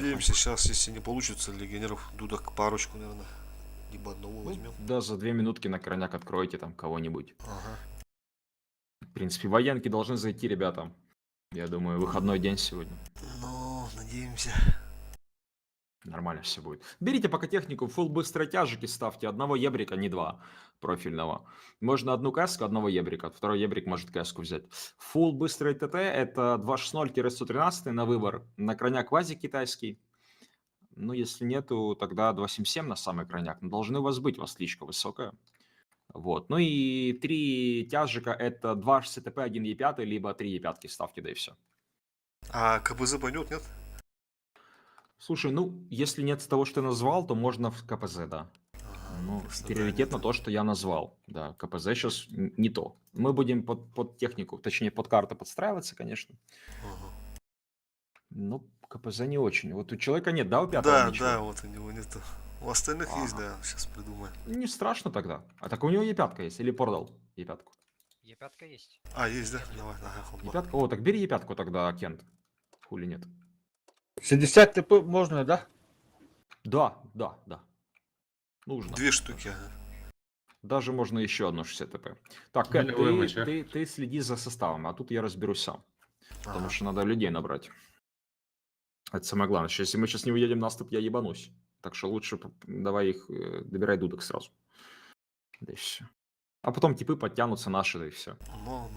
надеемся, сейчас, если не получится, легионеров дудок парочку, наверное. Либо одного Ну, возьмем. да, за 2 минутки на крайняк откройте там кого-нибудь. Ага. В принципе, военки должны зайти, ребята. Я думаю, выходной день сегодня. Ну, надеемся. Нормально все будет. Берите пока технику, фулл быстрой тяжики ставьте. Одного ебрика, не два профильного. Можно одну каску, одного ебрика. Второй ебрик может каску взять. Фулл быстрый ТТ это 260-113 на выбор. На крайняк квази китайский. Ну, если нету, тогда 277 на самый крайняк. Но должны у вас быть, у вас личка высокая. Вот. Ну и 3 тяжика это 2 СТП, 1 Е5, либо 3 Е5 ставьте, да и все. А КПЗ пойдет, нет? Слушай, ну, если нет того, что ты назвал, то можно в КПЗ, да. Ага, Ну, просто приоритет да, на то, что я назвал. Да, КПЗ сейчас не то. Мы будем под технику, точнее, под карту подстраиваться, конечно. Ага. Но КПЗ не очень. Вот у человека нет, да, у пятого Да, ничего? да, вот у него нету. У остальных есть, Ага. да, сейчас придумаем. Не страшно тогда. А так у него Е5 есть, или продал Е5? Е5 есть. А, есть, да? Нет, Давай, ага, хопа. Е5? О, так бери Е5 тогда, Кент. Хули нет. 60 ТП можно, да? Да, да, да. Нужно. 2 штуки, ага. Даже можно еще одно 60 ТП. Так, У меня Кэп, ВМЧ. ты следи за составом, а тут я разберусь сам. Потому Ага. что надо людей набрать. Это самое главное. Если мы сейчас не уедем на стоп, я ебанусь. Так что лучше давай их, добирай дудок сразу. Да и все. А потом типы подтянутся наши, да и все. Ну.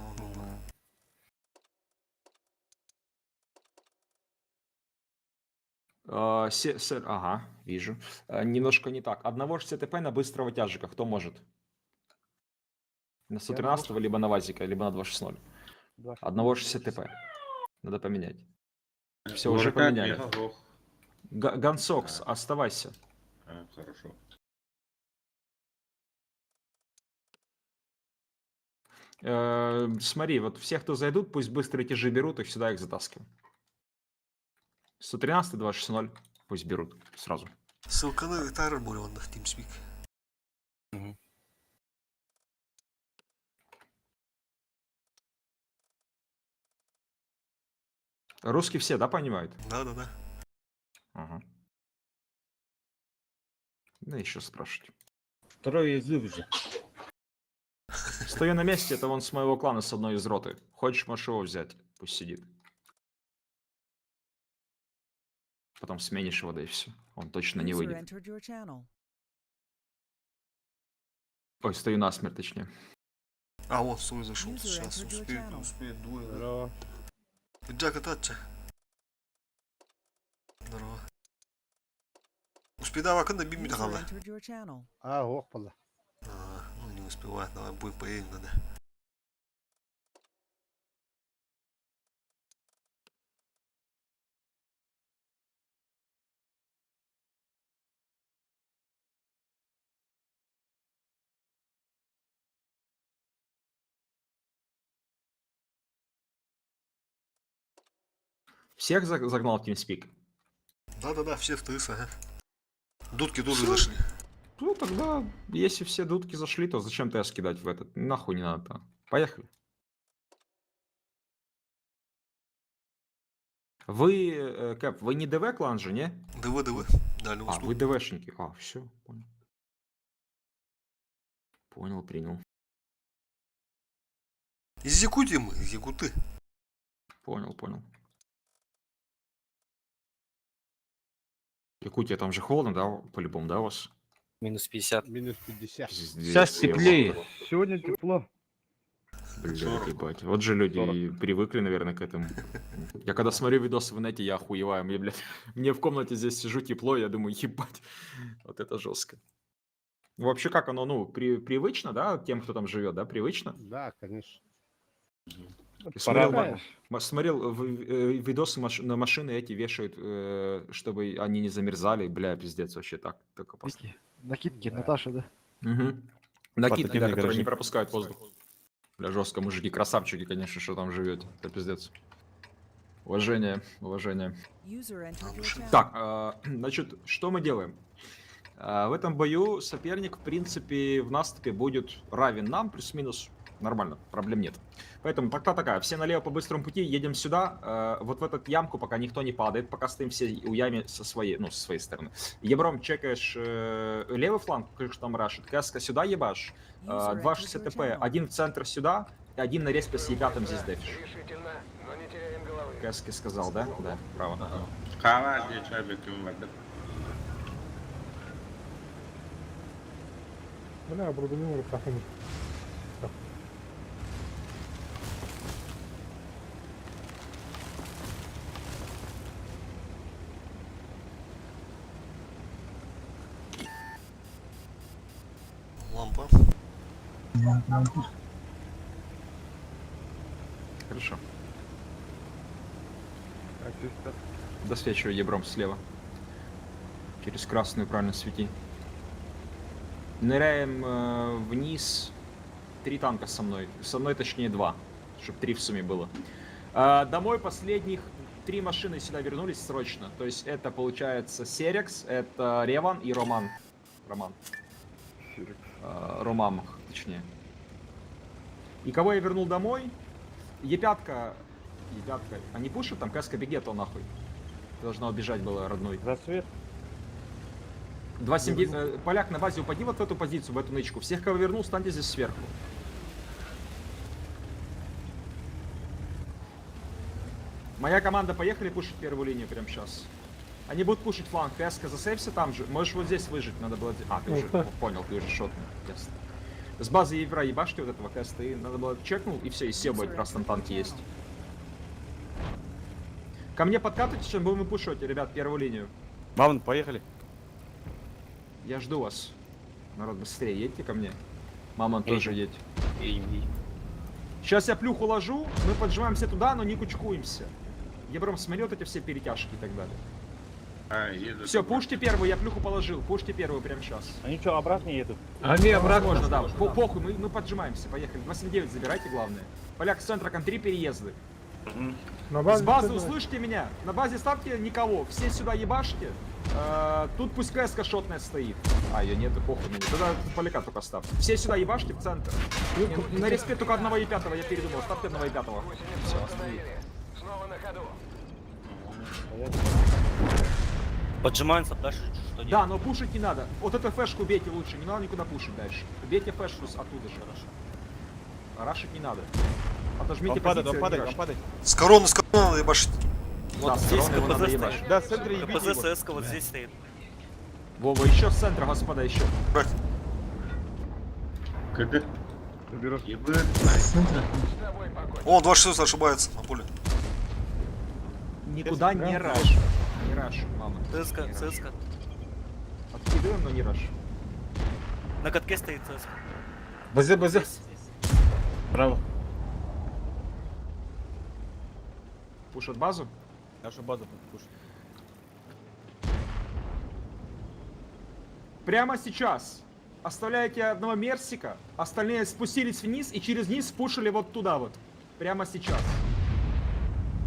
Ага, вижу. Немножко не так. Одного 60 ТП на быстрого тяжика. Кто может? На 113 либо на вазика, либо на 260. Одного 60 ТП. Надо поменять. Все, уже поменяли. Гансокс, оставайся. Хорошо. Смотри, вот всех, кто зайдут, пусть быстрые тяжи берут, их сюда их затаскиваем. 113, 260, пусть берут сразу. Ссылка на Тайрон Мурион на TeamSpeak. Русские все, да, понимают? Да. Ага. Да еще спрашивать. Второй язык же. Стою на месте, это он с моего клана, с одной из роты. Хочешь, можешь его взять, пусть сидит. Потом сменишь его, да и все. Он точно не выйдет. Ой, стою насмерть, точнее. А, вот, Суй зашел. Сейчас успеет, двое. Здорово. Джака Татча. Здорово. Успеет давай, когда бимит хала. А, господа. Ну не успевает, давай будем поедем надо. Всех загнал в TeamSpeak? Да, все в ТС, ага. Дудки тоже Всё. зашли. Ну, тогда, если все дудки зашли, то зачем тебя скидать в этот? Нахуй не надо. Поехали. Вы, Кэп, вы не ДВ клан же, не? ДВ. Дальний А, восток. вы ДВшники. А, все, понял. Понял, принял. Из Якутии мы, из Якуты. Понял. Якутия, там же холодно, да, по-любому, да, у вас? Минус 50. Минус 50. Пиздец, Сейчас я теплее. Сегодня тепло. Блядь, 40. ебать. Вот же люди и привыкли, наверное, к этому. Я когда смотрю видосы в инете, я охуеваю. Мне, блядь, мне в комнате здесь сижу тепло, я думаю, ебать, вот это жестко. Вообще, как оно, ну, привычно, да, тем, кто там живет, да, привычно? Да, конечно. Смотрел, Привыкаешь. смотрел видосы на машины эти вешают, чтобы они не замерзали. Бля, пиздец, вообще так опасно. Накидки, Да. Наташа, да? Угу. Накид, Портативные да, которые гаражи. не пропускают воздух. Бля, жестко, мужики, красавчики, конечно, что там живете. Это пиздец. Уважение. Так, значит, что мы делаем? В этом бою соперник, в принципе, в наступе будет равен нам, плюс-минус. Нормально, проблем нет. Поэтому так-то такая, все налево по быстрому пути, едем сюда, вот в эту ямку, пока никто не падает, пока стоим все у яме со своей, ну, со своей стороны. Ебром, чекаешь левый фланг, крыш там рашит, каска сюда ебашь, 260 ТП, один в центр сюда, и один на респе с ебятым здесь дефишь. Каски сказал, да? Да, право. Kawa dia cuy bikin banget. Бля, буду не может так. Лампа. Хорошо. Так, чисто. Досвечиваю ебром слева. Через красную правильно свети. Ныряем вниз. 3 танка со мной. Со мной точнее 2. Чтобы 3 в сумме было. Домой последних 3 машины сюда вернулись срочно. То есть это получается Серекс, это Реван и Роман. Роман. Ромам, точнее. И кого я вернул домой? Е5-ка. Е5-ка. Они пушат там? Каска, беги, а то нахуй. Должна убежать была, родной. Засвет. 279. Поляк, на базе упади вот в эту позицию, в эту нычку. Всех, кого вернул, станьте здесь сверху. Моя команда, поехали пушить первую линию прямо сейчас. Они будут пушить фланг. Каска, засейвся там же. Можешь вот здесь выжить, надо было... А, ты уже понял, ты уже шотный. Ясно. С базы Евра ебашки вот этого каста, и надо было чекнул, и все, и все будет, раз там танки есть. Ко мне подкатывайте, сейчас будем выпушивать, ребят, первую линию. Мамон, поехали. Я жду вас. Народ, быстрее едьте ко мне. Мамон тоже едь. Сейчас я плюху ложу, мы поджимаемся туда, но не кучкуемся. Ебром смелет эти все перетяжки и так далее. Все, пушьте первую, я плюху положил. Пушьте первую прямо сейчас. Они что, обратно едут? Они обратно. Можно, да. Похуй, мы поджимаемся, поехали. 279 забирайте, главное. Поляк с центра, 3 переезды. На С базы ТН. услышьте меня. На базе ставьте никого. Все сюда ебашьте. Тут пусть КСК шотная стоит. А, ее нету, похуй мне. Тогда поляка только ставьте. Все сюда ебашьте в центр. На респе только одного Е5, я передумал. Ставьте одного Е5. Все, останови. Поджимаемся дальше, что делать? Да, но пушить не надо. Вот эту фэшку бейте лучше, не надо никуда пушить дальше. Бейте фэшку оттуда же. Рашить не надо. Отожмите Он падает, позиции, он падает, не он падает. С короны надо ебашить. Вот Да, здесь стороны его надо КПЗ ебашить. стоит. Да, в центре ебите КПЗ его. СС вот здесь стоит. Вова, еще с центра, господа, еще. Брать. Когда? Берешь. Ебать. О, 26 ошибается на поле. Никуда не Да. раш. Не раш, мама. ЦСК, ЦСК. Откидываем, но не раш. На катке стоит ЦСК. БЗ. Право. Пушат базу. Нашу базу пушит. Прямо сейчас оставляете одного Мерсика, остальные спустились вниз и через низ спушили вот туда вот. Прямо сейчас.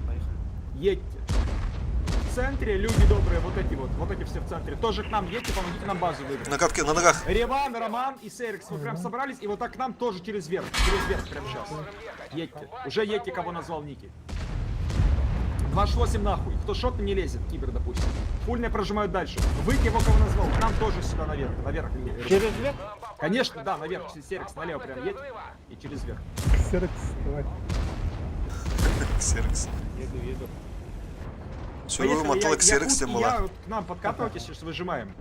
Поехали. Едьте. В центре люди добрые, вот эти все в центре. Тоже к нам едьте, помогите нам базу выиграть. На катке, на ногах. Реван, Роман и Серикс, вы прям собрались, и вот так к нам тоже через верх прямо сейчас. Едьте. Уже едьте, кого назвал Ники. 28 нахуй. Кто шотный не лезет, кибер, допустим. Фульные прожимают дальше. Выйти его, кого назвал. К нам тоже сюда наверх. Наверх. Через верх? Конечно, да, наверх. Серикс налево прям едь. И через верх. Серекс, давай. Ксерекс. Еду. Все, Поехали, мотала я ксерекс, тут, тем и мала. я вот к нам подкатывайтесь, сейчас выжимаем.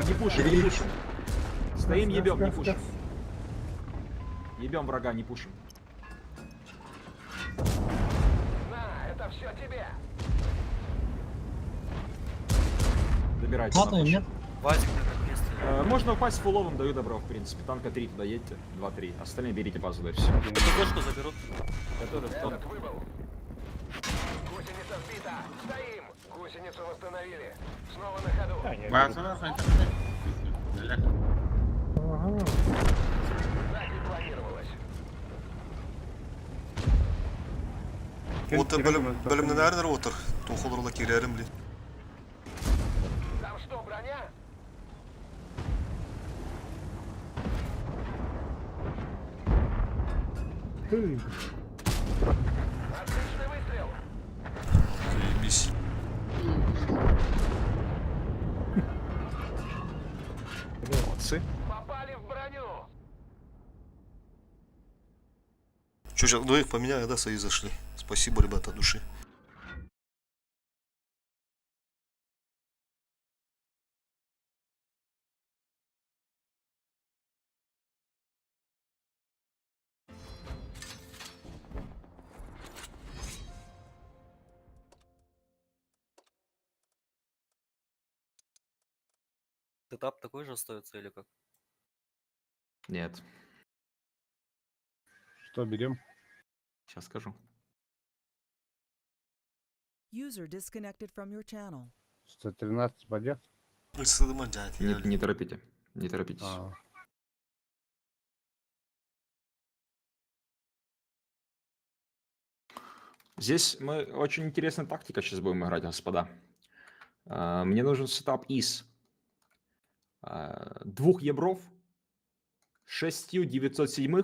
Не пушим, не пушим. Стоим, ебем, не пушим. Ебем врага, не пушим. Добирайте. Нет? Вазик на катке стоит. Можно упасть фуловым, даю добро, в принципе. Танка 3 туда едьте, 2-3. Остальные берите базу, да и все. КПЗшку заберут. Да, я База, беру. Ага. Вот бөлімнен әрінер отыр. Тоқылырлы керерім бли. ты. Заебись. Молодцы. Че, сейчас двоих поменяли, да, свои зашли? Спасибо, ребята, от души. Этап такой же остается или как? Нет, Что берем? сейчас скажу. User disconnected from your channel. 113 пойдет? Не торопите, не торопитесь. А, Здесь мы очень интересная тактика сейчас будем играть, господа. Мне нужен сетап из 2 ебров, 6 907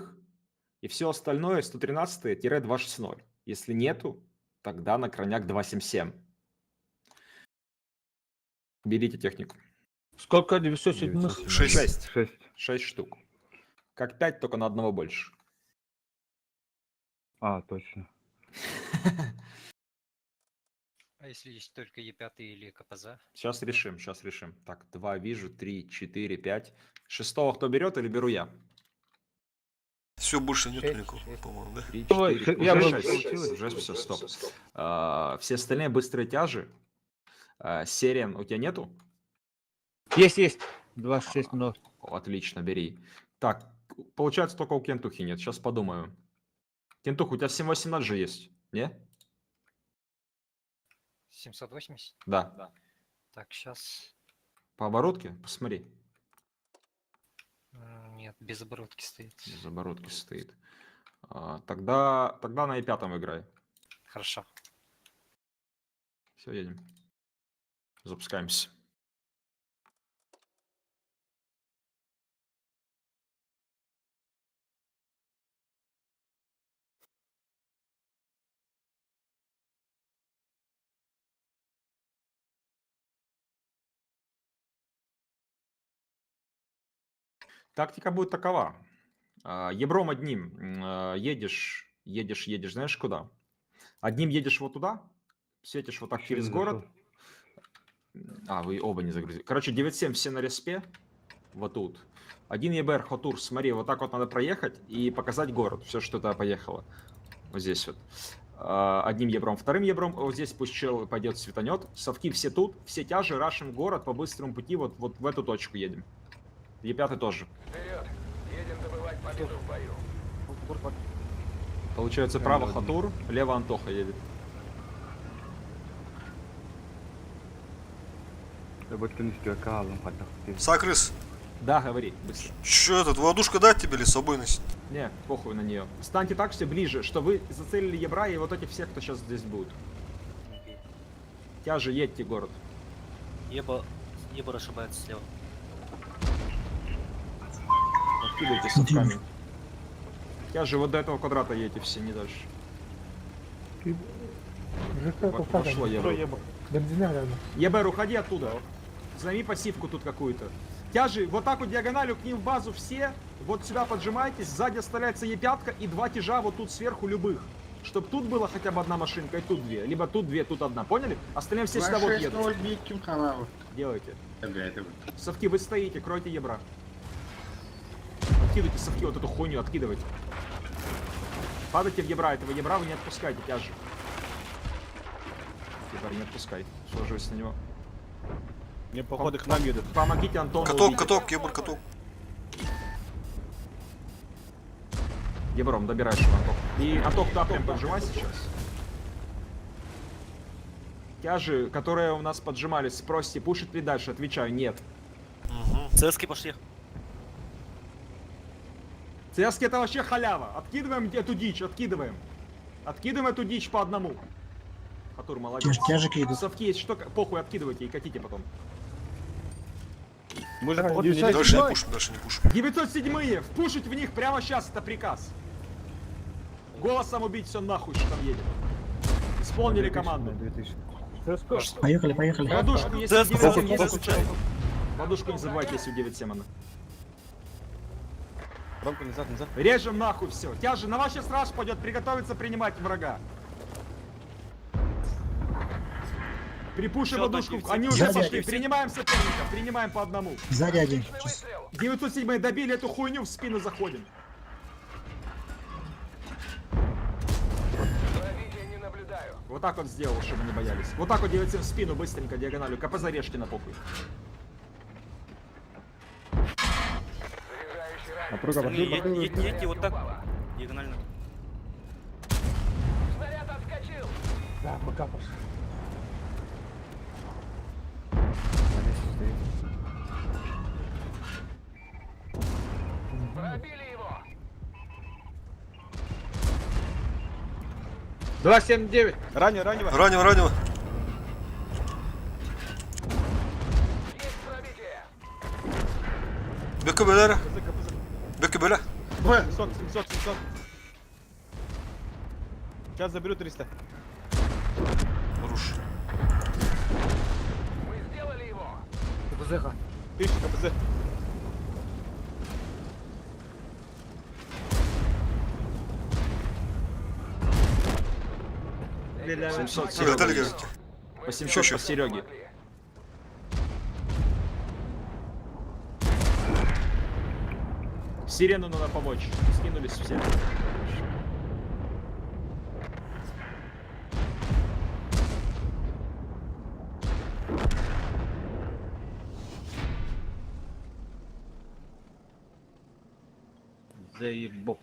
и все остальное 113-260. Если нету, тогда на крайняк 277. Берите технику. Сколько 907? 6. 6. 6 штук. Как 5, только на одного больше. А, точно. А если есть только Е5 или КПЗ? Сейчас решим, сейчас решим. Так, 2 вижу, 3, 4, 5. 6 кто берет или беру я? Все, больше нету никого, по-моему, да? 3, Ой, 4, я уже бы- 6. Уже все, стоп. Все остальные быстрые тяжи. Серен у тебя нету? Есть. 26 минут. О, отлично, бери. Так, получается, только у Кентухи нет. Сейчас подумаю. Кентух, у тебя 718 же есть, не? 780? Да. Так, сейчас... По оборотке? Посмотри. Нет, без оборотки стоит. Без оборотки стоит. Тогда на E5 играй. Хорошо. Все, едем. Запускаемся. Тактика будет такова. Ебром одним едешь, знаешь куда? Одним едешь вот туда, светишь вот так Ещё через не город. Вы оба не загрузили. Короче, 9-7 все на респе. Вот тут. Один ЕБР, Хотур, смотри, вот так вот надо проехать и показать город. Все, что туда поехало. Вот здесь вот. Одним ебром, вторым ебром. Вот здесь пусть чел пойдет, светанет. Совки все тут. Все тяжи, рашим город по быстрому пути. Вот в эту точку едем. Е5 тоже. Получается, право Хатур, лево Антоха едет. Сакрис, Да, говори, быстро. че этот, водушка дать тебе или с собой носить? Не, похуй на нее. Станьте так все ближе, что вы зацелили ебра и вот этих всех, кто сейчас здесь будет. Тяжи, едьте в город. Еба расшибается слева. Откидывайте совками. Тяжи, вот до этого квадрата едьте все, не дальше. Пошло ебро. Бензина рядом. ЕБР, уходи оттуда. Займи пассивку тут какую-то. Тяжи, вот так вот диагональю к ним в базу все. Вот сюда поджимайтесь, сзади оставляется Е5 и 2 тяжа вот тут сверху любых. Чтоб тут была хотя бы одна машинка и тут 2. Либо тут 2, тут 1. Поняли? Остальные все сюда вот едут. Делайте. Совки, вы стоите, кройте ебра. Откидывайте совки, вот эту хуйню откидывайте. Падайте в ебра, этого ебра вы не отпускайте, тяжи. Ебар, не отпускай. Сложусь на него. Мне походу к нам едут. Помогите Антону. убить. Каток, ебр, каток. Ебром, добираешь его, Антох. И Антох, туда прям поджимай сейчас. Тяжи, которые у нас поджимались, спросите, пушит ли дальше? Отвечаю, нет. ЦСки пошли. ЦСК это вообще халява. Откидываем эту дичь, откидываем. Откидываем эту дичь по одному. Хатур, молодец. Тяжики идут. Совки есть, что похуй, откидывайте и катите потом. Мы же Так, походу не девчата, летим. Дальше не пушим. 907-е, впушить в них прямо сейчас, это приказ. Голосом убить все нахуй, что там едет. Исполнили команду. 2000. Поехали, поехали. Подушку, если Цеска, 9-7 не цеска, заключай. Подушку не забывайте, если 9-7 она. Ромка, назад, назад. Режем нахуй все. Тяжи, на вас сейчас раш пойдет, приготовиться принимать врага. Припуши Еще подушку, одна они уже Сзади пошли. один. Принимаем соперника, принимаем по одному. Сзади один. 907 добили эту хуйню, в спину заходим. Вот так вот сделал, чтобы не боялись. Вот так вот 9 в спину, быстренько, диагональю. КП зарежьте на похуй. Едьте вот так. Диагонально. Да, пока пошли. Два, семь, девять. Раннего. Ранево. БКБ'лер. БКБ'ля. 700. Сейчас заберу 300. Руш. КПЗ-ха. 1000 КПЗ. Беляева. 700 Готовы, Серега. говорите? По 700 Чё? по Сереге. Сирену надо помочь. Скинулись все. Заебок.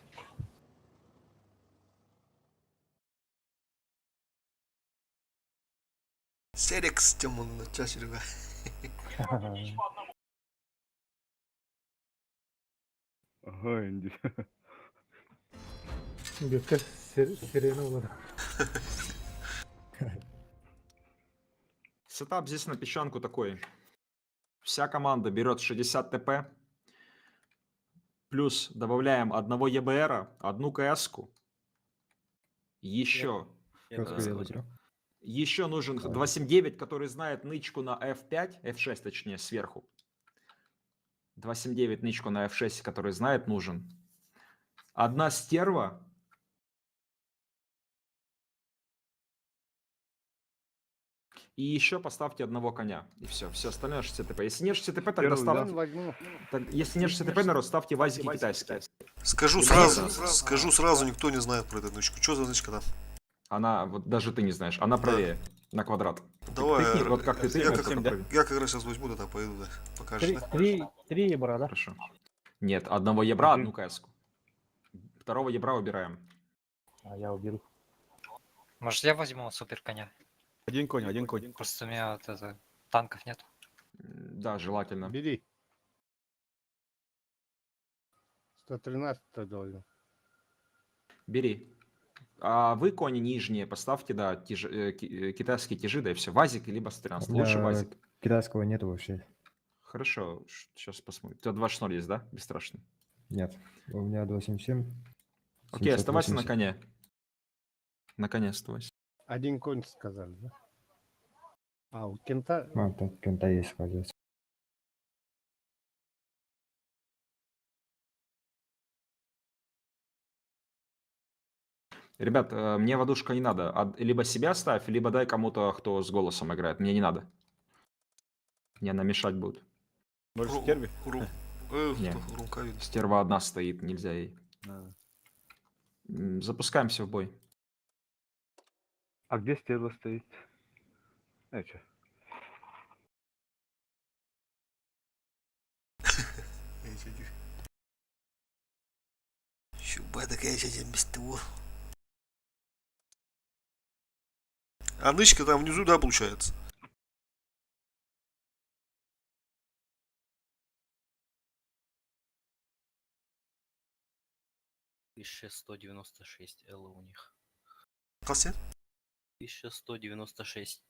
Серекс, Тёма, на час, Серега. Ага, Инди. Gökte sirene olur. Сетап здесь на песчанку такой. Вся команда берет 60 ТП. Плюс добавляем одного ЕБРа, одну КС-ку. Еще. Еще нужен 279, который знает нычку на F5, F6 точнее, сверху. 279 нычку на F6, который знает, нужен. Одна стерва. И еще поставьте одного коня. И все. Все остальное 60 ТП. Если нет 60 ТП, тогда ставьте... возьму. Если нет 60 ТП, народ, ставьте вазики китайские. Скажу сразу, никто не знает про эту нычку. Что за нычка там? Она, вот даже ты не знаешь, она правее на квадрат. Давай, Тыкни, вот как ты я тыкнешь, как, только правее. я как раз сейчас возьму, тогда поеду, да. Покажешь, да? Три ебра, да? Хорошо. Нет, одного ебра, одну кэску. Второго ебра убираем. А я уберу. Может, я возьму супер коня? Один конь. Просто у меня вот это, танков нет. Да, желательно. Бери. 113 должен. Бери. А вы, кони нижние, поставьте, да, китайские тяжи, да и все. Вазик, либо 113. Лучше вазик. Китайского нету вообще. Хорошо, сейчас посмотрим. У тебя 2.0 есть, да? Бесстрашный. Нет. У меня 277. Окей, оставайся на 780. коне. На коне оставайся. Один конь сказали, да? А, у кента... А, тут кента есть, оказывается. Ребят, мне водушка не надо. Либо себя ставь, либо дай кому-то, кто с голосом играет. Мне не надо. Мне намешать будет. Может, стерви? Не. Рукавиц. Стерва одна стоит, нельзя ей. Запускаемся в бой. А где стерва стоит? Чё? Щуба такая сейчас без того. А нычка там внизу, да, получается? $1196 Л у них. Кассе? 1196.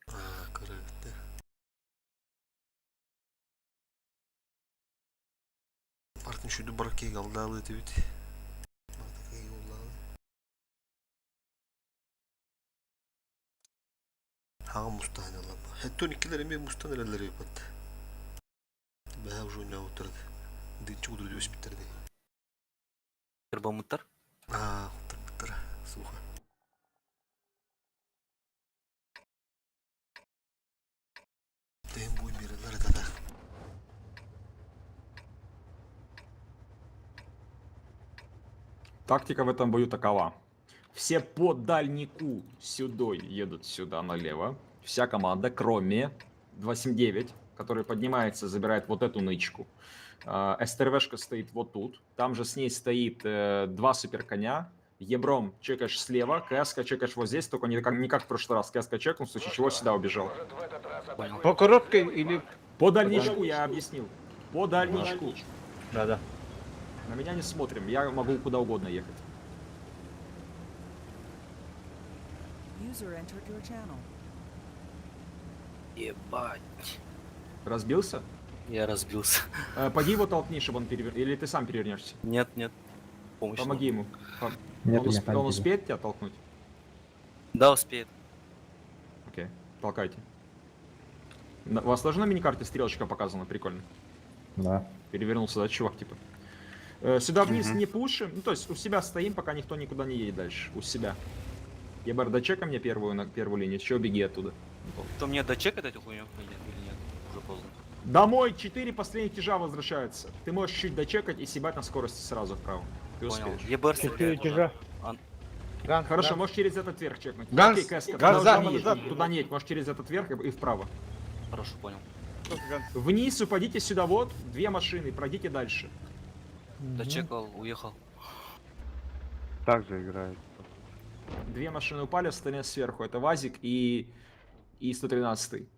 Correct. Partın şu barkayı kaldı aldı evet. Haga Mustahane lan. Hetton ikileri mi Mustahaneleri yapattı. Ben уже ne oturdu. Dinçi kudur diyor bitirdi. Турбомутар. Bitir. Слуха. Дэн буй мирелер да. Тактика в этом бою такова. Все по дальнику сюдой едут сюда налево. Вся команда, кроме 279, который поднимается, забирает вот эту нычку. СТРВшка стоит вот тут. Там же с ней стоит два суперконя. Ебром чекаешь слева, КСК чекаешь вот здесь, только не как в прошлый раз. КСК чекнул, в случае чего сюда убежал. По короткой или... По дальничку я объяснил. По дальничку. Да. На меня не смотрим, я могу куда угодно ехать. User entered your channel. Ебать. Разбился? Я разбился. Поди его толкни, чтобы он перевернул. Или ты сам перевернешься? Нет, нет. Помощь. Помоги ему. Нет, Он, у меня он паники. успеет тебя толкнуть? Да, успеет. Окей, толкайте. У вас тоже на миникарте стрелочка показана? Прикольно. Да. Перевернулся, да, чувак, типа. Сюда вниз не пушим. Ну, то есть у себя стоим, пока никто никуда не едет дальше. У себя. Ебар, дочекай мне на первую линию. Еще беги оттуда. То мне дочекать эту хуйню или нет? Уже поздно. Домой 4 последних тяжа возвращаются. Ты можешь чуть дочекать и съебать на скорости сразу вправо. Ты Понял. успеешь. ЕБР 4 стреляет уже. тяжа. Ганс, Хорошо, можешь через этот верх чекнуть. Ганс, Окей, Кэска, Ганс, туда назад, не едь, назад. туда не едь, можешь через этот верх и вправо. Хорошо, понял. Вниз упадите сюда, вот, 2 машины, пройдите дальше. Дочекал, уехал. Так же играет. 2 машины упали, остальные сверху. Это ВАЗик и 113.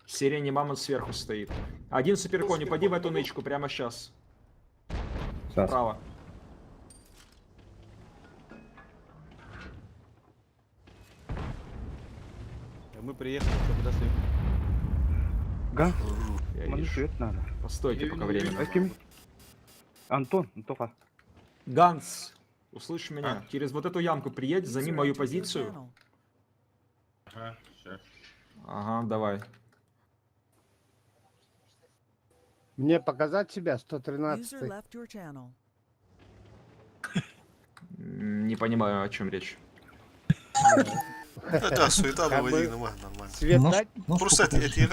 Сирени Мамонт сверху стоит. Один суперконь, упади в эту нычку прямо сейчас. Сейчас. Право. Мы приехали, все куда стоим. Ганс, Я мне вижу. свет надо. Постойте пока время. Антон, только. Ганс, услышь меня. Через вот эту ямку приедь, займи User мою entered your позицию. channel. Ага, все. Ага, давай. мне показать себя, User 113. left your channel. Не понимаю, о чем речь. Да, суета Как была бы- нормально. Свет дать? Просто это бәді.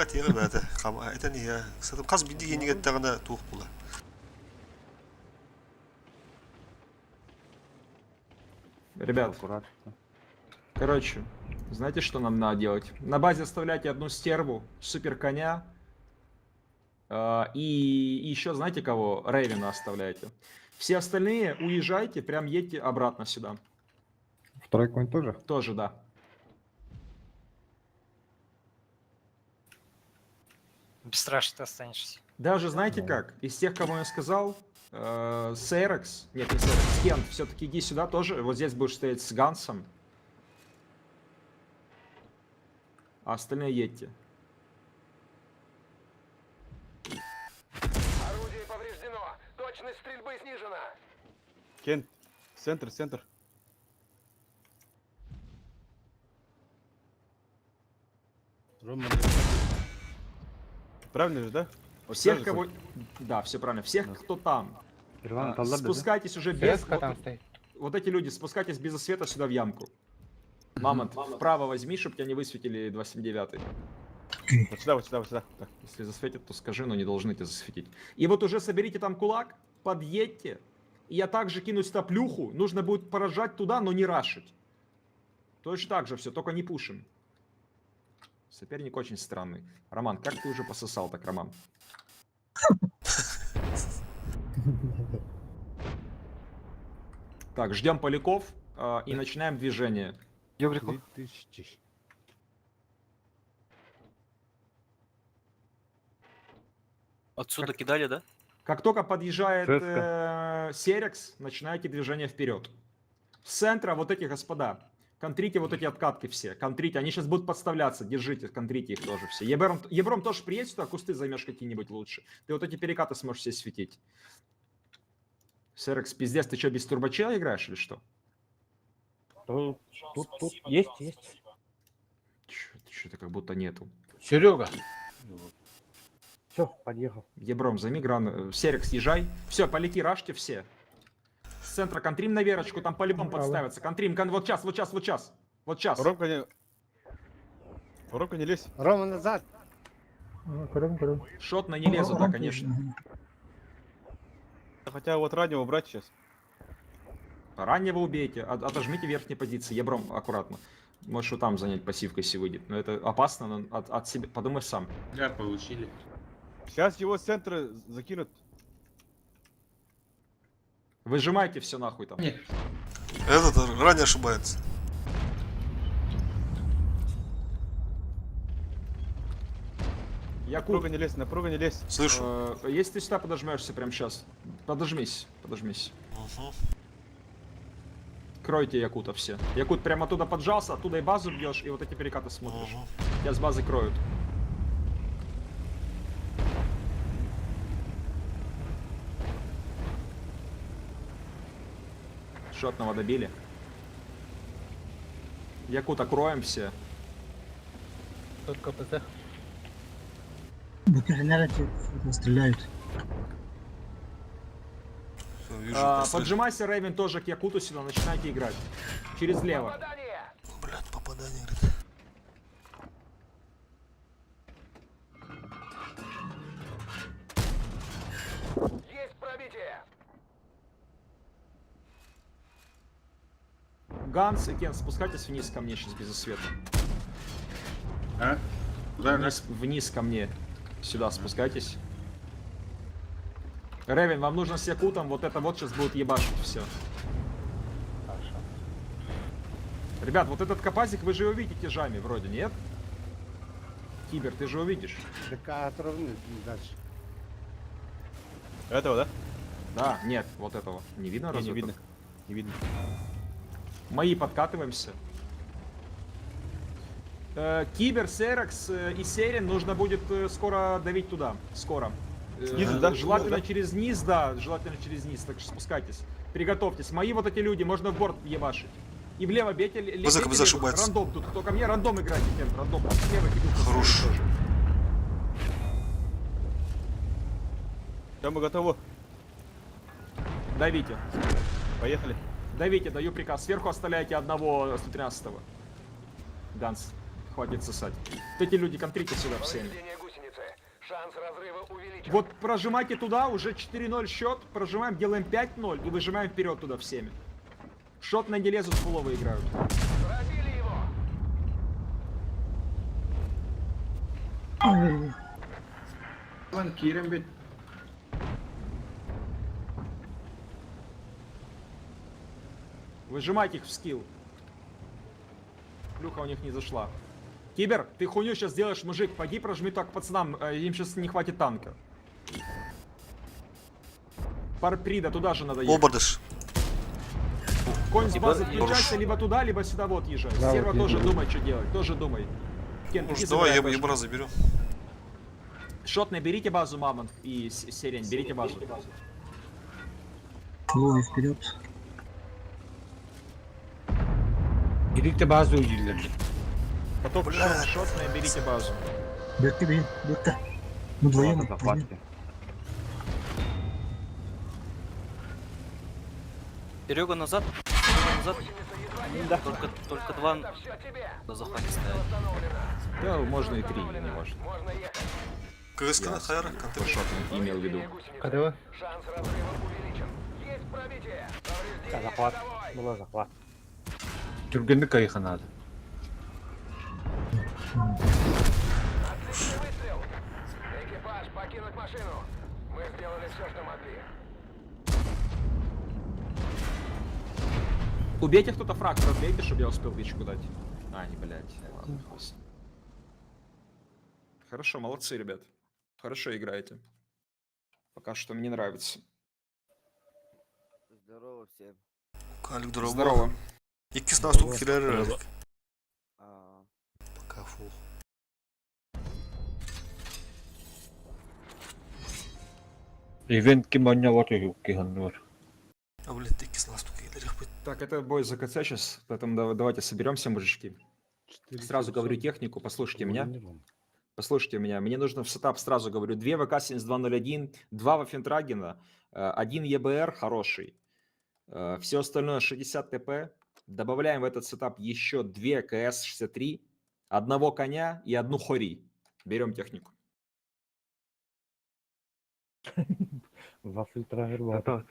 Это не я. Кстати, қаз биді енігеттағына туық бұла. Ребят, Аккуратно. короче, знаете, что нам надо делать? На базе оставляйте одну стерву, супер коня. И еще, знаете кого? Рейвена оставляйте. Все остальные уезжайте, прям едьте обратно сюда. Второй конь тоже? Тоже, да. Бесстрашно ты останешься. Даже, знаете как, из тех, кого я сказал, Сейрекс, нет, не Сейрекс, Кент, все-таки иди сюда тоже, вот здесь будешь стоять с Гансом. А остальные едьте. Орудие повреждено. Точность стрельбы снижена. Кен, центр. Правильно же, да? Вот Всех, правильно кого... Да, все правильно. Всех, кто там. Ирланд алды, да? Спускайтесь уже без... КСК там стоит. Вот эти люди, спускайтесь без света сюда в ямку. Мамонт, вправо возьми, чтобы тебя не высветили 279. Вот сюда. Так. Если засветят, то скажи, но не должны тебя засветить. И вот уже соберите там кулак, подъедьте. И я также кину сюда плюху. Нужно будет поражать туда, но не рашить. Точно так же все, только не пушим. Соперник очень странный. Роман, как ты уже пососал так, Роман? Так, ждем поляков и начинаем движение. 3000. Отсюда кидали, да? Как только подъезжает Цеска. Серекс, начинайте движение вперед. С центра вот эти господа. Контрите вот эти откатки все. Контрите. Они сейчас будут подставляться. Держите, контрите их тоже все. Ебром тоже приедь сюда, кусты займешь какие-нибудь лучше. Ты вот эти перекаты сможешь себе светить. Серекс, пиздец, ты что, без турбочела играешь или что? Тут есть. Что-то как будто нету. Серега. Все, подъехал. Ебром, займи гран. Серик, съезжай. Все, полети, рашьте все. С центра контрим на верочку, там по-любому подставятся. Контрим, вот сейчас, вот сейчас, вот сейчас. Вот сейчас. Ромка не лезь. Рома, назад. Шотно не лезут, да, конечно. Хотя вот раннего брать сейчас. Раннего убейте, отожмите верхние позиции. Ебром, аккуратно. Можешь вот там занять пассивкой, если выйдет. Но это опасно, но от себя. Подумай сам. Да, получили. Сейчас его с центра закинут. Выжимайте все нахуй там. Нет. Этот ранее ошибается. Якут, Напруга не лезь. Слышу. если ты сюда подожмешься прямо сейчас, подожмись. Угу. Кройте Якута все. Якут прямо оттуда поджался, оттуда и базу бьешь, и вот эти перекаты смотришь. Угу. Тебя с базы кроют. Шотного добили. Якута кроем все. Тут КПТ. Стреляют. Всё, вижу, слышу. Поджимайся, Рейвен, тоже к Якуту сюда, начинайте играть. Через лево. Попадание! Блядь, попадание, говорит. Есть пробитие! Ганс и Кен, спускайтесь вниз ко мне сейчас без света. А? Куда? Вниз ко мне. Сюда спускайтесь. Ревен, вам нужно с Якутом, вот это вот сейчас будет ебашить все. Хорошо. Ребят, вот этот капазик вы же увидите жами вроде, нет? Кибер, ты же увидишь. Так отровны дальше. Этого, да? Да, нет, вот этого. Не видно Не, разве? не видно. это? Не видно. Мои подкатываемся. Кибер, Серекс и Серин нужно будет скоро давить туда. Скоро. Снизу, да? Желательно Да? через низ, да, желательно через низ, так что спускайтесь. Приготовьтесь. Мои вот эти люди, можно в борт ебашить. И влево бейте, Вы зашибаетесь. рандом тут. Кто ко мне рандом играйте, Кент, рандом. Слева иду. Хорош. Все, мы готовы. Давите. Поехали. Давите, даю приказ. Сверху оставляйте одного 113-го. Ганс, хватит сосать. Вот эти люди, контрите сюда всеми. Повреждение гусеницы. Шанс разрыва увеличен. Вот прожимайте туда, уже 4-0 счет, прожимаем, делаем 5-0 и выжимаем вперед туда всеми. Шот на не лезут, фуловые играют. Пробили его! Фланкируем, блядь. Выжимайте их в скилл. Плюха у них не зашла. Кибер, ты хуйню сейчас сделаешь, мужик, пойди прожми так пацанам, им сейчас не хватит танка. Парприда, туда же надо ехать. Обордыш. Конь с базы Хорош. включайся либо туда, либо сюда вот езжай. Да, Серва вот тоже еду. думай, что делать, тоже думай. Кен, Может, иди давай забирай пешку. ебра заберем. Шотный, берите базу, Мамонт и Сирень, берите базу. Ой, вперед. Берите базу или... Потом шотный, берите базу. Берите. Мы Ладно, захватите. Серега назад. Серега назад. Только два Все тебе! на захвате стоят. Да, можно и 3, не важно. Можно ехать. КСК, Хайра, По контроль. шотный имел в виду. КДВ? Шанс разрыва увеличен. Есть пробитие. Повреждение Захват. ходовой. Было захват. Тюргенбека их надо. Отличный выстрел. Экипаж, покинуть машину. Мы сделали все, что могли. Убейте кто-то фраг, разбейте, чтобы я успел бичку дать. А, не, блядь. Ладно, хуй. Хорошо, молодцы, ребят. Хорошо играете. Пока что мне нравится. Здорово всем. Калик, здорово. Здорово. Якісь наступ хілери. Пока фул. Ивентки маня ватыгуккихан нуар. А блядь, якісь наступ хілерів. Так, это бой за КЦ сейчас, поэтому давайте соберемся, мужички. Сразу говорю технику, послушайте меня. Послушайте меня, мне нужно в сетап, сразу говорю, 2 ВК-7201, 2 Вафентрагена, 1 ЕБР хороший, все остальное 60 ТП. Добавляем в этот сетап еще 2 КС-63, одного коня и одну хори. Берем технику. Вафельтрагер бар.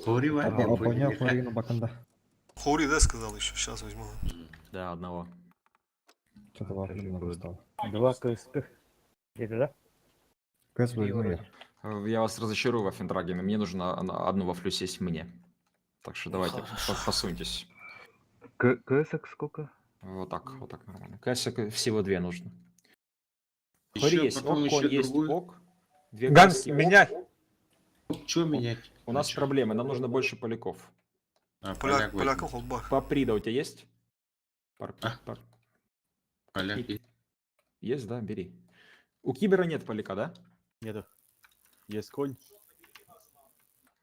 Хори var mı? Понял, половину баканда. Хори, да, сказал еще. Сейчас возьму. Да, одного. Что-то вафли много стало. 2 КСП. Это да? КС возьму я. Я вас разочарую, Вафентрагены, мне нужно одну вафлю сесть мне. Так что давайте, посуньтесь. КСок сколько? Вот так нормально. КС всего 2 нужно. Еще Хори есть, потом ок, конь еще есть, другую. ок. 2 Ганс, каски, ок. менять. Что менять? У нас проблемы, нам нужно больше поляков. А, Поляк, возьму. полякам холдбах. Паприда у тебя есть? А? Поляк. Есть, да, бери. У Кибера нет поляка, да? Нету. Есть конь.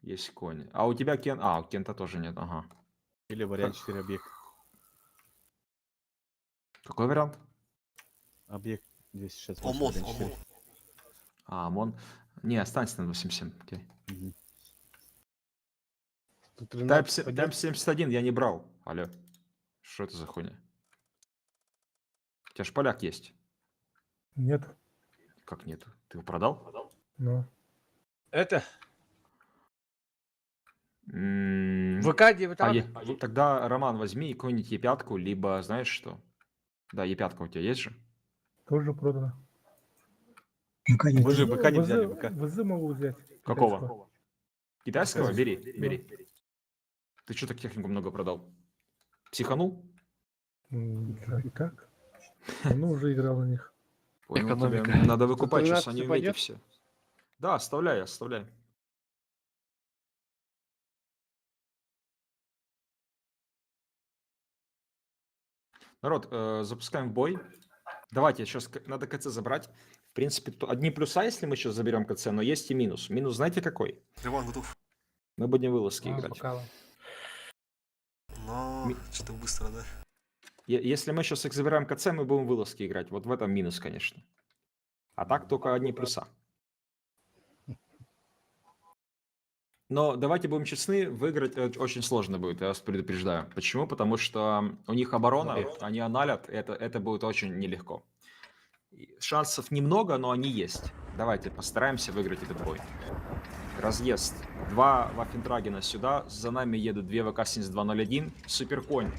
Есть конь. А у тебя Кен... А, у Кента тоже нет, ага. Или вариант 4 объект. Какой вариант? Объект 260. ОМОН, вариант 4. ОМОН. А, ОМОН. Не, останься на 87, окей. Мгм. Тайп 71 я не брал. Алло. Что это за хуйня? У тебя же поляк есть. Нет. Как нет? Ты его продал? Ну. Это М, ВК-9. Тогда, Роман, возьми какую-нибудь Е5, либо знаешь что? Да, Е5 у тебя есть же? Тоже продано. Вы же ВК не взяли, ВК. ВЗ могу взять. Какого? Китайского? Бери, бери. Ты что так технику много продал? Психанул? И так. Ну, уже играл на них. Понял Экономика. тебя. Надо выкупать, сейчас 13 они пойдет? умеете все. Да, оставляй, оставляй. Народ, запускаем в бой. Давайте, сейчас надо КЦ забрать. В принципе, одни плюса, если мы сейчас заберем КЦ, но есть и минус. Минус знаете какой? Иван готов. Мы будем вылазки играть. Но что-то быстро, да? Если мы сейчас их забираем КЦ, мы будем вылазки играть. Вот в этом минус, конечно. А так только одни плюса. Но давайте будем честны, выиграть очень сложно будет, я вас предупреждаю. Почему? Потому что у них оборона, они аналят, это будет очень нелегко. Шансов немного, но они есть. Давайте постараемся выиграть этот бой. Разъезд. 2 Вафентрагена сюда, за нами едут 2 ВК-7201. Суперконь.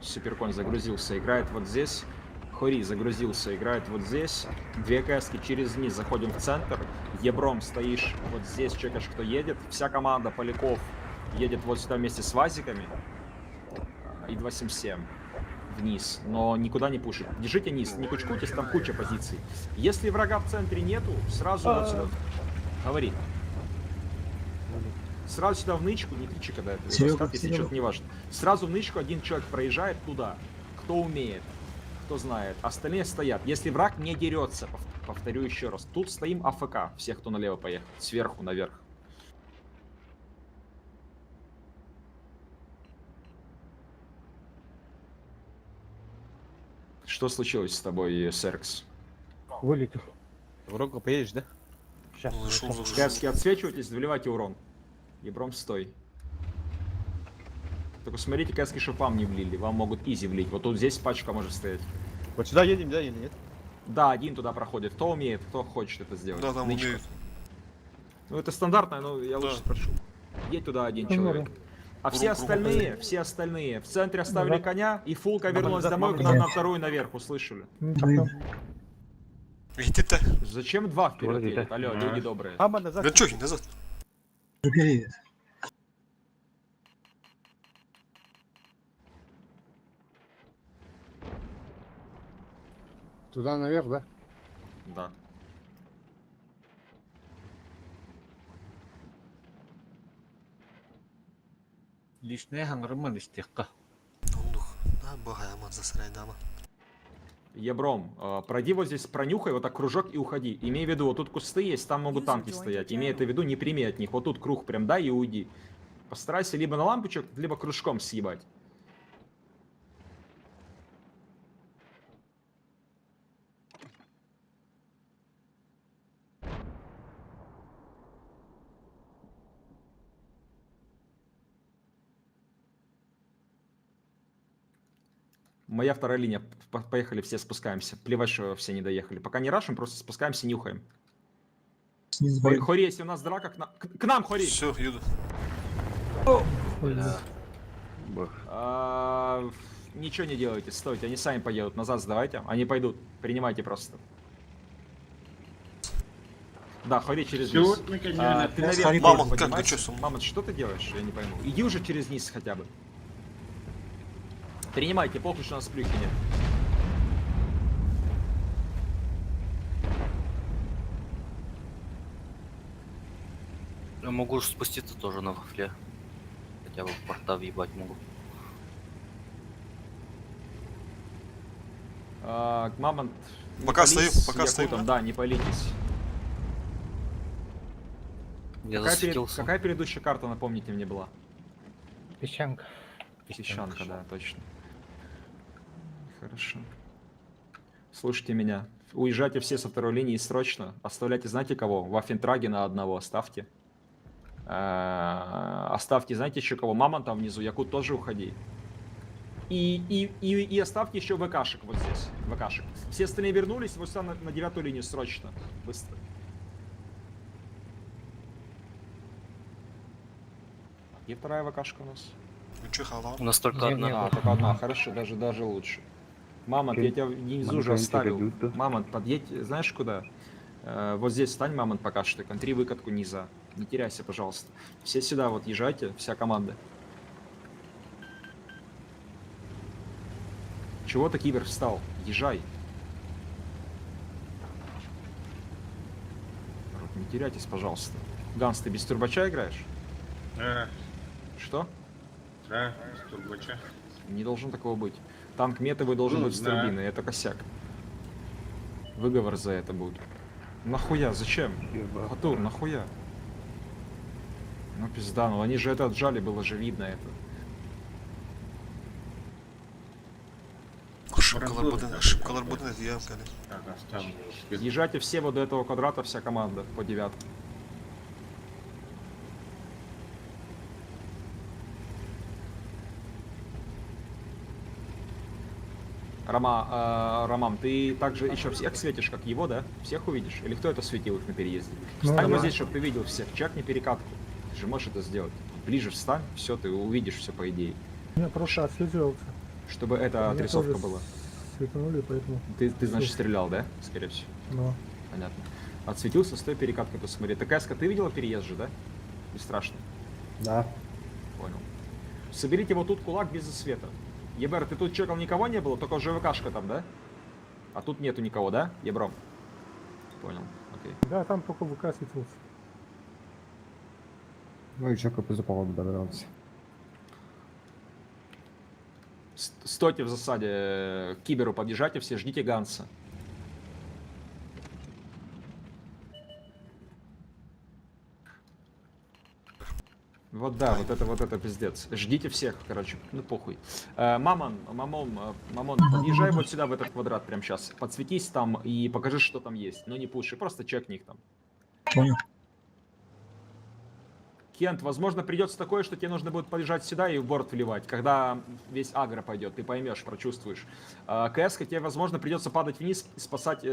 Суперконь загрузился, играет вот здесь. Хори загрузился, играет вот здесь. 2 КСки через низ, заходим в центр. Ебром стоишь вот здесь, чекаешь, кто едет. Вся команда поляков едет вот сюда вместе с вазиками. И 277 вниз, но никуда не пушит. Держите низ, не кучкуйтесь, там куча позиций. Если врага в центре нету, сразу вот сюда. Говори. Сразу сюда в нычку, не кричи, когда это раскат, если что-то не важно. Сразу в нычку один человек проезжает туда, кто умеет, кто знает. Остальные стоят. Если враг не дерется, повторю еще раз, тут стоим АФК, всех, кто налево поехал, сверху наверх. Что случилось с тобой, Серкс? Вылетел. В Року поедешь, да? Сейчас. Зашел, зашел. Кэски, отсвечивайтесь, вливайте урон. Ебром, стой. Только смотрите, кэски, чтоб вам не влили. Вам могут изи влить. Вот тут здесь пачка может стоять. Вот сюда едем, да, или нет? Да, один туда проходит. Кто умеет, кто хочет это сделать. Да, там Нычка. умеют. Ну это стандартно, но я Да. лучше спрошу. Едь туда один Ну, человек. А все остальные в центре оставили коня, и фулка вернулась домой к нам на вторую наверх, услышали? Видите-то? Зачем 2 вперед Вроде едет? Алло, люди добрые. Мама назад. Да чё, назад. Туда наверх, да? Да. Лишнее хангрыман истекка. Ондух. Да, багаямат засрай дама. Ебром, пройди вот здесь, пронюхай, вот так кружок и уходи. Имей в виду, вот тут кусты есть, там могут User танки joined стоять. your Имей это в виду, не прими от них. Вот тут круг прям дай и уйди. Постарайся либо на лампочек, либо кружком съебать. Моя вторая линия. Поехали, все спускаемся. Плевать, что все не доехали. Пока не рашим, просто спускаемся, нюхаем. Хори, если у нас драка, к нам, Хори! Все, еду. Ничего не делайте, стойте, они сами поедут, назад сдавайте, они пойдут, принимайте просто. Да, Хори через Всё, низ. вот мы, конечно, Ты наверх Мамонт, поднимайся. как ты чё сам? Мамонт, что ты делаешь? Я не пойму. Иди уже через низ хотя бы. Принимайте, похуй, что у нас плюхи нет. Я могу спуститься тоже на вафле. Хотя бы в порта въебать могу. Мамонт. не Пока пались стою, с пока стою, Якутом, да, не палитесь. Я засветился. Какая предыдущая карта, напомните мне, была? Песчанка. Песчанка, да, точно. Хорошо. Слушайте меня. Уезжайте все со второй линии срочно. Оставляйте, знаете кого? Ваффентрагена одного оставьте. Оставьте, знаете еще кого? Мамонт там внизу, Якут тоже уходи. И оставьте еще ВКшек вот здесь. ВКшек. Все остальные вернулись, вот сюда на 9-ю линию срочно. Быстро. Где вторая ВКшка у нас? Ну чё, хава? У нас только одна. Только одна, хорошо, даже лучше. Мамонт, я тебя внизу же оставил. Мамонт, подъедь, знаешь куда? Вот здесь встань, Мамонт, пока что. Контри выкатку низа. Не теряйся, пожалуйста. Все сюда вот езжайте, вся команда. Чего ты, Кибер, встал? Езжай. Народ, не теряйтесь, пожалуйста. Ганс, ты без турбача играешь? Что? Да, с турбача. Не должен такого быть. Танк метовый должен Ну, быть с да. турбиной, это косяк. Выговор за это будет. Нахуя, зачем? Хатур, нахуя? Ну пизда, ну они же это отжали, было же видно это. Ошибка Ларбуден, это я, Кали. Так, оставлю. Езжайте все вот до этого квадрата, вся команда по 9. Роман, ты также еще всех светишь, как его, да? Всех увидишь? Или кто это светил их на переезде? Встань вот здесь, чтобы ты видел всех. Чекни перекатку. Ты же можешь это сделать. Ближе встань, все, ты увидишь все по идее. Я просто отслеживался. Чтобы эта отрисовка была. Светанули, поэтому... Ты значит, стрелял, да? Скорее всего. Да. Понятно. Отсветился, стой, перекаткой посмотри. Ты КСК, ты видела переезд же, да? Не страшно. Да. Понял. Соберите вот тут кулак без света. ЕБР, ты тут чекал, никого не было? Только ЖВКшка там, да? А тут нету никого, да? Ебром. Понял, окей. Да, там только ВК светился. Ну и чё, по запалу добрался. Стойте в засаде, к Киберу подъезжайте все, ждите Ганса. Вот да, вот это пиздец. Ждите всех, короче, ну похуй. Мамон, подъезжай вот сюда, в этот квадрат прямо сейчас. Подсветись там и покажи, что там есть. Но не пуши, просто чекни их там. Понял. Кент, возможно, придется такое, что тебе нужно будет подъезжать сюда и в борт вливать. Когда весь агро пойдет, ты поймешь, прочувствуешь. КС, тебе, возможно, придется падать вниз и спасать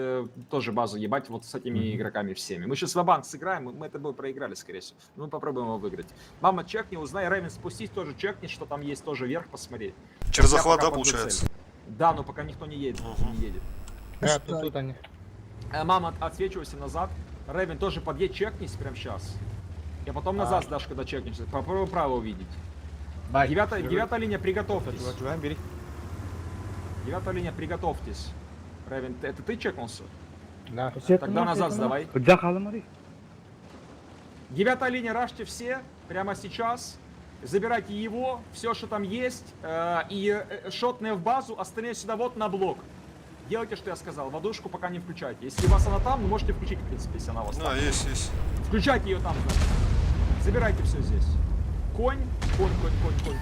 тоже базу, ебать вот с этими игроками всеми. Мы сейчас в банк сыграем, мы это бы проиграли, скорее всего. Мы попробуем его выиграть. Мама, чекни, узнай, Рейвен, спустись, тоже чекни, что там есть, тоже вверх посмотри. Через Я захват, пока да, под получается? зацель. Да, но пока никто не едет. Не едет. Да, тут они. Мама, отсвечивайся назад. Рейвен, тоже подъедь, чекнись прямо сейчас. И потом назад сдашь, когда чекнешься. Попробуй право увидеть. Девятая линия, приготовьтесь. Бери. Девятая линия, приготовьтесь. Ревен, это ты чекнулся? Да. Тогда назад сдавай. Девятая линия, рашьте все. Прямо сейчас. Забирайте его, все, что там есть. И шотные в базу, остальные сюда вот на блок. Делайте, что я сказал. Водушку пока не включайте. Если у вас она там, вы можете включить, в принципе, если она у вас там. Да, есть. Включайте ее там, значит. Забирайте все здесь. Конь,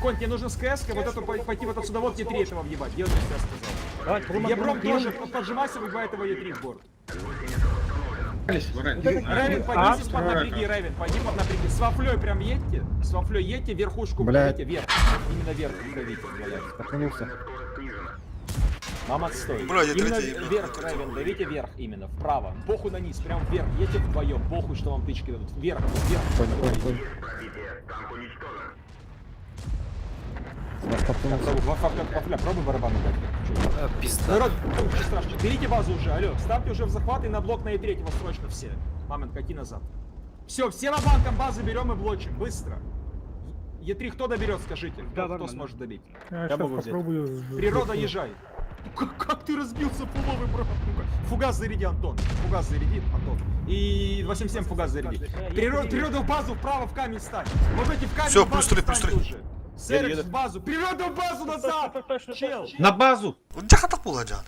Конь, тебе нужно с КС, вот эту пойти вот отсюда, вот Е3 этого въебать. Делай, что я сказал. Ебром тоже, поджимайся, выбивай этого Е3 в борт. Ревен, пойди здесь поднапряги, Ревен, пойди поднапряги. С вафлей прям едьте, верхушку Блядь. давите, вверх. Именно вверх давите, блядь. Охранился. Мама, отстой. Бро, я Именно третий, бро. вверх, Ревен, давите вверх именно, вправо. Похуй на низ, прям вверх. Едьте вдвоем, похуй, что вам тычки дадут. Вверх, вверх. Вафля, пробуй барабан дать. Пизда. Народ, ничего страшного. Берите базу уже, алло. Ставьте уже в захват и на блок на Е3 его срочно все. Мамонт, кати назад. Все, все на банком базы берем и блочим, быстро. Е3 кто доберет, скажите? Кто сможет добить? Я могу взять. попробую. Природа, езжай. Как ты разбился, фуловый, бро? Ну-ка. Фугас заряди, Антон. Фугас заряди, Антон. И 8-7 фугас заряди. Природа в базу, вправо в камень стань. Вот эти в камень Всё, в базу плюс 3, плюс встаньте 3. уже. Серекс в базу. Природа в базу назад! Чел. На базу! Дяхата пуладяне.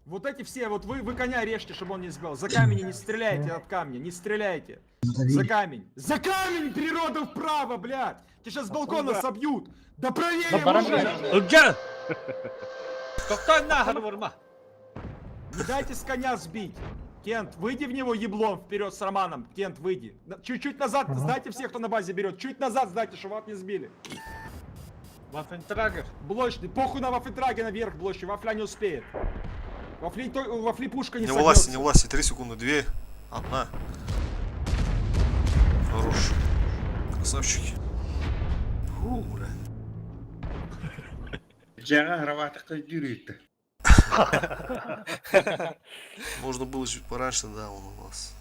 Вот эти все, вот вы коня режьте, чтобы он не сбил. За камень не стреляйте от камня, не стреляйте. За камень. За камень! Природа вправо, блядь! Тебя сейчас с балкона собьют! Да правее, мужик! Уджа! Какой нахер вурма? Не дайте с коня сбить! Кент, выйди в него еблом вперед с Романом. Кент, выйди. Чуть-чуть назад сдайте всех, кто на базе берет. Чуть назад сдайте, чтобы вас не сбили. Вафентрагер. Блочный, похуй на Вафентраге наверх блочный, Вафля не успеет. Вафли пушка не Не власти, согнется. не власти. 3 секунды, 2, 1. Хорош. Красавчики. Фу, бля. Джара граватых дюрит. Можно было чуть пораньше, да, он у нас.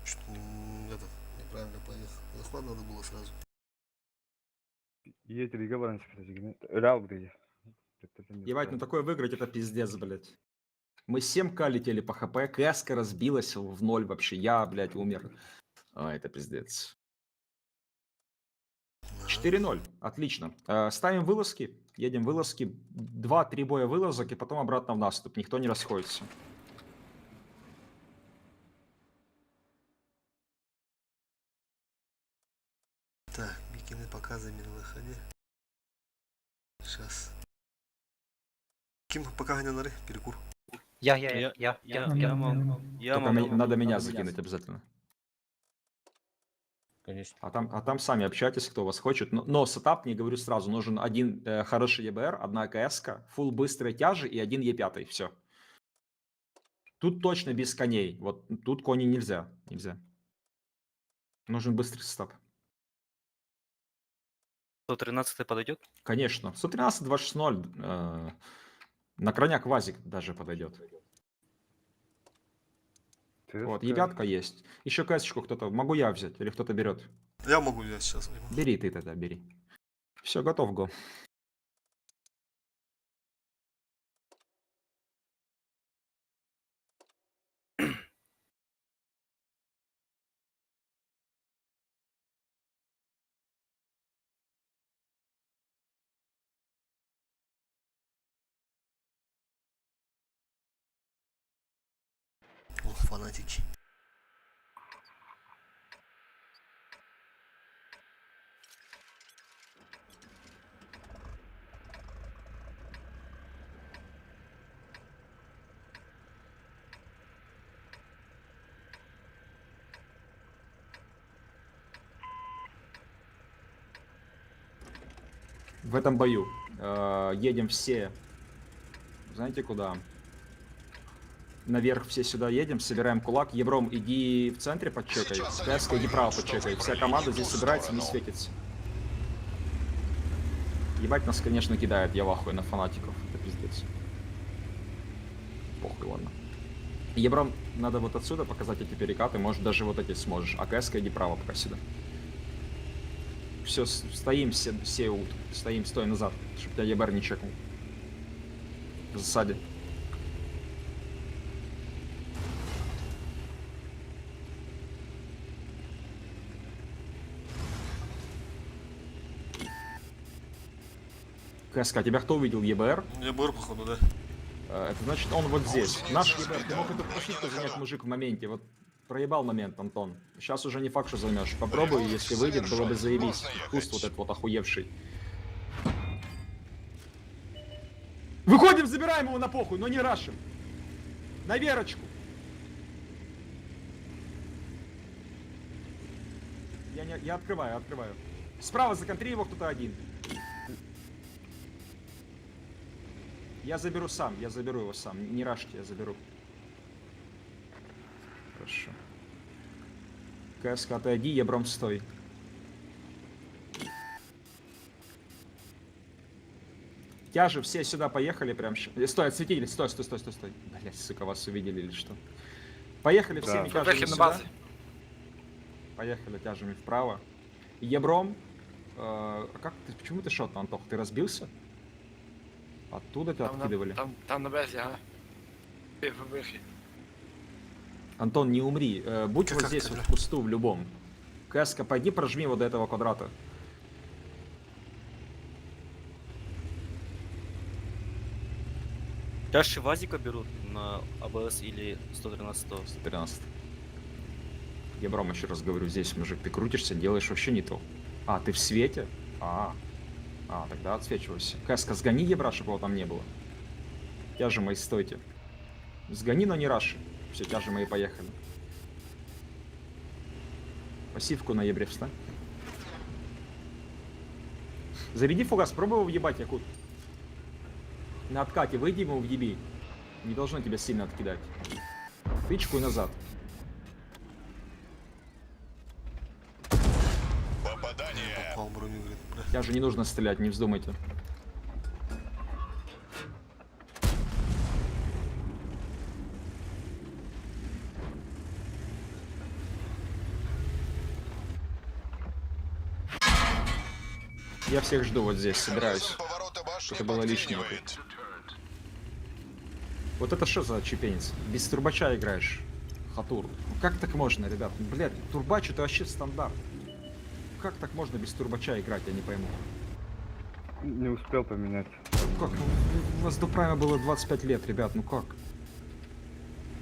Чуть неправильно поехал. Захват надо было сразу. Ебать, ну такое выиграть это пиздец, блядь. Мы 7к летели по хп, КС-ка разбилась в ноль вообще. Я, блядь, умер. А, это пиздец. 4-0, отлично. Ставим вылазки, едем вылазки. 2-3 боя вылазок и потом обратно в наступ. Никто не расходится. Так, Микины показывай на выходе. Сейчас. Ким пока гоня нары, перекур. Я могу. Я Только могу. надо меня закинуть обязательно. Конечно. А там сами общайтесь, кто вас хочет. Но сетап, не говорю сразу, нужен один хороший ЕБР, одна КС-ка, фулл быстрые тяжи и один Е5. Все. Тут точно без коней. Вот тут кони нельзя. Нельзя. Нужен быстрый сетап. 113 подойдет? Конечно. 113, 260. На крайняк Вазик даже подойдет. Вот, ебятка есть. Еще кэсочку кто-то. Могу я взять? Или кто-то берет? Я могу взять сейчас. Бери ты тогда, бери. Все, готов, го. Ох, фанатики. В этом бою едем все. Знаете куда? Наверх все сюда едем, собираем кулак. Ебром, иди в центре подчекай. Кэска, иди право подчекай. Вся команда здесь собирается, не светится. Ебать нас, конечно, кидает. Я в ахуе на фанатиков. Это пиздец. Похуй, ладно. Ебром, надо вот отсюда показать эти перекаты. Может, даже вот эти сможешь. А Кэска, иди право пока сюда. Все, стоим все стоим, стой назад, чтобы тебя ебар не чекнул. В засаде. КСК, тебя кто увидел? ЕБР? ЕБР, походу, да. Это значит, он вот здесь. Наш ЕБР, ты мог эту прошивку занять, мужик, в моменте. Вот проебал момент, Антон. Сейчас уже не факт, что займешь. Попробуй, если выйдет, было бы заебись. Куст вот этот вот охуевший. Выходим, забираем его на похуй, но не рашим. На верочку. Я открываю. Справа законтри его кто-то один. Я заберу сам, я заберу его сам. Не рашьте, я заберу. Хорошо. КСК, отойди, Ебром, стой. Тяжи, все сюда поехали прям сейчас. Стой, отсветитель, стой. Блять, сука, вас увидели или что? Поехали Да. всеми тяжами сюда. Поехали тяжами вправо. Ебром. Почему ты шотно, Антох? Ты разбился? Оттуда тебя откидывали. Там на базе, ага. Антон, не умри. Будь Как вот так, здесь, бля? вот в кусту, в любом. КСК, пойди прожми вот до этого квадрата. Чаще Вазика берут на АБС или 113 113. Ебром, еще раз говорю, здесь, мужик, ты крутишься, делаешь вообще не то. А, ты в свете? Тогда отсвечивайся. КСК, сгони Ебра, чтобы его там не было. Тяжи мои, стойте. Сгони, но не раши. Все, тяжи мои, поехали. Пассивку на Ебре встань. Заряди фугас, пробуй его въебать, Якут. На откате выйди ему въеби. Не должно тебя сильно откидать. Тычку и назад. Попал броню, говорит, бля. Тяжи не нужно стрелять, не вздумайте. Я всех жду вот здесь, собираюсь. Что-то было лишнего. Вот это что за чепенец? Без турбача играешь. Хатур. Ну как так можно, ребят? Блядь, турбач это вообще стандарт. Как так можно без турбача играть, я не пойму. Не успел поменять. Как? Ну, у вас до прайма было 25 лет, ребят, ну как?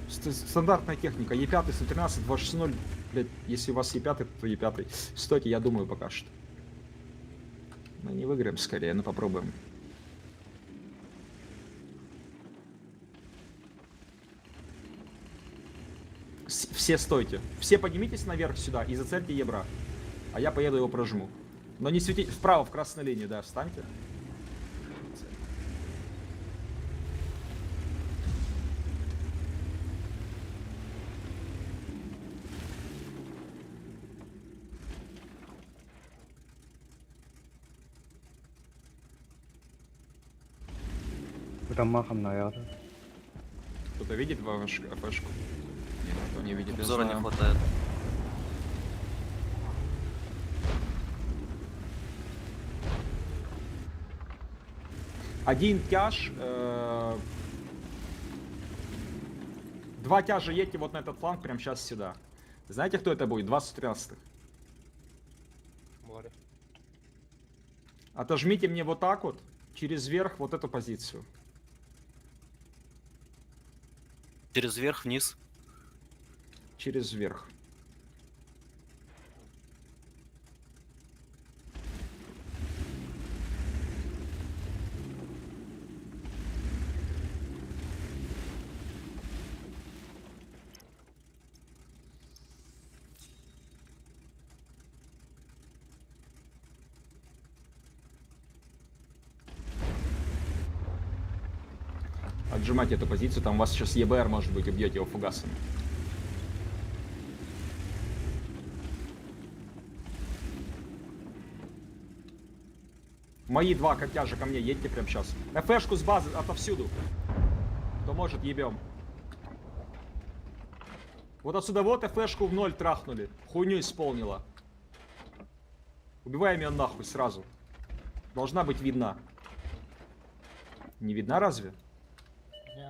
Стандартная техника. Е5, 113, 260, блядь, если у вас Е5, то Е5. Стойте, я думаю пока что. Мы не выиграем скорее, но попробуем. Все стойте. Все поднимитесь наверх сюда и зацельте Ебра. А я поеду его прожму. Но не светите вправо, в красной линии, да, встаньте. Вы там махом, наверное. Кто-то видит АФшку? Нет, никто не видит. я Обзора не знаю. хватает. Один тяж. Два тяжа едьте вот на этот фланг прямо сейчас сюда. Знаете, кто это будет? 213-х. Море. Отожмите мне вот так вот, через верх, вот эту позицию. Через верх, вниз. Через верх. Отжимайте эту позицию, там у вас сейчас ЕБР может быть, убьете его фугасами. Мои два котяжа ко мне, едьте прямо сейчас. ФШку с базы отовсюду. Кто может, ебем. Вот отсюда вот ФШку в ноль трахнули. Хуйню исполнила. Убиваем ее нахуй сразу. Должна быть видна. Не видна разве?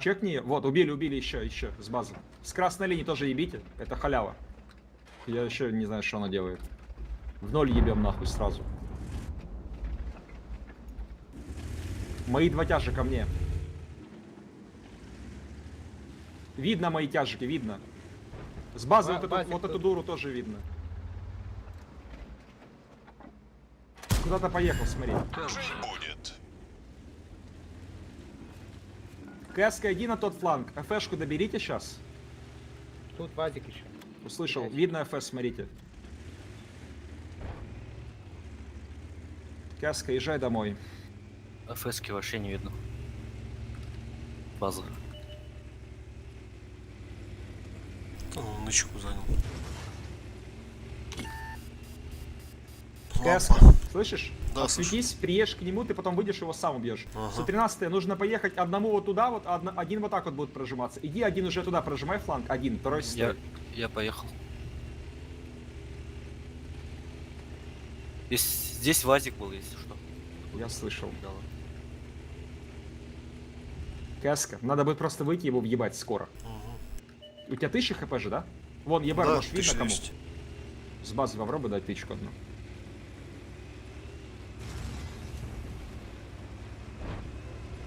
Чекни. Вот, убили еще с базы. С красной линии тоже ебите. Это халява. Я еще не знаю, что она делает. В ноль ебем нахуй сразу. Мои два тяжа ко мне. Видно мои тяжики, видно. С базы вот эту дуру тоже видно. Куда-то поехал, смотри. КСК, иди на тот фланг. ФШку доберите сейчас. Тут Вазик еще. Услышал. Видно ФС, смотрите. КСК, езжай домой. АФСки вообще не видно. базы. Он нычку занял. КС, Лампа. слышишь? Да, Осветись, приедешь к нему, ты потом выйдешь, его сам убьешь. Ага. 113 нужно поехать одному вот туда, вот один вот так вот будет прожиматься. Иди один уже туда, прожимай фланг, один, второй стой. Я поехал. Здесь Вазик был, если что. Я слышал. Да. КС, надо будет просто выйти его въебать скоро. Угу. У тебя 1000 хп же, да? Вон, ебар, Да, может, видно точно кому? есть. С базы попробуй дать тычку одну.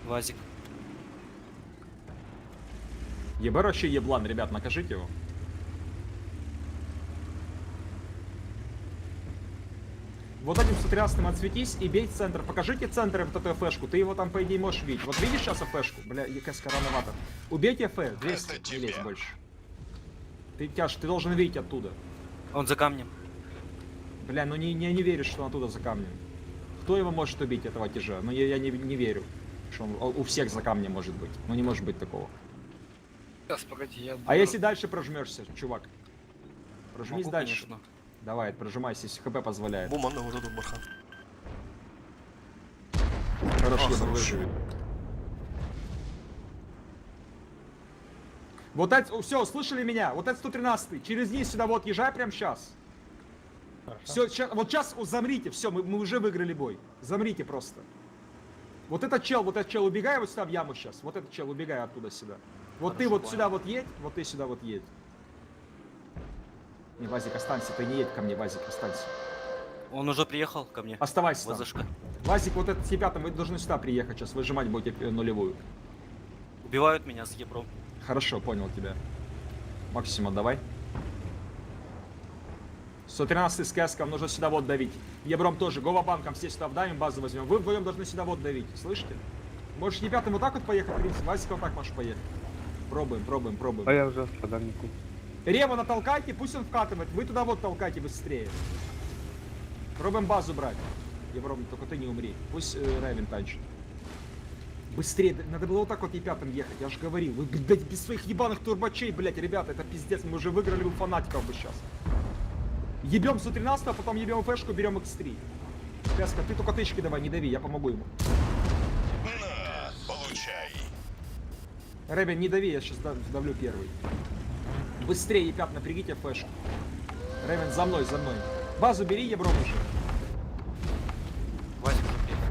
Вазик. ебар вообще еблан, ребят, накажите его. Вот этим 113-м отсветись и бей центр. Покажите центр вот эту флешку. Ты его там, по идее, можешь видеть. Вот видишь сейчас флешку? Бля, ЕКС рановато. Убейте Ф, 200, не лезь больше. Ты тяж, ты должен видеть оттуда. Он за камнем. Бля, ну не веришь, что он оттуда за камнем. Кто его может убить, этого тяжа? Ну я не верю, что он у всех за камнем может быть. Ну не может быть такого. Сейчас, погоди, я... А если дальше прожмешься, чувак? Прожмись Могу, дальше. конечно. Давай, прожимайся, если ХП позволяет. Буман, вот этот бархан. Хорошо, хорошо. выживет. Вот это, все, услышали меня? Вот это 113-й. Через низ сюда вот езжай прямо сейчас. Хорошо. Все, вот сейчас замрите, все, мы уже выиграли бой. Замрите просто. Вот этот чел убегай вот сюда в яму сейчас. Вот этот чел убегай оттуда сюда. Вот Хорошо, ты вот понял. сюда вот едь, вот ты сюда вот едь. Не, Вазик, останься, ты не едь ко мне, Вазик, останься. Он уже приехал ко мне. Оставайся там. ВЗшка. Вазик, вот этот с ребятам, вы должны сюда приехать сейчас, выжимать будете нулевую. Убивают меня с ебром. Хорошо, понял тебя. Максима, давай. 113 с кэском, нужно сюда вот давить. Ебром тоже, гова-банком все сюда вдавим, базу возьмем. Вы вдвоем должны сюда вот давить, слышите? Можешь ребятам вот так вот поехать, в принципе, Васик вот так можешь поехать. Пробуем. А я уже в подальнику. Рева натолкайте, пусть он вкатывает. Вы туда вот толкайте быстрее. Пробуем базу брать. Ебром, только ты не умри. Пусть Райвен танчит. Быстрее, надо было вот так вот и пятым ехать, я же говорил. Вы, блядь, без своих ебаных турбачей, блядь, ребята, это пиздец, мы уже выиграли бы фанатиков бы сейчас. Ебем 113, а потом ебем фэшку, берем X3. Песка, ты только тычки давай, не дави, я помогу ему. На, получай. Рэбин, не дави, я сейчас давлю первый. Быстрее, ебят, напрягите фэшку. Рэбин, за мной. Базу бери, ебром уже. Вазик уже приехал.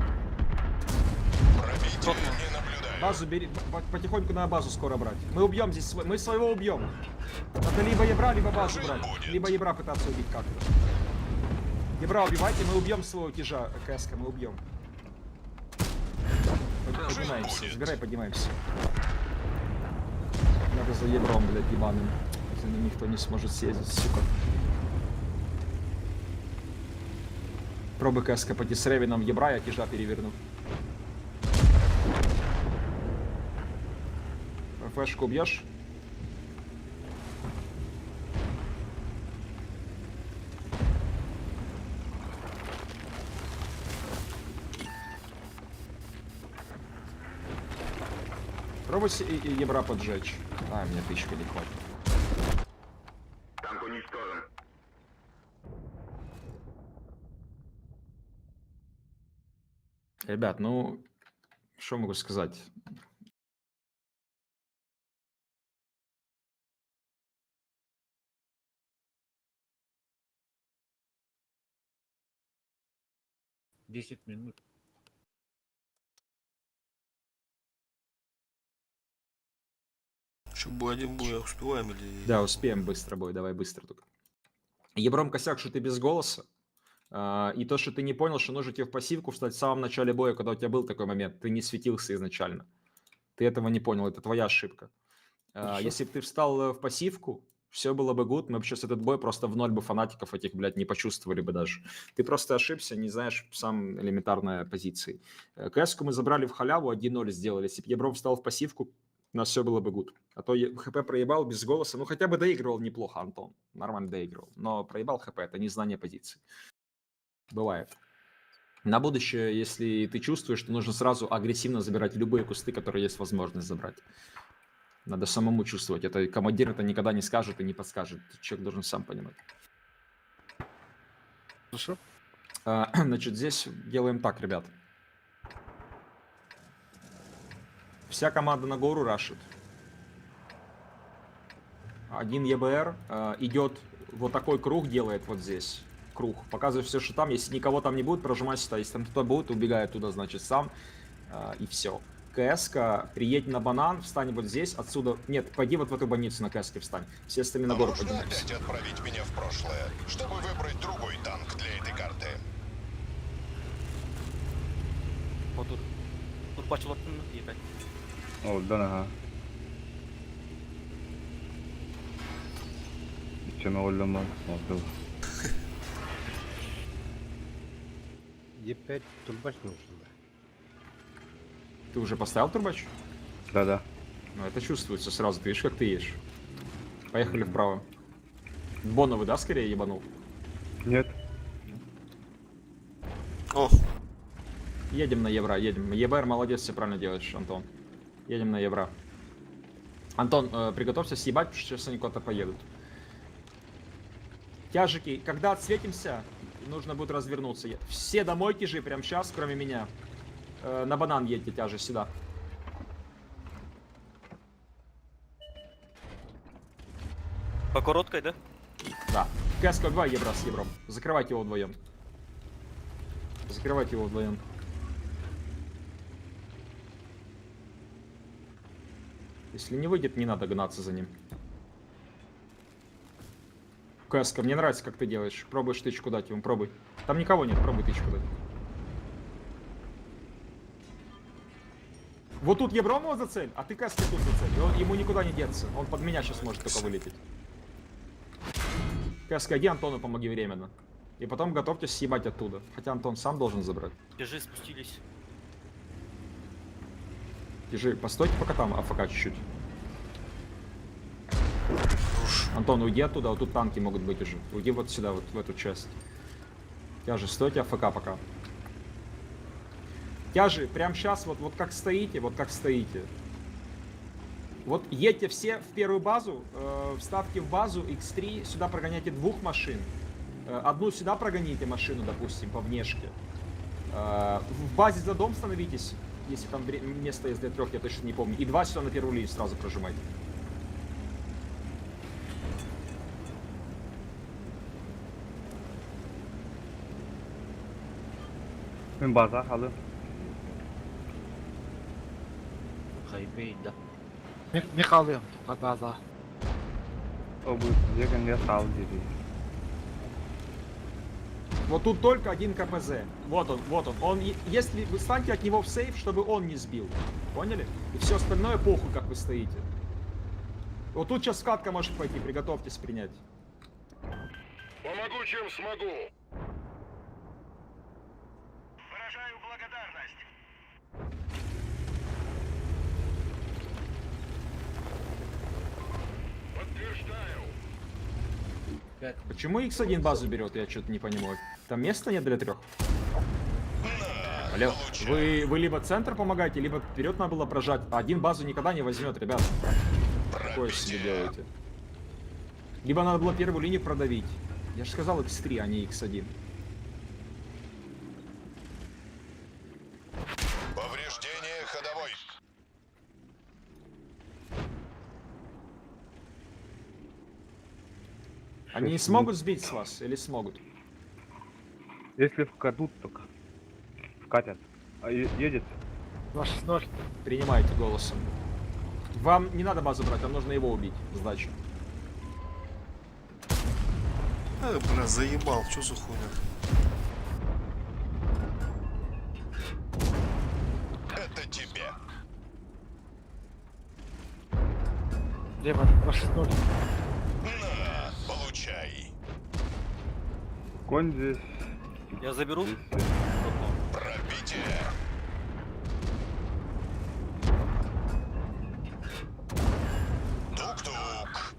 Пробитие не наблюдаю. Базу бери, потихоньку на базу скоро брать. Мы убьем здесь, мы своего убьем. Надо либо ебра, либо базу брать. Либо ебра пытаться убить как-то. Ебра убивайте, мы убьем своего тяжа, КСК, мы убьем. Поднимаемся, забирай, поднимаемся. Надо за ебром, блядь, ебаным. За ним никто не сможет съездить, сука. Пробуй КСК пойти с Ревином в ебра, я тяжа переверну. Флешку убьешь? Пробуй ебра поджечь. А, мне тычка не хватит. Танк уничтожен. Ребят, ну, что могу сказать? Десять минут. Еще бой один бой, успеваем или... Да, успеем быстро бой, давай быстро только. Ебром косяк, что ты без голоса. И то, что ты не понял, что нужно тебе в пассивку встать в самом начале боя, когда у тебя был такой момент. Ты не светился изначально. Ты этого не понял, это твоя ошибка. Если бы ты встал в пассивку, все было бы гуд, мы бы сейчас этот бой просто в ноль бы фанатиков этих, блядь, не почувствовали бы даже. Ты просто ошибся, не знаешь сам элементарной позиции. КС-ку мы забрали в халяву, 1-0 сделали. Если бы Ебром встал в пассивку, у нас все было бы гуд. А то ХП проебал без голоса. Ну, хотя бы доигрывал неплохо, Антон. Нормально доигрывал. Но проебал ХП, это не знание позиции. Бывает. На будущее, если ты чувствуешь, что нужно сразу агрессивно забирать любые кусты, которые есть возможность забрать. Надо самому чувствовать. Это командир это никогда не скажет и не подскажет. Человек должен сам понимать. Хорошо. Значит, здесь делаем так, ребят. Вся команда на гору рашит. Один ЕБР идет вот такой круг, делает вот здесь. Круг. Показывает все, что там. Если никого там не будет, прожимай сюда. Если там кто-то будет, убегает туда, значит, сам. И все. КС-ка, приедь на банан, встань вот здесь, отсюда... Нет, пойди вот в эту больницу на КС-ке встань. Все остальные на гору поднимаются. опять отправить меня в прошлое, чтобы выбрать другой танк для этой карты. Вот тут. Тут бачу лапку і опять. О, да, ага. Че на Ольдеман? Е5 турбач нужен, да. Ты уже поставил турбач? Да-да. Ну, это чувствуется сразу. Ты видишь, как ты едешь. Поехали вправо. Боновый, да, скорее ебанул? Нет. О, Едем на Евро, едем. ЕБР молодец, все правильно делаешь, Антон. Едем на Евро. Антон, приготовься съебать, потому что сейчас они куда-то поедут. Тяжики, когда отсветимся, нужно будет развернуться. Все домой тяжи прямо сейчас, кроме меня. На банан едьте, тяжи, сюда. По короткой, да? Да. КСК 2 Евро с Евром. Закрывайте его вдвоем. Закрывайте его вдвоем. Если не выйдет, не надо гнаться за ним. КСК, мне нравится, как ты делаешь. Пробуешь тычку дать ему, пробуй. Там никого нет, пробуй тычку дать. Вот тут Ебромова за цель, а ты КСК тут за цель. И он, ему никуда не деться. Он под меня сейчас может только вылететь. КСК, иди Антону помоги временно. И потом готовьтесь съебать оттуда. Хотя Антон сам должен забрать. Тяжи спустились. Держи, постойте пока там, АФК чуть-чуть. Антон, уйди оттуда, вот тут танки могут быть уже. Уйди вот сюда, вот в эту часть. Тяжи, стойте АФК пока. Тяжи, прямо сейчас, вот как стоите, вот как стоите. Вот едьте все в первую базу, вставьте в базу X3, сюда прогоняйте двух машин. Одну сюда прогоните машину, допустим, по внешке. В базе за дом становитесь, если там место есть для трех, я точно не помню. И два сюда на первую линию сразу прожимайте. База halı. Хайбейда. Не қалуем, база. O bu yakında sağ dedi. Вот тут только один КПЗ. Вот он. Если вы станьте от него в сейф, чтобы он не сбил. Поняли? И все остальное похуй, как вы стоите. Вот тут сейчас скатка может пойти, приготовьтесь принять. Помогу, чем смогу. Почему X1 базу берет, я что-то не понимаю. Там места нет для трех? Алло, вы либо центр помогаете, либо вперед надо было прожать. А один базу никогда не возьмет, ребят. Какое себе делаете? Либо надо было первую линию продавить. Я же сказал X3, а не X1. Повреждение ходовой. Они не смогут сбить с вас или смогут? Если вкатут, только вкатят. А едет? 260. Принимайте голосом. Вам не надо базу брать, вам нужно его убить. Сдачу. бля, заебал, что за хуйня? Это тебе. Лево, 260. На, получай. Конь здесь. Я заберу. Пробитие. Тук-тук.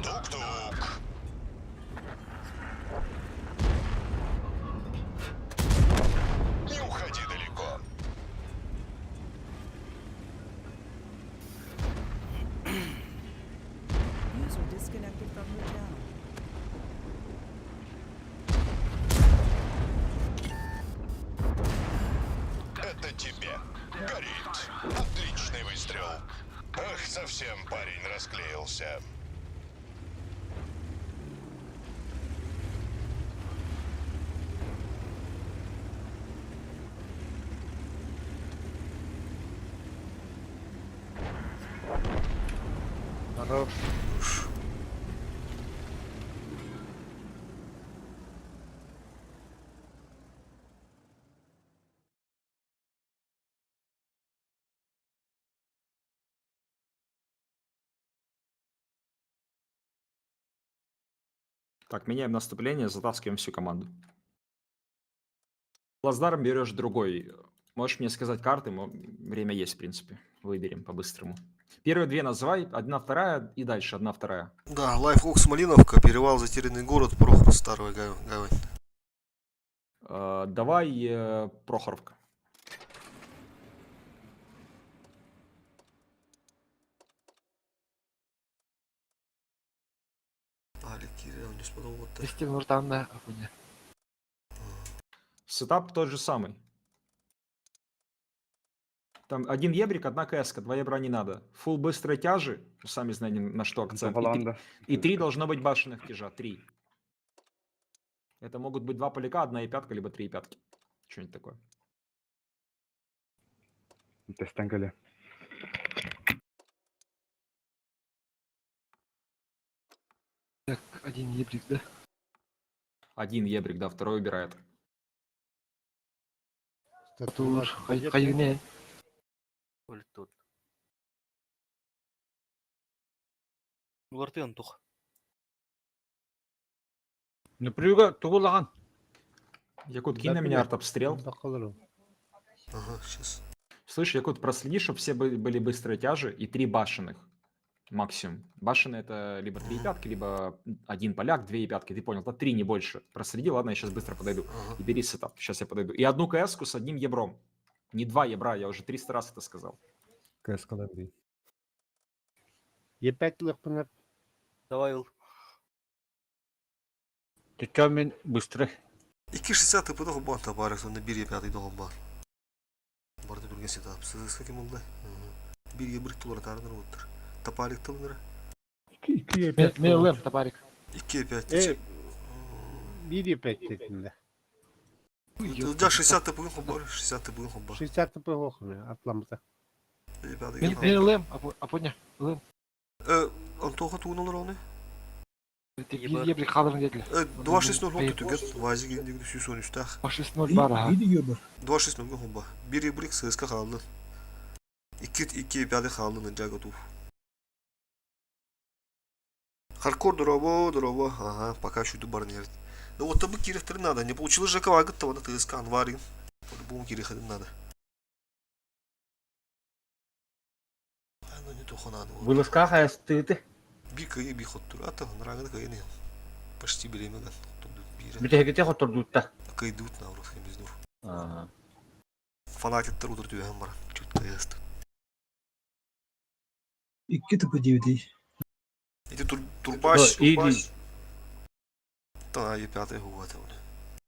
Тук-тук. на тебе. Горит. Отличный выстрел. Ах, совсем парень расклеился. Хорош. Так, меняем наступление, затаскиваем всю команду. Плацдарм берешь другой. Можешь мне сказать карты, время есть, в принципе. Выберем по-быстрому. Первые две называй, одна, вторая и дальше одна, вторая. Да, Лайфхокс Малиновка, перевал Затерянный город, Прохор, Старая Гавань. Давай Прохоровка. Аликирия, не смотрел вот так. Кристин Нуртанна, Афоня. Сетап тот же самый. Там один ебрик, одна кэска, два ебра не надо. Фул быстрой тяжи, сами знаете на что акцент. Воланда. И три должно быть башенных тяжа, 3. Это могут быть 2 поляка, 1 и пятка, либо 3 и пятки. Что-нибудь такое. Тестангали. Так, один ебрик, да? Один ебрик, да, второй убирает. Тур, хайгне. Өлі тут. Оларды антух. Напрюга, тугулаган. Якут, кинь на меня артобстрел. Ага, сейчас. Слышь, Якут, проследи, чтобы все были быстрые тяжи и 3 башенных. Максимум. Башенные это либо 3 и пятки, либо 1 поляк, 2 и пятки. Ты понял, это 3, не больше. Проследи, ладно, я сейчас быстро подойду. Ага. И бери сетап, сейчас я подойду. И одну КС-ку с одним ебром. Не 2 ебра, я уже 300 раз это сказал. КСК бей. Епеклік пынып. Давай, Ул. Течамен быстрый. 260 типу бан табарик, сонда 1.5 доғын бар. Барды бірге сетап. Сіз кім олды? 1.1 доллар тарыныр отыр. Тапалик тылыныр. 2 Мен өлем, тапарик. 2.5. Bir ipek dediğinde. Да, 60 типу бар. 60 типу бар. 60 tıpı okunuyor atlamızda. Мен өлем, Афоня, өлем. Антоха туын олар оны? Bir ебрик қалдырын деділі. 2.6.0 oldu tüket. Vazi geldiğinde süsün üstah. 6-0 бар, аға. 2.6.0 бар. 1.1 сыска қалды. 2.5 қалды жағы туф. Хардкор дорого. Ага, пока чуть бар не. Ну вот табы кирихтер надо. Не получилось же кавагыт-то, ты СК анварин. По-любому кирихтер надо. Ну не то надо. Вылазка хаястыты. Bir хоттур ата нрагы кайны. Почти беременна. Бітегете хотырдуутта. Кайдут на урус хемиздур. Фанатиктер удур түйәһен бар. Чутка ясты. 2 тупы 9. Эти турбаш. Иди. Та и пятый год.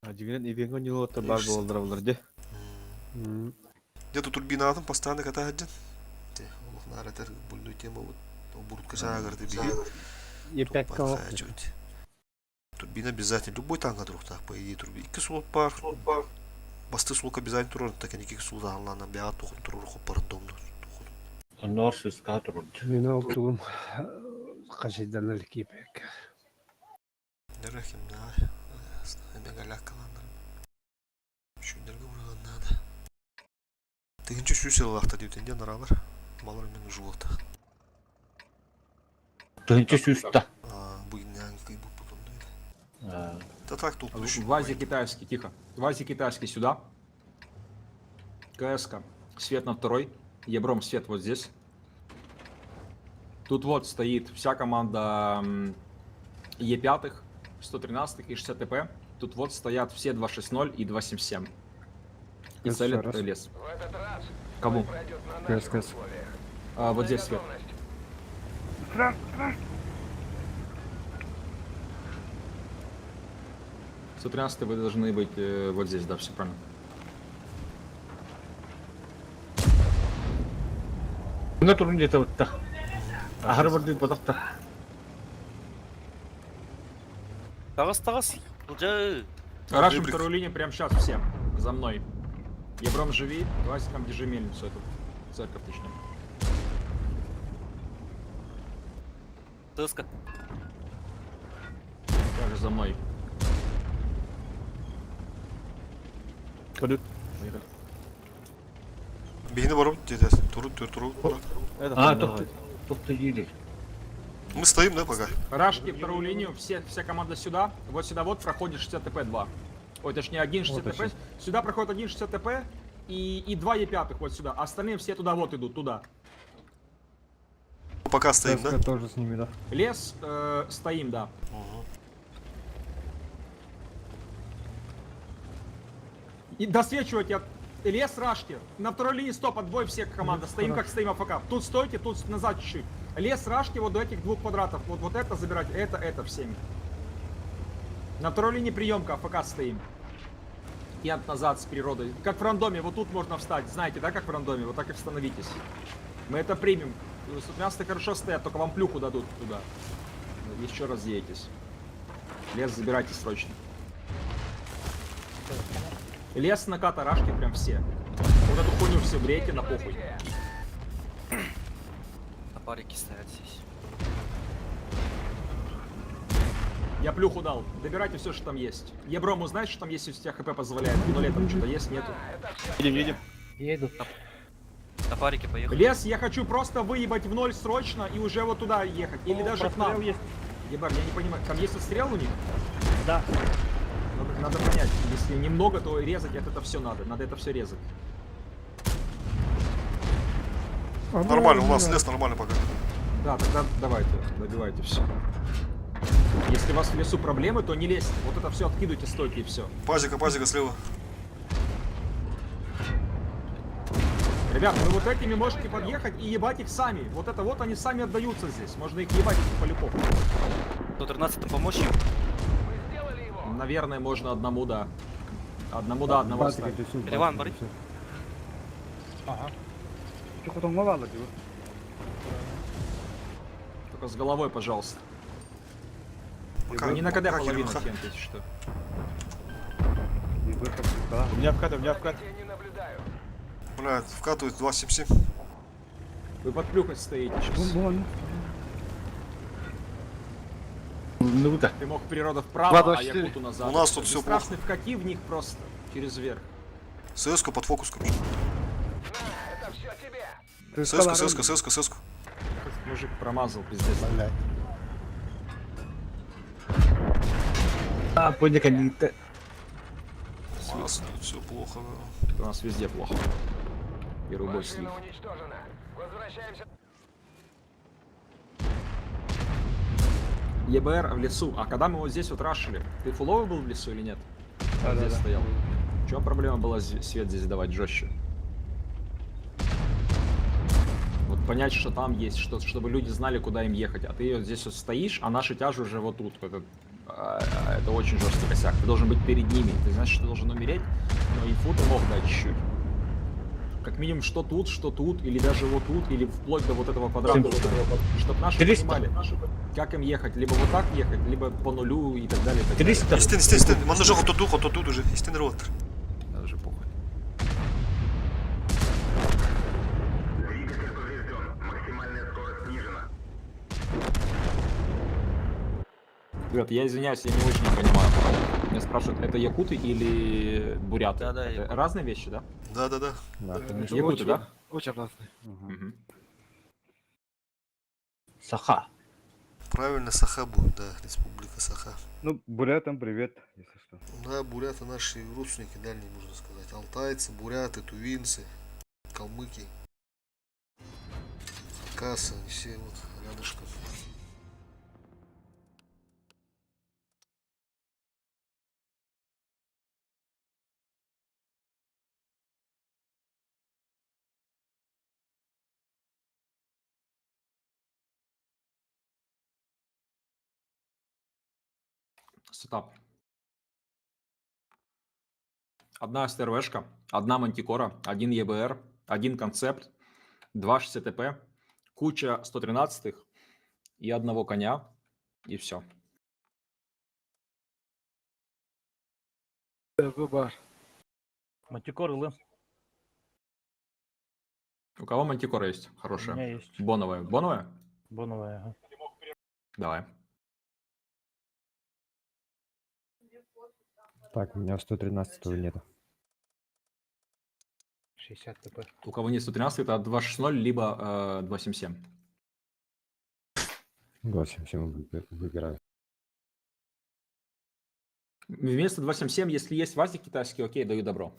Ажигінен ивенго нилотта бар болдырабылар же. Где-то турбинатым постоянно катаһаджын. Те, Аллах наратер бульной тема вот. Бурутка шагарды биги. Епек кавak. Турбина обязательно. Любой танк друг так, по идее, турбина. 2 слот бар. Басты слок обязательно турор, так они кик суда аллана бяа тухун турор хопар домно. Норсыз катрун. Мен olduğum kaşıdan ilk ipek. Нерахим да. Мегаляк каландар. Шүндерге бурган надо. Тегинче шүсел вакта дейтен де наралар. Малар мен жуылта. Тынчы сүстә. Бүгін нянкой бұл потом. Да так тут. Вази китайский, тихо. Вази китайский сюда. КСК. Свет на второй. Ебром свет вот здесь. Тут вот стоит вся команда Е5, 113 и 60 ТП. Тут вот стоят все 260 и 277. И целят лес. В этот раз Кому? бой пройдет на наших КС. условиях. Вот здесь свет. Готовность. 113 вы должны быть вот здесь, да, все правильно. Muna turun dia tahu. Ahar berdiri potong tak. Тагас. Лжа. Рашим Выбрик. вторую линию прямо сейчас всем. За мной. Ебром живи, Васиком держи мельницу эту. Церковь точнее. Тыска. Также за мной. Бейни баром дедес. Туру. Ah, tuh jadi. Мы стоим, да, пока? Рашки вторую линию, вся команда сюда. Вот сюда вот проходит 60 ТП 2. Ой, точнее 1 60 ТП. Сюда проходит 1 60 ТП и 2 Е5 вот сюда. Остальные все туда вот идут, туда. Пока стоим, да? СК тоже с ними, да? Лес, стоим, да. Угу. И досвечивайте от лес Рашки. На второй линии стоп, отбой всех команда. Стоим как стоим АФК. Тут стойте, тут назад чуть-чуть. Лес Рашки вот до этих двух квадратов. Вот это забирать, это всеми. На второй линии приемка АФК стоим. И назад с природой. Как в рандоме, вот тут можно встать. Знаете, да, как в рандоме? Вот так и становитесь. Мы это примем. 15 хорошо стоят, только вам плюху дадут туда. Еще раз едетесь. Лес забирайте срочно. Лес наката Рашки прям все. Вот эту хуйню все брейте на похуй. Топарики стоят здесь. Я плюху дал. Добирайте все, что там есть. Еброму, знаешь, что там есть, если у тебя хп позволяет? В нуле там что-то есть, нету. Едут. Топарики поехали. Лес, я хочу просто выебать в ноль срочно и уже вот туда ехать. Или даже к нам. Ебар, я не понимаю, там есть отстрел у них? Да. Надо понять, если немного, то резать это все надо. Надо это все резать. Нормально, у нас лес нормально пока. Да, тогда давайте, добивайте все. Если у вас в лесу проблемы, то не лезьте. Вот это все откидывайте, стойте и все. Пазика слева. Ребят, вы вот этими можете подъехать и ебать их сами. Вот это вот они сами отдаются здесь. Можно их ебать этих полюков. 113 помочь им? Наверное, можно одному, да. Одному, да, одного оставить. Ливан, борись. Cukup tunggu lagi. Только с головой, пожалуйста. Пока, Вы не на КД пока половину Кирюха. тянете, что? У меня вкат. Блядь, вкатывают 277. Вы под плюхой стоите сейчас. Ну да. Ты мог природа вправо, а 224. Якуту назад. У нас тут всё Бесстрастный вкати в них просто через верх. СС-ку под фокус, короче. Ты СС-ку. Мужик промазал, пиздец. Блядь. Ah, punya kan kita. У нас тут все плохо, да. У нас везде плохо. И рубой слив. ЕБР в лесу. А когда мы вот здесь вот рашили, ты фуловый был в лесу или нет? Да, Здесь да. стоял. В чем проблема была свет здесь давать жестче? Вот понять, что там есть, что, чтобы люди знали, куда им ехать. А ты вот здесь вот стоишь, а наши тяжи уже вот тут. Это очень жесткий косяк. Ты должен быть перед ними. Ты знаешь, что ты должен умереть, но инфу ты мог дать чуть-чуть. Как минимум, что тут, или даже вот тут, или вплоть до вот этого квадрата. Чтобы наши 300. понимали, как им ехать. Либо вот так ехать, либо по нулю и так далее. И так далее. 300. Истин. Монтажок от тут уже. Истин ротор. Даже похуй. Ребят, я извиняюсь, я не очень понимаю. Меня спрашивают, это якуты или буряты? Да, Это якуты. разные вещи, да? Да. Да, конечно. Якуты, да? Очень разные. Мгм. Саха. Правильно, Саха будет, да. Республика Саха. Ну, бурятам привет, если что. Да, буряты наши родственники дальние, можно сказать. Алтайцы, буряты, тувинцы, калмыки, хакасы, они все вот рядышком. Сетап. Одна СТРВшка, одна мантикора, один ЕБР, один концепт, 2 60 ТП, Куча 113-х и одного коня, и все. Мантикоры, У кого мантикора есть? у Хорошая. меня есть. Боновая. Боновая? Боновая, ага. Давай. Так, у меня 113-го нету. 60 ТП. У кого нет 113, это 260, либо 277. 27 выбираю. Вместо 277, если есть вазик китайский, окей, даю добро.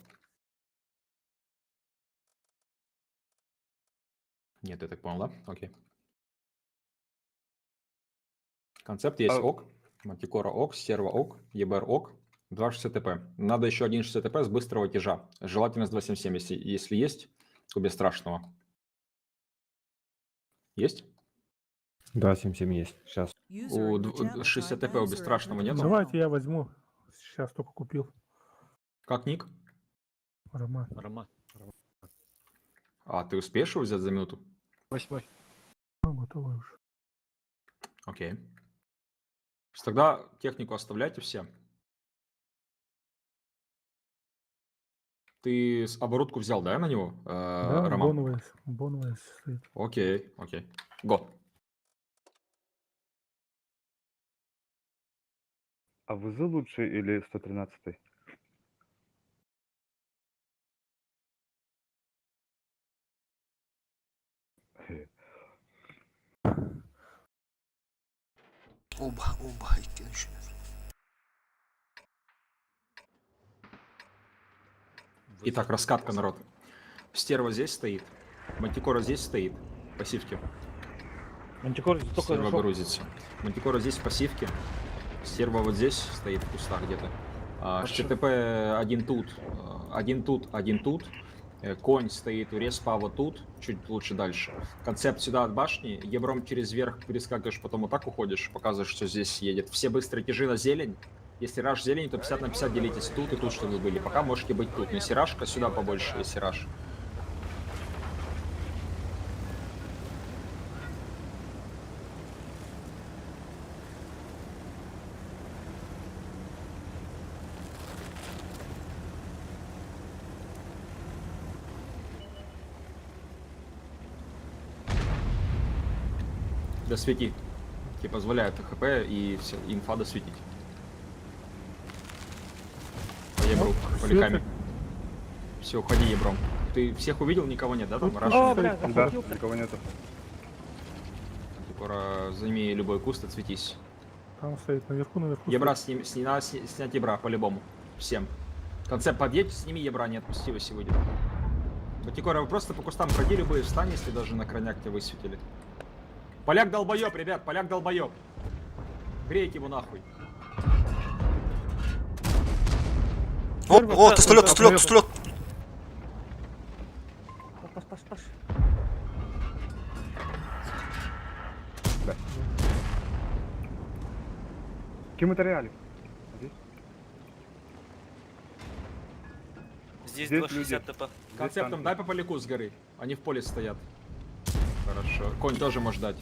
Нет, я так понял, да? Окей. Концепт есть ок, мантикора ок, серва ок, ебр ок, 260 ТП. Надо еще 160 ТП с быстрого тяжа. Желательно с 277, если есть, то без страшного. Есть? 277 есть. Сейчас. User У in your channel 60 timed ТП у user бесстрашного entered your нету? channel. Давайте я возьму. Сейчас только купил. Как ник? Роман. Роман. А, ты успеешь его взять за минуту? 8. Готовы уже. Окей. Тогда технику оставляйте все. Ты оборудку взял, да, на него, Да, Роман? боновая стоит. Окей, окей. Го. А ВЗ лучше или 113? Оба, и еще. Итак, раскатка, народ. Стерва здесь стоит. Мантикора здесь стоит. В пассивке. Мантикор только Стерва зашел. грузится. Мантикора здесь в пассивке. Стерва вот здесь стоит в кустах где-то. ШТП один тут, один тут. Конь стоит у респа вот тут, чуть лучше дальше. Концепт сюда от башни. Ебром через верх перескакиваешь, потом вот так уходишь, показываешь, что здесь едет. Все быстрые тяжи на зелень. Если раш зелень, то 50 на 50 делитесь тут и тут, чтобы вы были. Пока можете быть тут. Но если рашка, сюда побольше, если раш. Досвети. Тебе позволяет ХП и все, инфа досветить. По ебру, поликами. Все, уходи ебром. Ты всех увидел, никого нет, да? Там раш. О, бля, Да, захватил. никого нету. Скоро займи любой куст, отсветись. Там стоит наверху. Ебра надо снять ебра по-любому. Всем. Концепт подъедь, сними ебра, не отпусти его сегодня. Батикора, вы просто по кустам пройди любые, встань, если даже на крайняк тебя высветили. Поляк долбоеб, ребят, поляк долбоеб. Грейте его нахуй. О, пистолет. Паш. Кематериале. Здесь Здесь 260 ТП. Концептом дай по поляку с горы. Они в поле стоят. Хорошо. Конь тоже может дать.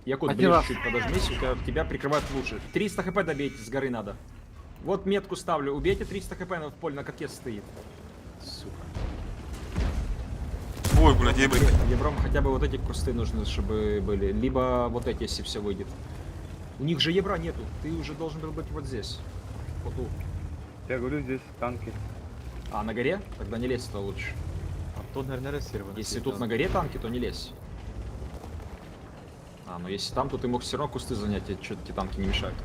Якут, Один ближе раз. чуть подожмись, тебя прикрывают лучше. 300 хп добейте, с горы надо. Вот метку ставлю, убейте 300 хп, но в поле на коке стоит. Сука. Ой, блядь, ебрик. Ебром хотя бы вот эти кусты нужны, чтобы были. Либо вот эти, если все выйдет. У них же ебра нету. Ты уже должен был быть вот здесь. Вот тут. Я говорю, здесь танки. А, на горе? Тогда не лезь туда лучше. Тут, наверное, рассерван. Если тут на горе танки, то не лезь. А, ну если там, то ты мог все равно кусты занять, тебе что-то эти танки не мешают.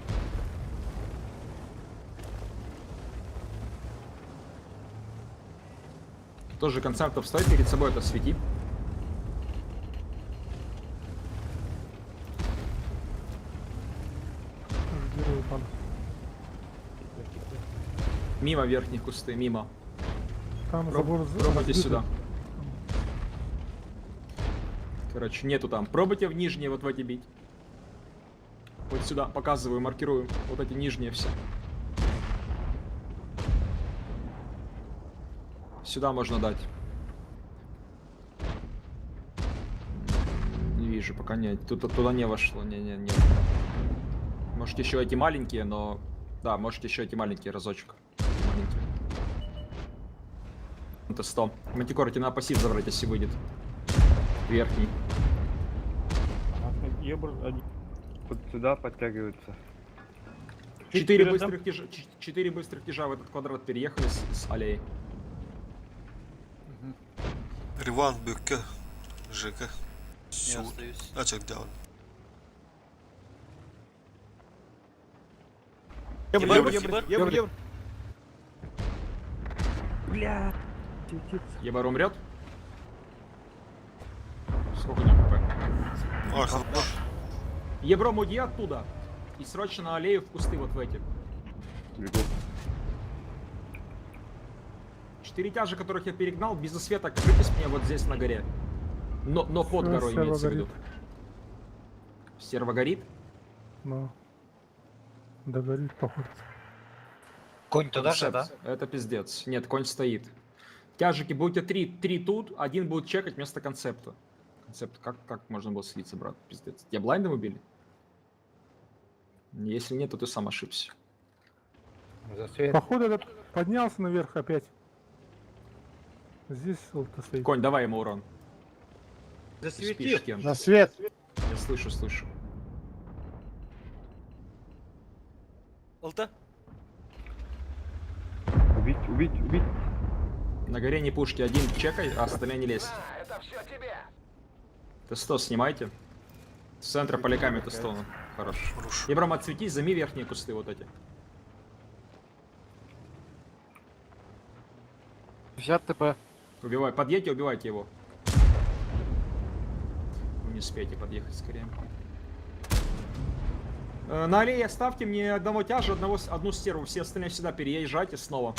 Тоже концептов стой перед собой, это свети. Мимо верхних кусты, мимо. Там забор Пробуйте разбитый. сюда. Короче, нету там. Пробуйте в нижние вот в эти бить. Вот сюда, показываю, маркирую. Вот эти нижние все. Сюда можно дать. вижу, пока нет. Тут туда не вошло, не. Может еще эти маленькие, но... Да, может еще эти маленькие разочек. Маленькие. Это 100. Мантикор, тебе надо пассив забрать, если выйдет. Верхний. Ебр один. Вот сюда подтягиваются. 4 рядом. быстрых тяжа, 4 быстрых тяжа в этот квадрат переехали с аллеи. Риван, Бюкке, ЖК. Я Сюд. остаюсь. А, чек down. Ебр. Бля. Ебар умрет. Сколько у него хп? А, хлопок. Ебром уйди оттуда. И срочно на аллею в кусты вот в эти. Бегу. 4 тяжи, которых я перегнал, без света, кажитесь мне вот здесь на горе. Но под Всё, горой серво имеется в виду. горит. Серво горит? Ну, догорит, походу. Конь туда же, Концепт. да? Это пиздец. Нет, конь стоит. Тяжики, будете 3 тут, один будет чекать вместо концепта. Концепт, как можно было слиться, брат? Пиздец. Тебя блайндом убили? Если нет, то ты сам ошибся. Походу этот поднялся наверх опять. Здесь ссылка стоит. Конь, давай ему урон. Засвети. Спишь, Кен. На свет! Я слышу. Алта? Убить. На горе не пушки, один чекай, а остальные не лезь. Т100 снимайте. С центра поляками Т100. Хорош. Хорош. Ебром, отсветись, займи верхние кусты вот эти. 50 ТП. Убивай, подъедьте, убивайте его. Вы не успеете подъехать скорее. На аллее оставьте мне одного тяжа, одну стерву, все остальные сюда переезжайте снова.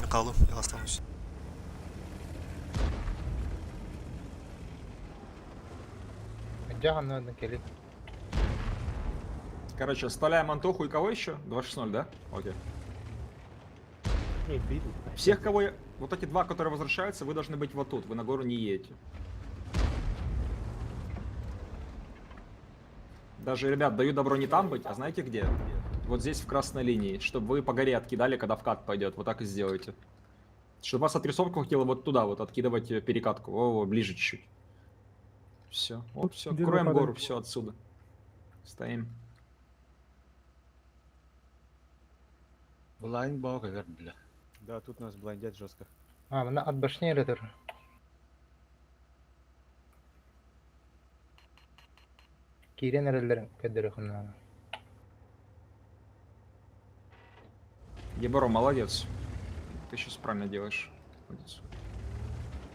Накалу, я останусь. Короче, оставляем Антоху и кого еще? 260, да? Окей. Всех, кого я... Вот эти два, которые возвращаются, вы должны быть вот тут. Вы на гору не едете. Даже, ребят, даю добро не там быть, а знаете где? Вот здесь, в красной линии. Чтобы вы по горе откидали, когда вкат пойдет. Вот так и сделайте. Чтобы вас отрисовку хотела вот туда, вот откидывать перекатку. О, ближе чуть-чуть. Все. Вот, все. Где Кроем нападает? гору, все отсюда. Стоим. Блайн бога, бля. Да, тут нас блайндят жестко. А, на от башни редер. Кирен редер кедерхуна. Ебаро, молодец. Ты сейчас правильно делаешь. Молодец.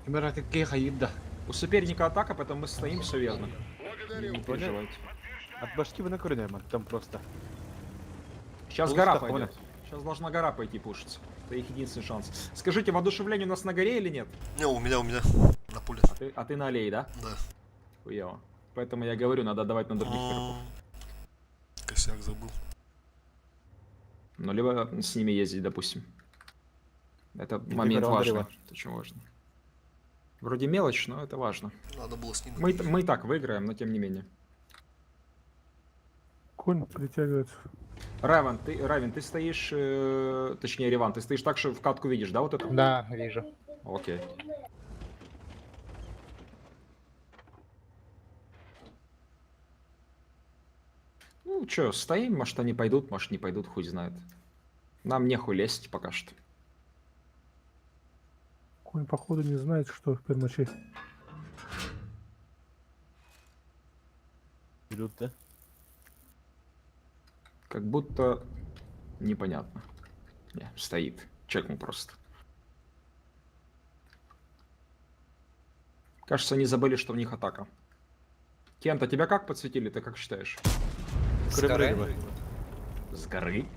Ебра, какие хаибда. У соперника атака, поэтому мы стоим, все верно. Не переживайте. От башки вы накрыли, там просто. Сейчас Пусто, гора понял. пойдет. Сейчас должна гора пойти пушиться. Это их единственный шанс. Скажите, воодушевление у нас на горе или нет? Не, у меня. На пуле. А ты на аллее, да? Да. Хуево. Поэтому я говорю, надо давать на других игроков. Косяк забыл. Ну, либо с ними ездить, допустим. Это момент Игорь важный. Андреева. Это очень важно. Вроде мелочь, но это важно. Надо было с ним. Мы и так выиграем, но тем не менее. Конь притягивается. Равен, ты стоишь, точнее, Реван, ты стоишь так, что в катку видишь, да, вот это? Да, вижу. Окей. Ну, чё, стоим, может они пойдут, может не пойдут, хуй знает. Нам нехуй лезть пока что. Конь, походу, не знает, что в пермаче. Идут, да? Как будто непонятно. Не, стоит. Чекнул просто. Кажется, они забыли, что в них атака. Кента, тебя как подсветили, ты как считаешь? С горы? С горы?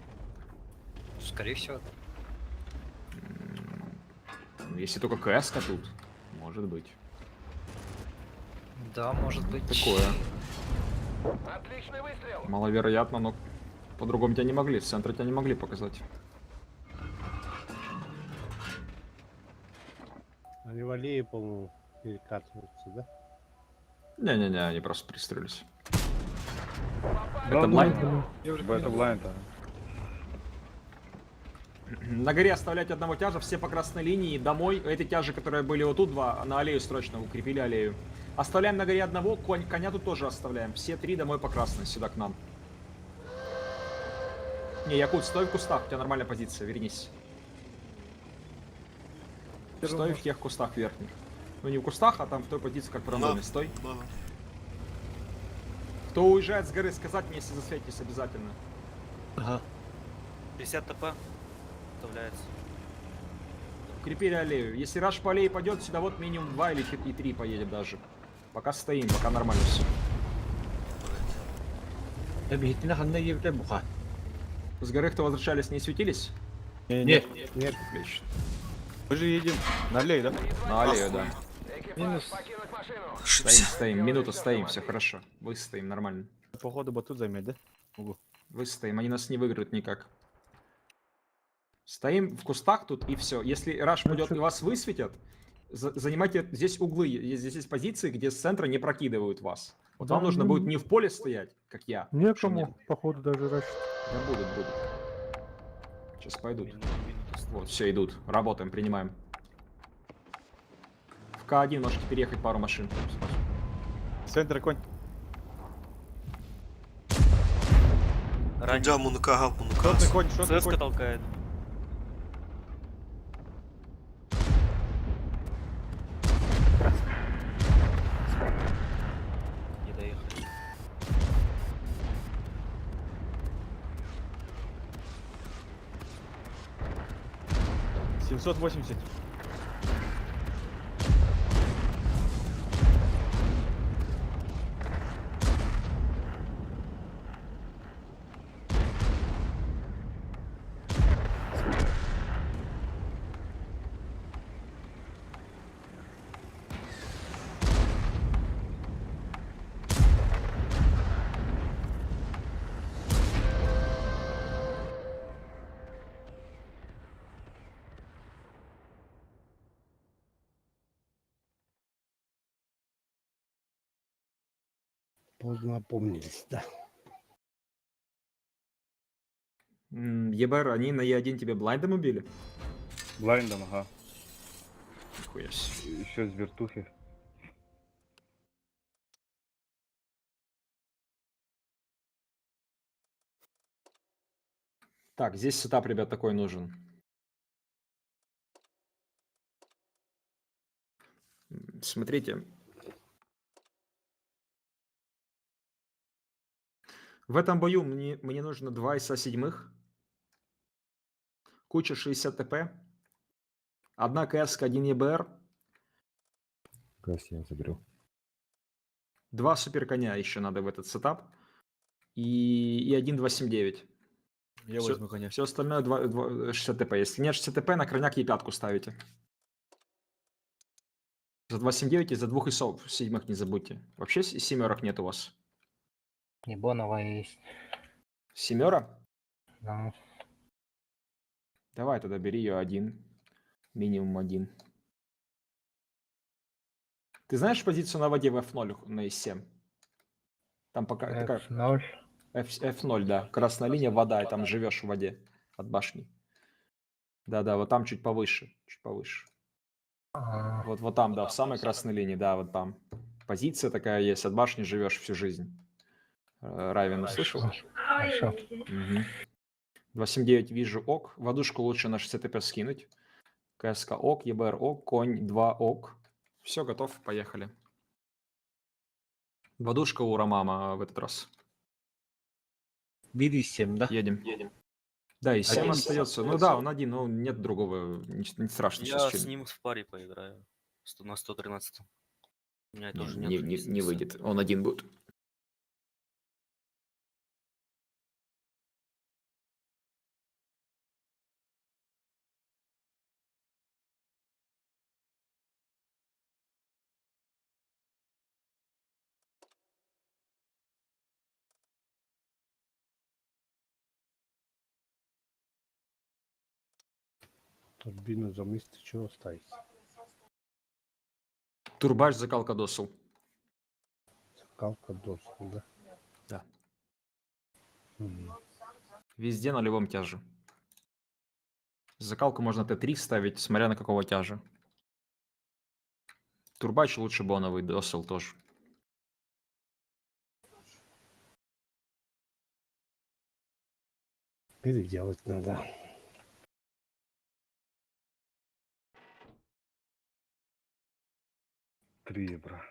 Скорее всего. Если только КС тут, может быть. Да, может быть. Такое. Маловероятно, но по-другому тебя не могли, с центра тебя не могли показать. Они в аллее, по-моему, перекатываются, да? Не-не-не, они просто пристрелились. Это блайнд? Это блайнд, а. На горе оставлять одного тяжа, все по красной линии, домой. Эти тяжи, которые были вот тут, два, на аллею срочно укрепили аллею. Оставляем на горе одного, коня тут тоже оставляем. Все три домой по красной, сюда к нам. Не, Якут, стой в кустах, у тебя нормальная позиция, вернись. Стой в тех кустах верхних. Ну не в кустах, а там в той позиции, как в рандоме, стой. Да. Кто уезжает с горы, сказать мне, если засветитесь обязательно. Ага. 50 ТП оставляется. Укрепили аллею. Если раш по аллее пойдет, сюда вот минимум 2 или 3 поедет даже. Пока стоим, пока нормально все. С горы кто возвращались, не светились? Нет. Отлично. Мы же едем на аллее, да? На аллею, да. Ошибся. Стоим, минуту стоим, все хорошо. Выстоим, нормально. Походу батут займет, да? Угу. Выстоим, они нас не выиграют никак. Стоим в кустах тут и все. Если раш пойдет и вас высветят, занимайте здесь углы. Здесь есть позиции, где с центра не прокидывают вас. Вот вам нужно будет не в поле стоять, как я. Некому, походу, даже расчет. Да будут. Сейчас пойдут. Вот, все, идут. Работаем, принимаем. В К1 можете переехать пару машин. Центр конь. Суддя Мункага, Шотный Мункас. конь, шотный ЦСК конь. толкает. Не доехали. — 780. Поздно опомнились, да. ЕБР, они на Е1 тебе блайндом убили? Блайндом, ага. Нихуя себе. Еще с вертухи. Так, здесь сетап, ребят, такой нужен. Смотрите. В этом бою мне нужно 2 ИСа седьмых, куча 60 ТП, 1 КС, 1 ЕБР, Газ я заберу. 2 супер коня еще надо в этот сетап и 1 279. Я Всё- возьму, конечно. Все остальное 60 ТП. Если нет 60 ТП, на крайняк Е5 ставите. За 279 и за 2 ИСов седьмых не забудьте. Вообще семерок нет у вас. Небонова есть. Семера? Да. Давай тогда бери ее один. Минимум один. Ты знаешь позицию на воде в F0 на S7? Там пока такая F0. F0, да. Красная линия, вода, и там живешь в воде от башни. Да-да, вот там чуть повыше. Чуть повыше. Вот там, да, в самой красной линии, да, вот там. Позиция такая есть, от башни живешь всю жизнь. Райвен услышал? Хорошо. Угу. 279 вижу ок. Водушку лучше на 60 ТП скинуть. КСК ок, ЕБР ок, конь 2 ок. Все, готов, поехали. Водушка у Ромама в этот раз. Бери 7, да? Едем. Да, и 7 Один остается. Ну да, он один, но нет другого. Не страшно Я сейчас. с ним в паре поиграю. На 113. У меня тоже Не, нет. не выйдет. Он один будет. Турбину замыслить, чего оставить? Турбач закалка досыл. Закалка доски, да? Да. Мгм. Везде на любом тяже. Закалку можно Т3 ставить, смотря на какого тяжа. Турбач лучше боновый, досел тоже. Переделать надо. Три бра.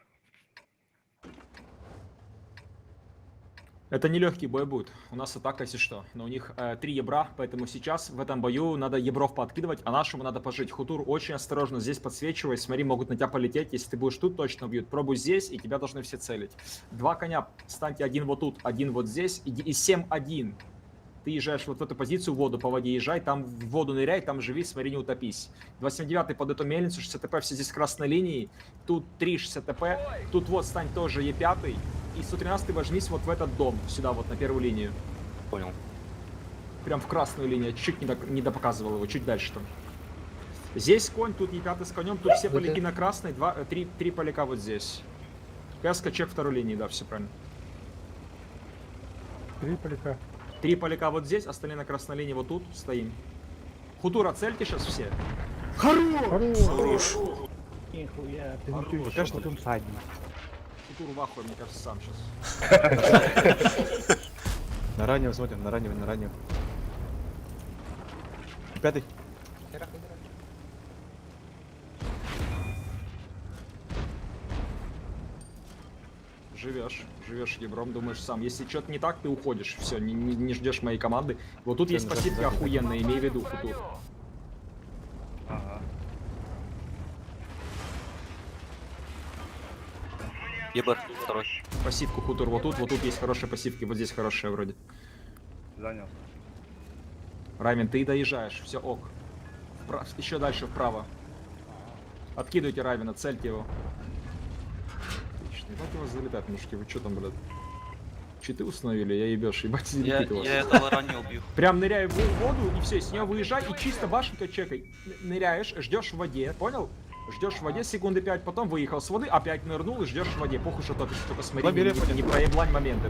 Это не легкий бой будет. У нас атака, если что. Но у них 3 ебра, поэтому сейчас в этом бою надо ебров подкидывать, а нашему надо пожить. Хутур, очень осторожно здесь подсвечивай. Смотри, могут на тебя полететь. Если ты будешь тут, точно убьют. Пробуй здесь, и тебя должны все целить. 2 коня, станьте один вот тут, один вот здесь. И 7-1. Ты езжаешь вот в эту позицию, в воду по воде езжай, там в воду ныряй, там живи, смотри, не утопись. 279 под эту мельницу, 60 ТП, все здесь красной линии. Тут 3 60 ТП, тут вот стань тоже Е5. И 113 вожмись вот в этот дом, сюда вот на первую линию. Понял. Прям в красную линию, чуть не допоказывал его, чуть дальше там. Здесь конь, тут Е5 с конем, тут все поляки на красной, 3 поляка вот здесь. КСК чек второй линии, да, все правильно. 3 поляка. 3 поляка вот здесь, остальные на красной линии вот тут стоим. Хутура, цельте сейчас все. Хорош. Нихуя, ты Хорош. не Конечно, там садник. Хутур в ахуе, мне кажется, сам сейчас. На раннего смотрим, на раннего, на раннего. Пятый. Живешь ебром, думаешь сам. Если что-то не так, ты уходишь. Все, не ждешь моей команды. Вот тут есть пассивки охуенные, имей в виду, Хутур. Ага. ЕБР, второй. Пассивку Хутур вот тут есть хорошие пассивки, вот здесь хорошие вроде. Занял. Раймен, ты доезжаешь, все ок. Еще дальше вправо. Откидывайте Раймена, цельте его. Отлично, ебать у вас залетает, мужики, вы что там, блядь? Читы установили, я ебешь, ебать, Я залетит у вас. этого раннего бью. Прям ныряй в воду и все, с нее выезжай и чисто башенкой чекай. Ныряешь, ждешь в воде, понял? Ждешь в воде секунды 5, потом выехал с воды, опять нырнул и ждешь в воде. Похуй, что топишь, только смотри, Лабиринт не проеблань моменты.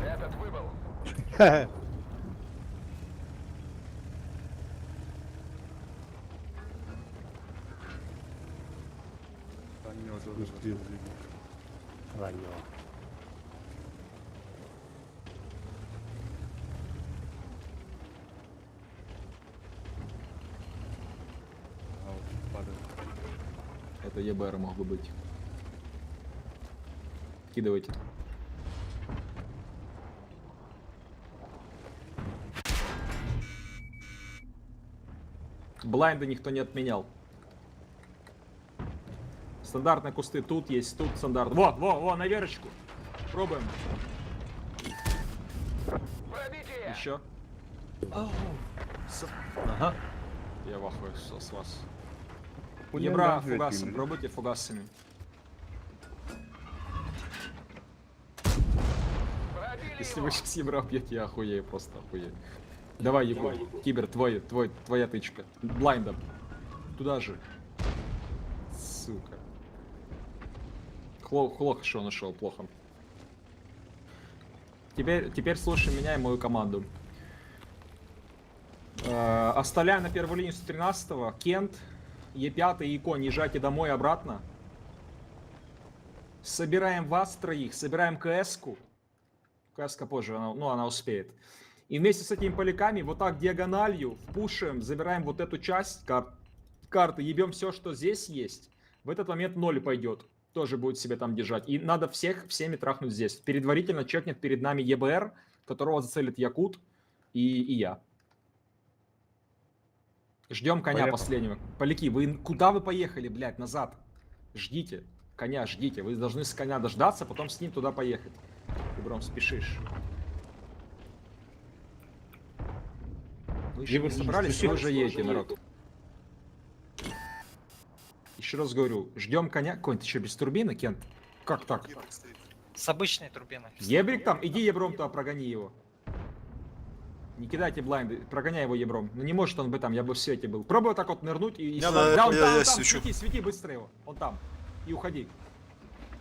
Раннего тоже. Пустил. Раннего. А, вот падает. Это ЕБР мог бы быть. Кидывайте. Блайнда никто не отменял. Стандартные кусты тут есть, тут стандарт. Во, на верочку. Пробуем. Еще. Ага. Я в ахуе с вас. Хуйня Ебра нахуй фугасом, этим, пробуйте фугасами. Если вы сейчас ебра бьете, я охуею, просто охуею. Давай, Егор, Кибер, твоя тычка. Блайндом. Туда же. Сука. Плохо, что нашел, плохо. Теперь слушай меня и мою команду. Оставляю на первую линию 113-го. Кент, Е5 и Конь, езжайте домой и обратно. Собираем вас троих, собираем КС-ку. КС-ка позже, она успеет. И вместе с этими поляками вот так диагональю впушим, забираем вот эту часть карты, ебем все, что здесь есть. В этот момент 0 пойдет. Тоже будет себе там держать. И надо всеми трахнуть здесь. Предварительно чекнет перед нами ЕБР, которого зацелит Якут и я. Ждем коня Поехал. последнего. Поляки, куда вы поехали, блядь, назад? Ждите. Коня ждите. Вы должны с коня дождаться, потом с ним туда поехать. Ты, Бром, спешишь. Вы еще не собрались, вы уже едете, народ. Еще раз говорю, ждем коня. Конь, ты что, без турбины, Кент? Как так? С обычной турбиной. Ебрик там? Иди ебром-то, прогони его. Не кидайте блайнды, прогоняй его ебром. Ну не может он быть там, я бы в свете был. Пробуй вот так вот нырнуть и... Да, он я там, свечу. свети быстро его. Он там. И уходи.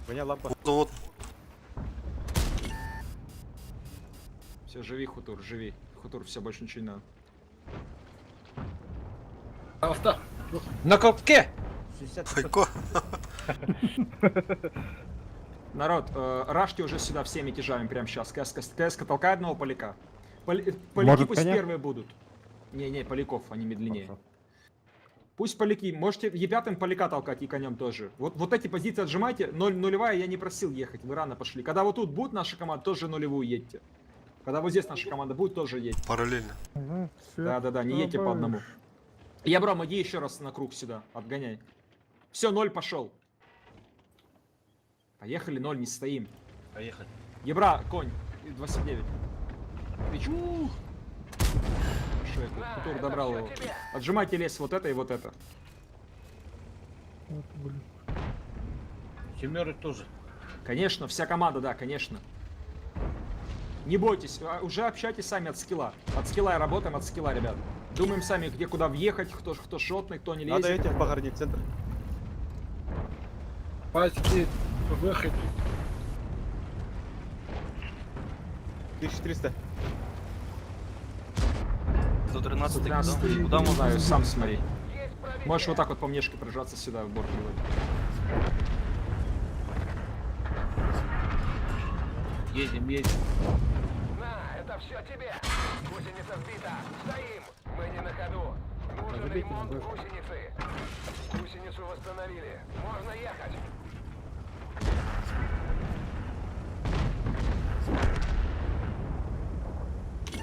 Коня лампа. Ну вот, Все, живи, Хутур, живи. Хутур, все, больше ничего не надо. На копке! 60 Хайко. Народ, рашьте уже сюда всеми тяжами прямо сейчас. КСК толкай одного поляка. Поляки Может, пусть коня? первые будут. Не, поляков, они медленнее. Пусть поляки, можете Е5 поляка толкать и конем тоже. Вот эти позиции отжимайте. Нулевая я не просил ехать, вы рано пошли. Когда вот тут будет наша команда, тоже нулевую едьте. Когда вот здесь наша команда будет, тоже едьте. Параллельно. Да, не едьте по одному. Ябром, иди еще раз на круг сюда, отгоняй. Все, 0 пошел. Поехали, 0, не стоим. Поехали. Ебра, конь, 29. Пичу. Кутур добрал его. Отжимайте лес вот это и вот это. Семеры тоже. Конечно, вся команда, да, конечно. Не бойтесь, уже общайтесь сами от скилла. От скилла и работаем от скилла, ребят. Думаем сами, где куда въехать, кто шотный, кто не лезет. Надо этих погородить, центр. Паски, выход. 1300. 113 куда? 15, Куда не можно? знаю, сам смотри. Можешь вот так вот по мнешке прижаться сюда в борт. Едем. Это все тебе. Гусеница сбита. Стоим. Мы не на ходу. Нужен Забейте ремонт на бэк. гусеницы. Гусеницу восстановили. Можно ехать.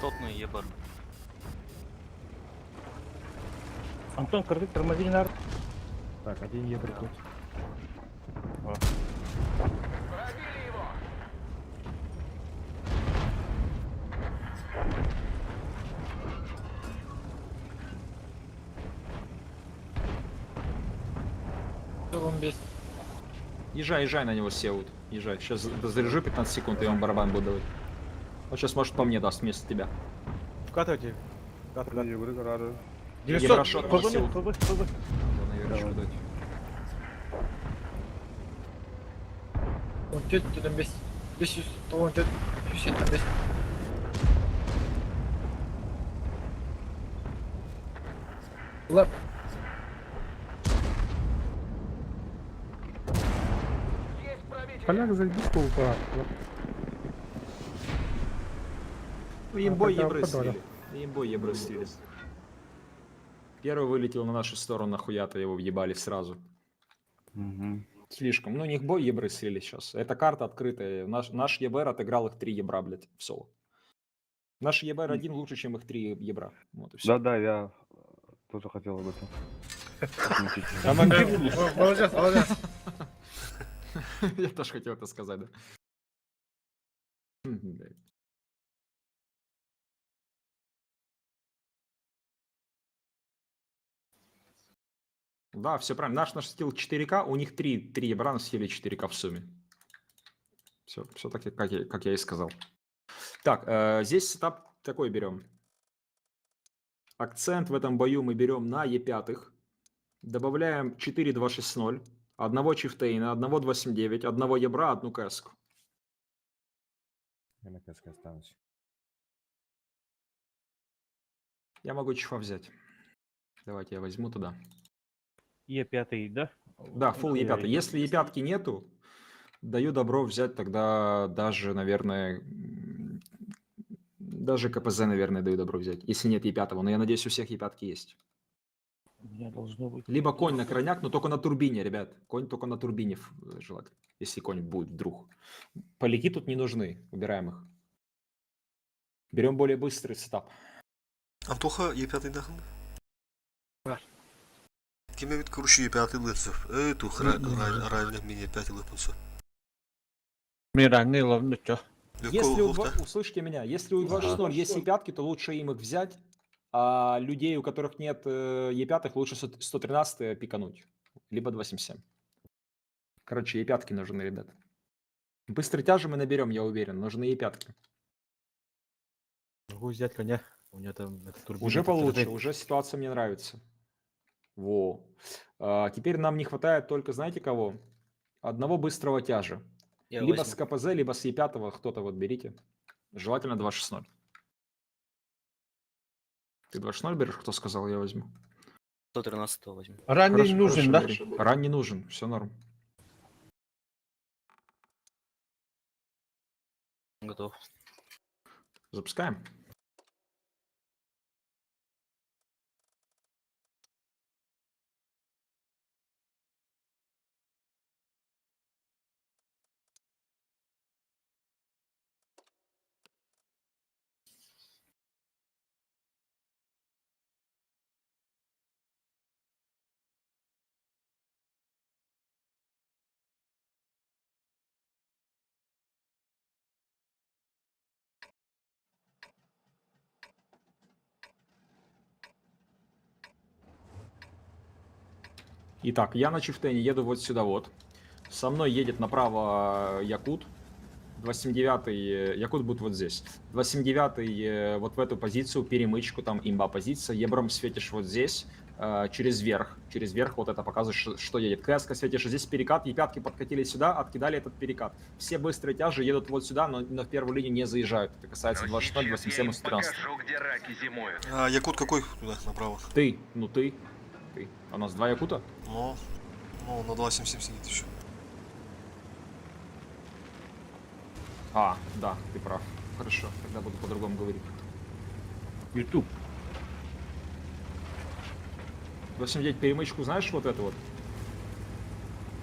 Тотный ебар. Антон, коротко, тормози на арт. Так, один ебрик тут. Пробили его. Езжай на него, Сеут. Езжай. Сейчас заряжу 15 секунд, и я вам барабан буду давать. Он сейчас, может, по мне даст вместо тебя. Вкатывайте. Вкатывайте. Ебрашот, может, Сеут. ФБ. Надо на Ебрашот дать. Есть пробитие. Поляк зайди в полупа. Ну, имбой тогда Ебры подоля. слили. Имбой Ебры слили. Первый вылетел на нашу сторону, нахуя-то его въебали сразу. Слишком. Ну, у них бой Ебры слили сейчас. Эта карта открытая. Наш ЕБР отыграл их 3 Ебра, блядь, в соло. Наш ЕБР один лучше, чем их 3 Ебра. Вот и все. Да, я тоже хотел об этом. Молодец. Я тоже хотел это сказать, да. Блядь. Да, все правильно. Наш стил 4К, у них 3 ебра на стиле 4К в сумме. Все так, как я и сказал. Так, здесь сетап такой берем. Акцент в этом бою мы берем на Е5. Добавляем 4-2-6-0. Одного чифтейна, одного 279, одного ебра, одну кэску. Я на кэске останусь. Я могу чифа взять. Давайте я возьму туда. Е5, да? Да, full Е5. Если Е5 нету, даю добро взять тогда даже, наверное, даже КПЗ, наверное, даю добро взять. Если нет Е5, но я надеюсь, у всех Е5 есть. У меня должно быть. Либо конь на крайняк, но только на турбине, ребят. Конь только на турбине желательно. Если конь будет вдруг. Поляки тут не нужны, убираем их. Берем более быстрый сетап. Антоха, Є5 дахнув? Ким від коруші Є5 лицев? Тух, реально мені 5 липнуться. Мирангни ловно, чё? Если услышите меня, если у 2.6.0 есть Е5, то лучше им их взять, а людей, у которых нет Е5, лучше 113 пикануть. Либо 277. Короче, Е5 нужны, ребят. Быстрый тяжи мы наберем, я уверен. Нужны Е5. Могу взять коня. У меня там турбина. Уже получше, уже ситуация мне нравится. Во. Теперь нам не хватает только, знаете кого? Одного быстрого тяжа. Я либо возьму. с КПЗ, либо с Е5, кто-то вот берите. Желательно 2.6.0. Ты 2-0 берешь, кто сказал, я возьму. 113 возьму. Ранний Хорошо, нужен, да? бери. Ранний нужен, все норм. Готов. Запускаем. Итак, я на Чифтене еду вот сюда вот. Со мной едет направо Якут. 279-й, Якут будет вот здесь. 279-й вот в эту позицию, перемычку, там имба позиция. Ебром светишь вот здесь, через верх. Через верх вот это показывает, что едет. КСК светишь, здесь перекат, Е5-ки подкатили сюда, откидали этот перекат. Все быстрые тяжи едут вот сюда, но в первую линию не заезжают. Это касается 26, 27 и 113. Якут какой туда, направо? Ты, ну ты. А у нас 2 Якута? Ну, на 277 сидит еще. А, да, ты прав. Хорошо, тогда буду по-другому говорить. YouTube. 89 перемычку, знаешь, вот это вот?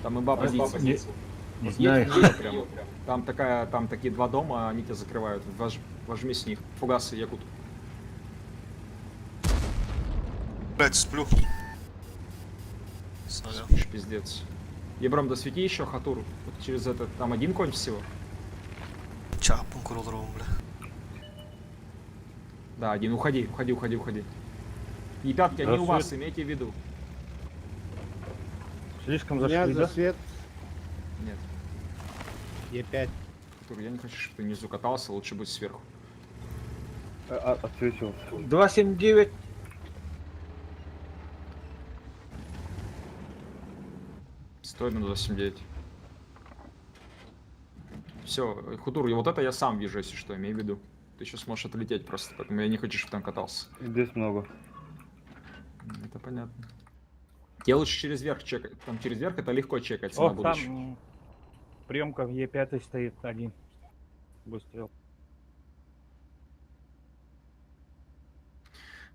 Там имба позиция. Не Вот знаю. едь в неё прям. Там такие 2 дома, они тебя закрывают. Вожми с них. Фугасы, Якут. Блять, сплю. Саня. Спишь, пиздец. Ебром, досвети еще Хатур. Вот через этот, там один конь всего. Чапун куролором, бля. Да, один, уходи. Е5-ки, они у вас, имейте в виду. Слишком зашли, да? Нет. Е5. Хатур, я не хочу, чтобы ты внизу катался, лучше быть сверху. Отсвечивался. 279. Стой на 279. Все, Хутур, и вот это я сам вижу, если что, имей в виду. Ты еще сможешь отлететь просто, поэтому я не хочу, чтобы там катался. Здесь много. Это понятно. Тебе лучше через верх чекать. Там через верх это легко чекать на О, будущее. там приемка Е5 стоит один. Выстрел.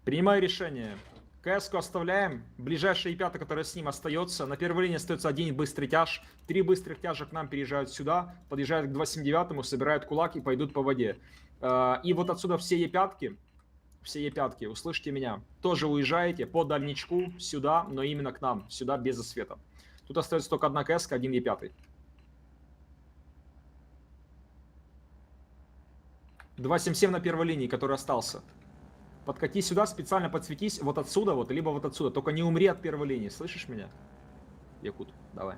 Принимаю решение. КС-ку оставляем. Ближайшая Е5, которая с ним остается. На первой линии остается один быстрый тяж. 3 быстрых тяжа к нам переезжают сюда. Подъезжают к 279-му, собирают кулак и пойдут по воде. И вот отсюда все Е5-ки, услышьте меня, тоже уезжаете по дальничку сюда, но именно к нам, сюда без засвета. Тут остается только одна КС-ка, один Е5. 277 на первой линии, который остался. Подкати сюда, специально подсветись вот отсюда, вот, либо вот отсюда. Только не умри от первой линии, слышишь меня? Якут, давай.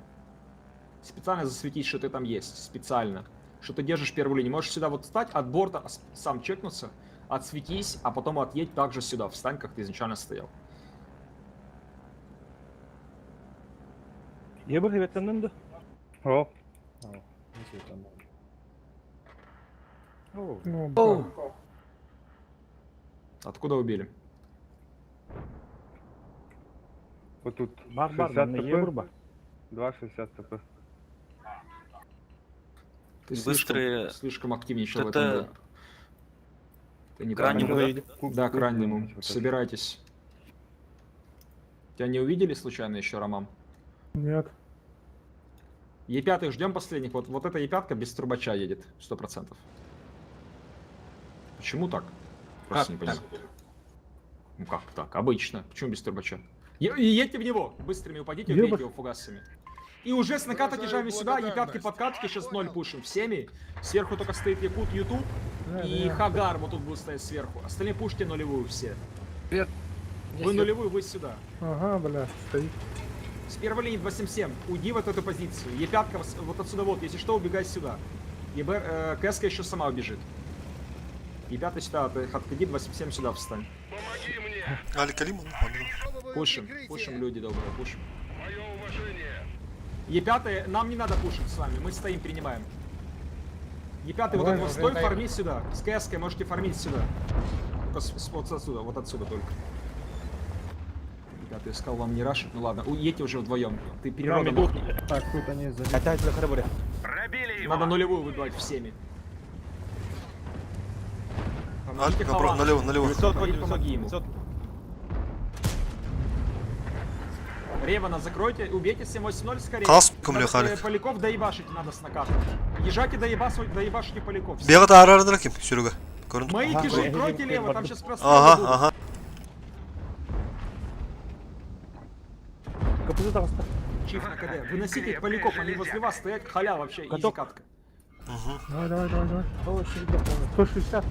Специально засветись, что ты там есть, специально. Что ты держишь первую линию. Можешь сюда вот встать, от борта сам чекнуться, отсветись, а потом отъедь также сюда. Встань, как ты изначально стоял. Ебать, это надо. О, Откуда убили? вот тут Бар-бар, 60 на ТП, Ебурба. 2,60 ТП. Ты Быстрые- слишком активничал в Это- этом бою. Ты не К раннему, правильно. да? Да, к раннему. Собирайтесь. Тебя не увидели случайно еще, Роман? Нет. Е5 ждем последних. Вот эта Е5 без трубача едет, 100%. Почему так? Просто не понимаю. Ну как так? Обычно. Почему без трубача? Едьте в него! Быстрыми упадите, убейте его фугасами. И уже с наката тяжами сюда, Е5 подкатки, сейчас 0 пушим всеми. Сверху только стоит Якут, Ютуб и Хагар вот тут будет стоять сверху. Остальные пушьте нулевую все. Привет. Вы нулевую, вы сюда. Ага, бля, стоит. С первой линии 277. Уйди вот эту позицию. Е5 вот отсюда вот. Если что, убегай сюда. КСК еще сама убежит. Е5 сюда, отходи, 277 сюда встань. Помоги мне! Али Калима, ну, Пушим, люди добрые, пушим. Мое уважение! Е5, нам не надо пушить с вами, мы стоим, принимаем. Е5, вот этого стой, фармить сюда. С КСК можете фармить сюда. только вот отсюда, вот отсюда только. Ребята, я сказал вам не рашить, ну ладно, едьте уже вдвоем. Ты Нам переродом. идут. Так, тут они за... Опять на кораборе. Пробили его! Надо нулевую выбивать всеми. А, Помогите напротив, Ховану. налево, налево. 900, Помоги, помоги ему. 900. Ревана закройте, убейте 780 скорее. Каском Надо, Халик. Поляков доебашить надо с накатом. Езжайте доебашите Поляков. Все. Bir kadar arardı kim? Şuraya. Göründü. Мои Ага, кижи, я кройте видел, лево, там Бардак. сейчас просто Aha aha. КПЗ там оставь. Чиф на КД. Выносите их Поляков, они возле вас стоят, халя вообще, изи Каток. катка. Давай, давай, давай, давай. О, 160.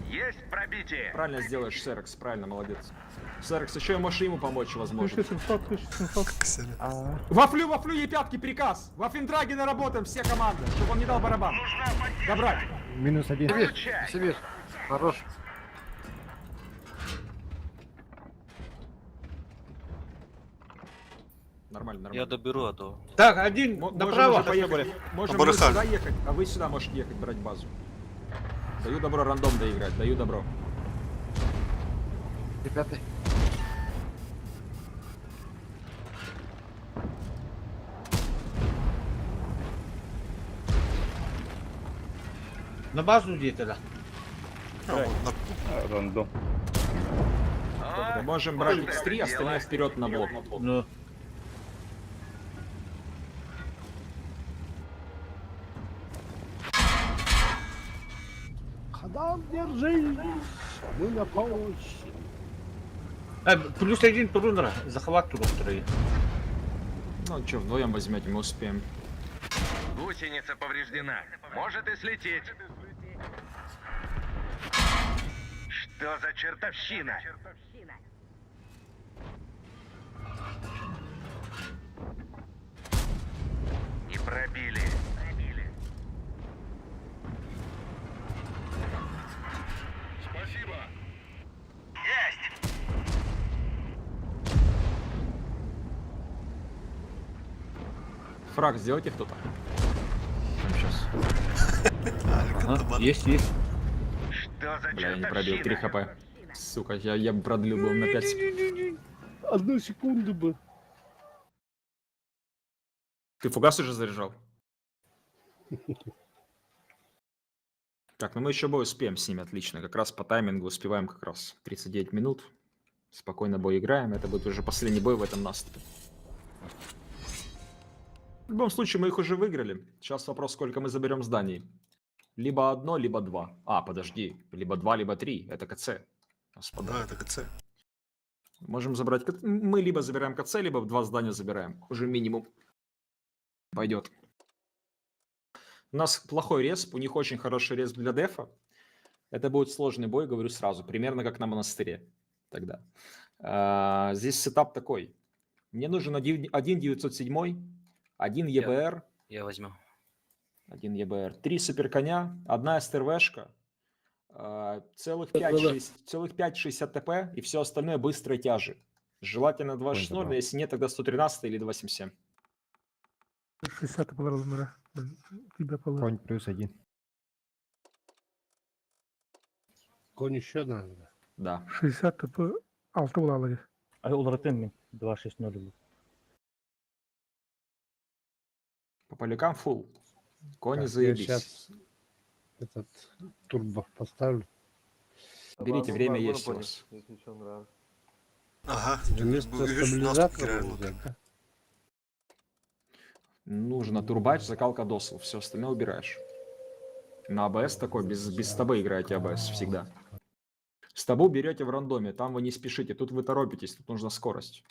Есть пробитие! Правильно сделаешь, Серекс, правильно, молодец. Серекс, еще и можешь ему помочь, возможно. 1700, 1700. Güzel. Вафлю, Е5, приказ! Вафендрагена работаем, все команды, чтобы он не дал барабан. Добрать. Минус один. Сибирь. Хорош. Нормально, Я нормально. доберу, а то... Так, один Можем направо. уже поехать. Можем мы Барыхан. сюда ехать, а вы сюда можете ехать, брать базу. Даю добро рандом доиграть, даю добро. Ребята. На базу где-то, да? Рандом. Мы можем брать X3, остальные вперед на блок. Ну. Хадам, держи! Мы на помощь. Плюс один Турундра. Захват Турундра. Ну что, вдвоем возьмете, мы успеем. Гусеница повреждена. Может и слететь. Что за чертовщина? Не пробили. Спасибо. Есть! Фраг сделайте кто-то. Сейчас. Есть, есть. Что за Бля, я не пробил, 3 чертовщина? хп. Сука, я бы продлил бы на 5 секунд. Одну секунду бы. Ты фугас уже заряжал? Так, ну мы еще бой успеем с ними, отлично. Как раз по таймингу успеваем как раз. 39 минут. Спокойно бой играем. Это будет уже последний бой в этом наступе. В любом случае, мы их уже выиграли. Сейчас вопрос, сколько мы заберем зданий. Либо одно, либо два. А, подожди. Либо два, либо три. Это КЦ. Господа. Да, это КЦ. Можем забрать... Мы либо забираем КЦ, либо 2 здания забираем. Уже минимум. Пойдет. У нас плохой респ, у них очень хороший респ для дефа. Это будет сложный бой, говорю сразу. Примерно как на монастыре тогда. Здесь сетап такой. Мне нужен 1.907, 1 ЕБР, Я возьму. 1 ЕБР, 3 суперконя, 1 СТРВшка, целых 5,60 ТП и все остальное быстрые тяжи. Желательно 2.6.0, но если нет, тогда 113 или 2.7.7. 60 по размеру. Тебя положил. Конь плюс один. Конь еще надо. Да. 60 ТП 6 була. А ол ретенмен 260. По полякам фул. Кони Я заебись. сейчас этот турбо поставлю. Берите, время есть у вас. Aha. Вместо Bu üç nasıl стабилизатора girer? взять, да? Нужно турбач, закалка досл. Все остальное убираешь. На АБС такой, без табы играете АБС всегда. С табу берете в рандоме, там вы не спешите, тут вы торопитесь, тут нужна скорость.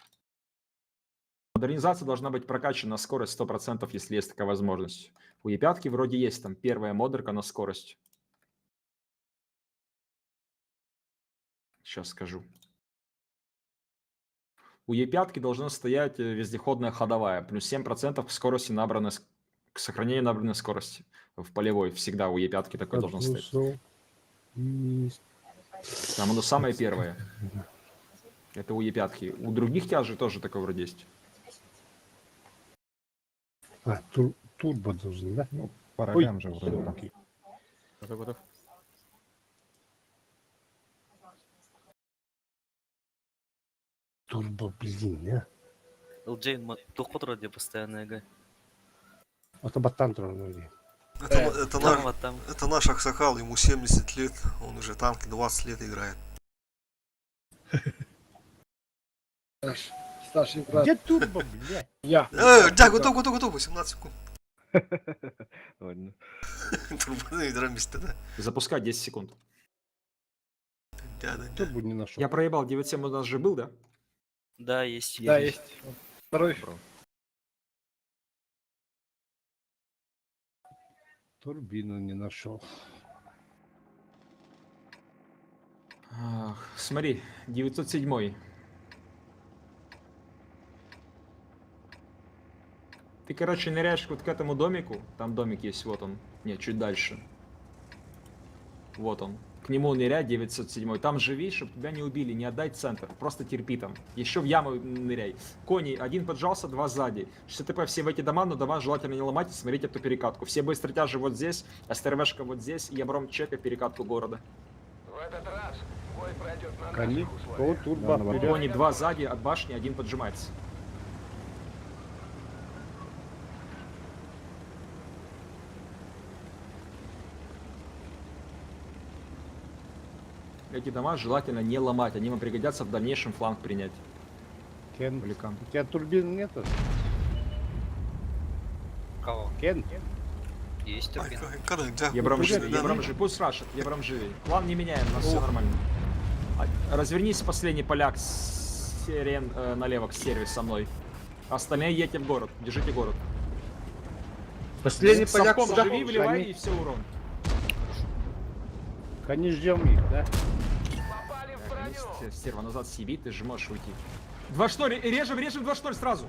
Модернизация должна быть прокачана на скорость 100%, если есть такая возможность. У Е5 вроде есть там первая модерка на скорость. Сейчас скажу. У Е5 должна стоять вездеходная ходовая, плюс 7% к скорости набранной, к сохранению набранной скорости в полевой. Всегда у Е5 такой должен стоять. Там оно самое первое. Это у Е5. У других тяжей тоже такое вроде есть. А, турбо должен, да? Ну, по рогам же вроде всё, так. окей. Готов, готов. Турбо, блин, а. Элджейн тухотро где постоянно ага. Отобаттан турбо. Там. Это наш Аксакал, ему 70 лет, он уже танки 20 лет играет. Старший брат. Где турбо, блядь? Я. Да, готов, 18 секунд. Ладно. Турбоны драмисты, да. Запускать 10 секунд. Да. Турбо не нашел. Я проебал, 9-7 у нас же был, да? Да, есть. Да, есть. Второй. Турбину не нашел. Ах, смотри, 907. Ты, короче, ныряешь вот к этому домику. Там домик есть, вот он. Нет, чуть дальше. Вот он. К нему ныряй, 907. Там живи, чтобы тебя не убили, не отдай центр. Просто терпи там. Еще в яму ныряй. Кони, один поджался, два сзади. 60 ТП все в эти дома, но дома желательно не ломать и смотрите эту перекатку. Все быстротяжи вот здесь, СТРВшка вот здесь, и Ябром чека перекатку города. В этот раз бой пройдет на Кони, наших условиях. о, турбо, вперед. Кони, два сзади от башни, один поджимается. Эти дома желательно не ломать, они вам пригодятся в дальнейшем фланг принять. Кен, Великан. у тебя турбин нету? Кого? Кен? Есть турбина. Ябром живи, Турбина, Ябром да? живи, пусть рашит, Ябром живи. План не меняем, у нас все нормально. Развернись, последний поляк с сирен налево к сервис со мной. Остальные едьте в город, держите город. Последний С поляк совком сюда. живи, вливай Они- и все урон. Кони, ждем их, да? Попали в броню. Стерва, назад съеби, ты же можешь уйти. Два штори, режем два штори сразу.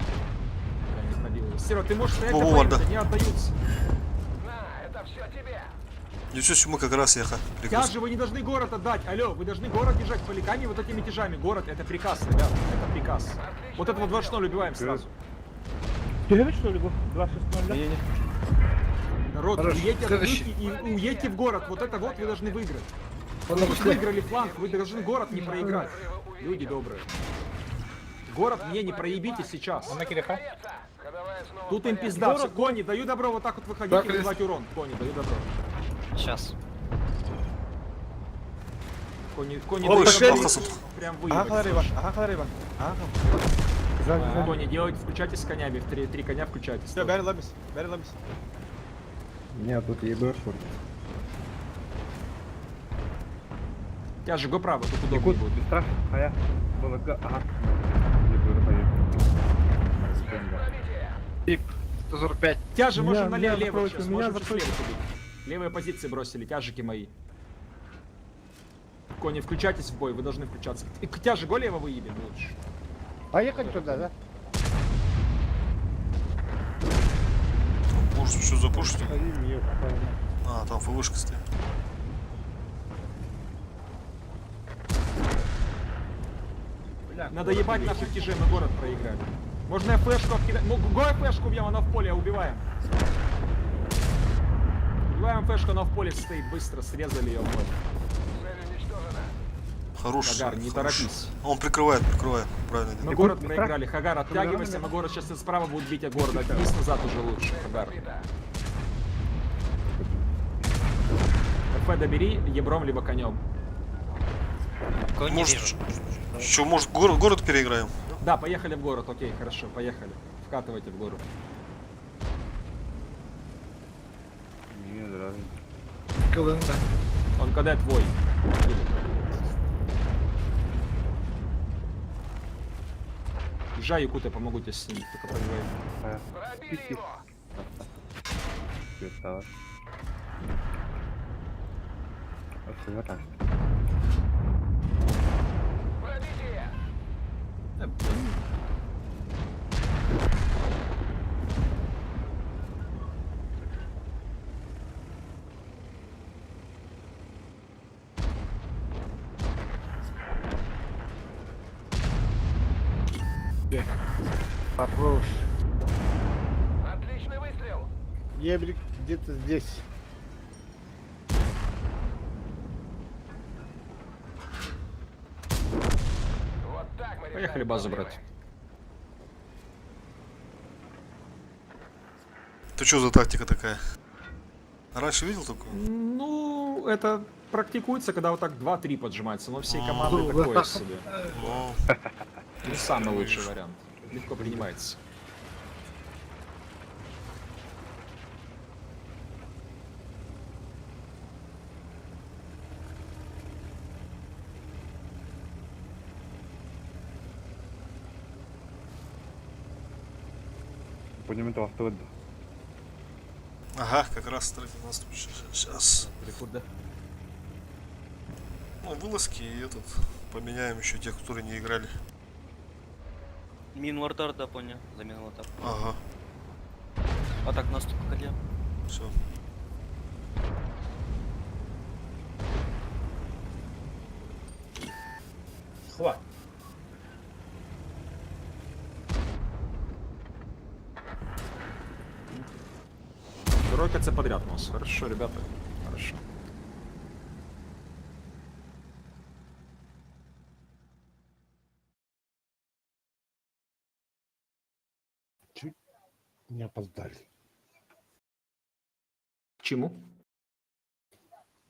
Я не пробил его. Стерва, ты можешь стоять, Во-во, да да. не отдаются. На, это все тебе. Ничего, мы как раз ехали. Приказ. Тяжи вы не должны город отдать, алло, вы должны город держать поляками вот этими тяжами. Город, это приказ, ребят, это приказ. Вот этого 2-0 убиваем сразу. Ты говоришь, что ли? 2-6-0, да? Не-не-не. Народ, Хорошо, уедьте, следующий. и уедьте в город, вот это вот вы должны выиграть. Вы выиграли фланг, вы должны город не проиграть. Люди добрые. Город мне не проебите сейчас. На Кириха. Ходовая снова Тут в им порядке. пизда. Кони, даю добро вот так вот выходить и вливать урон. Кони, даю добро. Сейчас. Кони, Ой, даю шпал, добро. хасуд. Прям Ага, выебать. Халарева, ага, Халарева. Ага. Кони, делайте, включайте с конями. В три коня включайте. Все, Барри Лабис. Нет, тут ЕБР шорт. Я же го право, тут удобнее будет. Страх, а я. Ага. Не буду поехать. Пробитие. 145. Тяжи можно Меня налево лево запросите, сейчас, меня можем чуть запросите. слева ходить. Левые позиции бросили, тяжики мои. Кони, включайтесь в бой, вы должны включаться. И тяжи го лево выебем лучше. Поехать туда, да? Может, что запушить? Стоим, ехать. А, там ФВшка стоит. Надо ебать наших тяжей, мы город проиграли. Можно я флешку откидать? Го флешку убьем, она в поле, убиваем. Убиваем флешку, она в поле стоит, быстро срезали ее в бой. Цель уничтожена. Хороший. Хагар, не хороший. торопись. Он прикрывает, правильно. Мы делает. город проиграли, Хагар, оттягивайся, мы город сейчас справа будет бить от города. Вниз назад уже лучше, Хагар. Пробита. КФ добери, ебром либо конем. Кого не Может, вижу. что, может, город переиграем? Да, поехали в город, окей, хорошо, поехали. Вкатывайте в город. Не нравится. КВН, да. Он когда твой. Езжай, Якута, помогу тебе с ним, только пробивай. Пробили его. Красава. Вот так. Пробитие. Вопрос. Отличный выстрел. Ебрик где-то здесь. Вот так мы, Поехали базу брать. Ты что за тактика такая? Раньше видел такую? Ну, это практикуется, когда вот так 2-3 поджимается, но всей команды такое себе. Ну, Не самый лучший вариант. Легко принимается. Будем это автовод. ага, как раз строительный наступ. Сейчас. Переход, да? Ну, вылазки и этот. Поменяем еще тех, которые не играли. Минвардар, да, понял. Замена ватар. Ага, А так наступ коля. все. Хват. Тройка це подряд у нас. Хорошо, ребята. Хорошо. Не опоздали. К чему?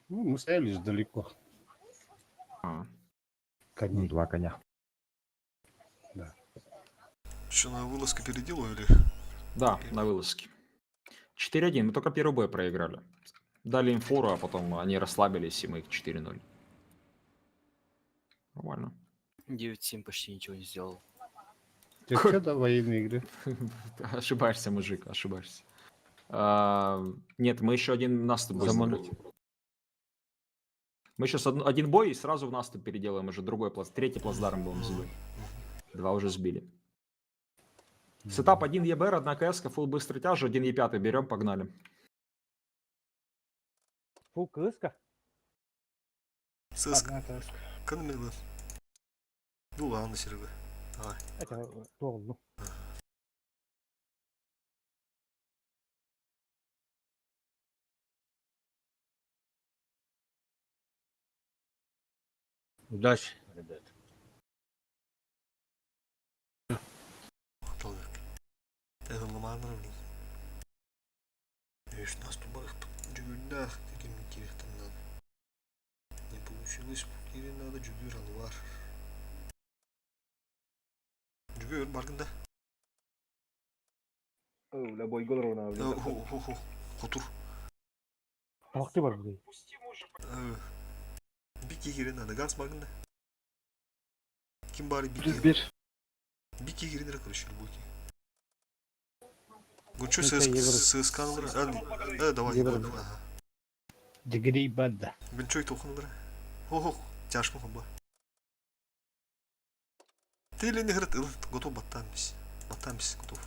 Ну, мы стояли же далеко. А. Коней. 2 коня. Что, на вылазку переделывали? Да, на вылазке. 4-1. Мы только первый бой проиграли. Дали им фору, а потом они расслабились, и мы их 4-0. Нормально. 9-7 почти ничего не сделал. Ты что, да, военные игры? Ошибаешься, мужик, ошибаешься. Нет, мы еще один наступ сделали. Мы сейчас один бой и сразу в наступ переделаем уже другой пласт. Третий плацдарм будем сбить. 2 уже сбили. Сетап 1 ЕБР, 1 КС, фул быстрый тяж, 1 Е5 берем, погнали. Фу, крыска. СС, Одна крыска. канмилы. Ну ладно, Серега. Давай. Это в сторону. Удачи, ребят. Толик. Это нормально. Видишь, нас тубарах джугюрда, таким интересным надо. Не получилось, или надо джугюр анвар. Джугюр баргында. Любой гол ровно. Хотур. Талақты бар бізде. Бик егері надо, газ баргында. Ким бары бик егері? Бик егерінері, короче, любой. Гунчо ССК нұлдыры? Давай, егері. Дегрей банда. Гунчой тоқы нұлдыры? Ого, тяжко хомба. Ты или не говорит, готов баттамись. Баттамись, готов.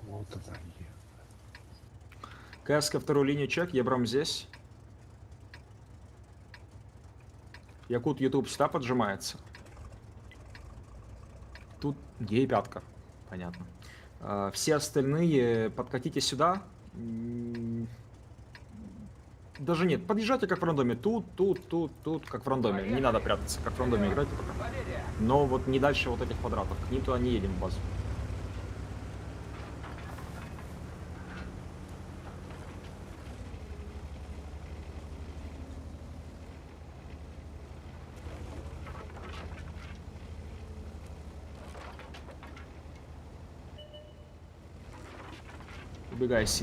Вот это. КС вторую линию чек, Ебром здесь. Якут YouTube сюда поджимается. Тут Е5. Понятно. Все остальные подкатите сюда. Даже нет, подъезжайте как в рандоме. Тут, как в рандоме. Не надо прятаться, как в рандоме играйте пока. Но вот не дальше вот этих квадратов. К ним туда не едем в базу.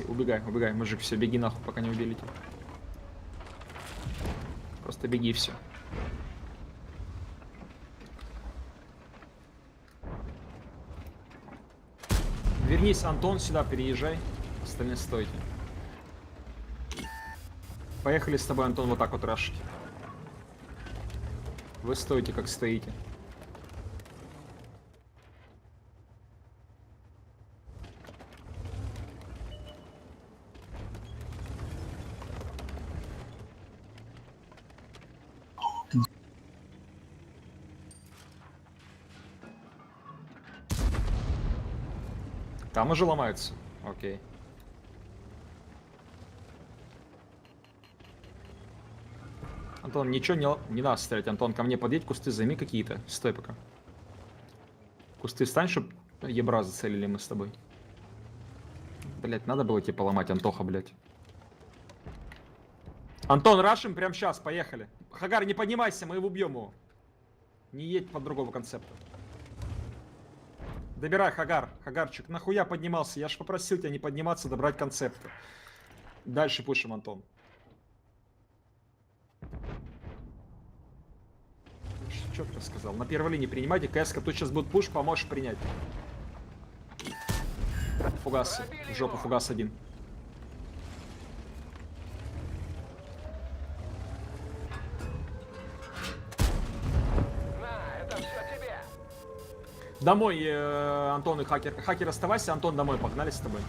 Убегай, убегай, мужик, все, беги нахуй, пока не убили тебя. Просто беги, все. Вернись, Антон, сюда переезжай. Остальные стойте. Поехали с тобой, Антон, вот так вот рашить. Вы стоите, как стоите. Там уже ломаются. Окей. Антон, ничего не надо стрелять. Антон, ко мне подъедь, кусты займи какие-то. Стой пока. Кусты встань, чтоб ебра зацелили мы с тобой. Блять, надо было тебе поломать, Антоха, блять. Антон, рашим прямо сейчас, поехали. Хагар, не поднимайся, мы его убьем его. Не едь по другого концепта. Добирай, Хагар. Хагарчик, нахуя поднимался? Я ж попросил тебя не подниматься, добрать концепты. Дальше пушим, Антон. Четко сказал. На первой линии принимайте. КС-ка тут сейчас будет пуш, поможешь принять. Фугас. В жопу фугас один. На, это все тебе. Домой, Антон и Хакер. Хакер, оставайся, Антон, домой. Погнали с тобой.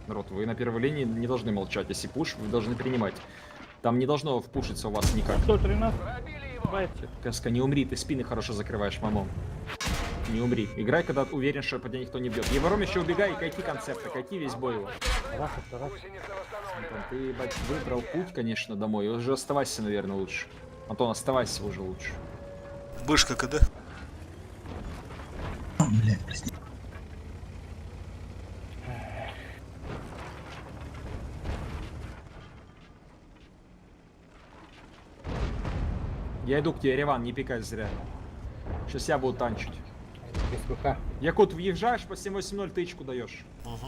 Народ, вы на первой линии не должны молчать. Если пуш, вы должны принимать. Там не должно впушиться у вас никак. 113. Пробили его. Давайте. Кэска, не умри, ты спины хорошо закрываешь, мамон. Не умри. Играй, когда уверен, что по тебе никто не бьет. Евором еще убегай и кайти концепта, кайти весь бой его. Гусеница восстановлена. Антон, ты, ебать, выбрал путь, конечно, домой. Уже оставайся, наверное, лучше. Антон, оставайся уже лучше. Бышка КД. Я иду к тебе, Реван, не пикай зря. Сейчас я буду танчить. Без КХ. Якут, въезжаешь, по 7-8-0 тычку даешь. Угу.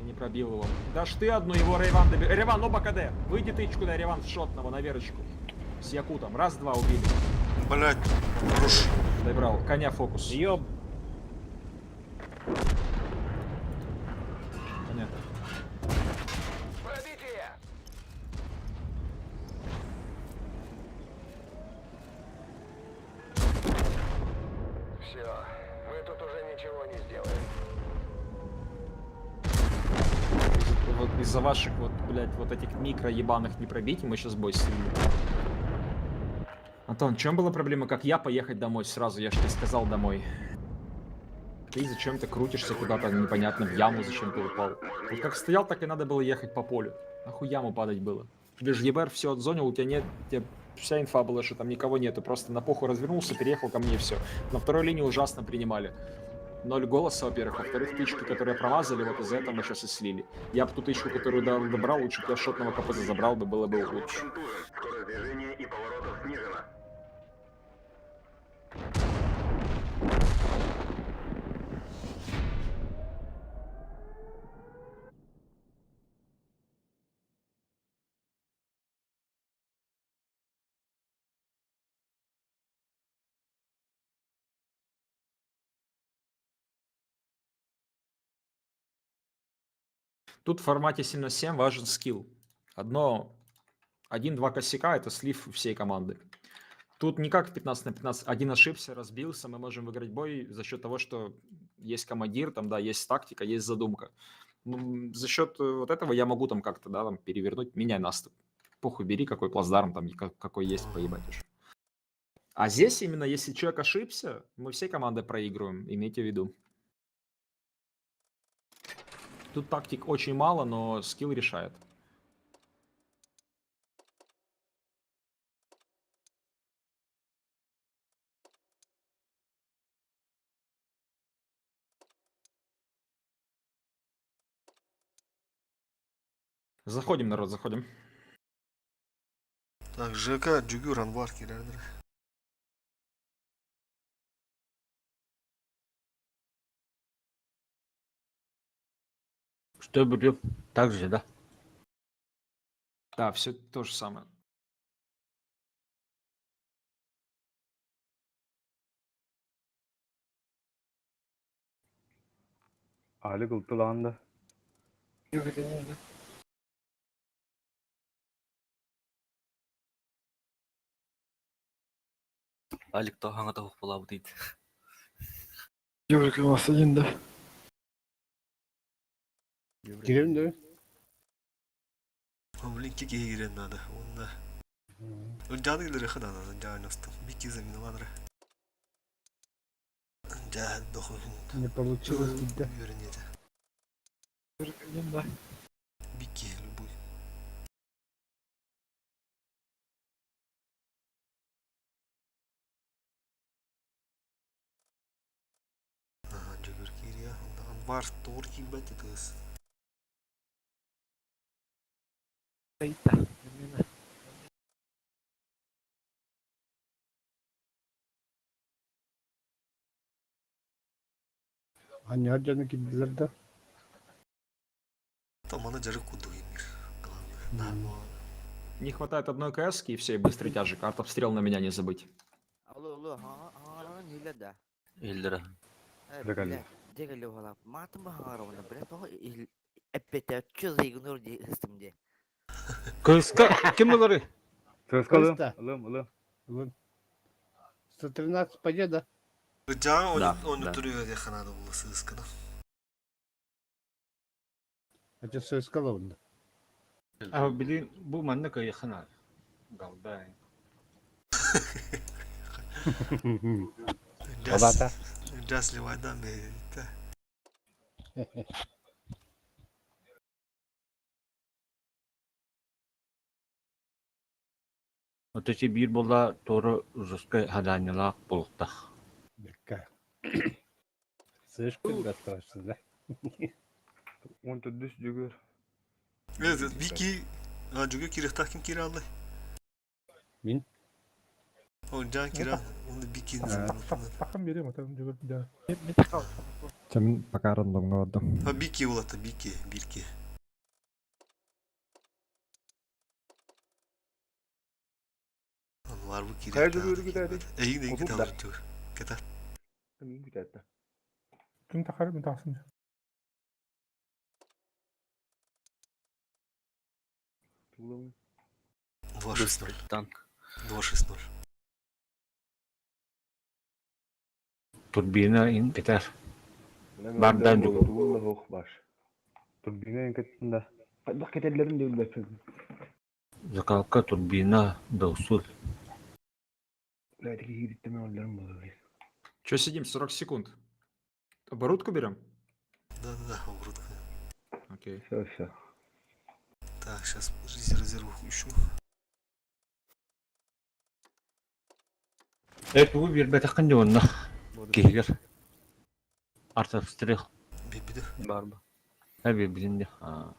Я не пробил его. Дашь ты одну, его Реван добил. Реван, оба КД. Выйди тычку, дай Реван шотного на верочку. С Якутом. Раз-два убили. Блять, руш. Добрал. Коня фокус. Ёб. Понятно. Пробитие. Все, мы тут уже ничего не сделаем. Вот из-за ваших вот, блядь, вот этих микро ебаных не пробить, мы сейчас бой сильно. Антон, в чем была проблема, как я поехать домой сразу? Я же тебе сказал домой. Ты зачем ты крутишься куда-то непонятно в яму, зачем ты упал? Вот как стоял, так и надо было ехать по полю. Нахуй яму падать было? Тебе же ЕБР все отзонил, у тебя нет, тебе вся инфа была, что там никого нету, просто на похуй развернулся, переехал ко мне и все. На второй линии ужасно принимали. 0 голоса, во-первых, во-вторых, тычку, которые промазали, вот из-за этого мы сейчас и слили. Я бы ту тычку, которую добрал, лучше бы я шотного КПЗ забрал бы, было бы лучше. Скорость движения и поворотов снижена. Тут в формате 7 на 7 важен скилл. Один-два косяка — это слив всей команды. Тут не как в 15 на 15. Один ошибся, разбился, мы можем выиграть бой за счет того, что есть командир, там, да, есть тактика, есть задумка. За счет вот этого я могу там как-то, да, там, перевернуть, меняй наступ. Похуй, бери какой плацдарм там, какой есть, поебать уж. А здесь именно, если человек ошибся, мы всей командой проигрываем, имейте в виду. Тут тактик очень мало, но скилл решает. Заходим, народ, заходим. Так, ЖК, Джугюр, Анвар келердир. Что было? Так же, да? Да, все то же самое. Ali kultulandı. Алик тағаңа тауық болабы дейді. Yürek yuvası indi. Girelim de. Link'e giren nada. Onda. Canı gider kadar da canı nasıl? Bir kez emin var. Canı dokun. Не получилось да. Görünüyor. Yürek indi. Bir kez bu. Aha, cögür giriyor. Ondan var doğru gibi betiyoruz. Hani harcanı gittiler de. Там она жары кудует. Главное. Не хватает одной КС и все, быстрый тяжик. Артобстрел на меня не забыть. Алло, हाँ नीला दा Елдері. Regalia. Regalia वाला मात में हारा वाला बड़े तो эппете чөз игнор ди системде Кыска. Kim bunları? Söz alım. Kısta. Alım. 113 победа. Can Да, onu да. duruyor diye kanada bulması ıskına. Acı söz kalavunda. Abi bilin bu manna kayı khana. Galda. Babata. Just ливайдан beri. Ötesi bir bolla doğru Ruska hadanyalar bulukta. Bekka. Слишком да страшно, да? Он тут düz cügür. Evet, Vicky Juga kirihta kim kiralı? Min. O can kira. Onu Vicky'nin zamanında. Bakın biri mi? Tamam bir daha. Sen pakai random ngodong. Ha Vicky ulattı Vicky. Birki. Var bu kirihta. Hayır, dur, gidelim. İyi de Otur gidelim. da. Gidelim. Tamam gidelim. Kim takar mı taksın? Tuğlamı. 2-6-0. Танк. 2-6-0. Turbina in biter. Bardan cügür. Tuğlamı hoş baş. Turbina en kötüsünde. Bak ketellerin de ölmesin. Zakalka turbina da usul. Lerdeki hiditleme onların bulur. Че сидим? 40 секунд. Оборудку берем? Да, оборудка. Окей. Все. Так, сейчас резерву ищу. Evet bu bir betakın diyorlar. Kihir. Artabsтрел. Bir de. Бар ба. Her bir bilindi. Ha.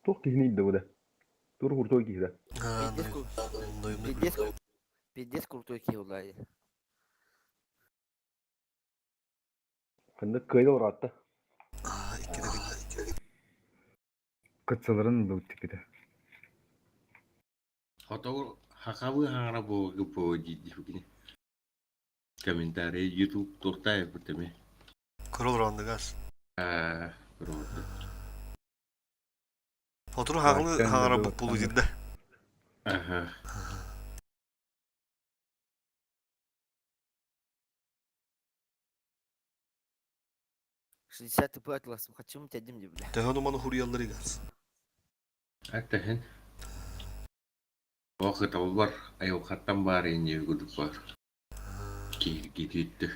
Çok kihniydi bu da. Dur hurto kihde. Ha, пиздец пиздец крутой килл лай Kındık kıyıda uğrattı. Aa, ikide bir. Kıtsaların bu tipide. Atau hakabu hangara bo gepo di begini. Komentari YouTube turta pertama. Kurul randı gaz. Kurang. Fatura haqlı Bak, hangara ben de bu pulu baktım. dinde. Aha. 60 ТП атласым хочу мыть одним бля Tehon umanı huriyalları gaz. Atahan. Waktu tahu bar, ayo khatam bar ini gudu bar. Gitu.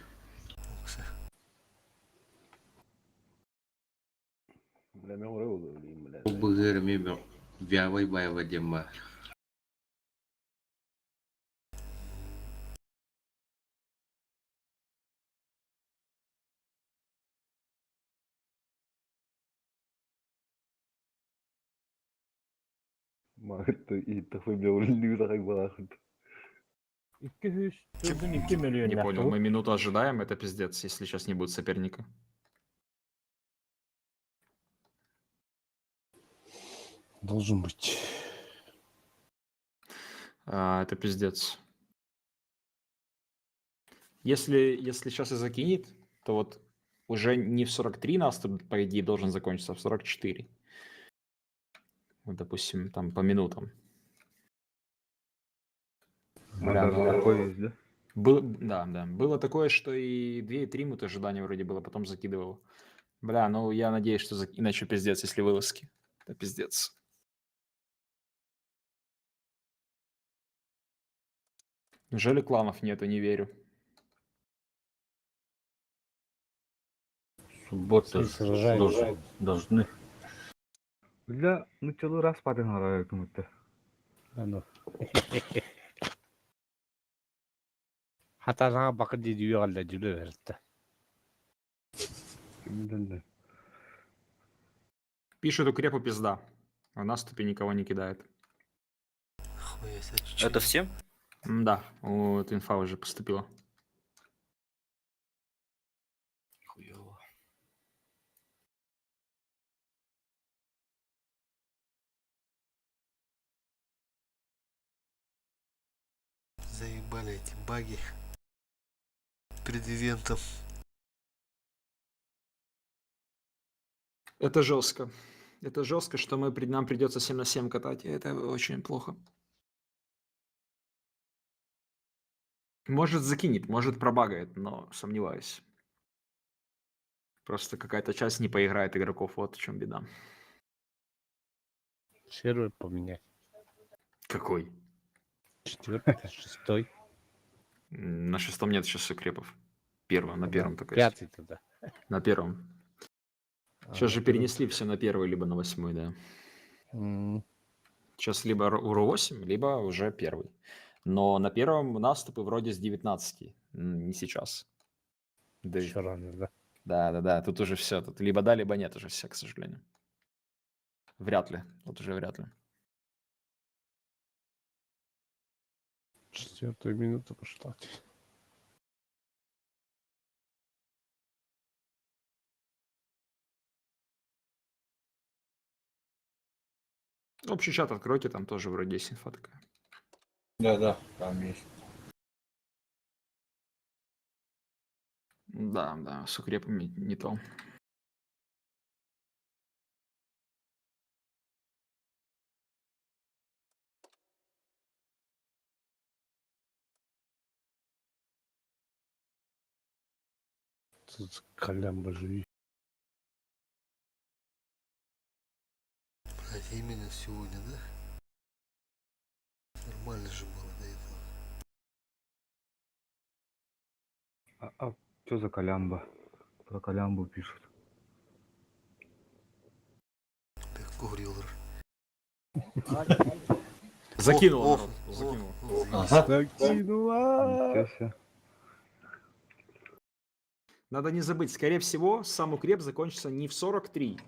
Bileme oraya olur diyeyim bile. Bu bugür mi bak. Viawai baywa jembar. Mahıttı iyi tıfı bir orulluğu da kaybolakıdı. 202 milyon. Не понял, мы минуту ожидаем, это пиздец, если сейчас не будет соперника. Должен быть. Это пиздец. Если сейчас и закинет, то вот уже не в 43 нас, по идее, должен закончиться, а в 44. Вот, допустим, там по минутам. Бля, ну, Такое есть, да? да. Было такое, что и 2, и 3 муты ожидания вроде было, потом закидывал. Бля, ну я надеюсь, что иначе пиздец, если вылазки. Это пиздец. Неужели кланов нету, не верю. Суббота должны. Бля, ну целый раз падаем на кому-то. Хатаға бақы дейді үй алда жүрі берді. Пишут, укрепу пизда. А наступе никого не кидает. Хуя себе, Это все? Да, вот инфа уже поступила. Хуёво. Заебали эти баги перед ивентом. Это жестко. Это жестко, что нам придется 7 на 7 катать, и это очень плохо. Может закинет, может пробагает, но сомневаюсь. Просто какая-то часть не поиграет игроков, вот в чем беда. Сервер поменять. Какой? 4-й, 6-й. На 6-м нет сейчас укрепов. На первом только есть. 5-й тогда. На первом. Сейчас же перенесли все на 1-й, либо на 8-й, да. Сейчас либо УРУ-8, либо уже 1-й. Но на 1-м наступы вроде с 19, не сейчас. Да, Еще рано, да? да. Тут уже все. Тут либо да, либо нет уже все, к сожалению. Вряд ли. Вот уже вряд ли. 4-я минута пошла. Общий чат откройте, там тоже вроде есть инфа такая. Да, там есть. Да, с укрепами не то. Тут Колямба живи. Блять, именно сегодня, да? Нормально же было до этого. А что за Колямба? Про Колямбу пишут. Так, Гурилер. Закинул, О, народ, о, закинул. Ничего себе. Надо не забыть, скорее всего, сам укреп закончится не в 43,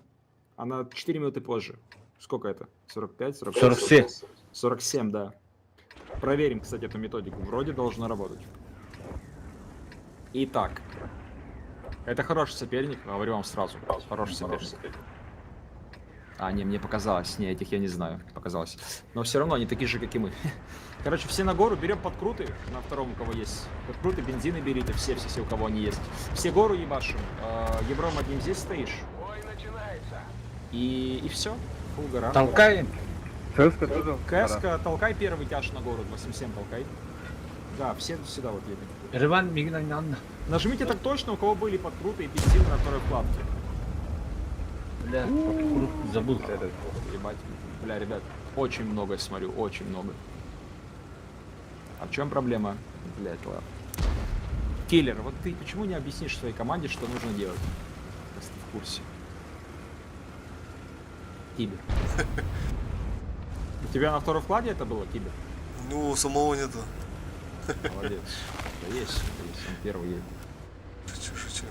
а на 4 минуты позже. Сколько это? 45, 46? 47. 47, да. Проверим, кстати, эту методику. Вроде должно работать. Итак. Это хороший соперник, говорю вам сразу. Хороший соперник. А, не, мне показалось. Не, этих я не знаю. Показалось. Но все равно они такие же, как и мы. Короче, все на гору, берем подкруты. На втором, у кого есть. Подкруты, бензины берите. Все, у кого они есть. Все гору ебашим. Ебром одним здесь стоишь. Бой начинается. И все. Фул гора. Толкаем. ЦСКА тоже? КСК, толкай первый тяж на гору. 8-7 толкай. Да, все сюда вот едем. Реван мигнань надо. Нажмите так точно, у кого были подкруты и бензины на второй вкладке. Бля, забыл. Ебать. Бля, ребят, очень много я смотрю, очень много. А в чем проблема? Блять, ладно. Киллер, вот ты почему не объяснишь своей команде, что нужно делать? Если ты в курсе. Кибер. У тебя на втором вкладе это было, Кибер? Ну, самого нету. Молодец. Да есть, он первый едет. Шучу.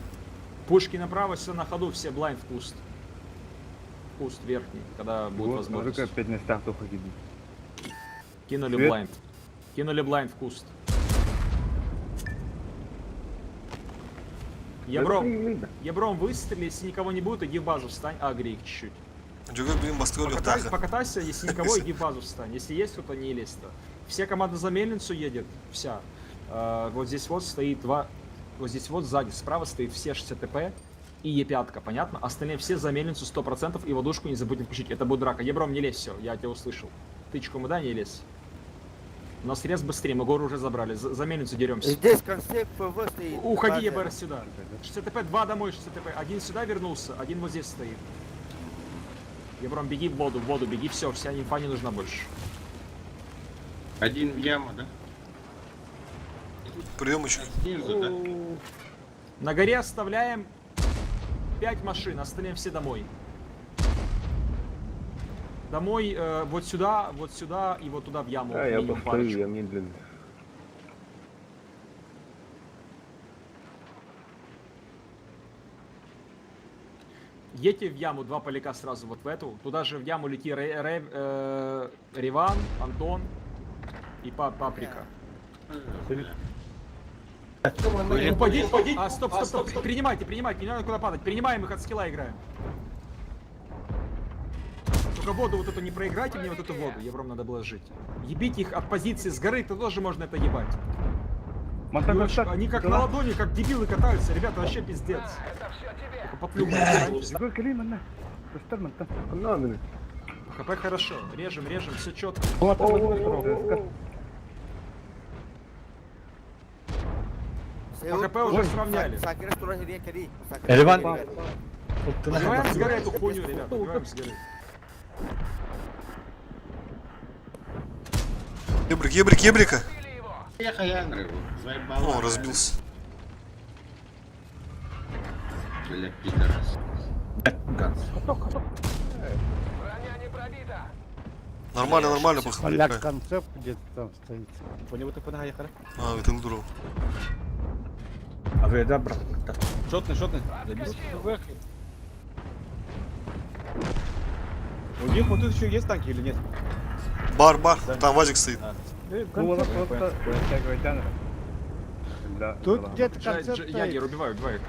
Пушки направо, все на ходу, все блайнд в куст. В куст верхний, когда будет Вот, возможность. только 5 местах только гибнет. Кинули Свет. блайнд. Кинули блайнд в куст. Ебром выстрели, если никого не будет, иди в базу встань. Агри их чуть-чуть. Джугер, блин, бастроли Покатайся, если никого, иди в базу встань. Если есть кто-то, не лезь-то. Все команда за мельницу едет, вся. Вот здесь вот стоит два... Вот здесь вот сзади, справа стоит все 60 ТП и Е5, понятно? Остальные все за мельницу 100% и водушку не забудьте включить. Это будет драка. Ебром, не лезь, все, я тебя услышал. Тычку мы, да, не лезь. У нас рез быстрее, мы гору уже забрали. За мельницу деремся. Здесь концепт ПВ стоит. Уходи, База. ЕБР, сюда. 60ТП, 2 домой, 60ТП. Один сюда вернулся, один вот здесь стоит. Ебром, беги в воду, беги, все, вся инфа не нужна больше. Один в яму, да? Приемочек. Снизу, да? На горе оставляем 5 машин, остальные все домой. Домой, вот сюда и вот туда в яму. А, я минимум повторю, парочку. я медленно. Едьте в яму, 2 поляка сразу вот в эту. Туда же в яму лети Риван, Антон и Паприка. Упади. А, стоп. Принимайте, не надо куда падать. Принимаем их, от скилла играем. Только воду вот эту не проиграйте мне, вот эту воду. Евром надо было жить. Ебите их от позиции с горы, то тоже можно это ебать. Они как на ладони, как дебилы катаются. Ребята, вообще пиздец. Только поплюхать. ХП хорошо. Режем, все четко. По ХП уже сравняли. Убиваем с горы эту хуйню, ребята. Убиваем с горы. Ебрика. Я заебал. О, разбился. Бля, пидорас. Броня не пробита. Нормально, Поляк концепт где-то там стоит. По него ты понаехали? А, это дуров. А вы, да, брат? Шотный. У них вот тут еще есть танки или нет? Бар, там Вазик стоит. Тут где-то концепт Ягер, убивай их.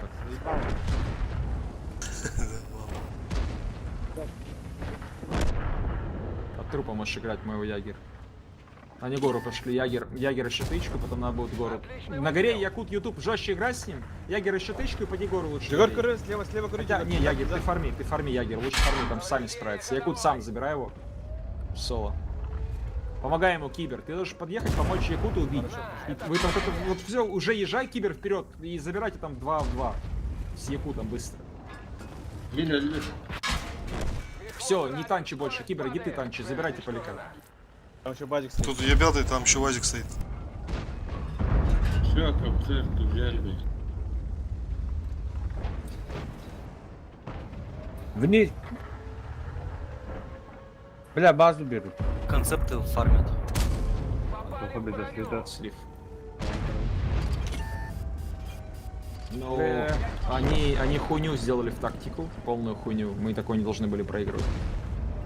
От трупа можешь играть моего Ягер. Они гору пошли, Ягер еще тычку, потом надо будет гору. На горе Якут Ютуб, жестче играть с ним. Ягер еще тычку и поди гору лучше. Егор, слева, крути. Не, Ягер, ты фарми, Ягер, лучше фарми, там сами справятся. Якут сам забирай его. Соло. Помогай ему, Кибер. Ты должен подъехать, помочь Якуту убить. И вы там вот все, уже езжай, Кибер, вперед и забирайте там 2 в 2 с Якутом быстро. Все, не танчи больше, Кибер, иди ты танчи, забирайте поляка. Там еще базик стоит. Тут ебятый, там еще Вазик стоит. Все, концерт взяли. Вниз. Бля, базу берут. Концепты фармят. Слив. Ну, они хуйню сделали в тактику, полную хуйню. Мы такой не должны были проигрывать.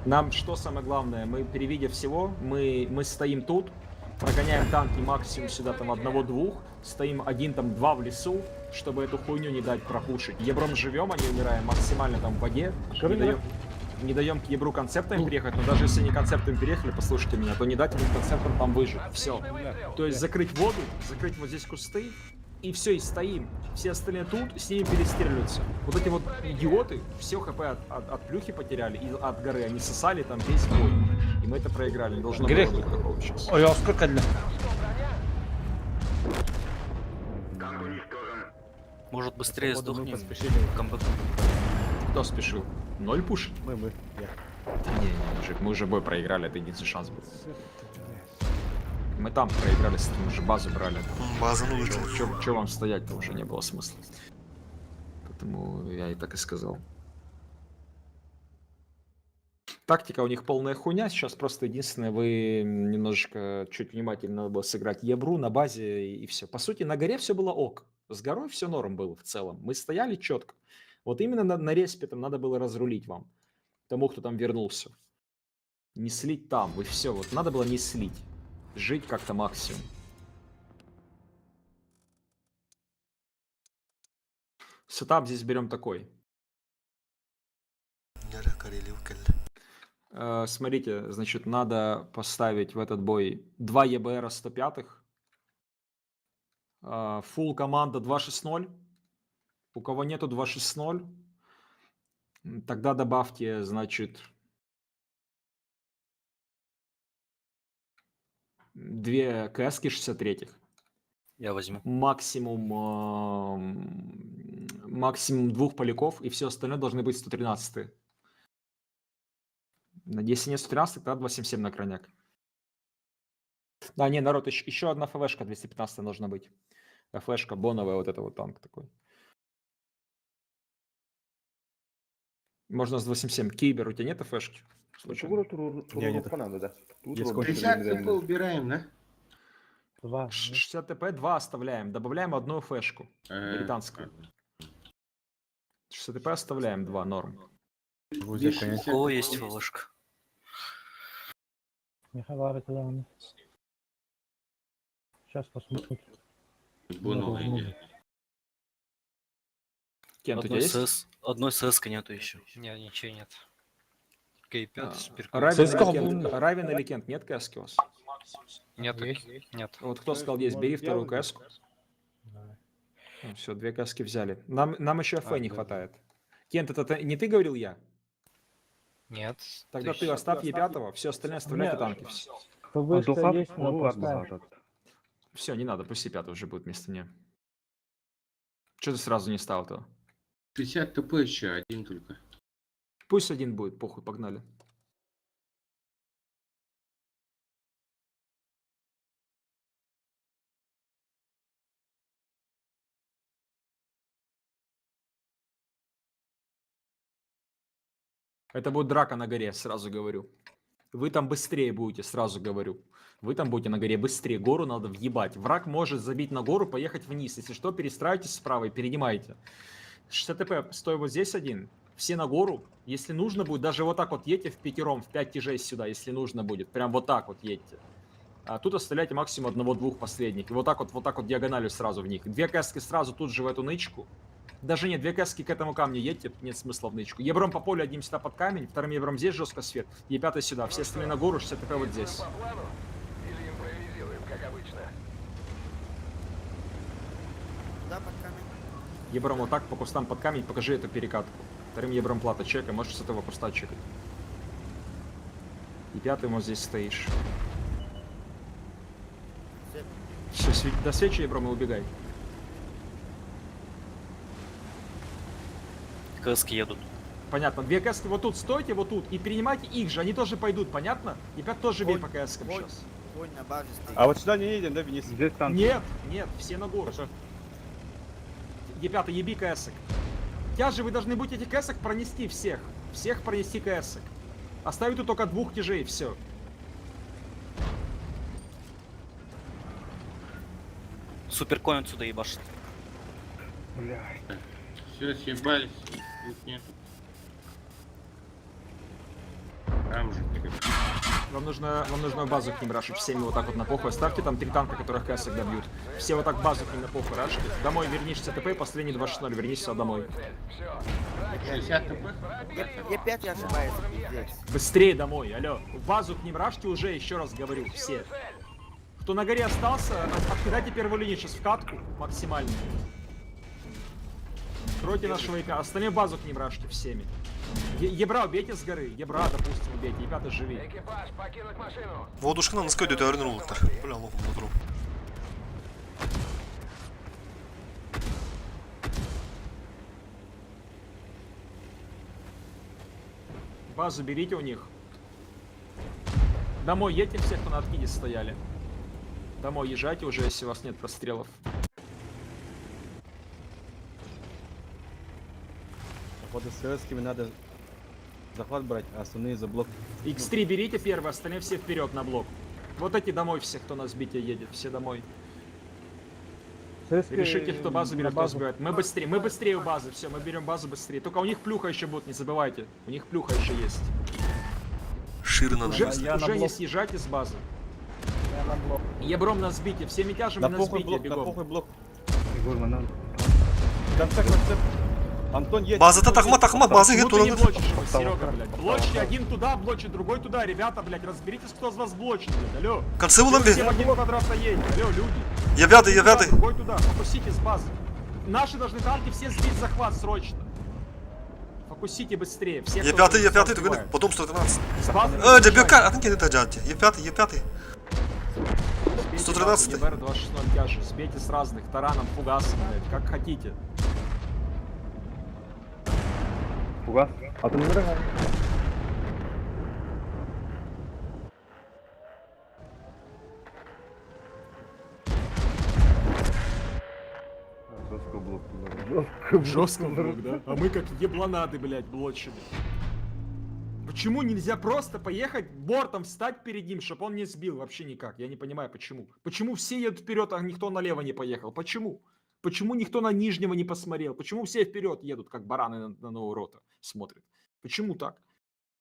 Нам что самое главное, мы перевидя всего, мы стоим тут, прогоняем танки максимум сюда там 1-2, стоим 1-2 в лесу, чтобы эту хуйню не дать пропушить. Ебром живем, а не умираем максимально там в воде. Не даем к Ебру концептами переехать, но даже если не концептами переехали, послушайте меня, то не дать им концептам там выжить. Все. То есть закрыть воду, закрыть вот здесь кусты, и все, и стоим. Все остальные тут, с ними перестреливаются. Вот эти вот идиоты все хп от плюхи потеряли, и от горы. Они сосали там весь бой. И мы это проиграли. Не должно было быть такого сейчас. Ой, а сколько для... Может быстрее сдохнем. Кто спешил? 0 пушит? Мы. Да не, мужик, мы уже бой проиграли, это единственный шанс был. Мы там проиграли, мы уже базу брали. База ну Чё вам стоять-то уже не было смысла. Поэтому я и так и сказал. Тактика у них полная хуйня, сейчас просто единственное, вы немножечко чуть внимательно надо было сыграть Ебру на базе и все. По сути, на горе все было ок. С горой все норм было в целом. Мы стояли четко. Вот именно на респе там надо было разрулить вам. Тому, кто там вернулся. Не слить там, и все. Вот надо было не слить. Жить как-то максимум. Сетап здесь берем такой. Смотрите, значит, надо поставить в этот бой 2 ЕБР 105-х. Фулл команда 2.6.0. У кого нету 2.6.0, тогда добавьте, значит, 2 КСки 63-х. Я возьму. Максимум 2 поляков, и все остальное должны быть 113. Если не 113, тогда 277 на крайняк. Да, не, народ, еще одна ФВшка 215 должна быть. ФВшка боновая, вот это вот танк такой. Можно с 277. Кибер, у тебя нет ФВшки? Случайно? Есть 50 ТП убираем, да? 60 ТП 2 оставляем, добавляем одну ФВшку британскую. 60 ТП оставляем 2, норм. У кого есть флешка? Сейчас посмотрим. Кент, у тебя есть? Одной СС нету еще. Нет, ничего нет. К5 супер. Равен или Кент? Нет КСки у вас? Нет, нет. Вот кто сказал есть, бери вторую КСку. Все, 2 КСки взяли. Нам еще ФВ не хватает. Кент, это не ты говорил я? Нет. Тогда ты оставь Е5, все остальное оставляй танки. ФВшка есть, но пустая. Все, не надо, пусть Е5 уже будет вместо нее. Что ты сразу не стал то? 50 ТП еще, один только. Пусть один будет, похуй, погнали. Это будет драка на горе, сразу говорю. Вы там быстрее будете, сразу говорю. Вы там будете на горе быстрее. Гору надо въебать. Враг может забить на гору, поехать вниз. Если что, перестраивайтесь справа и перенимайте. 60 ТП, стой вот здесь один. Все на гору. Если нужно будет, даже вот так вот едьте в пятером, в 5 тяжей сюда, если нужно будет. Прям вот так вот едьте. А тут оставляйте максимум 1-2 последних. И вот так вот диагональю сразу в них. 2 каски сразу тут же в эту нычку. Даже нет, 2 каски к этому камню едьте, нет смысла в нычку. Ебром по полю, одним сюда под камень, вторым ебром здесь жестко свет, Е5 сюда, все остальные на гору, 60 ТП вот здесь. Или импровизируем, как обычно? Да, под камень. Ебром вот так по кустам под камень, покажи эту перекатку. Вторым ебром плата чекай, можешь с этого куста чекать. Е5 вот здесь стоишь. Все, до свечи ебром и убегай. КСки едут. Понятно. 2 каски вот тут стойте, вот тут, и принимайте их же, они тоже пойдут, понятно? Е5 тоже бей по каскам сейчас. Конь на базе стоит. А вот сюда не едем, да, Венис? Здесь танк. Нет, все на гору. Е5, еби касок. Тяжи, вы должны будете этих касок пронести всех. Всех пронести касок. Оставить тут только 2 тяжей, все. Суперконь отсюда ебашит. Все, съебались. Их нет. Там же. Вам нужно базу к ним рашить. Всеми вот так вот на похуй. Оставьте там 3 танка, которых касок добьют. Все вот так базу к ним на похуй рашите. Домой вернишься ТП, последний 2-0, вернись сюда домой. 50 ТП? Е5 я ошибаюсь, здесь. Быстрее домой, алло. В базу к ним рашьте уже, еще раз говорю, все. Кто на горе остался, откидайте первую линию сейчас в катку максимально. Кройте нашего ИК, остальные базу к ним рашьте всеми. Ебра убейте с горы, Ебра, допустим, убейте, Е5 живи. Экипаж, покинуть машину. Водушкадан скойдете арнрултар. Бля, лоху утру. Базу берите у них. Домой едьте всех, кто на откиде стояли. Домой езжайте уже, если у вас нет прострелов. Вот с КСками надо захват брать, а остальные за блок. X3 берите первый, остальные все вперед на блок. Вот эти домой все, кто на сбитие едет, все домой. Решите, кто базу берет, кто сбивает. Мы быстрее у базы, все, мы берем базу быстрее. Только у них плюха еще будет, не забывайте. У них плюха еще есть. Ширина. Уже не съезжайте с базы. Ебром на сбитие, всеми тяжами на сбитие бегом. На похуй блок. Концепт. Антон едет. База тахма, база Ну ты не гетто. блочишь его, Серега, блядь. Блочите один туда, блочит другой туда. Ребята, блядь, разберитесь, кто из вас блочит, блядь, алло. Концы уловли. Все в один квадрат едете, алло, люди. Я пятый. Другой туда, фокусите с базы. Наши должны танки все сбить захват срочно. Фокусите быстрее. Все, Я кто пятый, сбивает. потом 113. С базы. Дебюка, а ты не дадите. Я пятый. 113-й. ЕБР 260 тяжи. Сбейте с разных. Тараном, фугасом, блядь, как хотите. Фугас. Атомları var. Жестко блок. Жестко блок, да? А мы как ебланады, блядь, блочили. Почему нельзя просто поехать бортом, встать перед ним, чтобы он не сбил? Вообще никак. Я не понимаю, почему. Почему все едут вперед, а никто налево не поехал? Почему? Почему никто на нижнего не посмотрел? Почему все вперед едут, как бараны на новую роту смотрят? Почему так?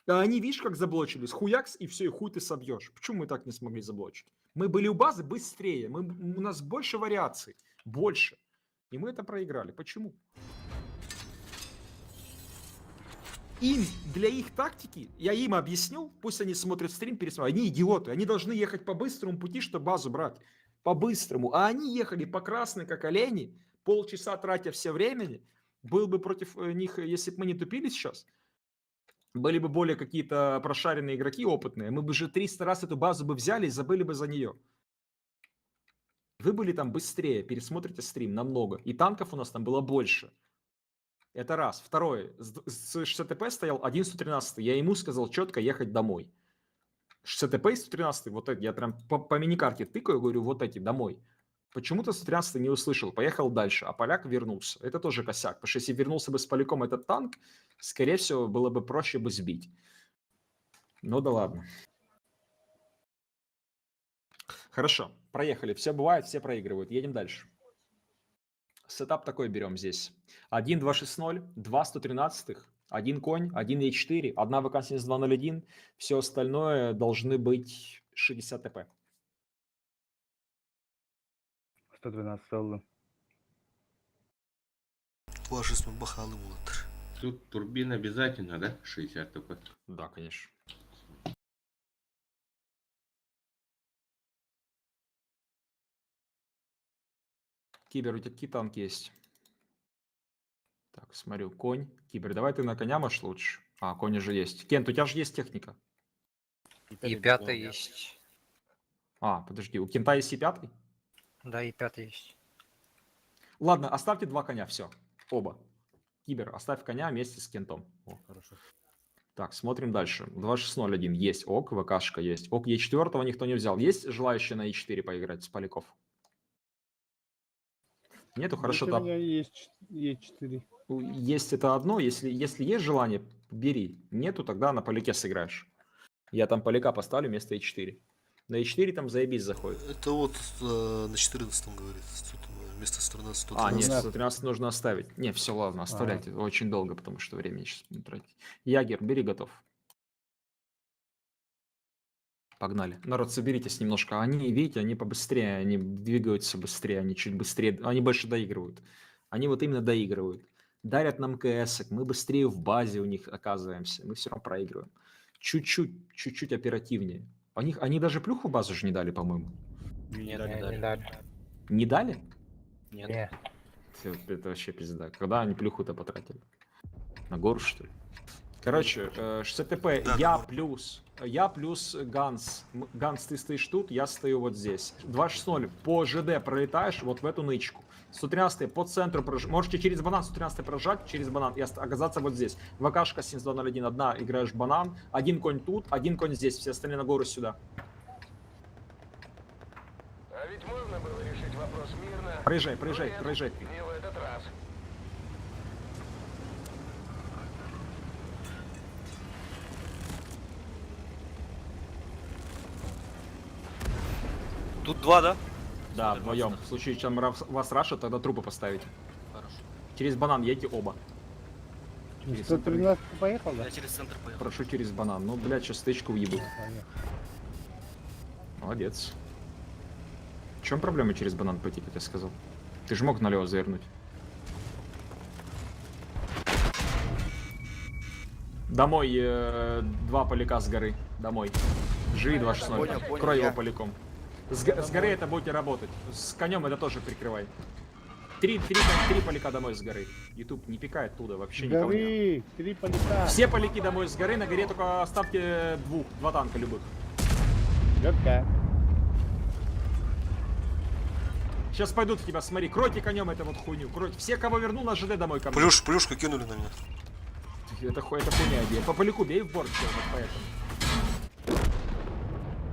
А они, видишь, как заблочились? Хуякс, и все, и хуй ты собьешь. Почему мы так не смогли заблочить? Мы были у базы быстрее. У нас больше вариаций. Больше. И мы это проиграли. Почему? Им, для их тактики, я им объяснил, пусть они смотрят стрим, пересмотрят. Они идиоты, они должны ехать по быстрому пути, чтобы базу брать. По-быстрому. А они ехали по красной, как олени, полчаса тратя все времени. Был бы против них, если бы мы не тупили сейчас, были бы более какие-то прошаренные игроки, опытные, мы бы уже 300 раз эту базу бы взяли и забыли бы за нее. Вы были там быстрее, пересмотрите стрим намного. И танков у нас там было больше. Это раз. Второе. С 60ТП стоял 1-113. Я ему сказал четко ехать домой. 60ТП и 113, вот эти, я прям по миникарте тыкаю, говорю, вот эти, домой. Почему-то 113 не услышал, поехал дальше, а поляк вернулся. Это тоже косяк, потому что если вернулся бы с поляком этот танк, скорее всего, было бы проще бы сбить. Ну да ладно. Хорошо, проехали. Все бывает, все проигрывают. Едем дальше. Сетап такой берем здесь. 1, 2, 6, 0, 2 113, 1 конь, 1 Е4, 1 ВК-7201. Все остальное должны быть 60 ТП. 112 oldu. 2-6 бахалы булат. Тут турбина обязательно, да? 60 такой. Да, конечно. Кибер, у тебя какие танки есть? Так, смотрю, конь. Кибер, давай ты на коня можешь лучше. А, конь уже есть. Кент, у тебя же есть техника. И 5 есть. А, подожди, у Кента есть и 5? Да, и 5 есть. Ладно, оставьте 2 коня, все. Оба. Кибер, оставь коня вместе с Кентом. О, Хорошо. так, смотрим дальше. 2601 есть ок, ВКшка есть. Ок, Е4 никто не взял. Есть желающие на Е4 поиграть с поляков? Нету, хорошо. У меня есть Е4. Есть это одно, если есть желание, бери. Нету, тогда на поляке сыграешь. Я там поляка поставлю вместо Е4. На Е4 там заебись заходит. Это вот на 14-м говорит. Тут вместо 113 А, нет, 113. 113 нужно оставить. Не, все, ладно, оставляйте. Очень долго, потому что времени сейчас не тратить. Ягер, бери, готов. Погнали. Народ, соберитесь немножко. Они, видите, они побыстрее, они двигаются быстрее, они чуть быстрее, они больше доигрывают. Они вот именно доигрывают. Дарят нам КС, мы быстрее в базе у них оказываемся, мы все равно проигрываем. Чуть-чуть оперативнее. Они даже плюху в базу же не дали, по-моему. Нет, не дали. Не дали? Нет. Всё, это вообще пизда. Когда они плюху-то потратили? На гору, что ли? Короче, 60 ТП, Да, я плюс Ганс. Ганс, ты стоишь тут, я стою вот здесь. 260 по ЖД пролетаешь вот в эту нычку. 113 по центру можете через банан 113 прожать, через банан и оказаться вот здесь. ВКшка 7201, одна играешь банан, один конь тут, один конь здесь, все остальные на гору сюда. А ведь можно было решить вопрос мирно. Проезжай. Не в этот раз. Тут 2, да? Да, вдвоем. В случае, чем вас рашат, тогда трупы поставите. Хорошо. Через банан едьте оба. 113 поехал, да? Я через центр поехал. Прошу через банан. Ну, блядь, сейчас стычку уебу. Поехал. Молодец. В чем проблема через банан пойти, как я сказал? Ты же мог налево завернуть. Домой, 2 поляка с горы. Домой. Живи 260. Понял, Крой его я. поляком. С горы это будете работать. С конем это тоже прикрывай. 3 поляка домой с горы. YouTube не пикай оттуда, вообще никого нет. Горы, 3 полета. Все поляки домой с горы, на горе только оставьте 2 танка любых. Лёгкая. Сейчас пойдут в тебя, смотри, кройте конем эту вот хуйню, кройте. Все, кого вернул на ЖД домой ко мне. Плюшку кинули на меня. Это хуйня, бей. По поляку бей в борт, чел, вот поэтому.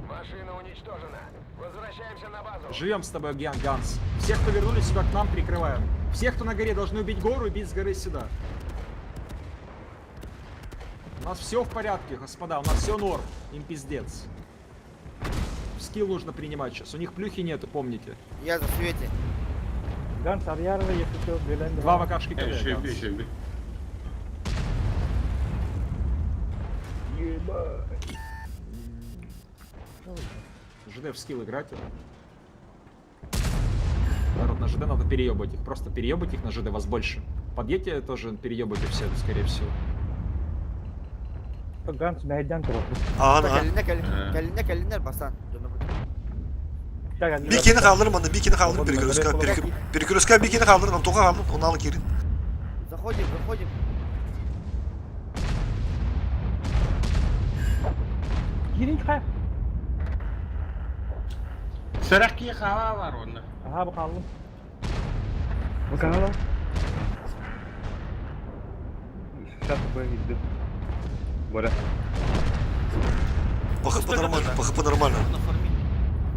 Машина уничтожена. Возвращаемся на базу. Живем с тобой, Ганс. Всех, кто вернулись сюда, к нам прикрываем. Всех, кто на горе, должны убить гору и бить с горы сюда. У нас все в порядке, господа, у нас все норм. Им пиздец. Скилл нужно принимать сейчас. У них плюхи нету, помните. Я за свете. Ганс Арьярова, если что, Белен. Два ВКшки Ганс. ЖД в скилл играть. Народ, на ЖД надо переебать их. Просто переебать их на ЖД, вас больше. Подъедьте тоже переебайте все, скорее всего. Ганс Майдан туру. Ага. Калинер басан. Bikini kaldırın bana, bikini kaldırın, перекрестка bikini kaldırın, Антоха kaldırın, onu alın geri. Заходим, заходим. Girin çıkar. Seraki hava var onda. Aha bakalım. Bakın lan. Сейчас бы иди. Бора. ПХП нормально.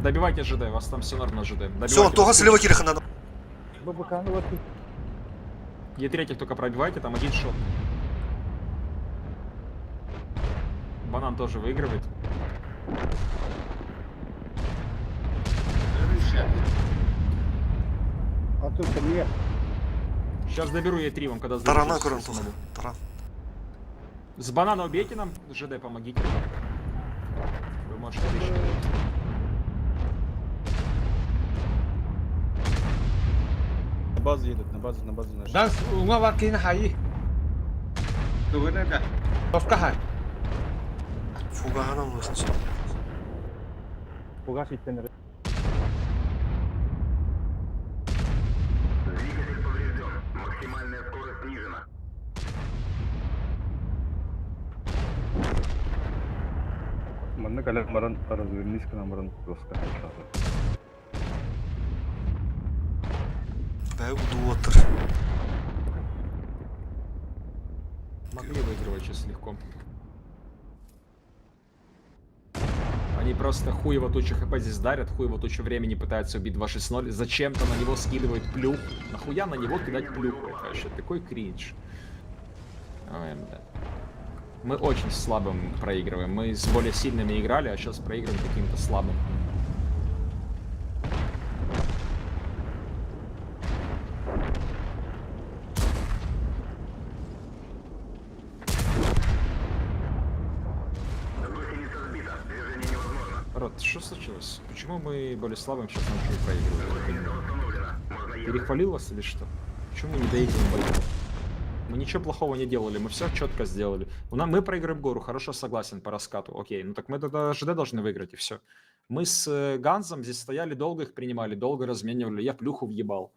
Добивайте ЖД, у вас там все норм на ЖД. Все, Антоха слева Кириха надо. Bu bakanı var. Е3 только пробивайте, там один шот. Банан тоже выигрывает. А тут нет. Сейчас доберу Е3 вам, когда Тарана сдадите, кур, если Антоха. смогу. Таран. С банана убейте нам, ЖД помогите. Вы можете лично. На базу едут, на базу наши. Dans unga wakin hai. Tuh ada. Tofkah. Фугахана мısın? Пугас итенleri. Двигатель поврежден. Максимальная скорость снижена. Mana kalian kemarin развернись к нам, просто. Бәу дуотыр. Могли выигрывать сейчас легко. Они просто хуево тучу хп здесь дарят, хуево тучу времени пытаются убить 2-6-0. Зачем-то на него скидывают плюх. Нахуя на него кидать плюху? Это вообще такой кринж. Ой, блядь. Мы очень слабым проигрываем. Мы с более сильными играли, а сейчас проигрываем каким-то слабым. Рот, что случилось? Почему мы более слабым сейчас начали проигрывать? Перехвалил вас или что? Почему мы не доигрываем бой? Мы ничего плохого не делали, мы все четко сделали. Мы проиграем гору, хорошо, согласен, по раскату. Окей, ну так мы тогда ЖД должны выиграть, и все. Мы с Ганзом здесь стояли, долго их принимали, долго разменивали, я плюху въебал.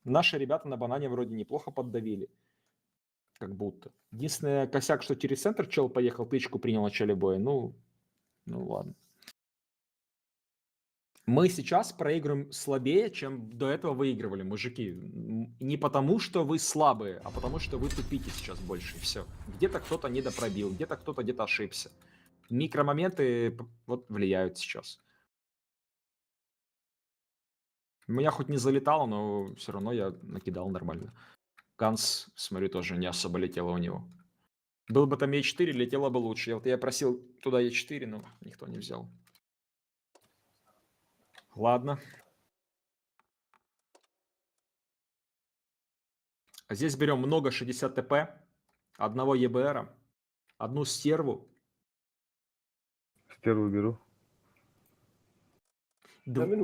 Наши ребята на банане вроде неплохо поддавили. Как будто. Единственный косяк, что через центр чел поехал, тычку принял в начале боя. Ну ладно. Мы сейчас проигрываем слабее, чем до этого выигрывали, мужики. Не потому, что вы слабые, а потому, что вы тупите сейчас больше, и все. Где-то кто-то недопробил, где-то кто-то где-то ошибся. Микромоменты вот влияют сейчас. У меня хоть не залетало, но все равно я накидал нормально. Ганс, смотрю, тоже не особо летело у него. Был бы там Е4, летело бы лучше. Я просил туда Е4, но никто не взял. Ладно. Здесь берем много 60 ТП, одного ЕБРа, одну стерву. Стерву беру. Мы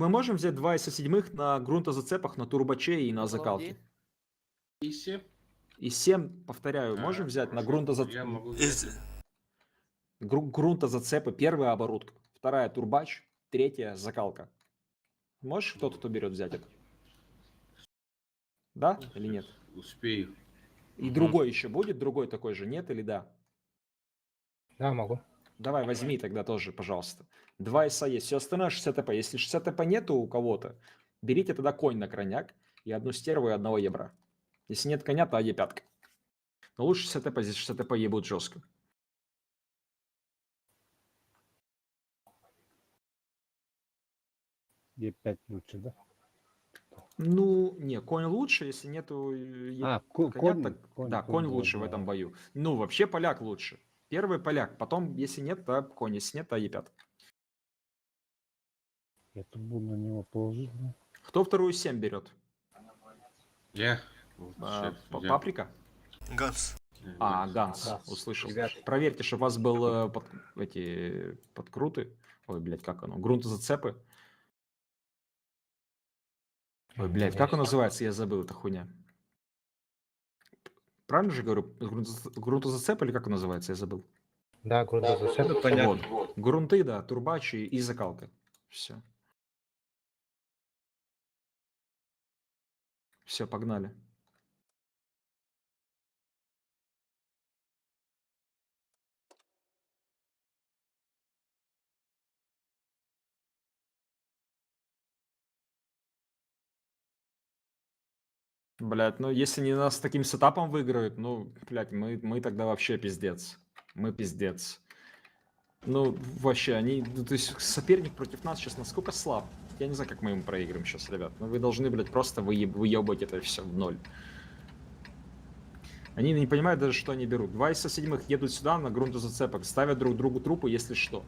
можем взять 2 из 7 на грунтозацепах, на турбаче и на закалке. И 7. И 7, повторяю, можем взять на грунтозацепы. Грунтозацепы, первая оборудка, вторая турбач, третья закалка. Можешь кто-то, кто берет, взять это? Да или нет? Успею. И другой еще будет? Другой такой же, нет или да? Да, могу. Давай, возьми тогда тоже, пожалуйста. 2 ИСа есть, все остальное 60 ТП. Если 60 ТП нету у кого-то, берите тогда конь на крайняк и одну стерву и одного ебра. Если нет коня, то Е5. Но лучше 60 ТП, здесь 60 ТП ебут жестко. Е5 лучше, да? Ну, не, конь лучше, если нету коня, конь, так- конь, да, конь, конь да, лучше в да. этом бою. Ну, вообще поляк лучше. Первый поляк, потом, если нет, то конь, если нет, то Е5. Я тут буду на него положить. Да? Кто вторую 7 берет? Я. Паприка? Ганс. А, Ганс, Ганс. услышал. Ребят. Проверьте, чтобы у вас был эти подкруты. Ой, блядь, как оно? Грунтозацепы. Ой, блядь, как он называется? Я забыл, эта хуйня. Правильно же говорю? Грунтозацеп или как он называется? Я забыл. Да, грунтозацеп. Понятно. Вот. Грунты, да, турбачи и закалка. Все. Все, погнали. Блядь, ну если не нас с таким сетапом выиграют, ну, блядь, мы тогда вообще пиздец. Мы пиздец. Ну, вообще, они, ну, то есть соперник против нас сейчас насколько слаб. Я не знаю, как мы им проиграем сейчас, ребят. Но вы должны, блядь, просто выебать это все в ноль. Они не понимают даже, что они берут. 2 из седьмых едут сюда на грунтозацепок, ставят друг другу трупы, если что.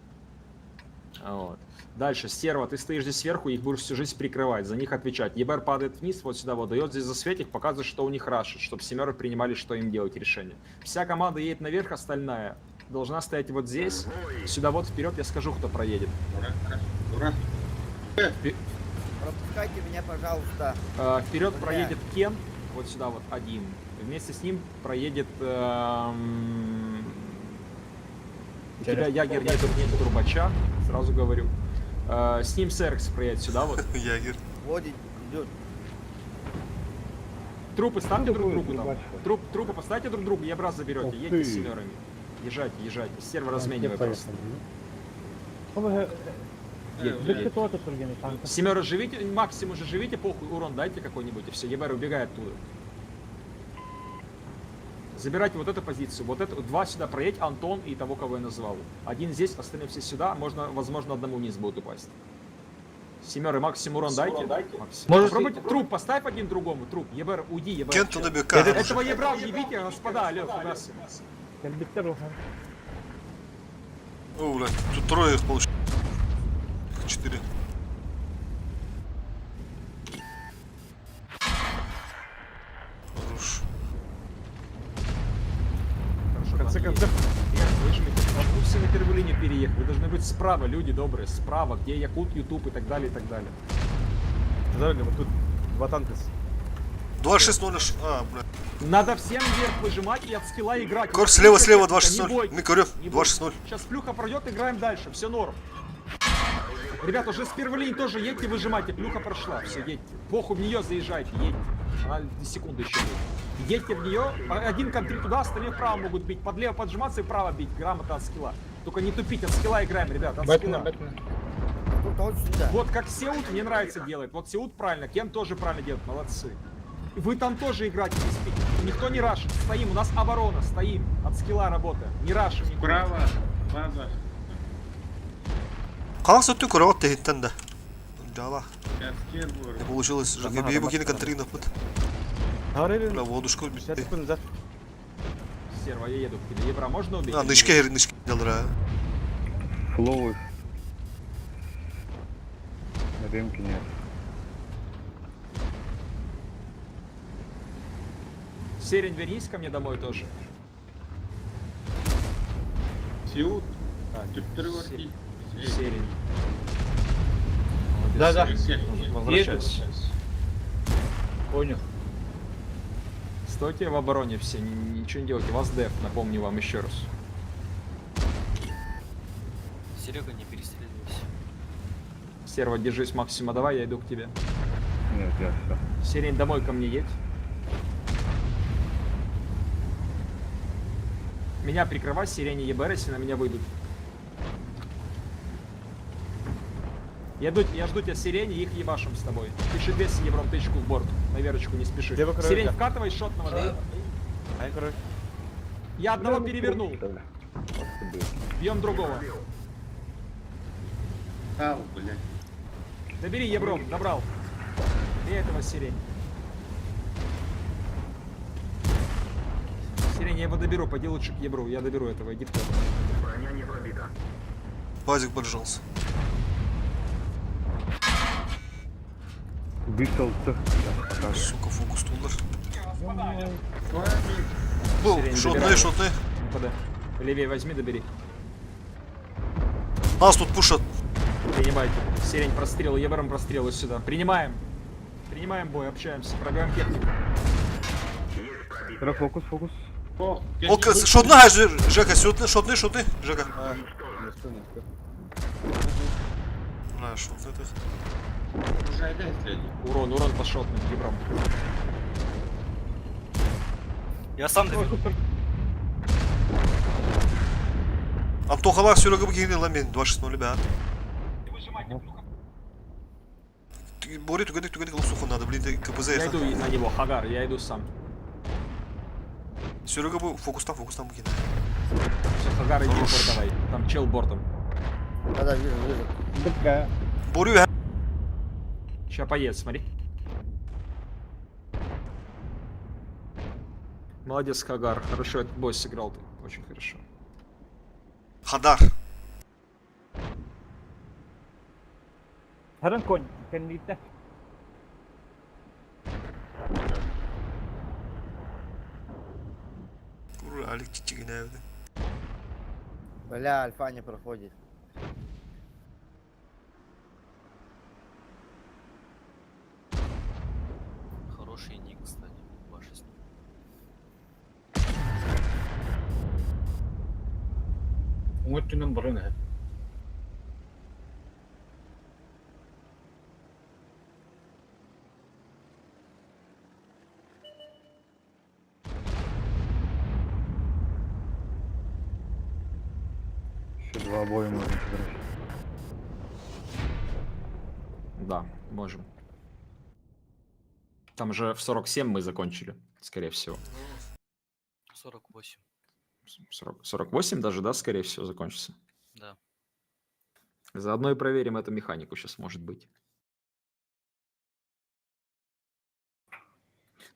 Вот. Дальше, стерва, ты стоишь здесь сверху, их будешь всю жизнь прикрывать, за них отвечать. ЕБР падает вниз, вот сюда вот, дает здесь засветик, показывает, что у них рашит, чтобы семеры принимали, что им делать решение. Вся команда едет наверх, остальная должна стоять вот здесь, сюда вот вперед, я скажу, кто проедет. Ура. Пропускайте меня, пожалуйста. Вперед Бля. проедет Кен, вот сюда вот один. Вместе с ним проедет... У тебя Ягер нет турбача, сразу говорю. С ним Серкс проедет сюда вот. Ягер. Вот идет. Трупы ставьте друг другу там. турбач? Трупы поставьте друг другу, ебра заберете. Ух Едьте с ты. семерами. Езжайте. Сервер разменивай просто. Семеры живите, максимум уже живите, похуй, урон дайте какой-нибудь, и все, ебр убегает оттуда. Забирайте вот эту позицию, вот это, 2 сюда проедь, Антон и того, кого я назвал. Один здесь, остальные все сюда, можно, возможно, одному вниз будет упасть. Семеры, максимум урон дайте. Максимум. Попробуйте, труп поставь один другому, труп, ебр, уйди, ебр. Кенту на бека. Этого ебра ебите, господа, алло, куда все? О, блядь, тут трое их получилось. 4. Хорош. В конце концов, выжмите. Вы все на первую линию переехали. Вы должны быть справа, люди добрые, справа, где Якут, Ютуб и так далее, и так далее. Здравия, вот тут 2 танка. 2-6-0. А, блядь. Надо всем вверх выжимать и от скилла играть. Кор, слева, 2-6-0. Не Микорю, бойтесь. 2-6-0. Сейчас плюха пройдет, играем дальше, все норм. Ребята, уже с первой линии тоже едьте, выжимайте, плюха прошла, все, едьте. Похуй в нее заезжайте, едьте. Она секунды еще будет. Едьте в нее, один контроль туда, остальные вправо могут бить, под лево поджиматься и вправо бить, грамотно от скилла. Только не тупить, от скилла играем, ребята, от скилла. Вот сюда. Вот как Сеут мне нравится делает, вот Сеут правильно, Кен тоже правильно делает, молодцы. Вы там тоже играете без пики, никто не рашит, стоим, у нас оборона, стоим, от скилла работаем, не рашим никого. Право. База. Қалас өттің көрі отты хиттен да. Жала. Каскер бур. Не получилось. Бейбу кені контринов быт. Бля, водушку бітті. Серва, я еду к тебе, Ебра, можно убить? А, нышке гері, нышке делдіра. Флоу. Ремки нет. Серень, вернись ко мне домой тоже. Сиут. Тюптерворки. Серень. Да. Возвращайся. Понял. Стойте в обороне все, ничего не делайте. Вас деф, напомню вам еще раз. Серега, не перестреливайся. Серва, держись, Максима, давай, я иду к тебе. Нет, я все. Серень, домой ко мне едь. Меня прикрывай, Сирени ЕБР, если на меня выйдут. Я жду тебя сирени, их ебашим с тобой. Пиши 200 евро тычку в борт. На верочку не спеши. Где вы, короче? Сирень, вкатывай шотного, да? Ай, короче. Я одного перевернул. Бьем другого. Ау, блядь. Добери ебром, добрал. И этого сирень. Сирень, я его доберу, пойди лучше к ебру. Я доберу этого, иди в тот. Базик поджался. Высылся. Сука, фокус тулер. Сирень, Был, добираю. шотный. МПД. Левее возьми, добери. Нас тут пушат. Принимайте. Сирень прострел, ебром прострел сюда. Принимаем. Принимаем бой, общаемся. Пробиваем технику. Фокус, фокус. О, О, шотный, Жека, шотный, Жека. А, не спи. На, шотный ты. уже один средний. Урон по шотным ебром. Я сам доберу. Антохалар сюрога бігни ламін, 260 ребят. Бори, тугадик, лусуху надо, блин, ты КПЗ. Я иду на него, Хагар, я иду сам. Сюрога был, фокус там бігни. Все, Хагар, иди борт давай. Там чел бортом. Да, вижу. Борю, я. Ща поедет, смотри. Молодец, Хагар. Хорошо этот бой сыграл ты. Очень хорошо. Хадар. Харан конь, кенлите. Ура, Алик чичигine evde. Бля, альфа не проходит. Хороший ник, кстати, ваши. Umutunun burun he. Еще два боя можно сыграть. Да, можем. Там же в 47 мы закончили, скорее всего. 48. 48 даже, да, скорее всего, закончится. Да. Заодно и проверим эту механику сейчас, может быть.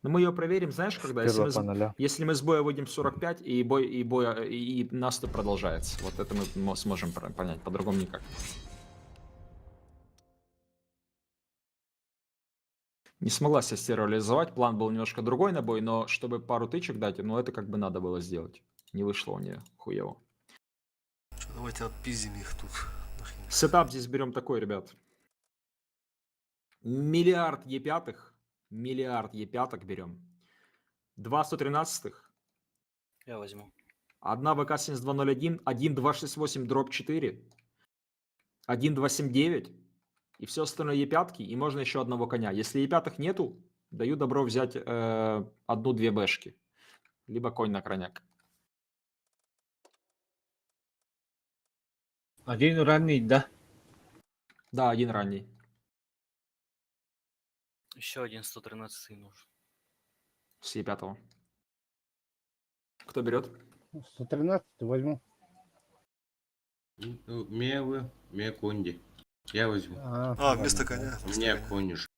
Но мы ее проверим, знаешь, когда? Если мы с боя выйдем 45, и наступ продолжается. Вот это мы сможем понять, по-другому никак. Не смогла себя реализовать, план был немножко другой на бой, но чтобы пару тычек дать, ну это как бы надо было сделать. Не вышло у нее хуево. Давайте отпиздим их тут. Сетап здесь берем такой, ребят. Миллиард Е5 берем. 2 113. Я возьму. Одна ВК-7201, 1.268 дроп 4, 1.279 и все остальное Е5, и можно еще одного коня. Если Е5 нету, даю добро взять одну-две бэшки. Либо конь на крайняк. Один ранний, да? Да, один ранний. Еще один 113 нужен. С Е5. Кто берет? 113 возьму. Мевы, Меконди. Я возьму. Вместо коня. Мне конь уже.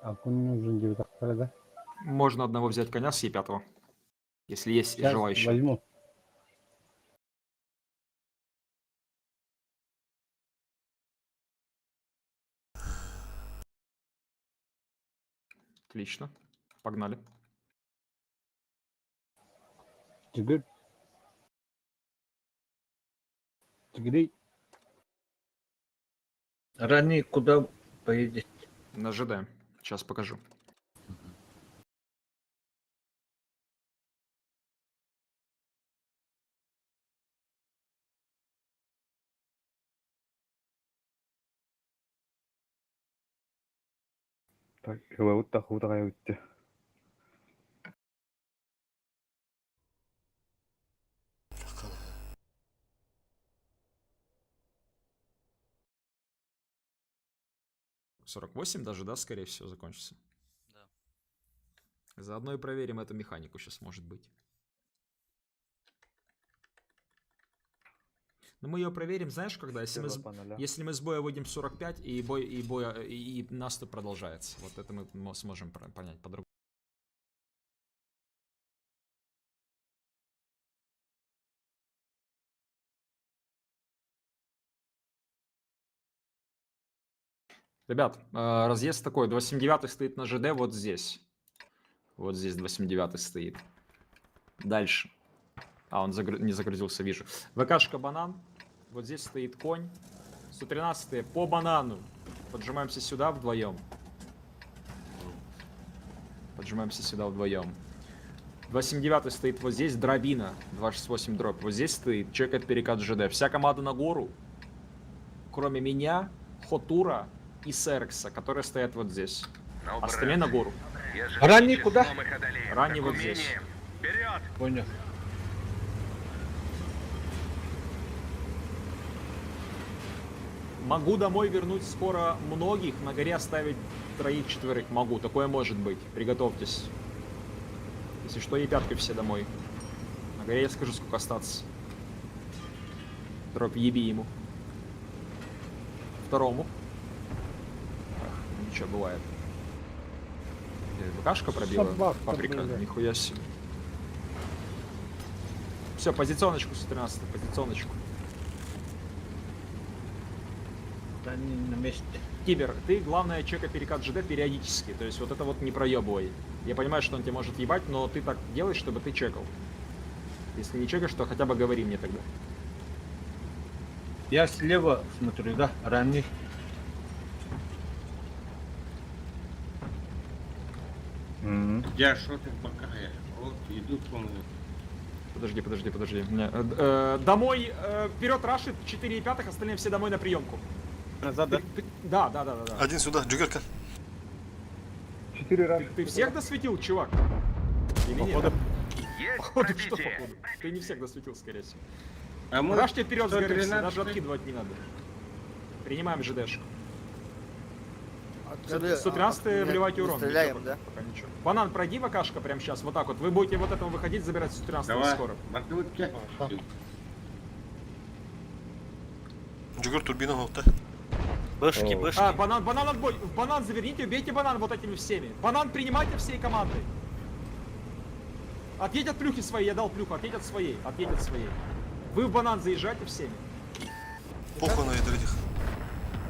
А конь нужен 19, да? Можно одного взять коня с Е5. Если есть желающие. Возьму. Отлично. Погнали. Теперь. Ранний куда поедет? На ЖД. Сейчас покажу. Так, hyvä uutta huutakaa juttu. 48 даже, да, скорее всего, закончится? Да. Заодно и проверим эту механику сейчас, может быть. Но мы ее проверим, знаешь, когда? Если если мы с боя выйдем 45, и наступ продолжается. Вот это мы сможем понять по-другому. Ребят, разъезд такой. 279 стоит на ЖД вот здесь. Вот здесь 279 стоит. Дальше. А, он не загрузился, вижу. ВКшка банан. Вот здесь стоит конь. 113 по банану. Поджимаемся сюда вдвоем. Поджимаемся сюда вдвоем. 279 стоит вот здесь. Дробина. 268 дробь. Вот здесь стоит. Чекает перекат ЖД. Вся команда на гору. Кроме меня, Хотура и Серкса, которые стоят вот здесь. Остальные на гору. Ранний куда? Ранний вот здесь. Понял. Могу домой вернуть скоро многих, на горе оставить 3-4. Могу, такое может быть. Приготовьтесь. Если что, епятки все домой. На горе я скажу, сколько остаться. Дробь, еби ему. Второму. Ах, ничего, бывает. ВКшка пробила. Паприка, нихуя себе. Все, позиционочку 113, позиционочку. Да не на месте. Кибер, ты, главное, чекай перекат ЖД периодически. То есть вот это вот не проебывай. Я понимаю, что он тебе может ебать, но ты так делаешь, чтобы ты чекал. Если не чекаешь, то хотя бы говори мне тогда. Я слева смотрю, да? Ранний. Я что ты бакая? Вот идут он. Подожди. Домой, вперед рашит, 4 пятых, остальные все домой на приемку. Назад, да? Да. Один сюда, Джигерка. 4 раза. Ты всех досветил, чувак? Или нет? Походу, что походу? Ты не всех досветил, скорее всего. А мы Рашьте вперед с горы, 113. даже откидывать не надо. Принимаем ЖДшку. Отсюда, 113 вливайте урон. Стреляем, ничего, да? пока ничего. Банан, пройди ВКшка прямо сейчас, вот так вот. Вы будете вот этого выходить, забирать 113 Давай. скоро. Маркетке. Джигер турбина готта. Бэшки. Банан отбой. Банан заверните, убейте банан вот этими всеми. Банан принимайте всей командой. Отъедь от плюхи своей, я дал плюху, отъедь от своей. Вы в банан заезжайте всеми. Похуй на этих.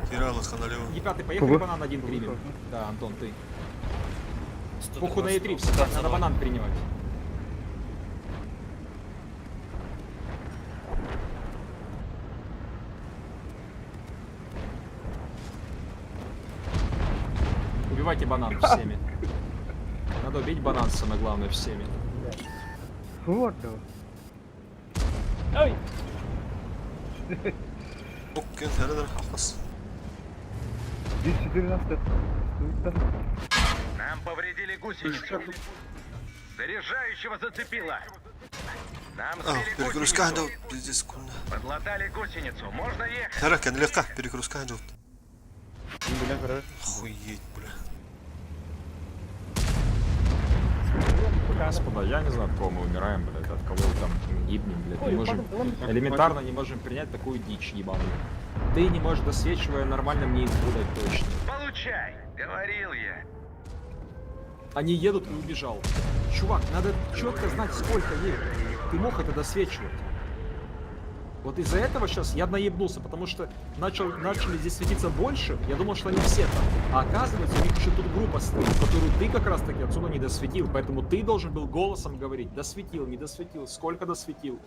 Хиралас налево. Е5, поехали банан один примем. Да, Антон, ты. Похуй на Е3, всегда надо банан принимать. Убивайте банан всеми. Надо убить банан, самое главное, всеми. Вот. Ой! Okej, här är det hoppas. 214. Нам повредили гусеницу. Заряжающего зацепило. Нам сбили Перегрузка гусеницу. идет, пиздец, секунда. Подлатали гусеницу. Можно ехать. Таракен, легка, перегрузка идет. Бля, короче. Охуеть, бля. Господа, я не знаю, от кого мы умираем, блядь, от кого там гибнем, блядь. Не можем, элементарно не можем принять такую дичь ебаную. Ты не можешь, досвечивая, нормально мне инфу дать точно. Получай. Говорил я. Они едут и убежал. Чувак, надо четко знать, сколько едет. Ты мог это досвечивать. Вот из-за этого сейчас я наебнулся, потому что начали здесь светиться больше. Я думал, что они все там. А оказывается, у них еще тут группа стоит, которую ты как раз таки отсюда не досветил. Поэтому ты должен был голосом говорить, досветил, не досветил, сколько досветил.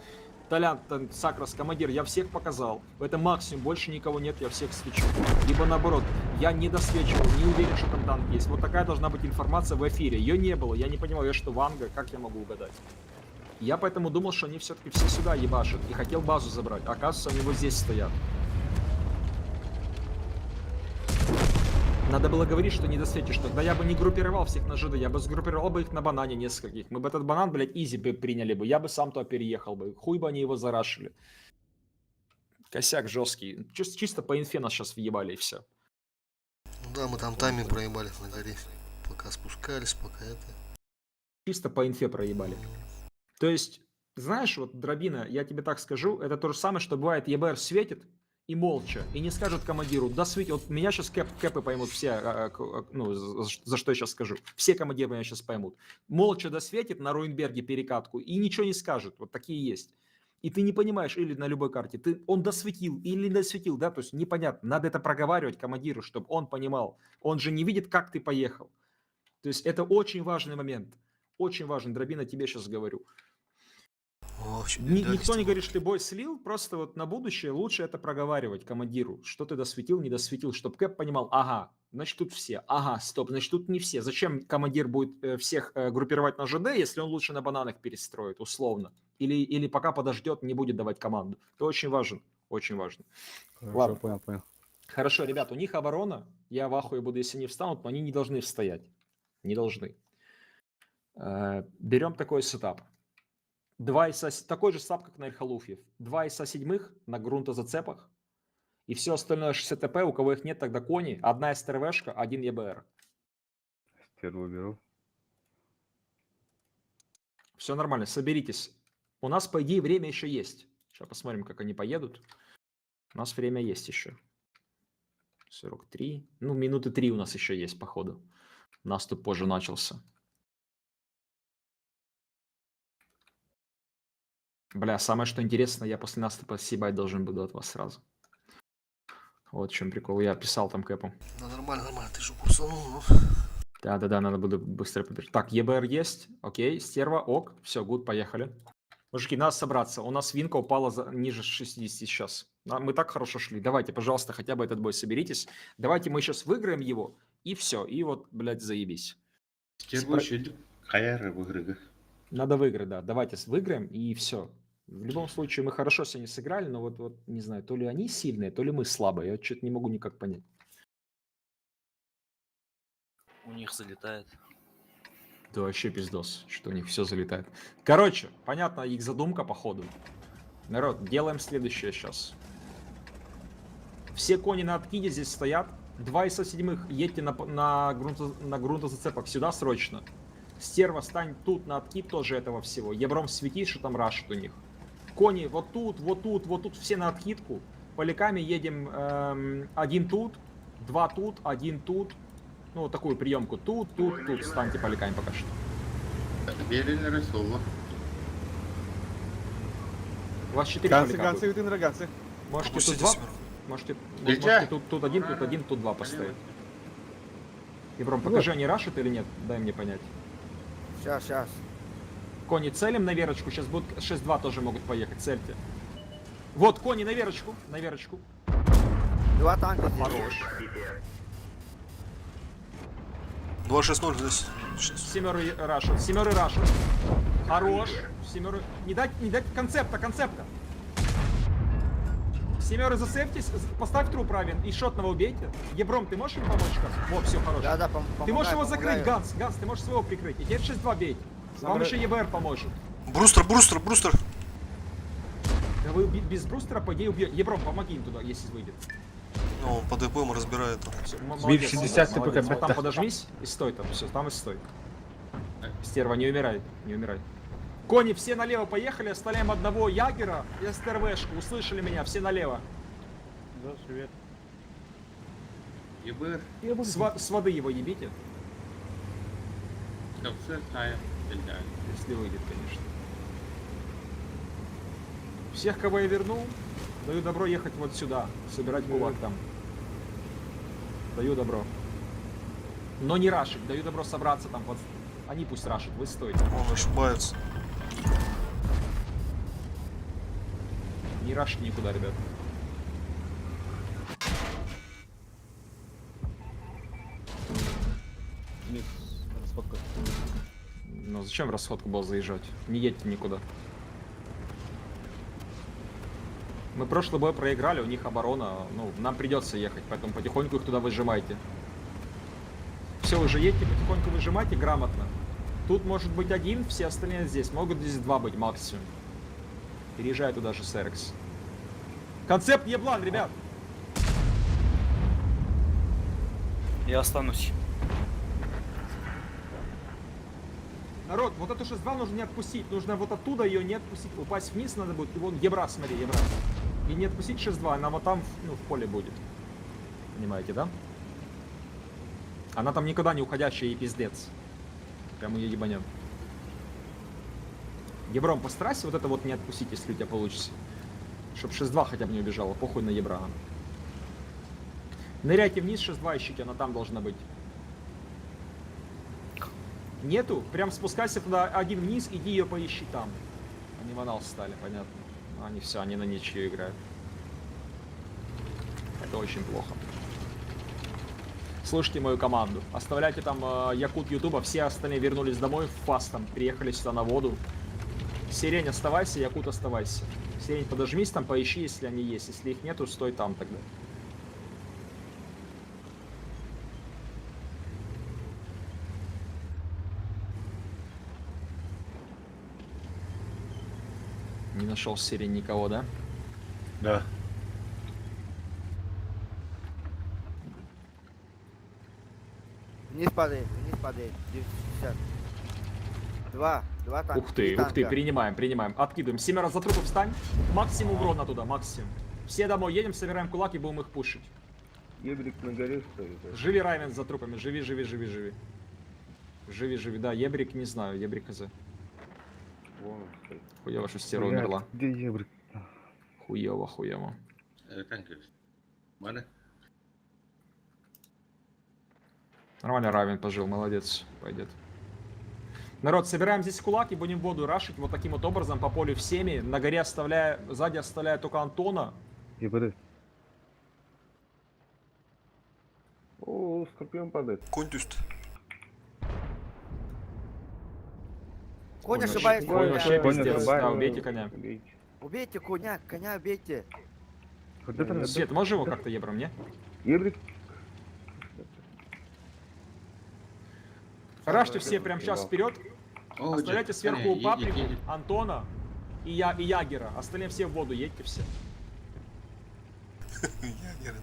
Толян, Сакрас, командир, я всех показал. Это максимум, больше никого нет, я всех свечу. Либо наоборот, я не досвечивал, не уверен, что там танк есть. Вот такая должна быть информация в эфире. Ее не было, я не понимал, я что, Ванга, как я могу угадать? Я поэтому думал, что они все-таки все сюда ебашат. И хотел базу забрать. А оказывается, они вот здесь стоят. Надо было говорить, что не досветишь. Тогда я бы не группировал всех на ЖД. Я бы сгруппировал бы их на банане нескольких. Мы бы этот банан, блядь, изи бы приняли бы. Я бы сам туда переехал бы. Хуй бы они его зарашили. Косяк жесткий. Чисто по инфе нас сейчас въебали и все. Да, мы там тайминг проебали на горе. Пока спускались, пока это. Чисто по инфе проебали. То есть, знаешь, вот, Дробина, я тебе так скажу, это то же самое, что бывает, ЕБР светит и молча, и не скажет командиру, да свети, вот меня сейчас кэпы поймут все, ну, за что я сейчас скажу, все командиры меня сейчас поймут. Молча досветит на Руинберге перекатку и ничего не скажет, вот такие есть. И ты не понимаешь, или на любой карте, он досветил или не досветил, да, то есть непонятно, надо это проговаривать командиру, чтобы он понимал, он же не видит, как ты поехал. То есть это очень важный момент, очень важный, Дробина, тебе сейчас говорю. Никто не говорит, что ты бой слил, просто вот на будущее лучше это проговаривать командиру, что ты досветил, не досветил, чтобы Кэп понимал, ага, значит тут все, ага, стоп, значит тут не все. Зачем командир будет всех группировать на ЖД, если он лучше на бананах перестроит, условно, или пока подождет, не будет давать команду. Это очень важно, очень важно. Хорошо, Ладно. понял. Хорошо, ребят, у них оборона, я в ахуе буду, если не встанут, но они не должны встоять, не должны. Берем такой сетап. Такой же сап, как на Эль-Халуфьев. 2 ИСа 7 на грунтозацепах. И все остальное 60 ТП, у кого их нет, тогда кони. 1 СТРВшка, 1 ЕБР. Стерву беру. Все нормально, соберитесь. У нас, по идее, время еще есть. Сейчас посмотрим, как они поедут. У нас время есть еще. 43. Ну, минуты 3 у нас еще есть, походу. Наступ позже начался. Бля, самое что интересно, я после наступа съебать должен буду от вас сразу. Вот в чем прикол. Я писал там Кэпу. Да нормально, нормально, ты же курсанул, ну. Да, надо будет быстро побежать. Так, ЕБР есть, окей, стерва, ок, все, гуд, поехали. Мужики, надо собраться. У нас винка упала ниже 60 сейчас. Мы так хорошо шли. Давайте, пожалуйста, хотя бы этот бой соберитесь. Давайте мы сейчас выиграем его, и все. И вот, блядь, заебись. Надо выиграть, да. Давайте выиграем, и все. В любом случае, мы хорошо сегодня сыграли, но вот не знаю, то ли они сильные, то ли мы слабые. Я что-то не могу никак понять. У них залетает. Да вообще пиздос, что у них все залетает. Короче, понятно, их задумка, походу. Народ, делаем следующее сейчас. Все кони на откиде здесь стоят. 2 ИСа 7 едьте на грунтозацепах сюда срочно. Стерва, стань тут на откид тоже этого всего. Ебром свети, что там рашит у них. Кони вот тут, все на откидку. Поляками едем 1 тут, 2 тут, 1 тут. Ну, вот такую приемку. Тут. Станьте поляками пока что. У вас 4 поляка будет. Можете тут 2. Можете тут 1, тут 2 поставить. Ебром, покажи, они рашат или нет? Дай мне понять. Сейчас. Кони целим на верочку, сейчас будут 6-2 тоже могут поехать, цельте. Вот, кони на верочку, 2 танка здесь. Хорош. 2-6-0 здесь. 7 рашат. Хорош. 7. Не дать концепта. 7 зацептесь, поставь труп равен и шотного убейте. Ебром, ты можешь им помочь? Вот, все, хорошо. Да, Ты можешь его закрыть, Ганс, ты можешь своего прикрыть. И теперь 6-2 бейте. Вам еще ЕБР поможет. Брустер! Да вы без брустера, по идее, убьете. Ебром, помоги им туда, если выйдет. Ну, он по ДПМ разбирает. Всё, Сбив 60 молодец. ТПК. Вот там подожмись и стой там, все, там и стой. Стерва, не умирай. Кони, все налево поехали, оставляем одного ягера и СТРВшку. Услышали меня, все налево. Да, привет. С воды его ебите. Если выйдет, конечно. Всех, кого я вернул, даю добро ехать вот сюда, собирать гулаг там. Даю добро. Но не рашить, даю добро собраться там. Вот. Они пусть рашат, вы стойте. Он ошибается. Не рашить никуда, ребят. Расходка. Ну зачем в расходку было заезжать? Не едьте никуда. Мы прошлый бой проиграли, у них оборона. Ну, нам придется ехать, поэтому потихоньку их туда выжимайте. Все, уже едьте, потихоньку выжимайте грамотно. Тут может быть 1, все остальные здесь. Могут здесь 2 быть максимум. Переезжай туда же, Серекс. Концепт еблан, ребят! Я останусь. Народ, вот эту 6-2 нужно не отпустить. Нужно вот оттуда ее не отпустить. Упасть вниз надо будет. И вон Ебра, смотри, Ебра. И не отпустить 6-2, она вот там, ну, в поле будет. Понимаете, да? Она там никуда не уходящая и пиздец. Прям ее ебанем. Ебром постарайся вот это вот не отпустить, если у тебя получится. Чтоб 6-2 хотя бы не убежала. Похуй на Ебра. Ныряйте вниз, 6-2 ищите, она там должна быть. Нету? Прям спускайся туда один вниз, иди ее поищи там. Они в анал стали, понятно. Они все, они на ничью играют. Это очень плохо. Слушайте мою команду. Оставляйте там Якут Ютуба. Все остальные вернулись домой фастом. Приехали сюда на воду. Сирень, оставайся, Якут, оставайся. Сирень, подожмись там, поищи, если они есть. Если их нету, стой там тогда. Не нашел Сирень никого, да? Да. Вниз падает, 960. Два танка. Ух ты, принимаем. Откидываем. 7 раз за трупы встань. Максимум урона туда, максимум. Все домой едем, собираем кулак и будем их пушить. Ебрик на горе стоит. Живи, Райвен, за трупами. Живи. Живи, да, Ебрик, не знаю, Ебрик ХЗ. Вон он стоит. Хуёво, что Стера Блядь, умерла. Где ебрик? Хуёво. Нормально Равен пожил, молодец, пойдет. Народ, собираем здесь кулак и будем воду рашить вот таким вот образом по полю всеми. На горе оставляя, сзади оставляя только Антона. Ебрик. О, скорпион падает. Контюст. Конь ошибается. Конь вообще Конь пиздец, ошибается. да, убейте коня. Убейте коня убейте. Свет, можешь его как-то ебром, не? Ебрик. Рашьте все прямо сейчас вперед. Оставляйте сверху Паприку, Антона и Ягера. Остальные все в воду, едьте все.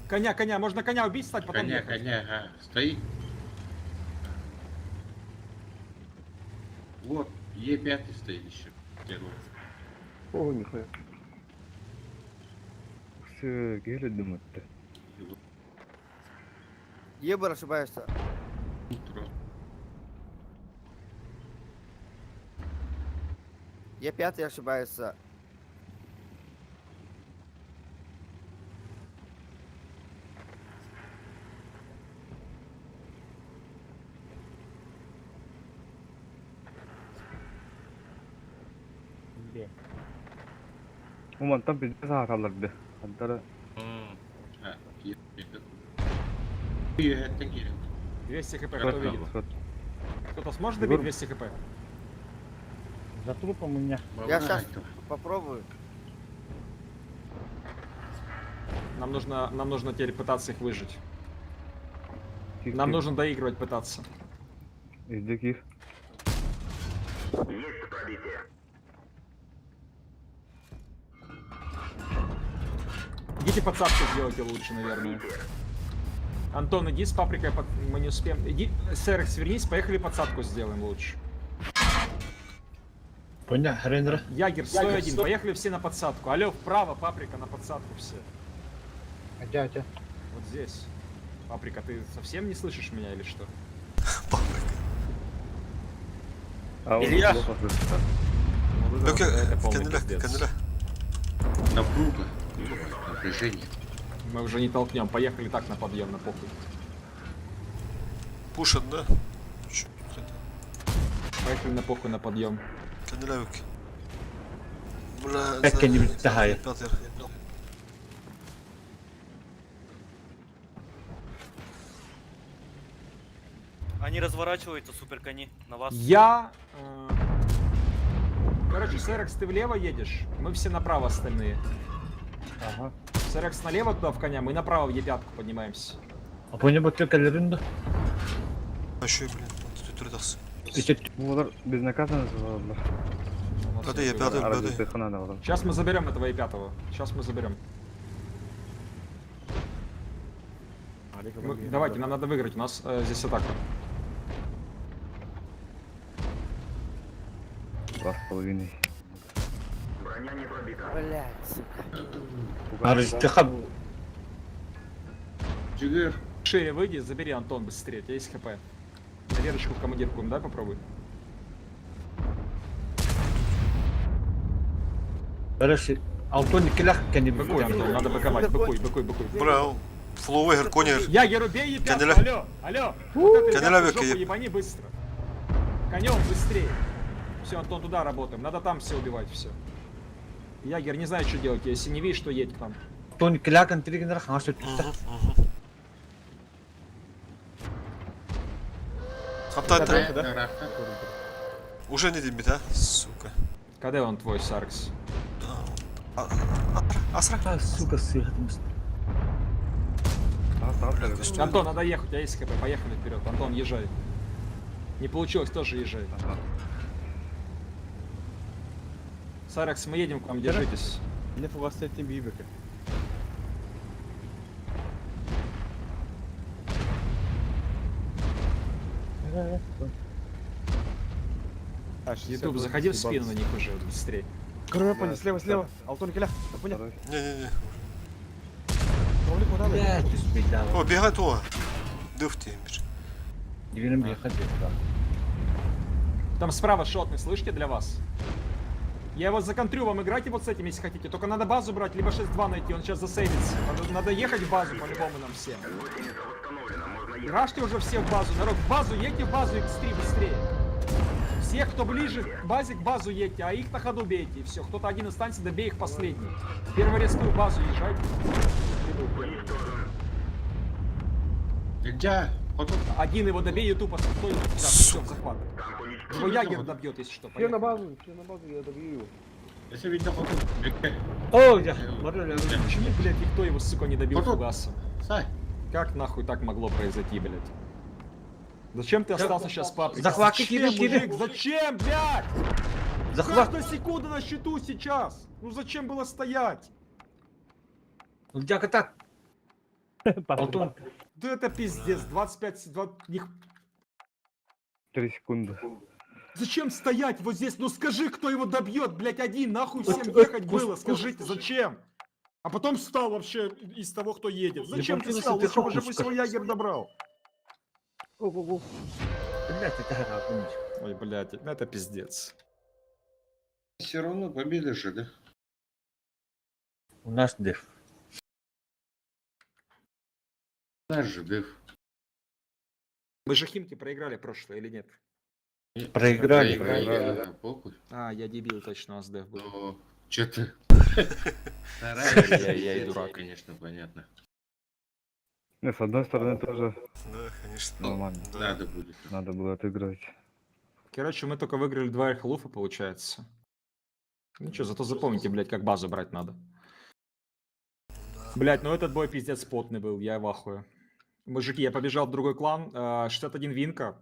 Коня, можно коня убить, стать, потом ехать. Стоит. Вот, Е5 стоит еще. О, нихуя. Все, гели думают-то. Ебр ошибается. Е5 ошибается. Уман там пиздец аталарды. Антара. 200 хп, кто видит? Кто-то сможет добить 200 хп? За трупом у меня. Я сейчас попробую. Нам нужно теперь пытаться их выжить. Нам нужно доигрывать, пытаться. Где Киев? Идите подсадку сделайте лучше, наверное. Антон, иди с Паприкой, мы не успеем. Иди, Сэрик, свернись, поехали подсадку сделаем лучше. Коня, рендер. Ягер, 101, поехали все на подсадку. Алло, вправо, Паприка, на подсадку все. А где? Вот здесь. Паприка, ты совсем не слышишь меня или что? Илья! Это полный пиздец. Напруга. Напряжение. Мы уже не толкнем, поехали так на подъем, на похуй. Пушат, да? Поехали на похуй на подъем. Канделявик. Бля, Как-нибудь тягай. Они разворачиваются, суперкони, на вас. Короче, Сэрекс, ты влево едешь, мы все направо остальные. Ага. Сэрекс налево туда в коня, мы направо в Е5 поднимаемся. А по небу только рендер. А еще, блин, тут трудался. Олар безнаказанно звалар. Пятый, я пятый, пятый. Сейчас мы заберем этого Е5. Сейчас мы заберем. Давайте, нам надо выиграть, у нас здесь атака. 2,5. Блядь, сука. Джигер. Шире выйди, забери, Антон, быстрее, у тебя есть хп. Верочку в командирку, да, попробуй. Алтон Никелях, Быкуй, Антон, надо быковать, быкуй. Браво. Фловый Герконер. Ягер, убей ебят, Кенделя. алло. Кенделя Вот эту веки. жопу ебани быстро. Конем быстрее. Все, Антон, туда работаем, надо там все убивать, все. Ягер, не знаю, что делать, если не видишь, что едь к нам. Алтон Никелях, Антон Хасу. Каптан, уже не дебит, а? Сука. Когда он твой, Саркс? Асра? Сука, Антон, надо ехать, у тебя есть хп, поехали вперед. Антон, езжай. Не получилось, тоже езжай. Саракс, мы едем к вам, держитесь. Не фугасты этим бибека. Ютуб, заходи в спину на них уже, быстрее. Короче, слева. Алтон Никелях. Понял? Не-не-не. Павлик, куда вы? О, бегай то. Дыфти. Там справа шотный, слышите, для вас? Я его законтрю, вам играйте вот с этим, если хотите. Только надо базу брать, либо 6-2 найти, он сейчас засейвится. Надо ехать в базу по-любому нам всем. Рашьте уже все в базу, народ, в базу, едьте в базу X3 быстрее. Всех, кто ближе к базе, к базу едьте, а их на ходу бейте, и все. Кто-то один останется, добей их последний. Первый резкую базу езжайте. Где? Один его добей, и тупо стой, все, захват. Его ягер добьет, если что. Все на базу, я добью его. Если видно, потом. Почему, блядь, никто его, сука, не добил фугасом? Сай. Как нахуй так могло произойти, блядь? Зачем ты остался сейчас в паприке? Захват, Зачем, мужик? Зачем, блядь? Каждая секунда на счету сейчас. Ну зачем было стоять? так. Да это пиздец, 25, 20, них... 3 секунды. Зачем стоять вот здесь? Ну скажи, кто его добьет, блядь, один, нахуй всем ехать было, скажите, зачем? А потом встал вообще из того, кто едет. Зачем ты встал? Лучше уже бы всего ягер добрал. Ой, блядь, это пиздец. Все равно победа же, да? У нас деф. Наш же деф. Мы же Химки проиграли прошлое или нет? Проиграли. Да, похуй. А, я дебил, точно, у нас деф был. Но чё ты? Я и дурак. Конечно, понятно. Не, с одной стороны тоже Да, конечно. нормально. Надо будет. Надо было отыграть. Короче, мы только выиграли 2 Эрхлуфа, получается. Ну что, зато запомните, блядь, как базу брать надо. Блядь, ну этот бой пиздец потный был, я в ахуе. Мужики, я побежал в другой клан, 61 винка.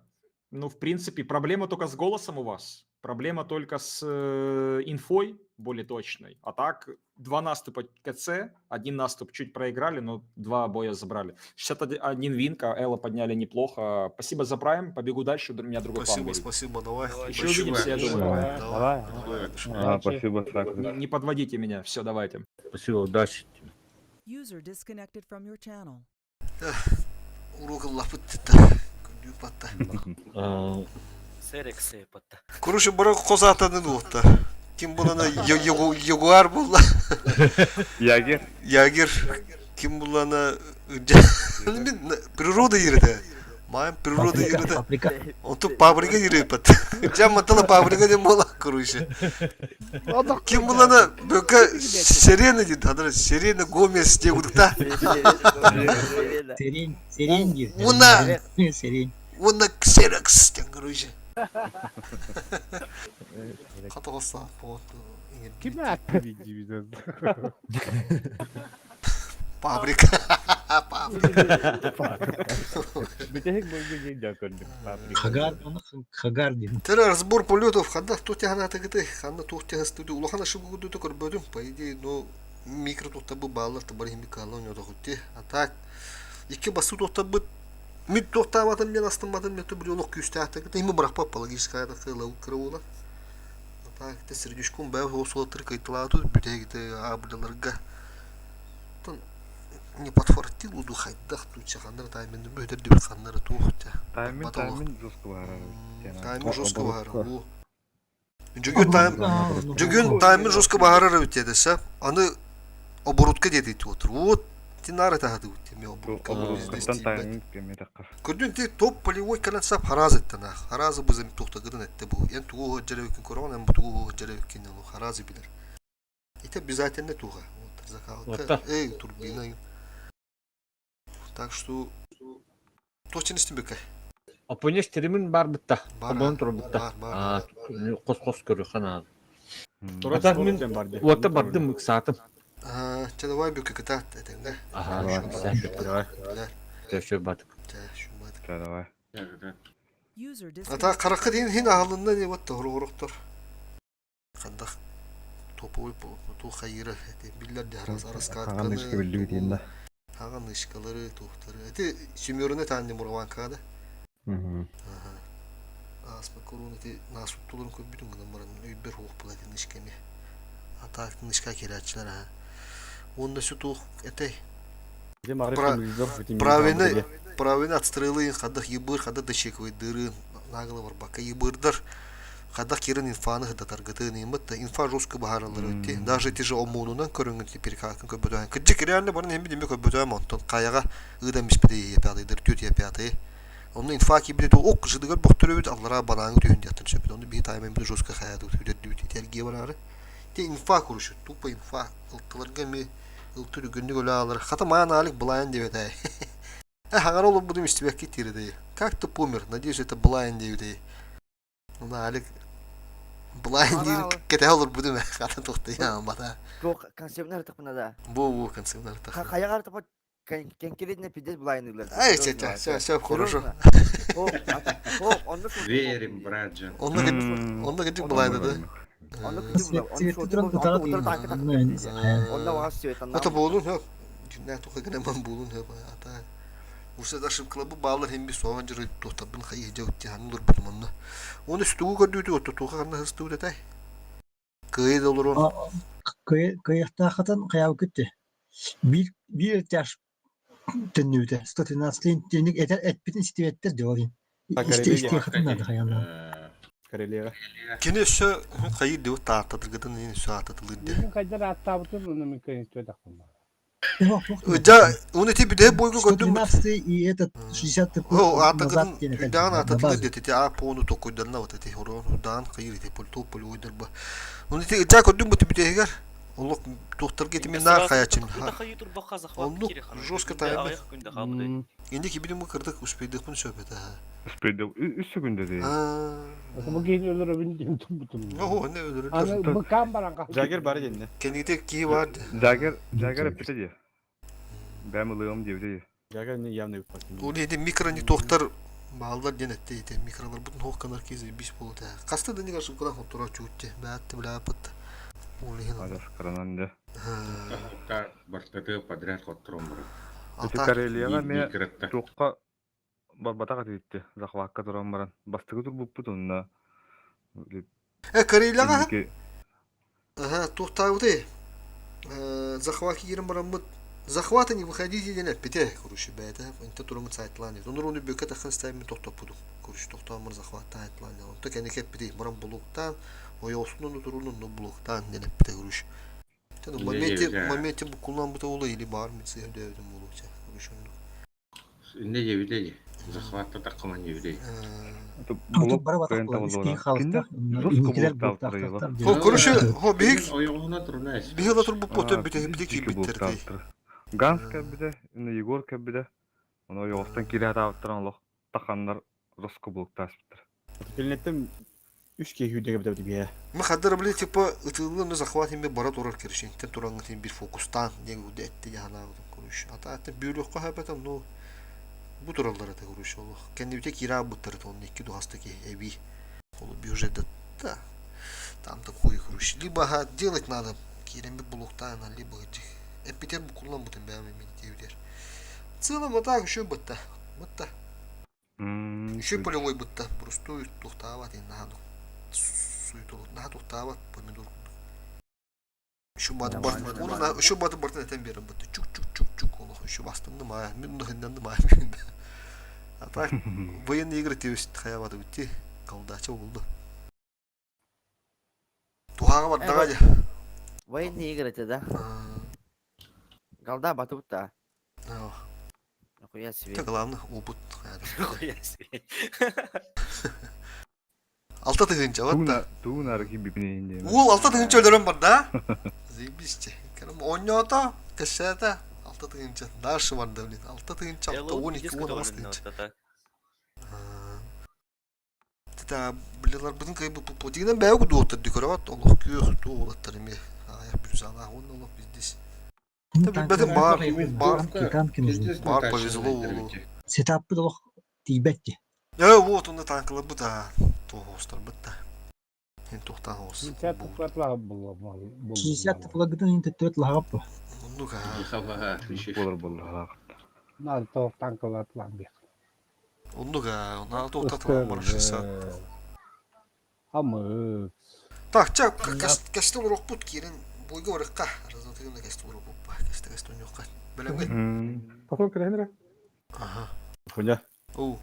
Ну, в принципе, проблема только с голосом у вас. Проблема только с инфой более точной. А так, 2 наступа КЦ, 1 наступ чуть проиграли, но 2 боя забрали. 61 винка, Элла подняли неплохо. Спасибо за прайм, побегу дальше, у меня другой клан горит. Спасибо, давай. Еще увидимся, я думаю. Давай. Спасибо, Сакс. Не подводите меня, все, давайте. Спасибо, удачи. User disconnected from your channel. Урок лапыттı. Күлүпатта. Серекси, пата. Короче, бара козатанын отта. Ким булана Ягуар була. Ягер. Ягер. Ким булана природа йерде. Моя природа йерде. Он тут пабрика йерепат. Жаматала пабрика не бола, короче. Ким булана бөка Серена дейді, адыр Серена Гомес дегудукта. Она ксерекс деген, короче. Қатығылса, Kim attı videoyu? Пабрика. Бітек бөлге жакырды. Хагардин. Тера разбор полетов, ханда тухтягана тагыты, ханда тухтяга студи, улахана шыбугуду токор бөдüm, по идее, но микро тухта бы баллар, табар химикалла, у него тохутти, а так, İki bası tohtabıt. Müt tohtamadın ben astırmadım metu bir yoluk küstahta. Imi bırakpa paлагическая такая кровула. Так, те сердючком бев голосолатыр кайтыладу бүте гите абдаларга. Тон не подфартил уду хайдах туча хандар таймен бөтер диб хандар тухта. Таймин жестко var. Таймен жестко бар. Жүгün таймен жестко бар битедесе. Аны оборотка деди отыр. Вот тинары тахады бит. Ме оборотка. Таймин кеме таккас. Көрдүн ти топ полевой калан сап харазеттен ах. Харазы бизим токтагыдын этте бу. Ен тугу жеребекин көргөн, ен тугу жеребекин харазы билер. Это обязательно туга. Вот закалка. Эй, турбина. Так что точно стебека. Опонеш теримин бар битта. Обон тур битта. Бар. Кос көрү хана. Турат мен барды. Уатта бардым саатым. Чадавай бюка ката этенде. Ага, Давай. Төшө бат. Давай. User Ата disconnected. каракка дейин хин ахалында не вот торуктор. Кандак топовой ту хайры биллер жарас араска Каган ишке билди дейин да. Хаган ишкалары тухтары. Эти сümörüne тани мурванкада. Аспа корона ти насут тулун көбүтүн гана баран өйбер хук булатын ишкеме. Атактын ишка керачылар ha. Онда сутук этей. Правильно отстрелы, хадах ебыр, хадах дощековый дыры, нагло бар бака ебырдар. Хадах кирин инфаны хада таргаты немет, инфа жестко багаралар өтти. Даже те же омунунан көрүнгөн теперь как көбөтөн. Кыжык реально бар неме деме көбөтөн монтон. Каяга ыдан бишпеде япядыдыр, төт япяды. Onun infa ki bir de ok kışıdıgar boktörübüt Allah'a banağını tüyün diyatın şöpede. Onu bir taymen bir jostka hayatı tüyüdü tergiye var arı. Te infa kuruşu, tupa infa. Iltılarga mi ıltırı günlük öyle alır. Hata mayan alik bulayan diyor da. Hagar olup budum istibek getiri de. Как ты помер? Надеюсь, это bulayan diyor de. Onu alik bulayan diyor. Kete olur budum. Hata tohta ya bata. Ko konseptler tapına da. Bu konseptler tak. Kaya tapı kenkiridne pides bulayınırlar. Ay все хорошо. Верим, братжан. Onda gıcık bulayan da. Onda var söyleten. Это болун хеп. Жүннә туха гына ман болун хеп. Ата. Урса дашып клубы балар hem bir soğan jırı tohtabın hayı jawti hanılır bulmanna. Onu stuğu gördüydü o tuğu kanna hıstuğu detay. Kıyı dolur on. Кыйыкта хатын каяп кетти. Bir этаж төннүдө. 113 тенник этпитин ситебеттер диорин. İşte хатыннады хаянда. Карелия. Kene şu hayı diyor tahtadır gıdın yine şu tahtadır diye. Кайдар аттабытын уну мүмкүн төдакмын. Ja, onu tipi de boygu gördüm. 113 и этот 60 O atagın hüdan atadı dedi ti a ponu tokoydan na otati horon hüdan kayır ti pol topol oydur bu. Onu ti ja gördüm bu tipi de heger. Allah doktor getimin nar kayaçın. Onu жестко tayım. Şimdi ki bilim kırdık uspeydik bunu söhbet ha. Uspeydi üstü günde değil. Bu geliyorlar öbürünü tuttum. O ne öldürür. Ana bıkan baran. Jagger bari dinle. Kendi de ki vardı. Jagger epite diye. Ben ılığım diye diye. Jagger ne явно yapmasın. O neydi mikro ni doktor bağlar denetteydi. Mikrolar bütün hokkanar kezi bis buldu. Kasta da ne karşı kuran otura çuğutti. Bäätti bile yapıttı. Ада скаранан да. Бартаты подряд хоттром бар. Эти Карелияга ме туққа батаға тетті. Захватқа тұрам баран. Бастығы тұр бұппы тұнна. Карелияга тухтауды. Захватки ерім барамыд. Захвата не выходите денет. Пете, короче, бәді. Инте тұрымын сайтланет. Оныр оны бөкет ақын стаймен тоқтап бұдым. Короче, тоқтамыр захватта айтланет. Онты кәне кеп пете. Барам бұлуқтан. Ояусунун турунун блоктан денеп бите күрүш. Моменте бу кулланбыта ола или бар мы сөйдөдүм болучу. Күрүшүндү. Не евидеги. Захватта таккаман евидеги. Блок рентабылдыгы. Кинде Хо көрүшү, хо биг. Оюгуна турнайс. Бигла тур бу потөп бите бите биттерди. Ганска биде, Егор кебиде. Оны оюстан кире таптыран лох такандар роско блоктаспыттыр. Пилнеттем 3 кей хүдеге битеп бие. Мы хаддар биле типа ытылын захватым бе бара турар керишин. Тен турангы тем бир фокустан деги үдетти яна көрүш. Ата бюлөккө хабатам но бу туралдар ата көрүш ол. Кендибите кира буттар тон 2 дуастаки эби. Ол бюджет да. Там такой көрүш. Либо делать надо кирем бе блоктан, либо этих. Питер бу куллан бутын бәме мен диюдер. целом вот так еще бытта. Бытта. Еще Еще полевой бытта. Просто тухтават и надо. Суету. Надо тухтават помидор. Еще баты борт. Он еще баты борт на этом берем бытта. Чук. Еще бастым нема. Минуту нема. А так военные игры те есть хаяваты битти. Колдача oldu. Тухага бар дагады. Военные игры это, да? Голда батута. Нахуя себе. Это главное опыт. Нахуя себе. Алта тыгынча вот да. туун арги бибинеинде. Ол алта тыгынча өлөрөм бар да. Заебись. Кем оньота, кешета, алта тыгынча. Дальше бар да блин. Алта тыгынча, алта 12 он астынча. Та билер бидин кайбы подигинен бәйгү доктор дикорат Аллах күйөх туолаттар эме. Аяк бир жана он Аллах биздес. Билбедим бар повезло. Сетаппы долох тийбетти. Вот он танкылы бута. Тоостар бутта. Эн тохтан хоос. 60 тупатлар булла. 60 туплагыдан инте төт лагаппы. Нуга. Болар. Надо то танкалар атланбек. Нуга, на тохтан маршиса. Амы. Так, чак, кастыл рокпут кирен бойга барыкка. Разотыгында кастыл рокпут. Кастыл жокка. Белемге. Какой кренера? Ага. Хуля. О.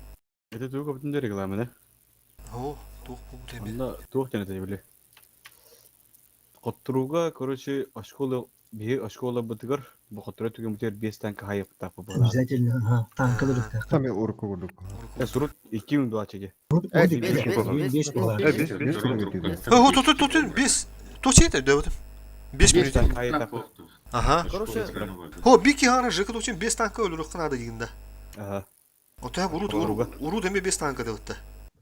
Это тух каптын дерек ламы, да? О, тух бу теме. Анда тух тенете биле. Коттуруга, короче, ашкола бытыгар, бу коттура түген бутер 5 танка хайып тапы бала. Обязательно, танкалар ыкта. Таме урку вурдук. Сурут 2000 дуачеге. Без. Точно, да вот. Без 5 минут. танка хайып тапы. Ага. Короче, Хо, бики хара жекет очень без танка өлүрөк кынады дегенде. Ага. Ота урут эме без танка да отта.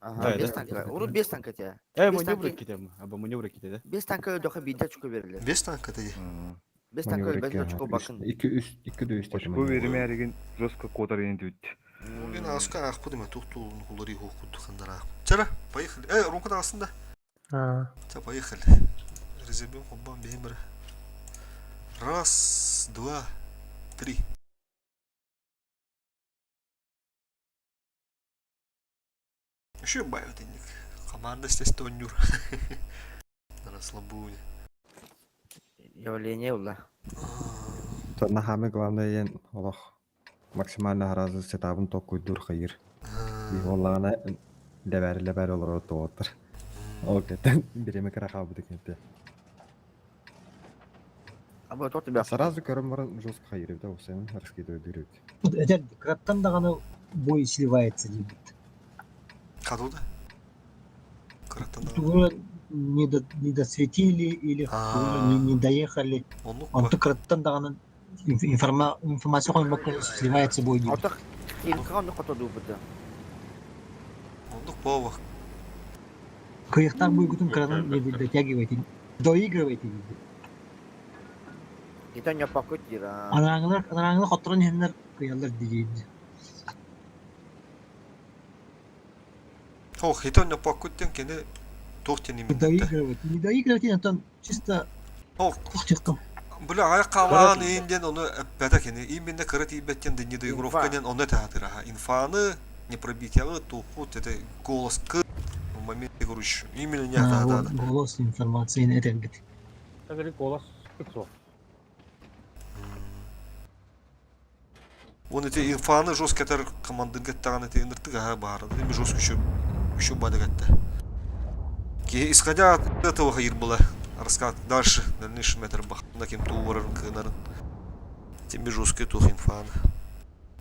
ага, без танка. Уру без танка те. Маневр кетем, аба маневр кете да. Без танка доха бидя чуку берилер. Без танка да. Без танка без чуку бакын. 2 дөөстө. Бу берме ариген жестко кодар энди үт. Мен аска ак пудима тукту кулари хукут хандара. Чара, поехали. Румкада астында. Та поехали. Резервим хоббам бемер. Раз, два, три. Еще байотенник. Команда здесь тонюр. На расслабоне. Явление ула. Тона хаме главное ен олох максимально харазы сетабын ток куйдур хайыр. И оллана лебер олор тоотыр. Окей, биреме карахабы декенте. Аба тот тебя. Сразу көрөм бар жестко хайыр да усен раскидывать дөрөт. Это краттан даганы бой сливается дейді. Кадуда? Каратана. Тугура не досветили или не доехали. Он то краттан даганы информация хоймакка сливается бой дейді. Алтах инкан хото дубыда. Он повах. Кыяктар бой гутун крадан не дотягивайте. Доигрывайте дейді. Это не покутира. Анаңылар хотрон хеннер кыялар дейді. Ох, хитон не покуттен кене тохтен Не именно. доигрывайте, это чисто Ох, тухтыктым. бля, аяк калган инден оны бата кене именно кырыт ибеттен дени доигровканен оны таатыра. Инфаны не пробитягы тухут это голос к момент игруш. Именно не таата. Голос информации на этом бит. Это голос. Кто? Он эти инфаны жестко тар команды гаттаган эти энертига баары. Эми жестко еще бады гатта. Исходя от этого хайр была раскат дальше дальнейший метр бах на кем туурын кынарын. Тем жесткие тух инфаны.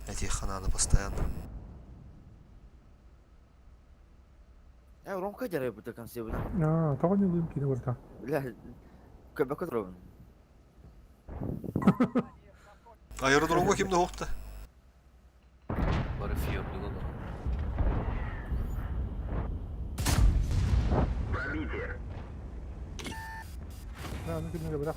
Эти ханады постоянно. Ромка жарай бута консебна. Того не будем кино варта. Бля, көбөкө турабын. Аэродромга кимде хокта? Бары фьор было. Да, ну кино бра.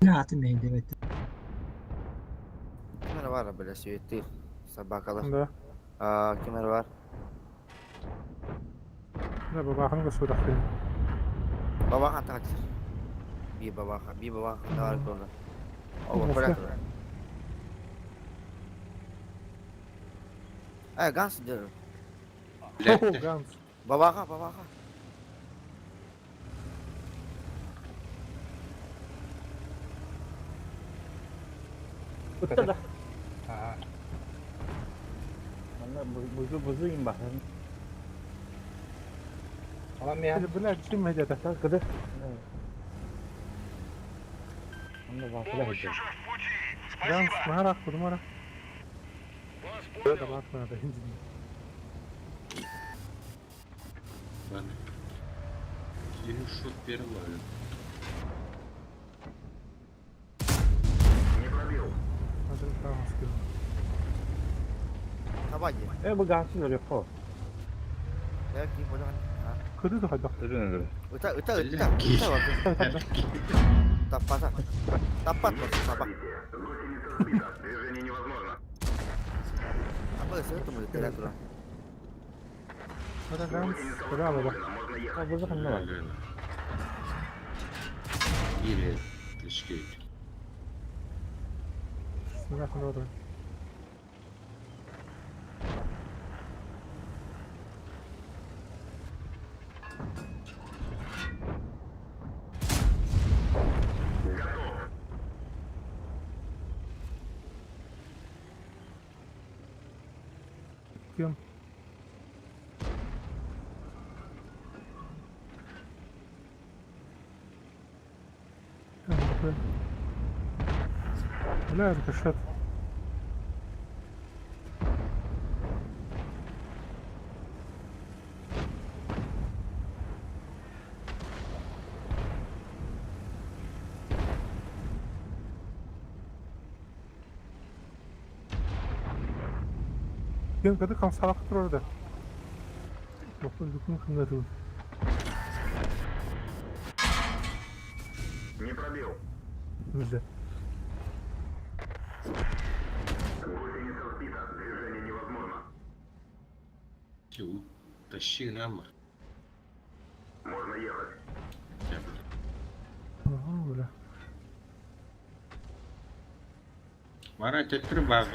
Ne atım yayın evet. var böyle sürekli sabah kadar. Da. Kemer var. Da babakın da sudak benim. Baba kan tak. Bir baba da var orada. O Of bırak. ya. Gans diyor. Oh, Gans. Baba kan. Betul dah. Mana buzu imbah. Tamam ya. Hadi benar kim aja dah kada. Anda vakil aja. Gans mana kudu mana? Ada bak mana hindi. Ben yeni şut yerim var ya. Ada Gans kudu. Sabah ye. Bu Gans ni öyle ko. Ya ki bodoh. Kudu tu hada. Uta bak. Tapat. Tapat bos sabah. Apa sih itu mulai terang terang. Ada Gans. Berapa dah? Buzu kan var. Yine teşkil. Bismillah kan var. Kim? لا ركشت Kim kadar kan salaktır orada. Bakın dükün kımda dur. Не пробил. Güzel. Гусеница сбита. Движение невозможно. Тащи нам. Можно ехать. Aha böyle. Bana tekrar bağlı.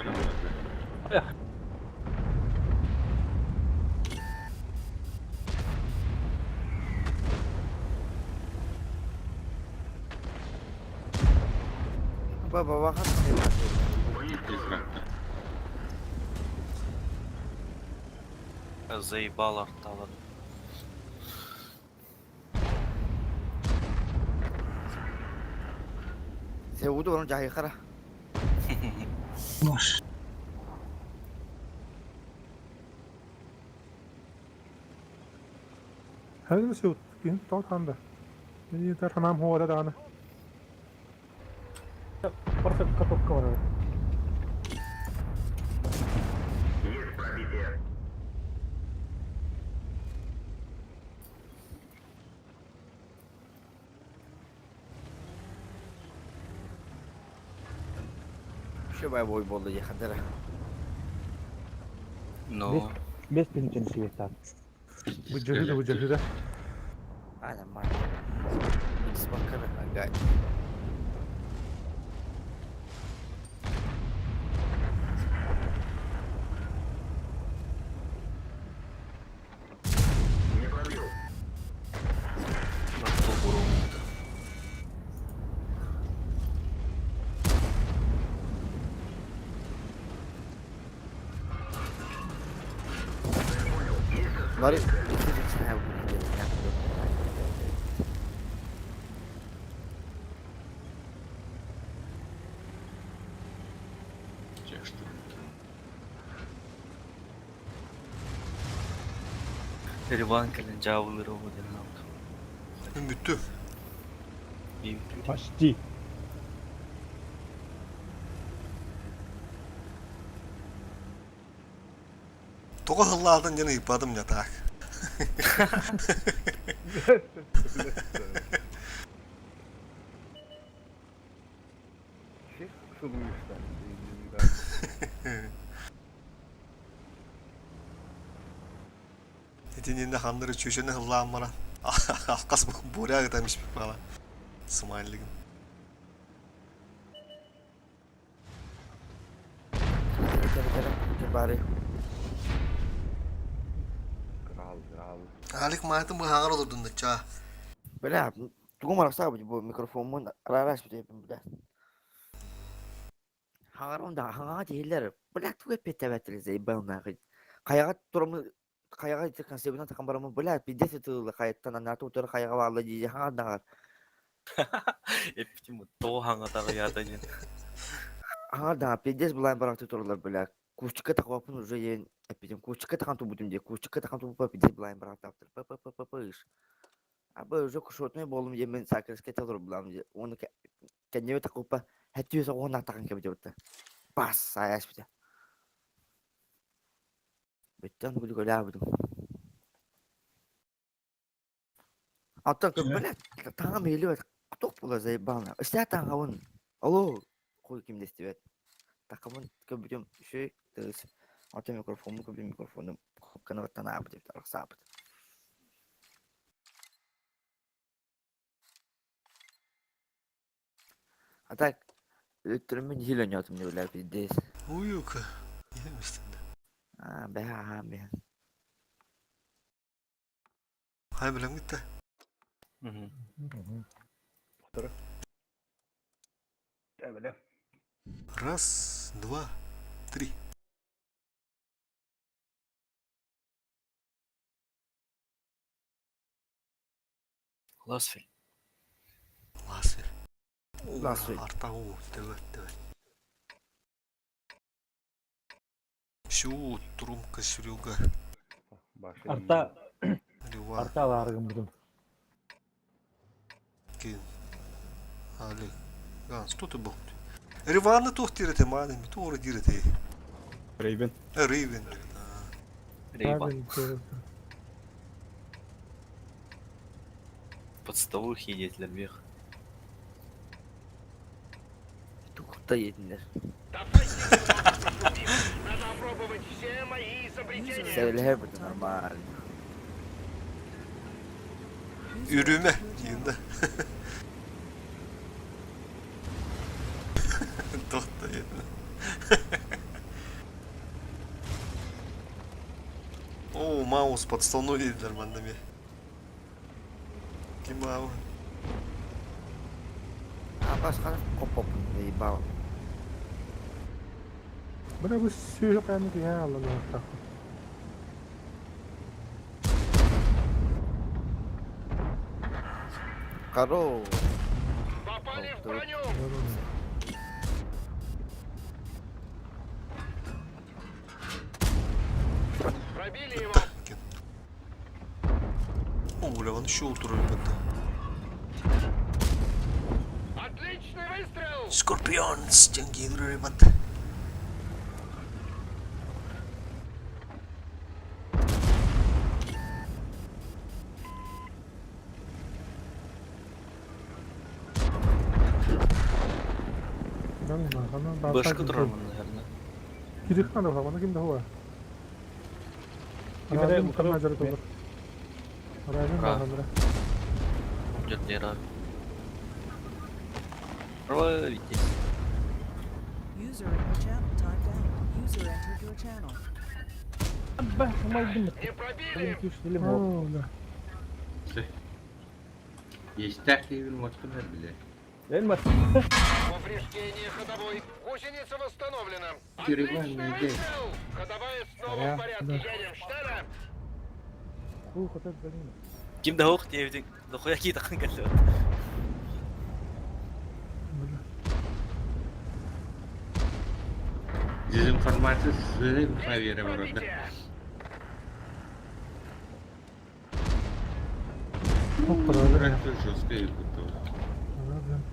Baba kan. Заебал артала. Sevdi onun cahil kara. Boş. هذا مسعود كين طاوت عنده يعني ترى نام هو ولا دعنا فرصة كتوك ولا Есть пробитие. Şu bay boy boldu ya kadar. Ну, بس بنتين سيتان وجهده وجهده Ada mah. Disebutkan agak. Не пробил. на что уровень? Mari. Itu saya boleh yang Риванкалин жабылыр болду. Ben büttüm. почти Toka hılladın gene yıpradım yatak. Etin hanları çöşene hıllağın bana. Alkas mı? Buraya gıdamış bir falan. Smiley'ligin. Bari. Halik mağatın bu hangar olurdun da çağ. Böyle tunggu malah sabu bu mikrofonumun araras bir yapayım bir Hangarımda hangar değiller. Böyle tuğ petevetli zey bana. Kayağa durumu kayağa çıkan sebebinden takım baramı böyle bir de tutuğla kayıttan anlatı otur kayağa bağlı diye hangar. Эпичим тоо хангадағы ядайын. Hangarda pidez bulan bıraktı tuturlar böyle. Kuşçuka takıpın уже yen epidem. Kuşçuka takım tubutum diye. Kuşçuka takım tubup pidez bulan bıraktı aptır. Iş. Abi уже kuşotmaya bolum diye ben sakırıske takılır bulan diye. Onu kendime takıp hetiyorsa ona takın gibi diyor. Bas sayas bir de. Betten gülü gülü abidum. Hatta böyle tamam geliyor. Tok bula zey bana. İşte tamam. Alo. Koy kim desti takımın kebiliyorum şey terus. Hatta mikrofonumu kebiliyorum mikrofonum. Kanattan abi diye tarak sabit. Hatta elektriğimin hil oynuyordum diyorlar bir de. Uyuk. Yemişsin de. Ha be. Hay bilem gitti. Evet. Раз, два, три. Ласфель. Ласвер. Ласвер. Арта у, evet. Şu трумка сюрюга. Arta Рива. arta alargın buldum. Кин. Али. Ганс, что ты был? Ривана тух тирете мадами, тура тирете. Raven. Ривен. Рейван. Подставых едетler вверх. Tukta yediler. Надо опробовать все мои изобретения. Sevler bu normal. Yürüme. Yine. Tohta yedin. О, маус подставной лидер бандами. Кимау. Apa sekarang kopop di bawah. Bana bu sürü kanı diye Allah'ım tak. Karo. Попали в броню. Пробили его. О, Леван еще утроил это. Отличный выстрел. Скорпион, стенги рыбат. Бэшка дрона, наверное. Girişten de havana kimde hava? Aracın bu kadar acele olur. Aracın da hamile. Идет не рад. Ролите. User in your channel timed out. User entered your channel. Ben umaydım mı? Не пробили. Benim ki üç dilim oldu. Есть такие модкулер бile. Elmas. Повреждение ходовой. Гусеница восстановлена. Кирилл, Отличный не здесь. выстрел. Ходовая снова Ja, в порядке. да. Едем. Штара. Хоtet benim. Kimde hoog die heeft de goede kiet gaan geloof. Дезинформация с проверим вроде. Пробитие. Çok paralı. Проекту жестко и готово. Anladım.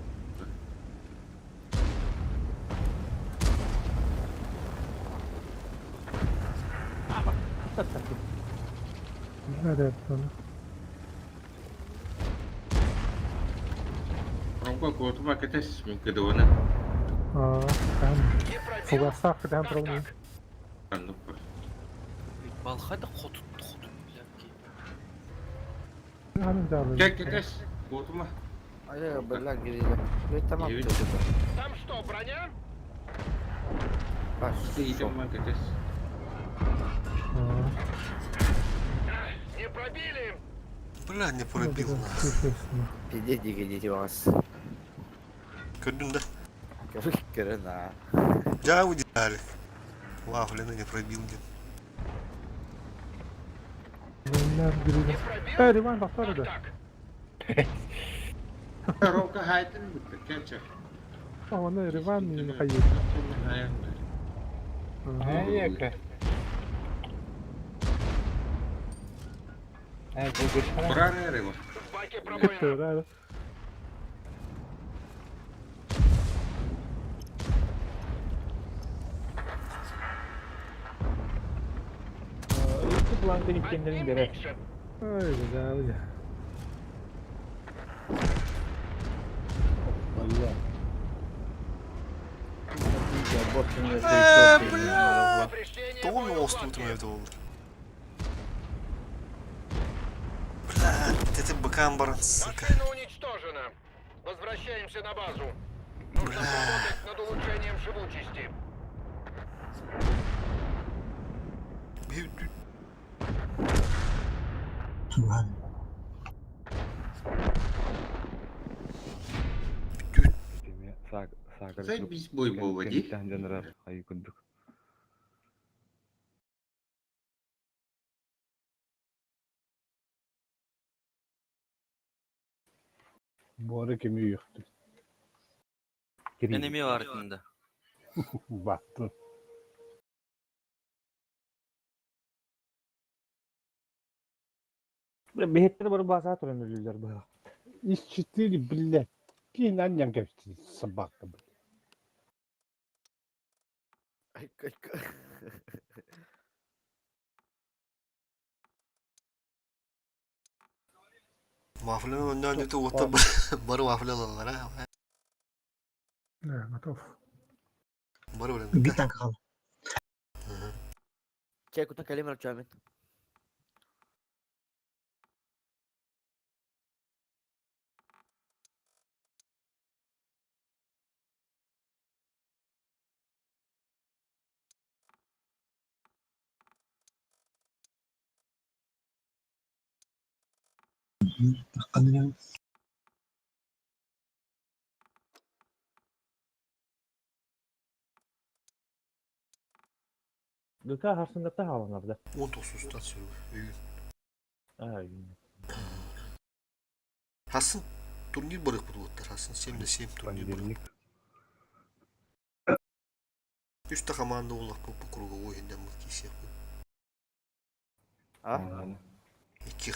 Nerede yaptın onu? Ромко код макетес ммкедована. Ben Не пробил. Fugas'ta hakikaten problem. Ну, Balhayda hotut. Кек. Oturma. Ай, бля, гириля. Tamam. Evet. Там что, броня? Bak. İyiydim ben kekes. Не пробили! Bля, ne pробил. Пиздец, идите вас. Gördün de. Кырын, а. Ja удирали. Вафлина не пробил. Реван бak Так, orada. так. Ровка hayatını bitti. Keçer. Ona Revan mı hayır? Kurar yere var. В баке пробоина. İlk planda gitkenlerin beri. Микшер. Öyle öyle. Allah. Повреждение Doğum боевой olsun лодки. evde oldu. Bля, это быкам баран, сука. Машина уничтожена. Возвращаемся на базу. Нужно поработать над улучшением живучести. Subhan. Sen biz boy bu vadi. Bu ara kimi yıktı? Enemy var içinde. Baktı. Behetleri bari bazı öğrenirler böyle. İşçileri bile. Bir annem geçti sabahta. Ay, Вафлина önden öte ota barı vaflı alırlar ha. Ne, готов. Barı öyle. Bir tane kaldı. Çek utan kalemi açacağım. Kanıyor. Gökhan aslında da havalarda. 19 stasyon. Büyük. Ay. Hasın турнир барых подводтар. Hasın 77 турнир барых. 3 команда олар по круговой ойындан мықты. А?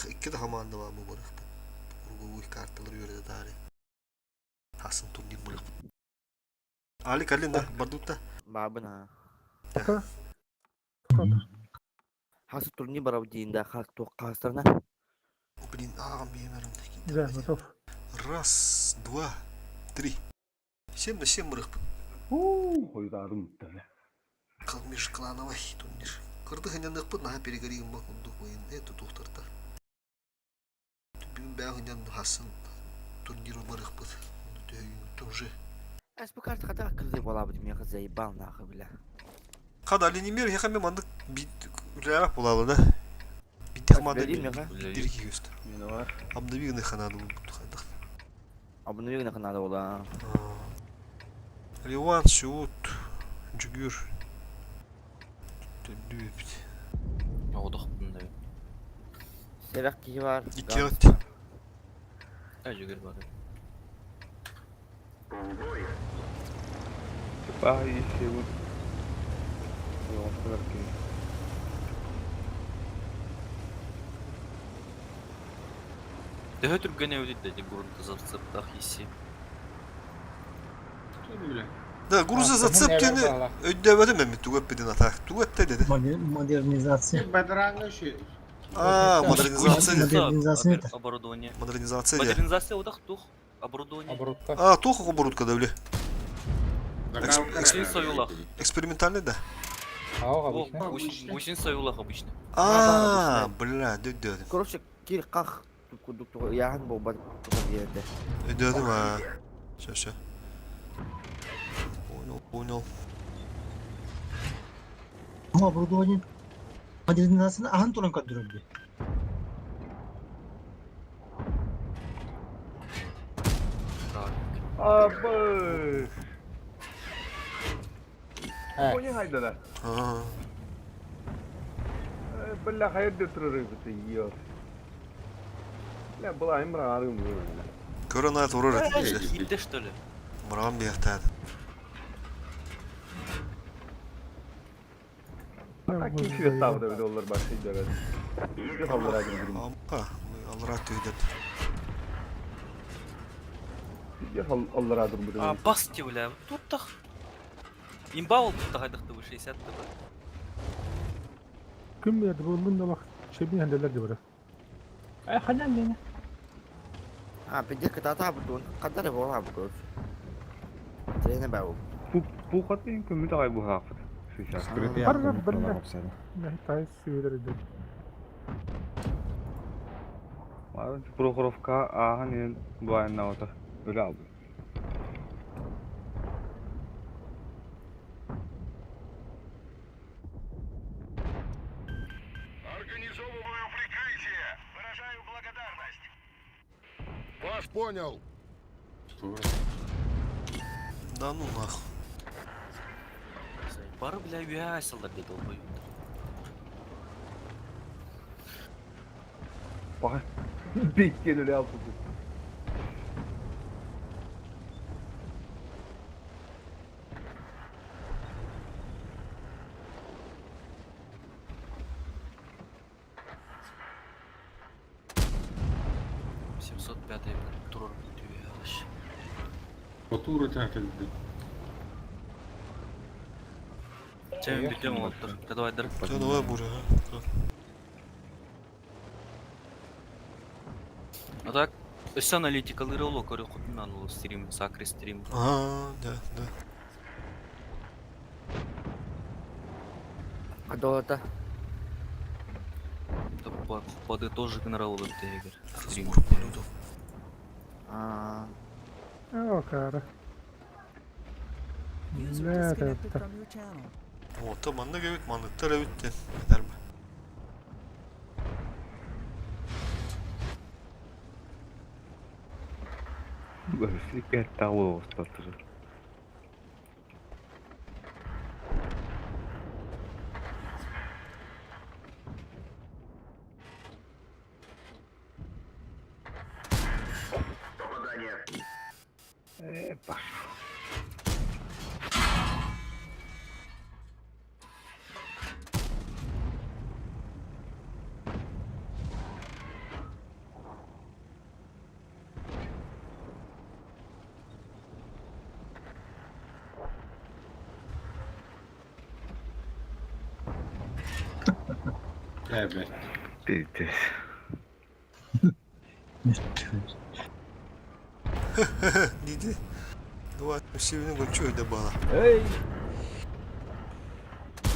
İki de komanda var bu barık. Krugovой kartları yörede tarih. Hasın турнир барых. Ali kalın da bardutta. Babına. Пока. Хас турни барав дейінде халық тоққастарына. Блин, ағам беймерім. Да, готов. Раз, два, три. 7 на 7 барых. Ойдарым тәлі. Калмиш клановый турнир. Кырдыгынан ыкпыт наha перегоригин бакундук ойын. Это тухтартар. Бүгүн бягынан хасын турниру барыкпыт. Тоже. Әс бұл карты қата кірді бола бұдым яғы заебал нахы біля. Када алинемер яхаме мандык бит рябак болалы да. Битти команда Vereyim yağı. дирки göster. Мені var. Обновигный ханаду хайдак. Абыны вегіне қынады ола. Ливан, Шут, Джигюр. Dübit. Odaq bunda. Sevək ki var. İki at. Acıgır var. Daha Türk'e ödedi dedi gruntı zıptah hissi. Öyle. Da Gruz'a zatsıp gene ödemedim mi? Tugapedin atak. Tugapte dedi. Modernizasyon. Badrangı şey. Aa, modernizatsiya. Modernizasyon. Оборудование. Modernizatsiya. Модернизация odaq tuh. Оборудование. Aa, tox оборудка да, бля. Гусин союлах. Экспериментальный, да. Гусин союлах обычно. Aa, бля, дөд. Короче, кир қақ kuduk yahan bobat yerde. Ödedim ha. Şaşa. Oyun ol. Ama burada oyun. Hadi nasıl ahan turan kadrobi. Abi. Oyun haydalar. Ha. Bella hayır götürür yiyor. Ne bulayım bırakırım böyle. Korona torur etdi. Иди, что ли? Мураган бияқтады. Kim şu stavda bir dolar başlayacak evet. Bir hallara gidiyorum. Ампа, алраа түйдет. Bir hallara dur А, басти, бля, тут так. Имба oldu da haydıktı bu 60 'dı bu. Kim verdi bu? Bunda bak şey bir hendeler de var. Ay halan ne? Ha bir de kata bu kadar bola bu. Trene bau. Bu katın kömür de bu hafta. Şu şarkı. Скрытый Бар, яхтын бар, туралар бар. оксады. Ne hikayesi söyler de. Var Prokhorovka ahan en bu ayında otur. Öyle aldı. Организовываю прикрытие. Выражаю благодарность. Вас понял. Да ну нахуй. Бары, бля, вясылдар dedi olmayı. Bak. Bekleyin öyle yaptı. Турор diyor. Otur tertedi. Çevim bitiyor mu oldu? Давай, Та давай буря. А так, ось аналітикалери локарі кутнанули стрім, сакрі стрім. Ага, да. А долата. Подытожи генерал Лентегер. Стрім. А. O cara. User Ne disconnected de. from your channel. О, tamam da gevit manlıkta revitti. Eder mi? Böyle bir tavuk statı. Bak. Evet. Bitti. Neydi? Dua şivini koçu öde bana. Hey.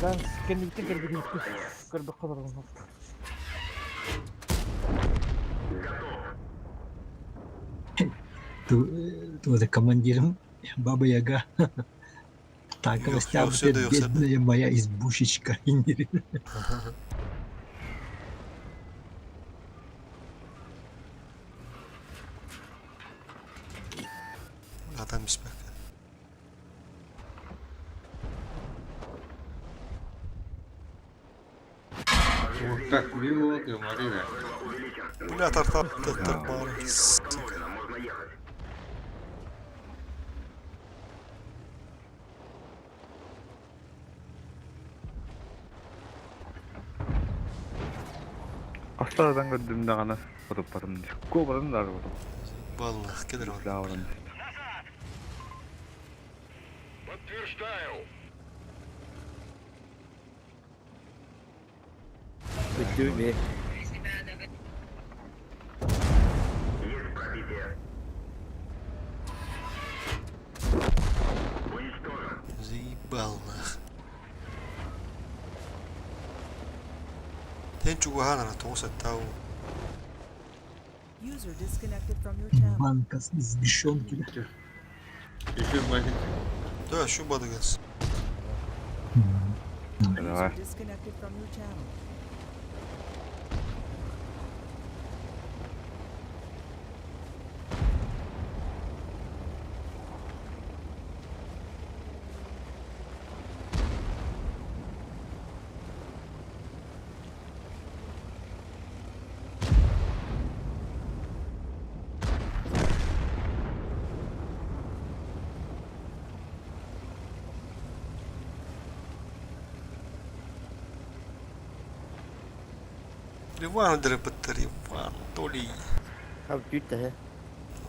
Ben kendi gittim kırdı gitti. Kırdı kadar olmaz. Tuh ada командиром Баба Яга. Так, бедная моя избушечка. Adam ismek. Так, вило, говорили. Бля, тартар бары. Astadan gördüğümde kana fotoğraf parım diyor. Kovadan da arıyorum. Vallahi gelir var. Davran. Подтверждаю. Bekliyorum bir. Есть пробитие. Уничтожен. Заебал нах. Тен чугу ханана тоса тау. User disconnected from your channel. Банка с сгущенки. Еще магазин. Да, şu badı gelsin. Давай. User disconnected from your channel. Риван дерепетер, Риван, Толи. Abi tüt de he.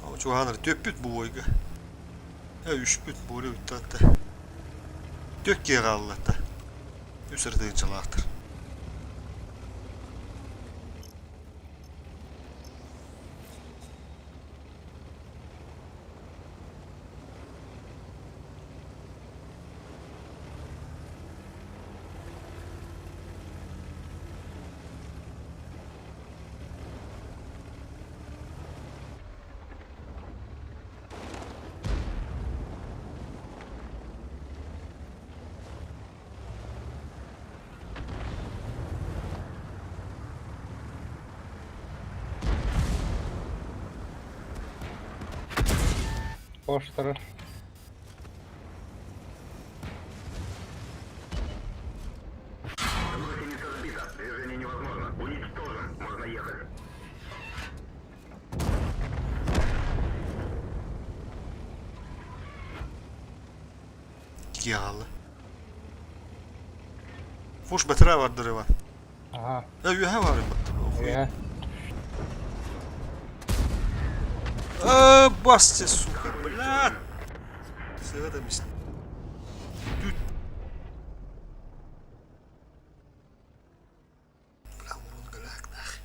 Ama çok hanır töpüt bu boyga. Ya üçpüt bu öyle bitti hatta. Tök ki Allah'ta. Üsürde çalaktır. Boş taraf. Yağlı. Fuş betre vardır Риvan. Aha. Ya yühe var mı? Ya. Басьте, сука, блядь! Сега да мисля. Бля, урон галяк, нахуй.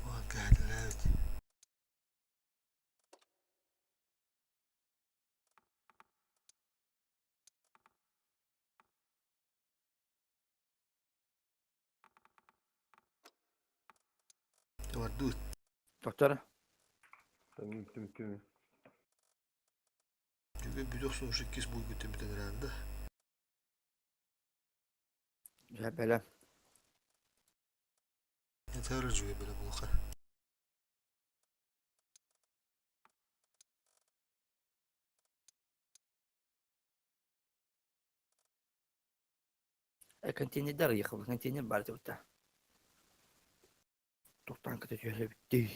Вон гадлять. Var dur. Doktora. Tamam, tamam. Bir 98 boy götürmeden herhalde. Ya böyle. Yeter acıyor böyle bu kadar. Контейнер ехал, контейнер барьте вот так. Toptan kötü şöyle bitti.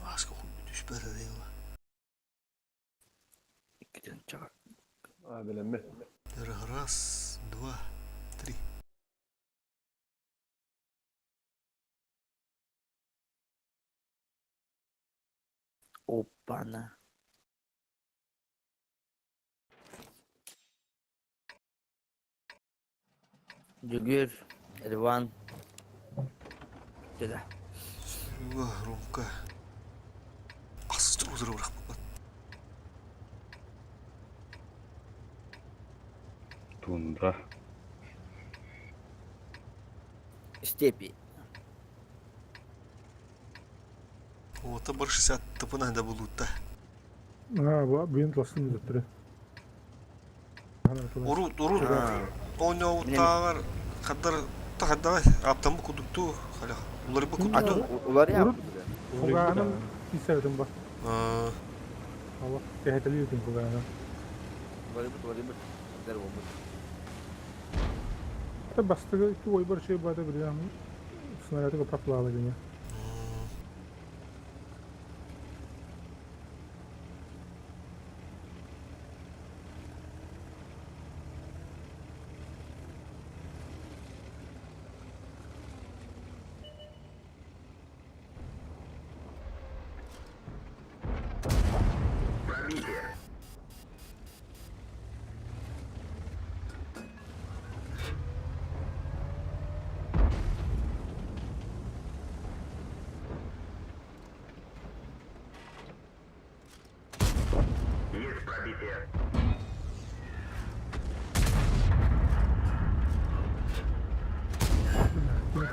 Başka huy düşmedi değil mi? İki tane çakar. Abi lemme. Раз, два, три. Опа-на. Cügür, Elvan. Dede. Вах, Ромка. Астро бırak baba. Тундра. Степи. Вот бар 60 тапына да булутта. Бүйін класын өттірі. Урут. Оня утағар қадар тағадағай аптамы күдікту қала. Улары бұл күдікту. Ular ya. Фуганың исердім бар. Allah tehditli yürüdüm Fuga'nın. Ular bir. Der olmuş. Hatta bastığı iki oy bir şey bada bir yani. Sınavda kapakla alacağım ya.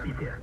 Здесь.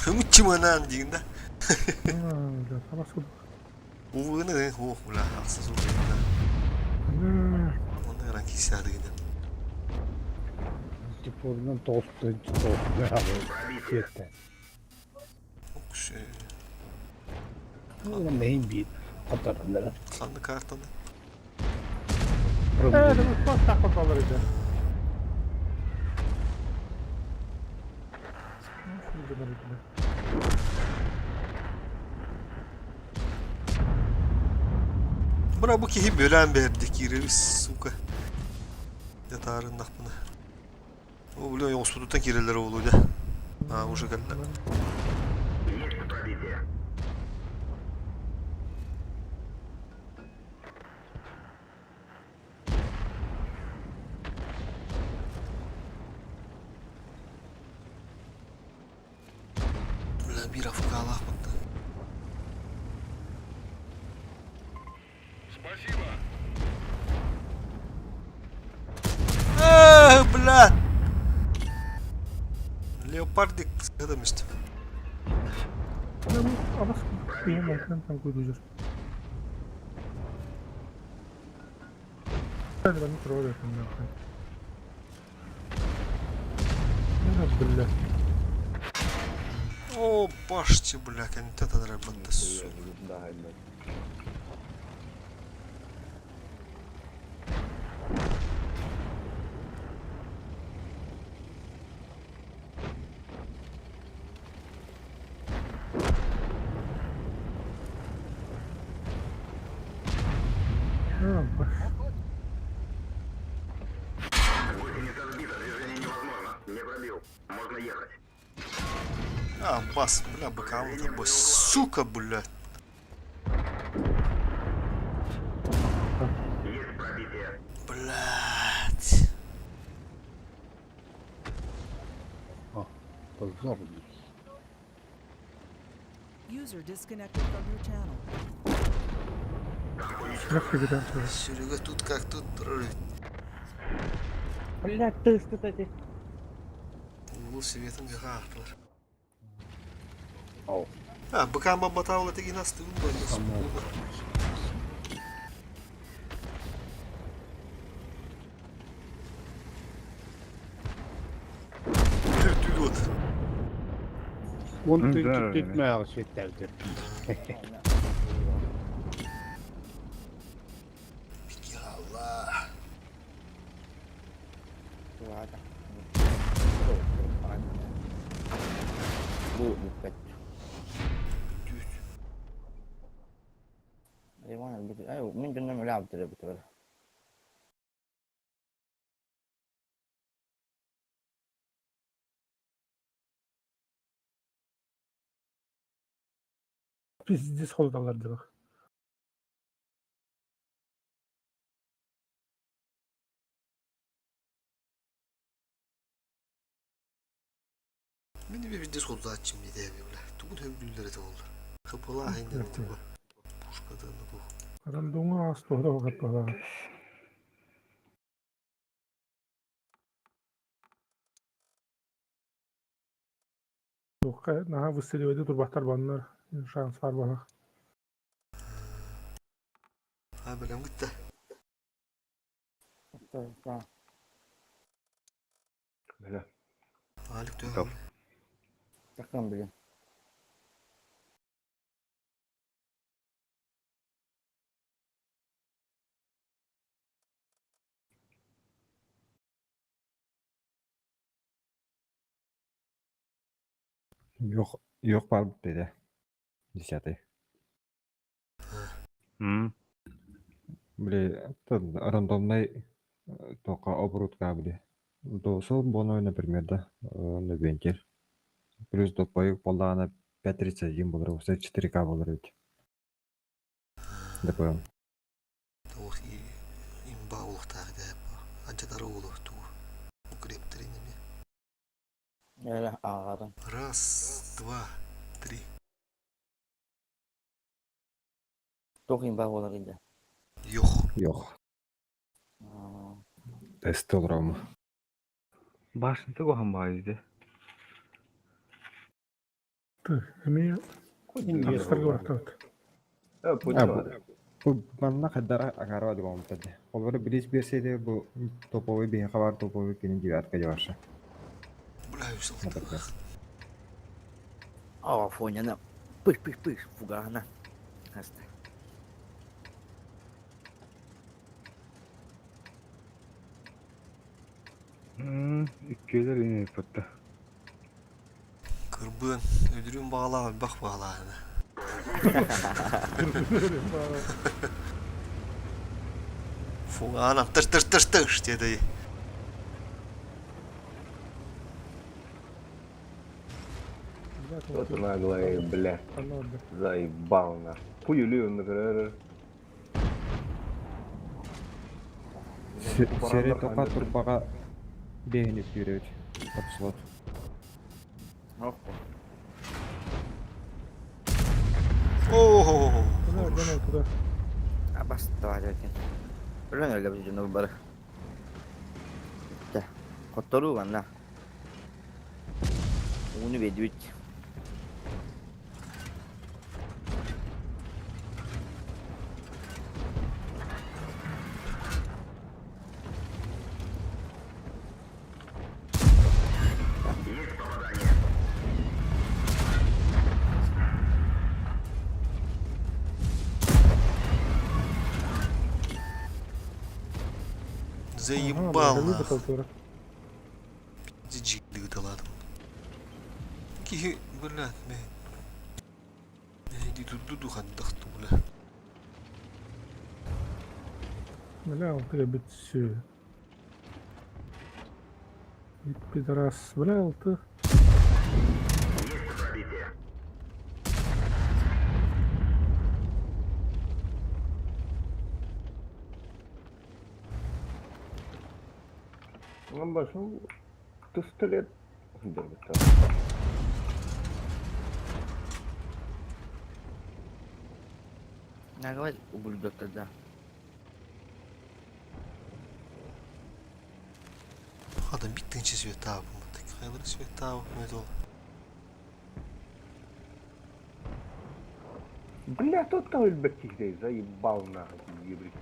Hımçımanan deyin de. Uğur'u ne? Ulan haksız oldu. Onda yaran kişi adı yine. Sporundan tostu ne abi? Yeter. Çok şey. Ama neyin bir atarlar. Kanlı kartalı. Evet, bu pas takmak alırdı. Buna bu ki bölen verdik gireriz suka. Yatarında buna. O biliyor yoksa tutan kirelere oluyor da. Ha o şekilde. Buna bir afka Allah baktı. Блядь! Леопардик demiştim. О, башти, бля, комитет отработал, сука. А, бас, бля, боковой такой, сука, блядь. Блядь. Позорный. User disconnected from your channel. Серега тут как тут прорыв. Блядь, ты что ты? Угол светом гахлар. Ау. А, быкам бабатавла таки настыл, блядь. Тюдот. Он ты тетмеğe şetlerdi. Allah. Bu dikkat. Gimana begitu? Ayo, mungkin nama lab tidak betul. Biz soldalardı bak. Beni bir video solda açayım bir de böyle. Tüm hevgülleri de oldu. Kapalı aynen bu. Boş kadarını bu. Adam donu astı orada fakat bana. Yok ya, naha vısılıyordu dur bahtar banlar. Şans var bana. Ha böyle gitti. Tamam. Böyle. Halik diyor. Tamam. Takkan bilin. Yok var dedi. 10. Блин, это рандомный Тока оборот кабли. Досо боной, например, да, на вентиль. Плюс допоек полдана 531 болар, осы 4К болар ведь. ДПМ. Ох, и имба улықтағы да. Анчадары улықту. Укрептеринами. Ағадың. Раз, два, три. Тоқин ба олар енді. Yok. Тест олрамы. Башынты кохан баайды. Эми инвесторга барактабыт. Бу манна кадара агарва дигон тәде. Олар билис берсе бу топовый бен хабар топовый кенин диватка жаваша. Бля, усыл. Ага, фоняна. Пыш, фугана. Хаста. Иккелер ине патта. Кырбын, өдірін бағалаған, бақ бағалағаны. Фуганам, тыш деді. Вот наглая, бля. Заебал на. Пуюлю, например. Серия тока турбага бегинеп жүрөт. Капсулат. Ого! Абаста екен. Бірін өліп жүрген бары. Қоттару ғанна. Оны беді өт. Заебал нахуй. Диджик ладно. Ки, блядь, иди тут дуду хандахту, бля. Бля, он гребет все. Пидорас, бля, ты. Он пошел пистолет. Наговать ублюдок тогда. Adam bittince света bulmadık. Hayırlı света bulmadı ol. Бля, тот там альбертик заебал нахуй, ебрик.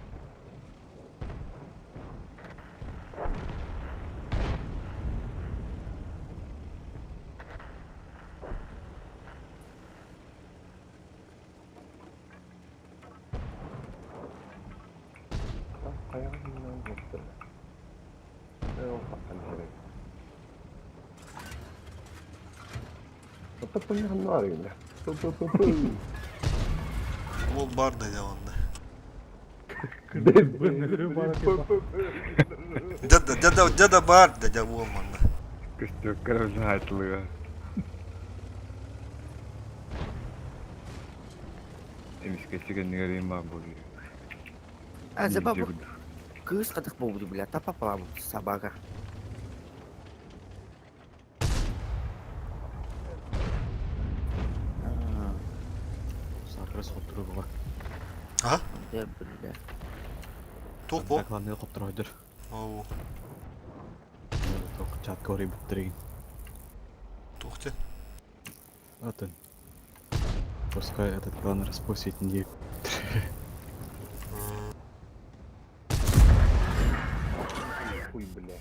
Ayağımdan koptu. Ne oldu kanka? What the fuck var ya? Ол бар да яванда. Дяда бар дядя болманды. Көстөккөр өзү айтылыга. Эмиске сигенге рейма болду. А забавы. Кыз кадык болду, бля, тапа палам собака. Сакрас отуруга. А? Я, бля. Тоқ бол. Главный котройдур. Оу. Ток чатка орой биттерген. Тоқты. Атын. Пускай этот план распустить не. Хуй, бля.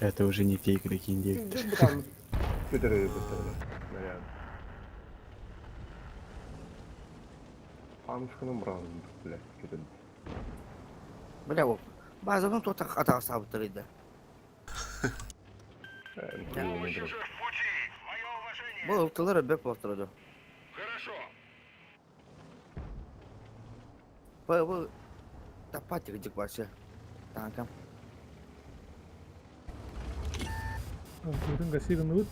Это уже не те игроки индейцы. Пидоры, наряд. Анушканың бразын, бля, кетеді. Бля, ол. Базаның тота атаға сабыттыр еді. Бұл ұлтылары бәк болтырды. Бұл тапатик дик башы. Tankam. Duydun gasirin ut.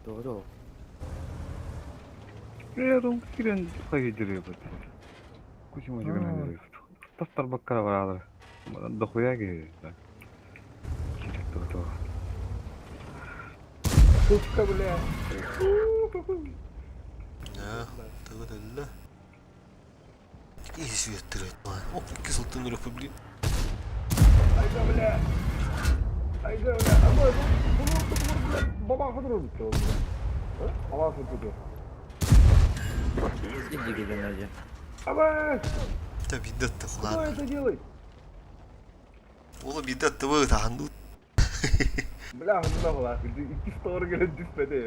Doğru. Yarım kiren kayıcırıyor bu. Kuşum acı gene. Tastar bakkara var abi. Bana dokuya ki. Doğru. Tutka bile. Ya, tığdalla. İyi siyettir etme. Oh, iki sultan Republik. Ayda bile. Ayda bile. Ama bunu baba kadar olmuş oldu. Ama tuttu. İnce gelen önce. Ama Tabi bidat da bu kulağına. da gelin. Oğlum bidat da bu tahandu. Bela hızlı var. İki story gelen düşmedi öyle.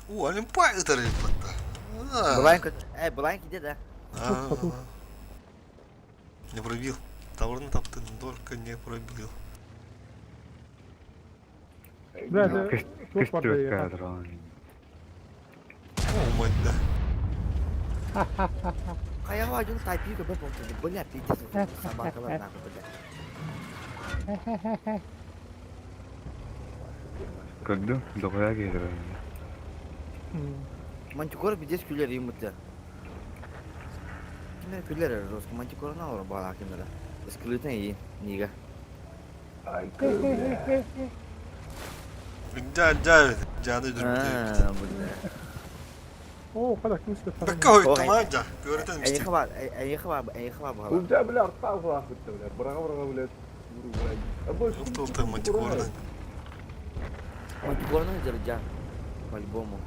Олимпай это репота. Blind gidiyor da. Не пробил. Товарный топтын, только не пробил. Ben Kış çok farklı ya. kadar О, мать, да. Kaya ağacını taypiyi köpek oldu. Böyle yapıyordum. Sabah kadar ne yapacak? Gördüm. Dokuya gelir. Mantikora bir des küller yumurta. Kimler küller arıyoruz? Mantikora ne olur bu hakimlere? Eskiliten iyi. Niga. Ay kızım. Canı Ha, durmuyor. bu ne? Oo kadar kimse falan. Bak koy tamamca. Gördün mü En işte. yakın var bu hala. Bunca bile artta var bitti bile. Bırak bile. Ama şu Oldu matik oradan. Mantikora ne jaracak? По-любому.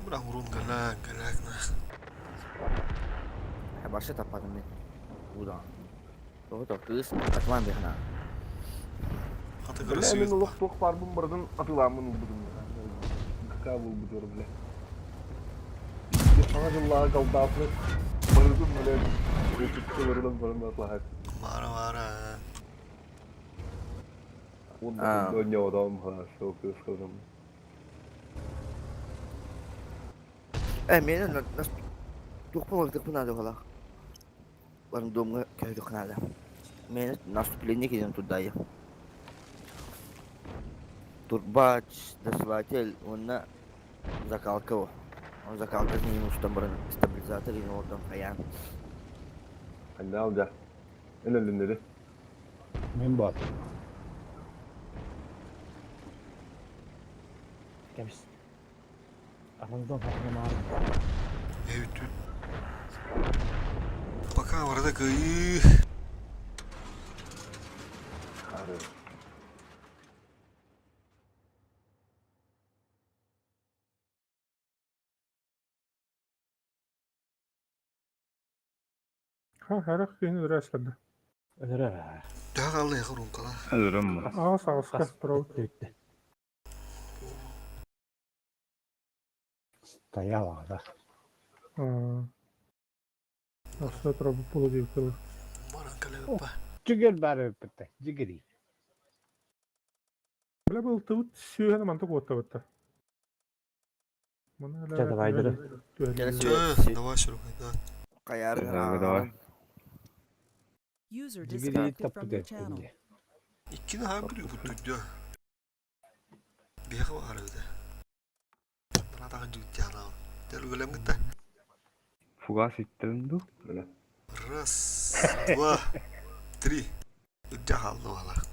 Bırak vurun galak galak nah. Başta tapadım ben. Buradan. Doğru kız. Atman bir hana. Atı bile karısı emin yok. olup çok var bu buradan atılamın buldum. Kabul budur bile. Sanacılar kaldı afret. Barıdım bile. Tuttularından sonra atlahat. Mara mara. Ondan dönüyor adam ha. Çok kızdım. Meni nasıl çok vakit pun ada hala. Barang dom kayak itu kenal. Meni nasıl plannya kita untuk daya. Турбач, дослатель, он на закалка. Он закалка с ним, что стабилизатор и вот он хаян. Anne alacak. En önünde. Ben bak. Gelmiş. Aranızdan farkına var. Evet. Пока orada kıyı. Ha, her gün üreşledi. Öyle. Daha kaldı yakarım kala. Ölürüm mü? Aa, sağ olsun. Bravo. Gitti. Стояла, да. А что треба полудівкали? Маран калепа. Cigel bari öpütte. Cigeri. Bile был тут сүйені мантық отта отта. Çada baydırı. Давай шурукай, да. Kayar. Давай. User Cigeri disconnected from tapı your channel. dertleri. İkkini haberi bu tuttu. Bir var evde. Bana da acı yana. Gel gülüm gitti. Fugas ittirin du. Раз, два, три. Udah haldo halak.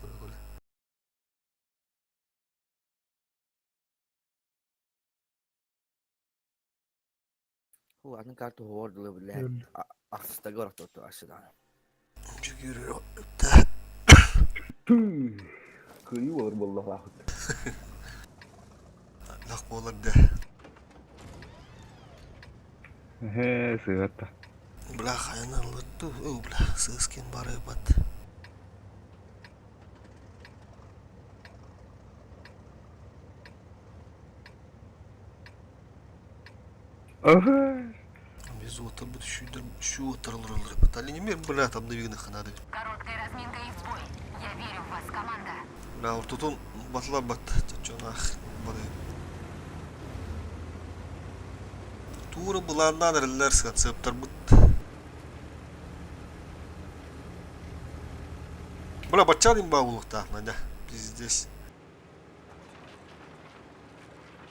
Bu adın kartı hordu bile. Aksısta görüp tuttu aşağıdan. Çünkü Kıyı olur vallahi vakit. lak olur da. He, sığırtta. Belah kayana ledu. Belah seskin bare bat. Изотор будет еще оторвал. Потали не мер, бля, там на вигнах надо. Короткая разминка и в бой. Я верю в вас, команда. Бля, вот тут он батла бат, чё нах, бады. Тура была надо, лерс, концептор бут. Бля, бачан им баулухта, надя, пиздец.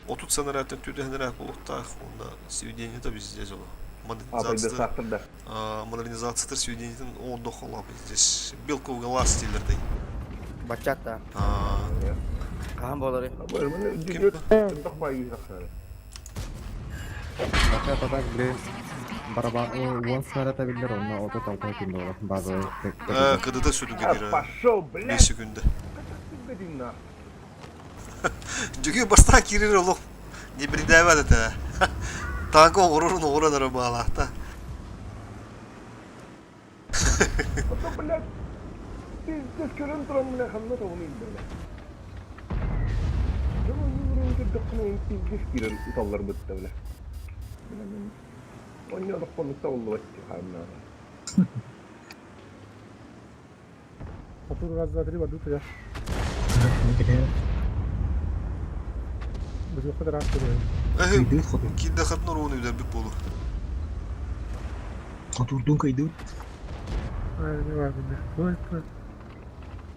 Вот тут сценарий тюде генерал улухта, онда сведение-то пиздец было. Модернизация сведение он дохола пиздец. Белковый глаз стилердей. Бачата. Кахан болары. Бачата так, блин. Барабан, вон снарядabilir onunla o da talpa ekinde olur. Bazı КДТ sütü gidiyor. Пошел, блядь! 5 секунды. Годин нахуй. Çünkü baştan kirir oğlum. Ne bir devam et ha. Tanka vururun oralara bağlı hatta. Вот, блядь! Пиздец, körün тұрам, блядь, хамна тауынын, блядь. Жама юрын кірдіққына пиздец кирер уталлар бітті, блядь. Оння дұққонлықта олы бәтті, хамна. Fatur gaz zatri badu ya. Biz o kadar rahat duruyor. Kinde خدنا روني بدل بيقولوا. خطوردون كيدود Aynen ne var bunda. Koy.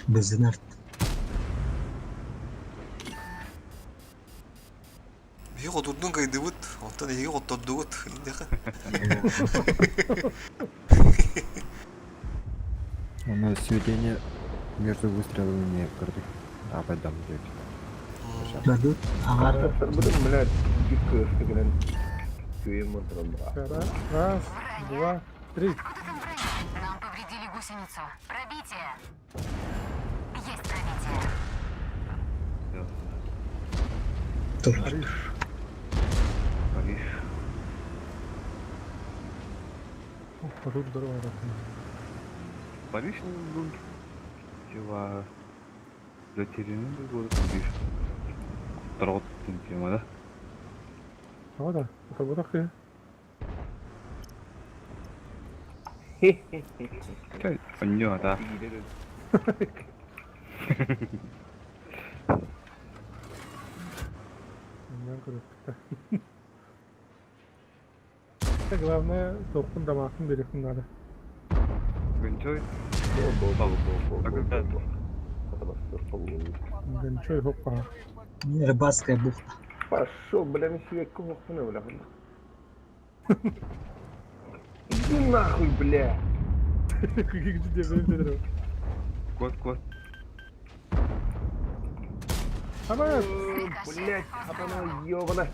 بالزنارت هي خطوطن كيدوت وانت هي خطوط دوت دخل. Onu сведение между выстрелами не кырдык. Абайдан деп. دود ағар Бұдың, блядь, жүккі үстігінен күйем отырым бұға. Раз, два, три. Нам повредили гусеницу. Пробитие. Есть пробитие. Париж. Париж. Fatur здорово. Париж был чего затерянный был город Париж. Трот тема, да? Hava da. Bu da bakıyor. Чай, понё, да. Главное, топун дамахын бересін надо. Гончой. Гончой хоппа. рыбацкая бухта. Пошел, бля, нифига, кого хуйня, бля. Иди нахуй, бля. Где benim Кот. Ama Блять, апана ёбана.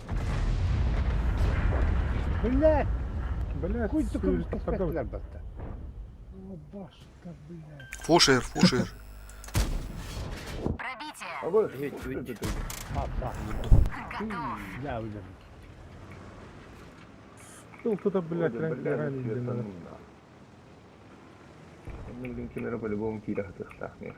Блядь, хуй всё, такой что спектакль подал. О, башка, блядь. Фушер. Пробитие. А вы, что это ты? Ya öyle. Кто-то, блядь, ранее не надо. Линкинера по-любому киля хатыртах, не?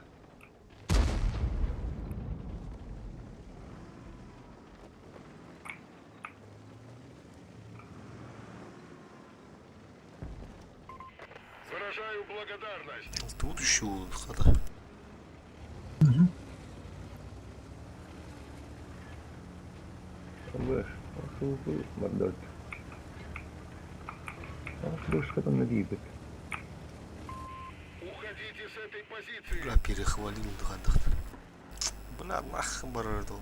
Выражаю благодарность. Тут еще хата. Слышь, слушай, мордот. Слушай, что там нагибет? Уходите с этой позиции. Бля, перехвалил дыхание. Бля, нах, барардол.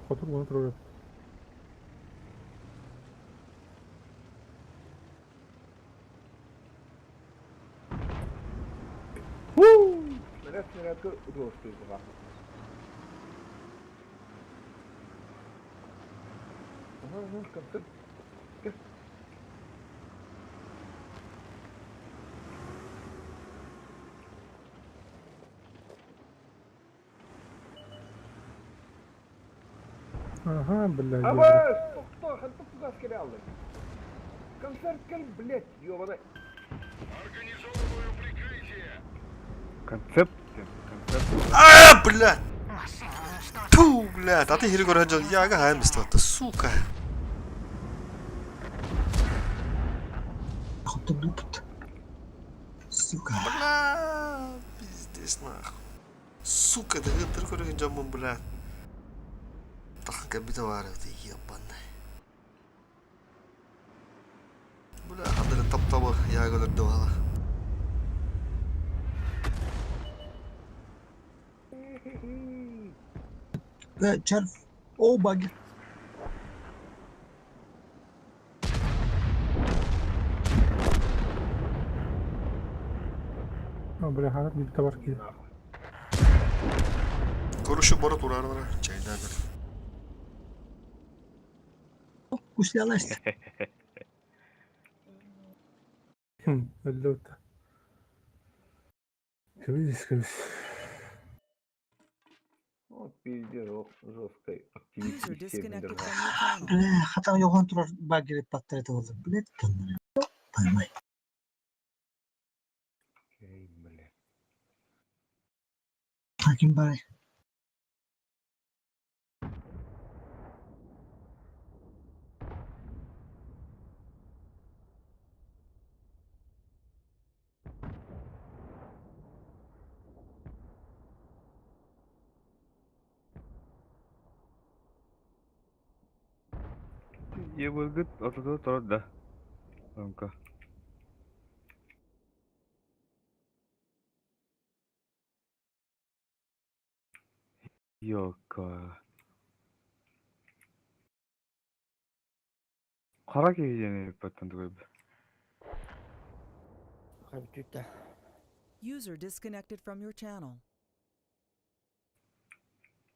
Fatır bana troll yaptı. Снарядку удовольствие была. Ага, концерт. Ага, блядь. Абас! Кто? Хантук туда скидал. Концерт кальп, блядь, ёбаный. Концепт. Блядь! Ту, блядь, а ты хири горен жол яга хайм стат, сука. Сука. Бля, пиздец нахуй. Сука, да ты горен жол мон, блядь. Так кабита вара, ты ебаный. Бля, хадырын таптабы ягаларды бала. Çarp. O bagi. Бля, bir de var ki. Görüşü Borat urarlara. Çaylardır. Kuşlarlar. Öldü. Квиз. Вот пиздец, жесткой User активистической disconnected держава. from your channel. Bre, hatan yoğun turar bagi patret oldu. Bre, tanrım. Bay bay. Эй, блядь. Hakim bay. Iya banget, auto turun dah. Langkah. Yok. Kara kayaknya patentun tuh. User disconnected from your channel.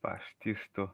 Pasti tuh.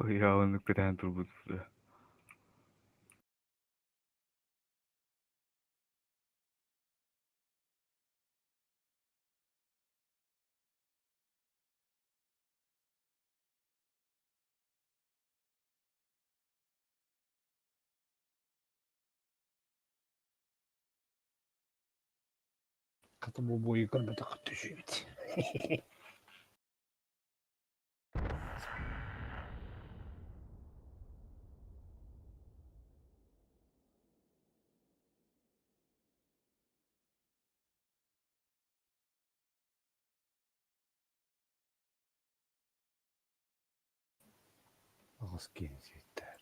Ya onu keren turbut. Katı bu boyu kırmızı düşüyor. Az gençlikler.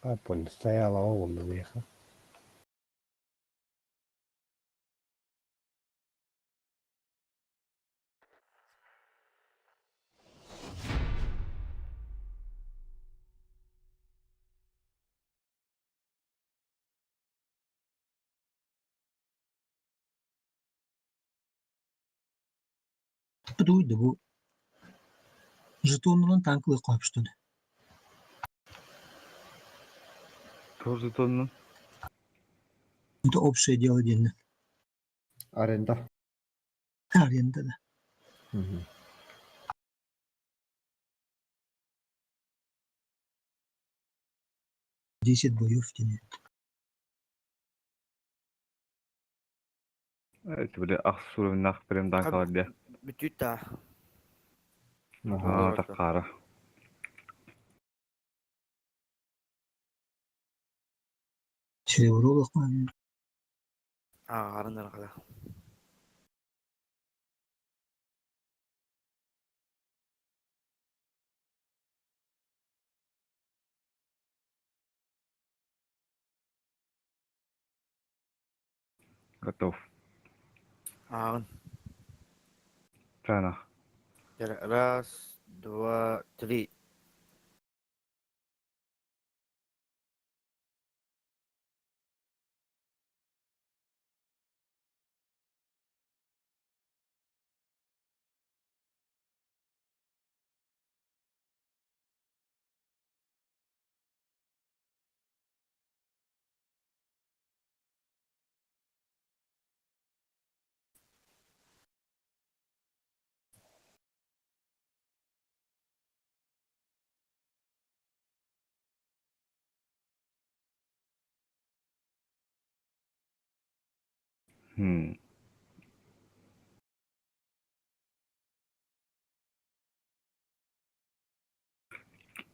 А, понял, стояла, он выехал. Подуй, да бу. Жетонынан танкылы қойып Тоже тонну. Это общее дело денег. Аренда. Аренда, да. Мгм. 10 боев денег. Эти, бля, ах, суровый нах прям танкалар де. Бүтүт та. А, таккара. Серебролық па. Ағарындар қала. Готов. Ағын. Чайна. Раз, два, три.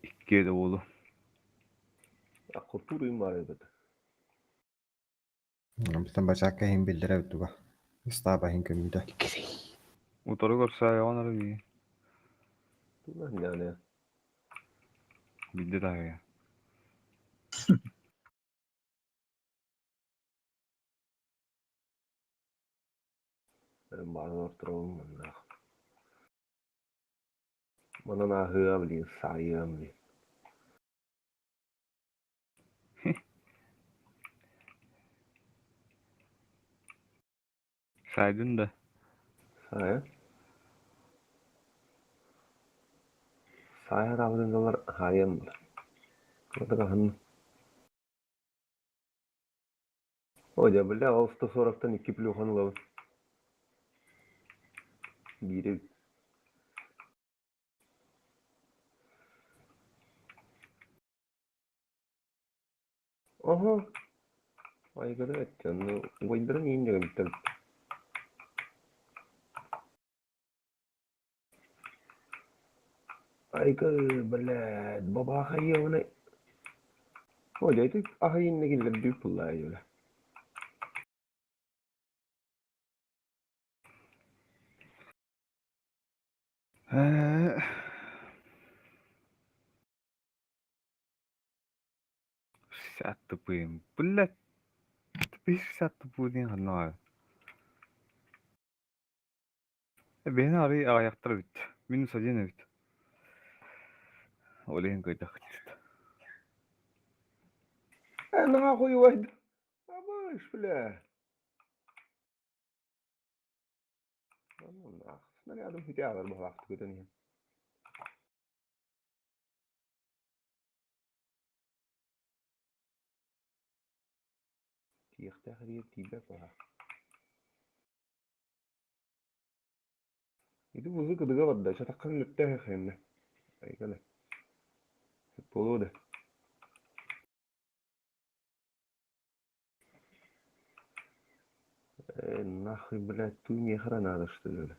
İkiye de oğlu. Akkurtuuruyum var evet. Bizden başka hem bildire tuba. İstaba hem kömüde. Motoru görse hayvanları bir. Tunan yani. Bildi daha ya. Benim bazı ortalığım var. Bana nahıya bileyim, sayıya bileyim. Saydın da. Saya? Saya rabıdan dolar hayam var. Kırdı kahanım. Hoca bile Ağustos sonraktan 2 plühan var. Biri. Aha. Aygırı etken. Uydurun yiyin de bitti. Aygır bile baba hayya ona. Hoca itu ahayin ne gider büyük pulla öyle. Сят тупым. Блядь. Ты сят тупым ханна. Beni arayı ayakta bit. Beni sadece bit. Olayın kaydı. أنا أخوي واحد أباش بلا أنا قاعد في تعب البحر كده نيم تيخ تخريب تيبك وها يدو وزوك دقابة ده شتقن للتاهخ هنا أي كلا الطولو ده ناخي بلا تومي خرنا هذا اشتغل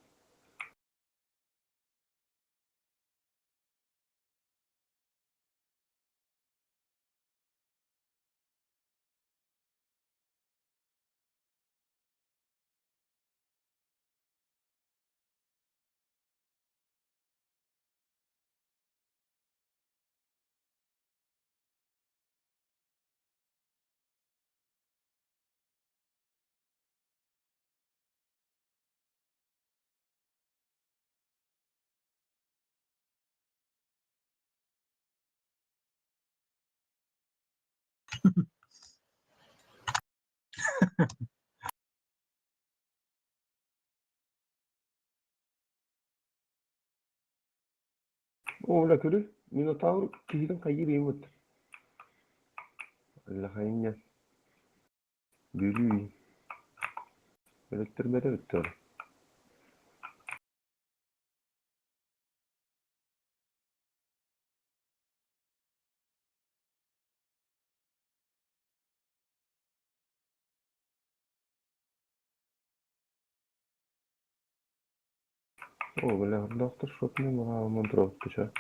Oğla körü Minotaur kihiden kayır yemut. Allah haynya. Görüyor. Belirttirmede bitti. О, бля, доктор что-то не могла монтировать, ты чё?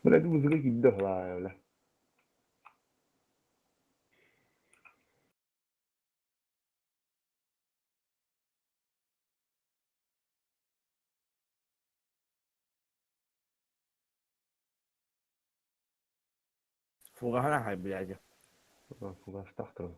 Бля, это музыка гибда, бля. Фугахана хай, блядь. Фугас тахтер.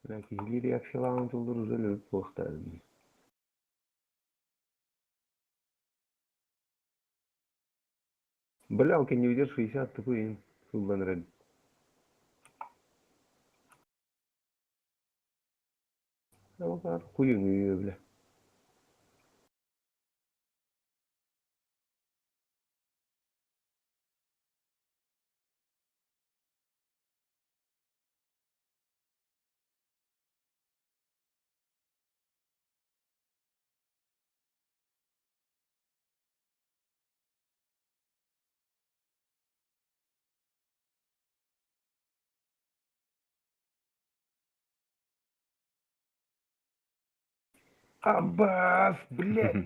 Бля, кизили реакцияларын жолдор уже өлүп болуктар. Бля, он не ведет 60 тупые. Футбол ред. Ну, как хуйню, бля. Аббас, блядь.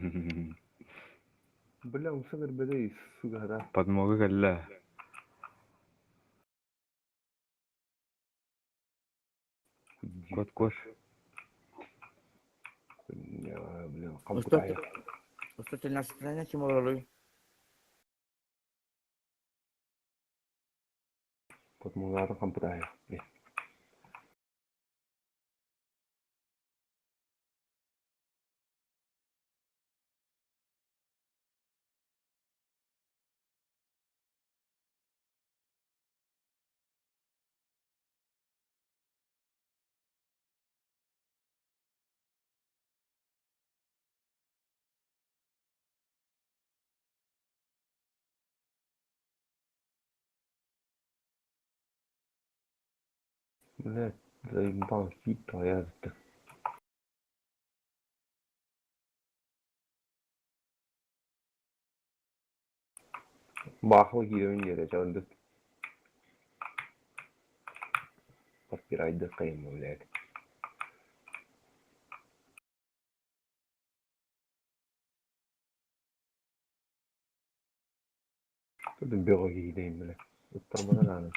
Бля, он сыныр бедей, сука, да. Подмога калла. Кот кош. Бля, компутая. Что ты на стране чему? Подмога компутая. Блядь, заебал, хитро я это. Бахал гироин ере, чаванды. Подпирать до скайма, блядь. Тут биологи гидейм, блядь. Тут тормоза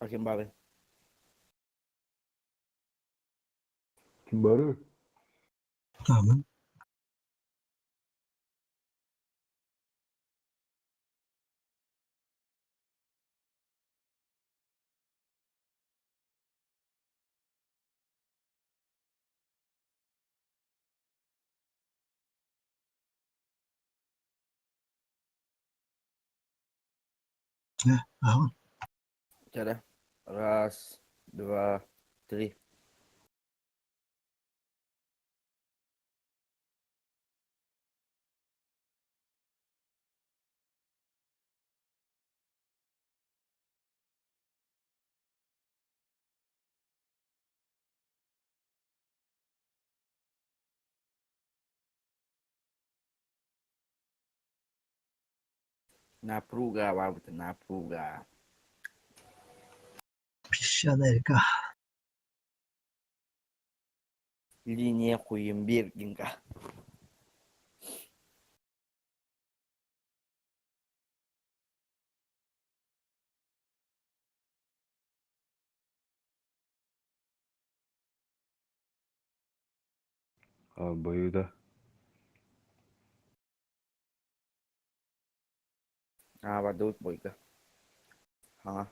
Bakayım abi. Kim bağırıyor? Tamam. Ahun. Cara. Раз, два, три. Напруга, бабушка, напруга. Pişşana erka. Линия Хуембергинга. Boyu da. Var Davut Boyka. Ha.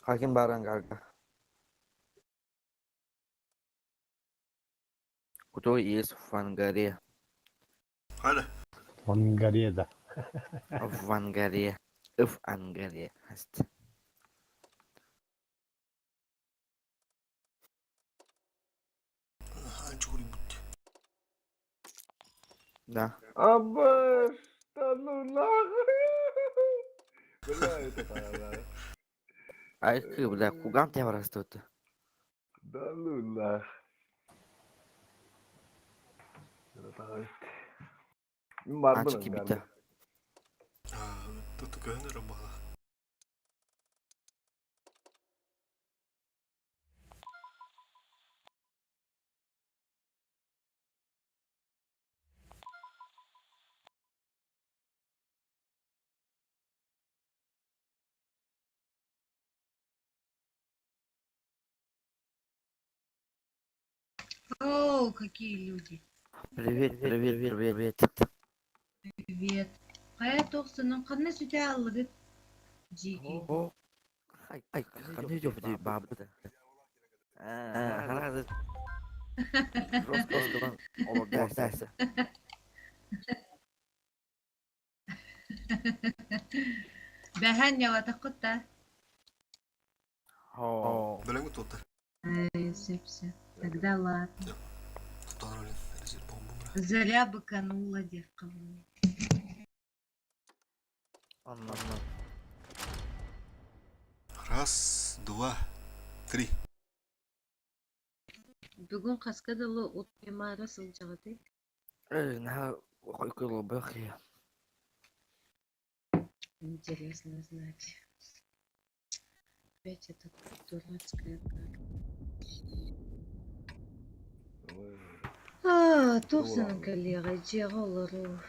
Hakim barang karga. Кто есть в ангаре? Hadi. Hungarya'da. В ангаре. В ангаре. Хаст. Чури будь. Да. Абаш, да ну нахуй. Бля, это правда. Ай, ты, бля, кугам тебя растут. Да ну нах. Это правда. Бар Анчики bunun бита. Тут гэнэ рамала. О, какие люди. Привет, привет, привет, привет. Привет. Кая тоқсының қаны сөйте алығы? Жеге. О, ай, қандай жоқ дейді бабыда. Қарады. Жоспастыған олардасы. Бәһән ява тақытта. О, Білің бі тұтты? Все. Тогда ладно. Тұттан рөлін. Резер бомбу. Заря быканула девка. анна. Раз, два, три. Бүгін қасқадылы отпемары сылжағыды. На ойкылы бақия. Интересно знать. Опять это дурацкая как. Тоқсының коллега, Джеголору.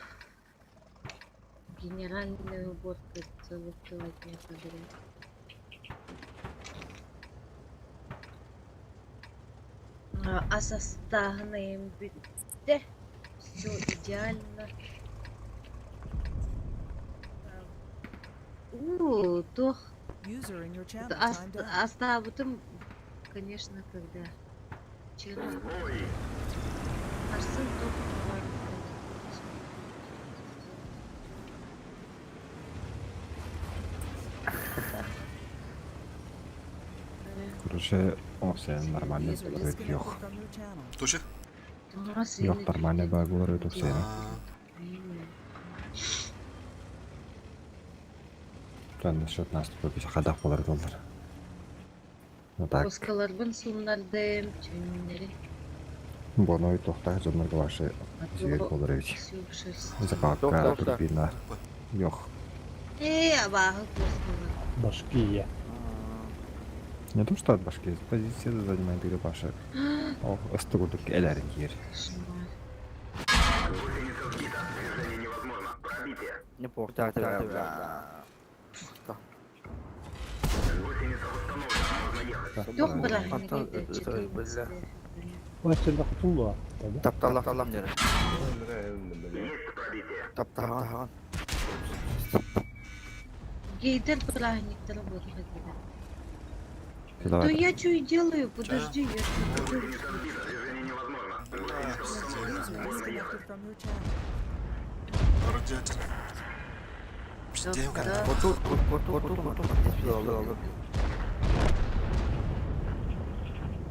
Генеральная уборка целых не подряд. А составным бюджете все идеально. То User in your channel timed out. Оставим, конечно, когда вчера Арсен только Короче, все нормально, User говорит, disconnected ёх. from your channel. Точно? Ёх, нормально баг говорит, все. Тан насчет нас тут bir kadar болар доллар. Ну так, Оскаларбын сумнардым, чөннери. боной тохта жоннорго башы жигер болар эбич. Закакка, турбина. Ёх. Абағы коскалар. Башкия. Не то что от башки, позиция занимает или башы. Ох, ыстыгудук элерин киер. Не порта, Yok bırakın. Başında kutulu. Тапталақ дері. Таптаған. Гейдер прагниктер работает. То Давай. я что и делаю? Подожди, я что-то делаю. User disconnected from your channel. Радиатор. Пиздец, как Да.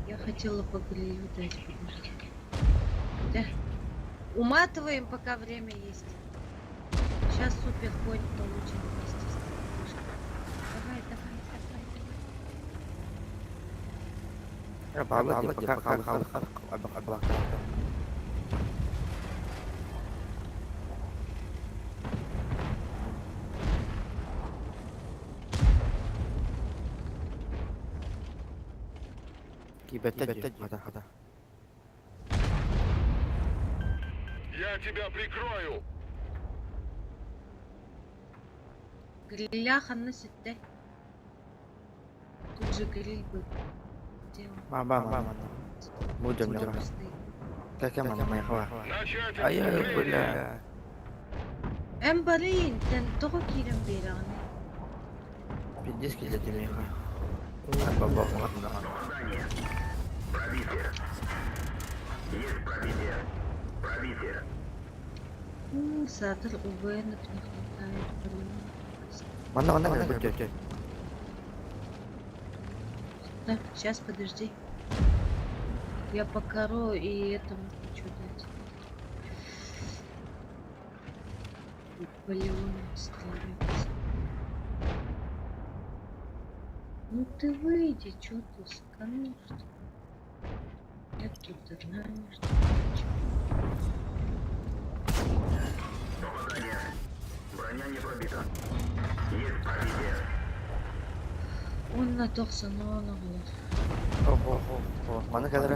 Я хотела по грилю дать, подожди. Да. Уматываем, пока время есть. Сейчас супер конь получим вместе с тобой. Давай. Хада. Я тебя прикрою. Гриля ханна сетте. Тут же гриль был. Где он? Мама. Будем Кто не стоит? Как я могу моя хва? Начать Ай, отступление. бля. Эмбарин, тен того кирем бираны. 50 кило тебе. Сатор, увы, не хватает. Mana betul. Так, сейчас, подожди. Я покору и этому хочу дать. Наполеон ставится. Ну ты выйди, чё ты сэкономишь? Я тут одна между Броня не пробита. Есть пробитие. Он наторся, но он углот. Mana kadar.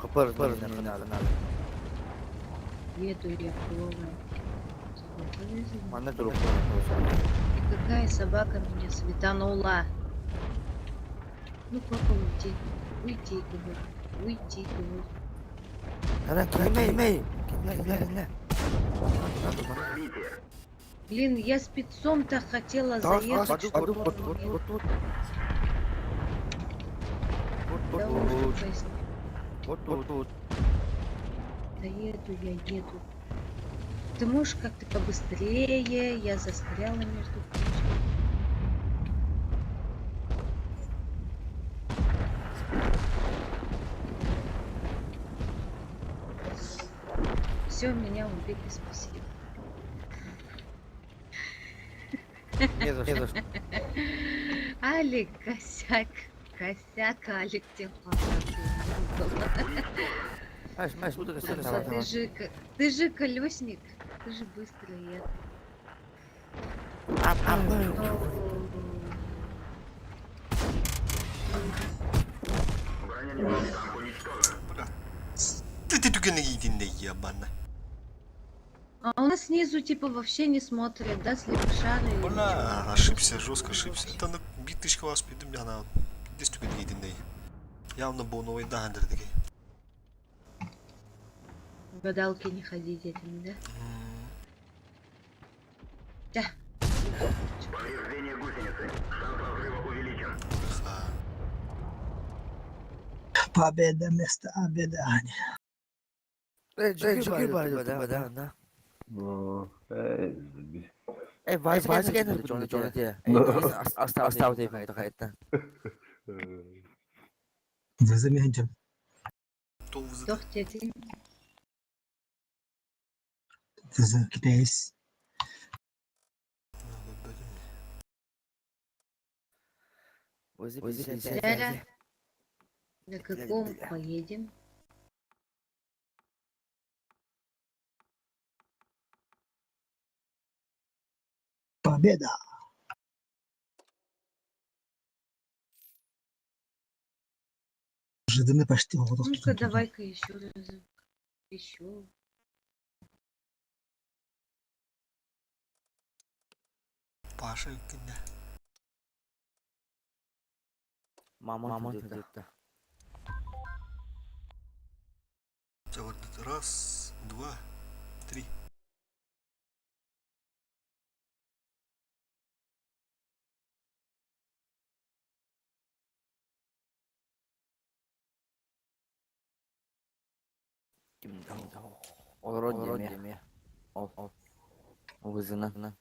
Kepar не надо. Еду я пловая. Mana dulu. И какая собака меня светанула? Ну папа, уйти. Уйти, говорю. Уйти, говорю. Karena kimi. Блин, я спецом-то хотела заехать, чтобы он мне- Да уже поясни. Вот. Да еду, я еду. Ты можешь как-то побыстрее? Я застряла между прочим. Все, меня убили, спасибо. Не за что. Алик, косяк. Косяк, Алик, тебе Маш, буду Ты же колесник. Ты же быстро едешь. Броня не пробита. Танк уничтожен. Ты только не единый ебана. А у нас снизу типа вообще не смотрят, да, слепошары? или чё? Ошибся, жестко ошибся. Это на битышка вас пойдем, я на... Здесь только не единый. Явно был новый дагандер такой. В гадалки не ходить этим, да? Да. Повреждение гусеницы. Шанс разрыва увеличен. Победа вместо обеда. Да. Ну, Вайс генер betul dia. Осталось какая-то. Вызови агент. Кто вызов? Doch, дети. Вызов китайс. Ляля. На каком поедем? Победа. Ожиданно почти. Ну-ка, давай-ка еще разок. Еще. Паша, кинда. Мама где-то. Вот раз, два, три. Олород деме. Ол. Вызына.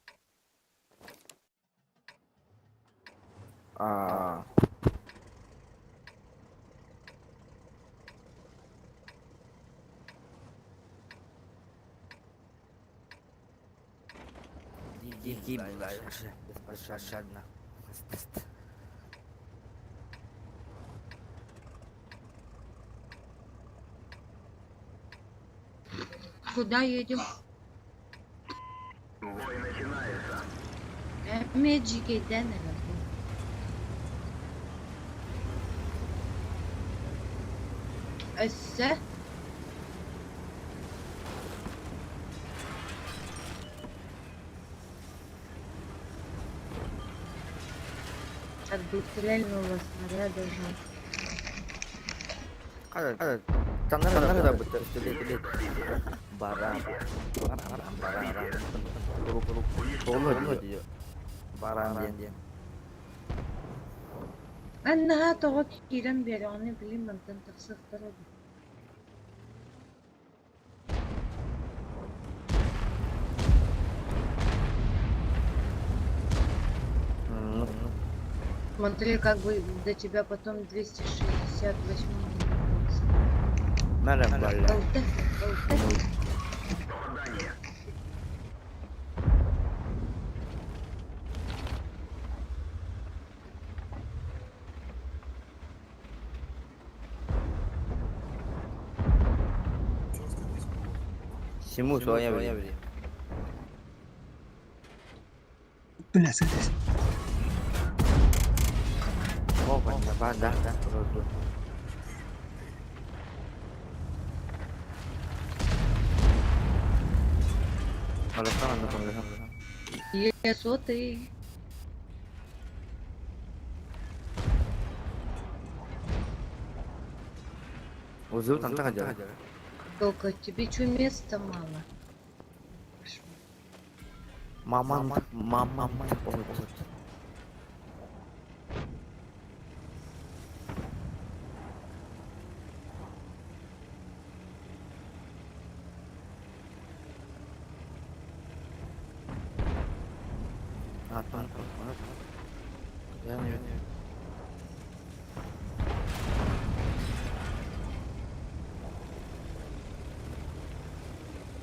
Иди дальше. Беспощадно. Куда едем? Бой начинается. Меджигейден herhalde. Össe. От быстрельного снаряда же. Там надо быть стрелять. Баран. Рук. Полный. Баран. أنها تغط كيران بيراني بلي من تنتخسر ترى. Смотри, как бы до тебя потом 268 Merhaba. Всему свое время. Бля, садись. Опа, да. сотый. Вызов там так. Только тебе что, места мало? Мама. Я не знаю.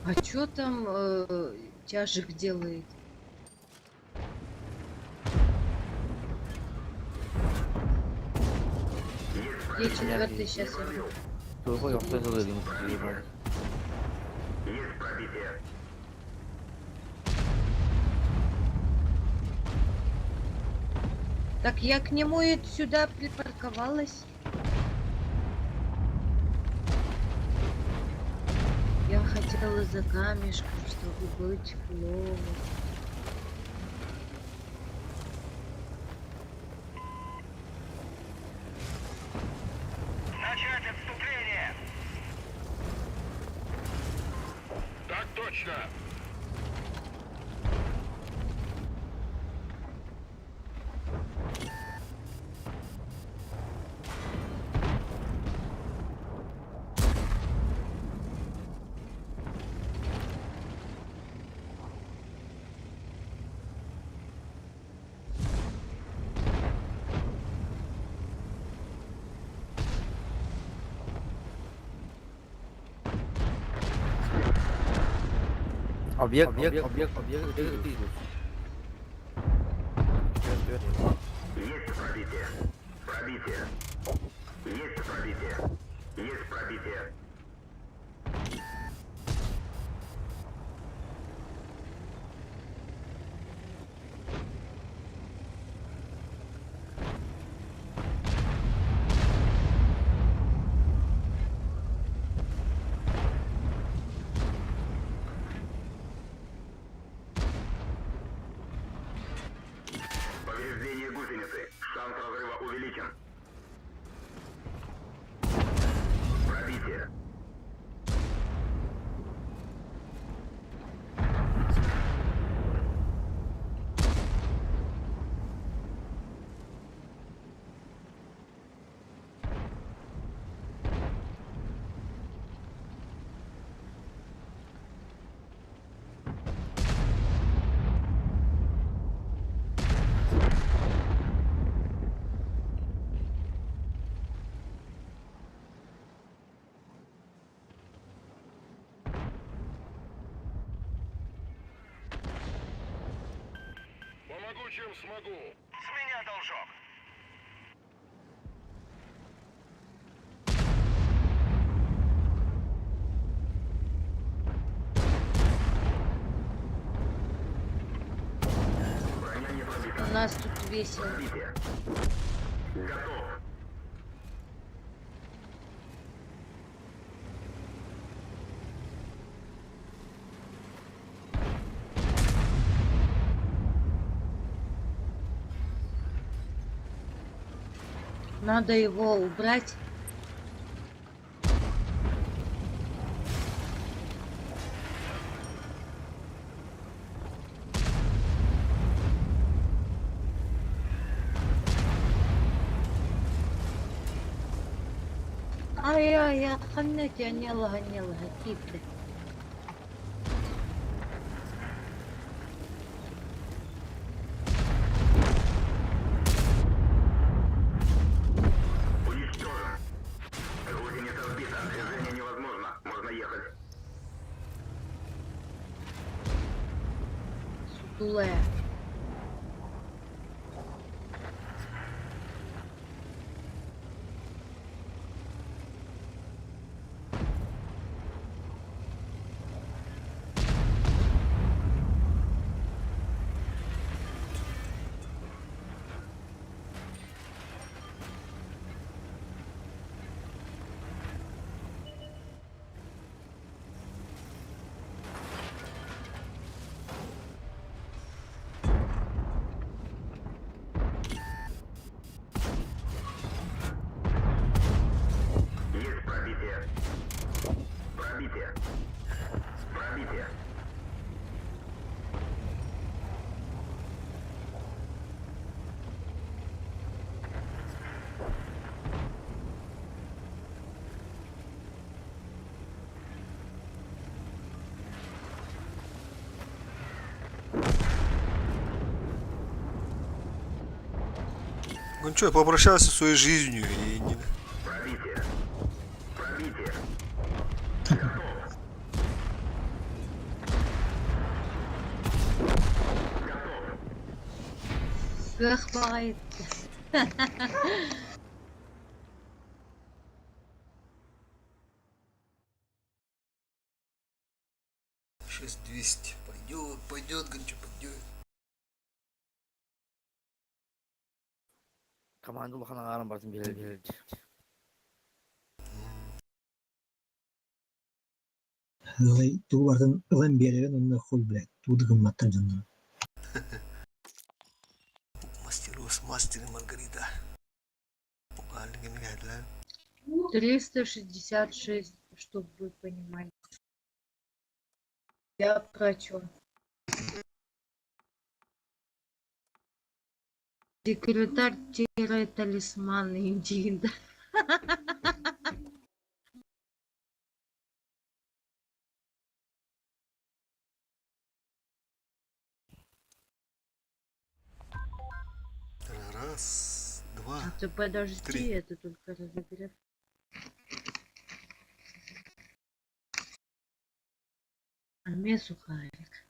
А чё там тяжек делает? Я четвертый сейчас иду. Есть пробитие. Так я к нему и сюда припарковалась. Я хотела за камешком, чтобы быть плохо. Начать отступление! Так точно! Объект. Есть пробитие. Пробитие. Есть пробитие. Есть пробитие. Повреждение гусеницы. Шанс разрыва увеличен. Пробитие. Помогу, чем смогу. С меня должок. Броня не пробита. У нас тут весело. Пробитие. Готов. Надо его убрать. Ай-яй-яй, отханете, анелага, типы. Уничтожен. Гусеница сбита. Движение невозможно. Можно ехать. Сутулая. Есть пробитие. Пробитие. Пробитие. Ну что, попрощался со своей жизнью и не... Пробитие. Пробитие. Сверхпарит. 6200. Пойдет, Гончо, пойдет. Команду лоханагарым бардым беле. Туу бардын ылан береген онна хол блядь. Туды кымматтан жандар. Мастер и Маргарита. Аллигин geldiler. 366, чтобы вы понимали. Я про чё? Секретарь-талисман Индида. Раз, два. А ты подожди, Три. это только разогрев. А мне сухарик.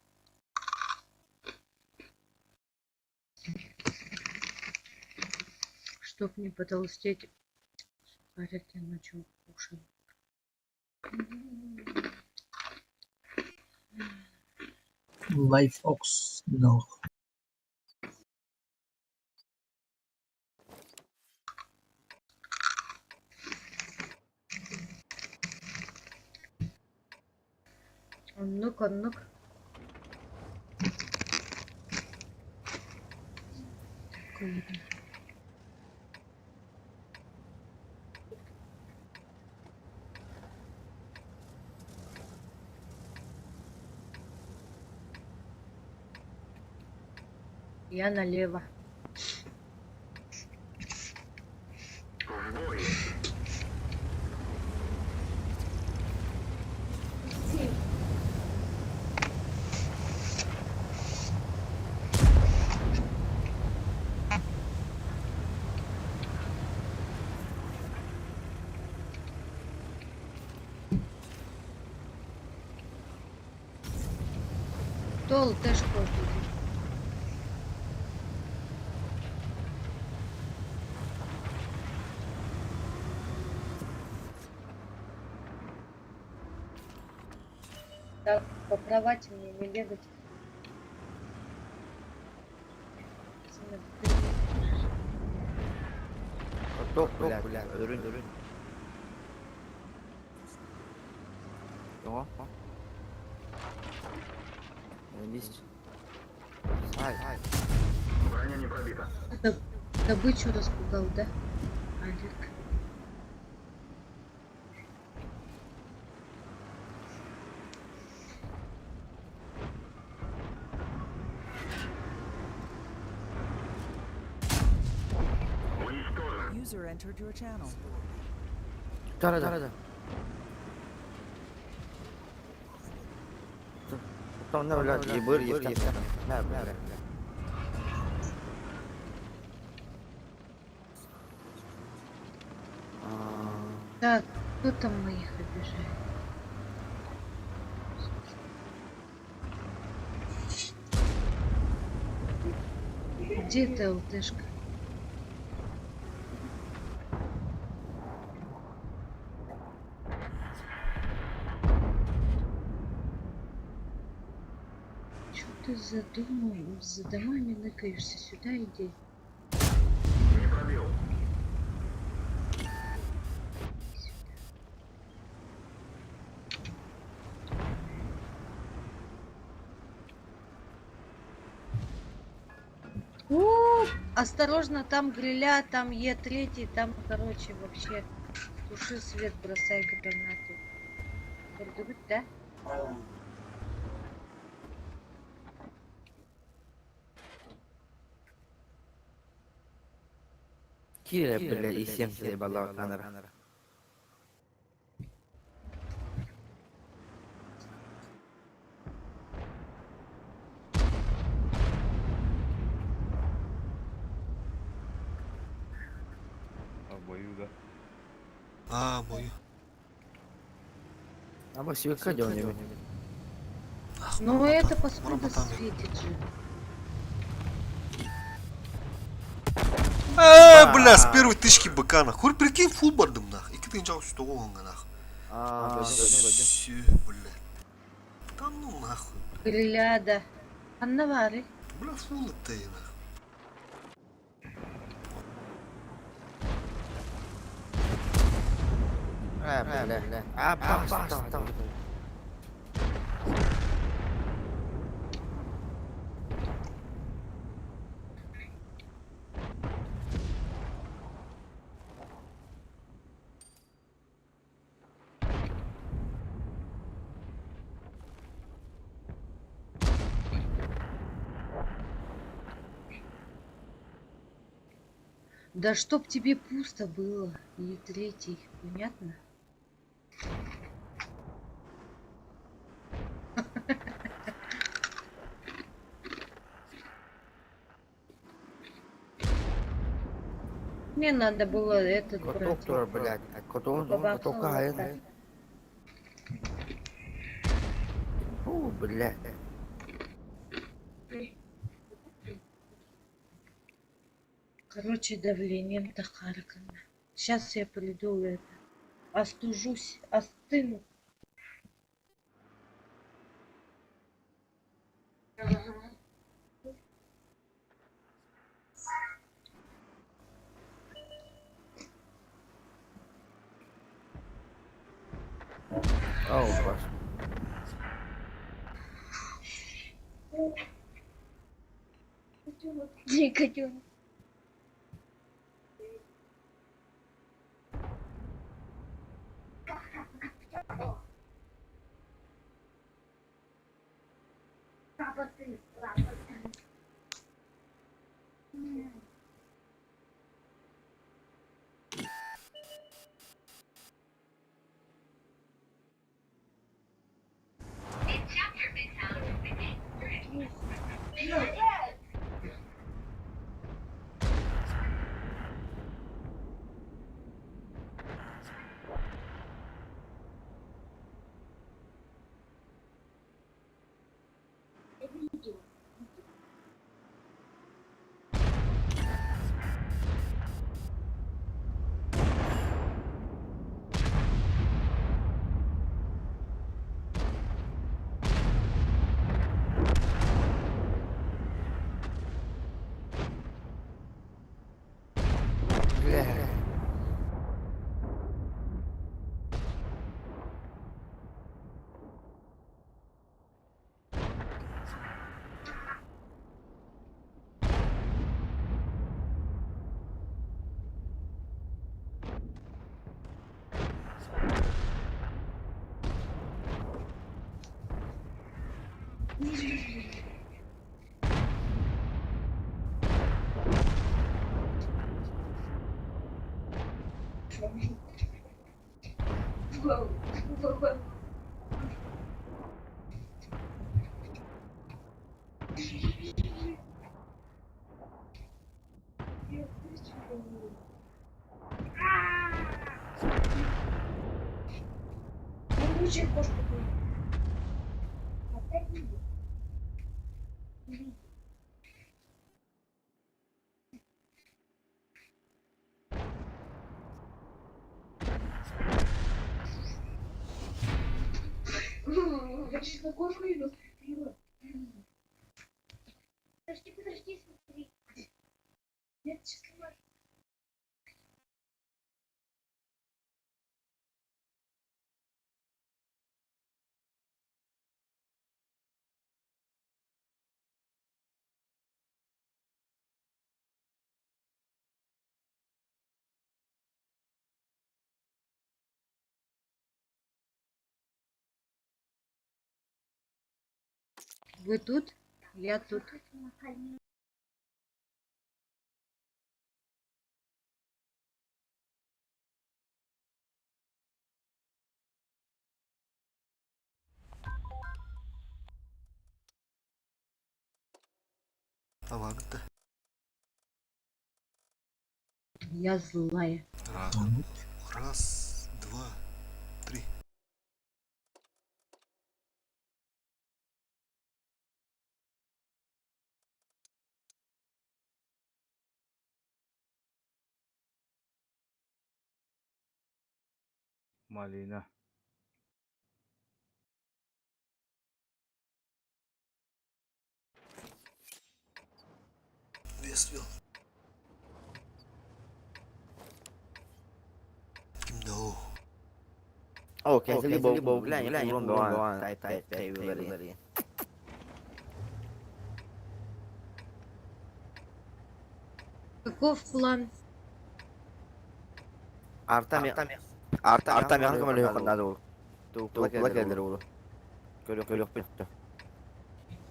Чтоб не потолстеть, сухарик я начал кушать. Life Ox no. Ну-ка, ну-ка. Я налево. В бой. Тол теж хоче. Так, поправать мне не бегать. Топ, блядь, өрün. О. Лезь. Ай. Броня не пробита. Добычу распугал, да? Алик. Уничтожен. User entered your channel. Да. Там, блядь, ебыр, есть. Так, кто там моих обижает? Где ты, ЛТшка? Чё ты задумал? За домами ныкаешься, сюда иди. Не пробил. Осторожно, там гриля, там Е3, там, короче, вообще туши свет, бросай гранату. Продают, да? Киля, блядь, и 70 баллов камера. Бою, да. Бою. А мы все кадёним. Ну это паскуда светит же. Бля, с первой тычки быка, нах. Хуй, прикинь, фул бардым, нах. И ты ничего что он, нах. Всё, бля. Да ну нахуй. Гриля, да. Аннавары. Бля, фул это, нах. Бля. Бasta. Да чтоб тебе пусто было. Е3, понятно? Мне надо было этот брать. Коток, блядь. Коток, это. Блядь. Короче, давлением Тахаркана. Сейчас я приду это. Остужусь, остыну. Котенок. Подожди, смотри. Нет, сейчас. Вы тут? Я тут. А ладно. Я злая. Раз, два, три. Малина. Весвилл. No. Окей, если бог глянь, урон давай, тай, выбери. Каков план? Артами hakkaman yok ondan doğru. Tuvlak olur. Körük bitti.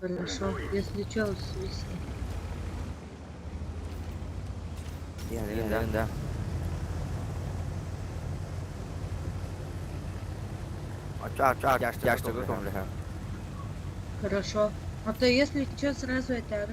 Хорошо, если что, свисти. Yani da. Aç, yaşta götürüm. Хорошо. А то если что, сразу это...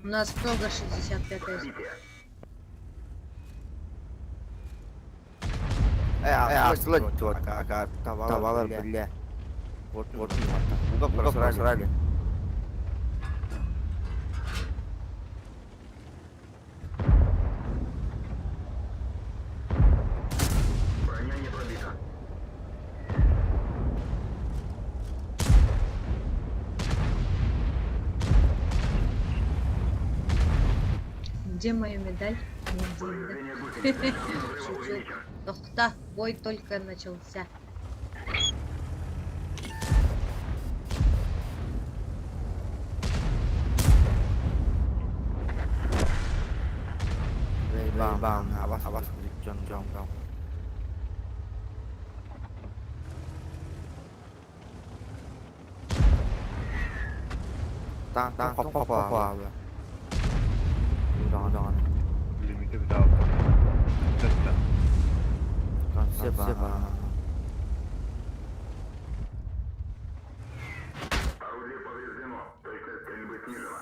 У нас строго 65 СП. Tavalar bile. Вот, ну-ка просрали. Броня не пробита. Где моя медаль? Нигде, да? Шучу. Тохта, бой только начался. Bang, awas jong. Tang apa? Jangan. Limiti bir daha. Sette. Siapa? Орудие повреждено. Только стрельбы снижено.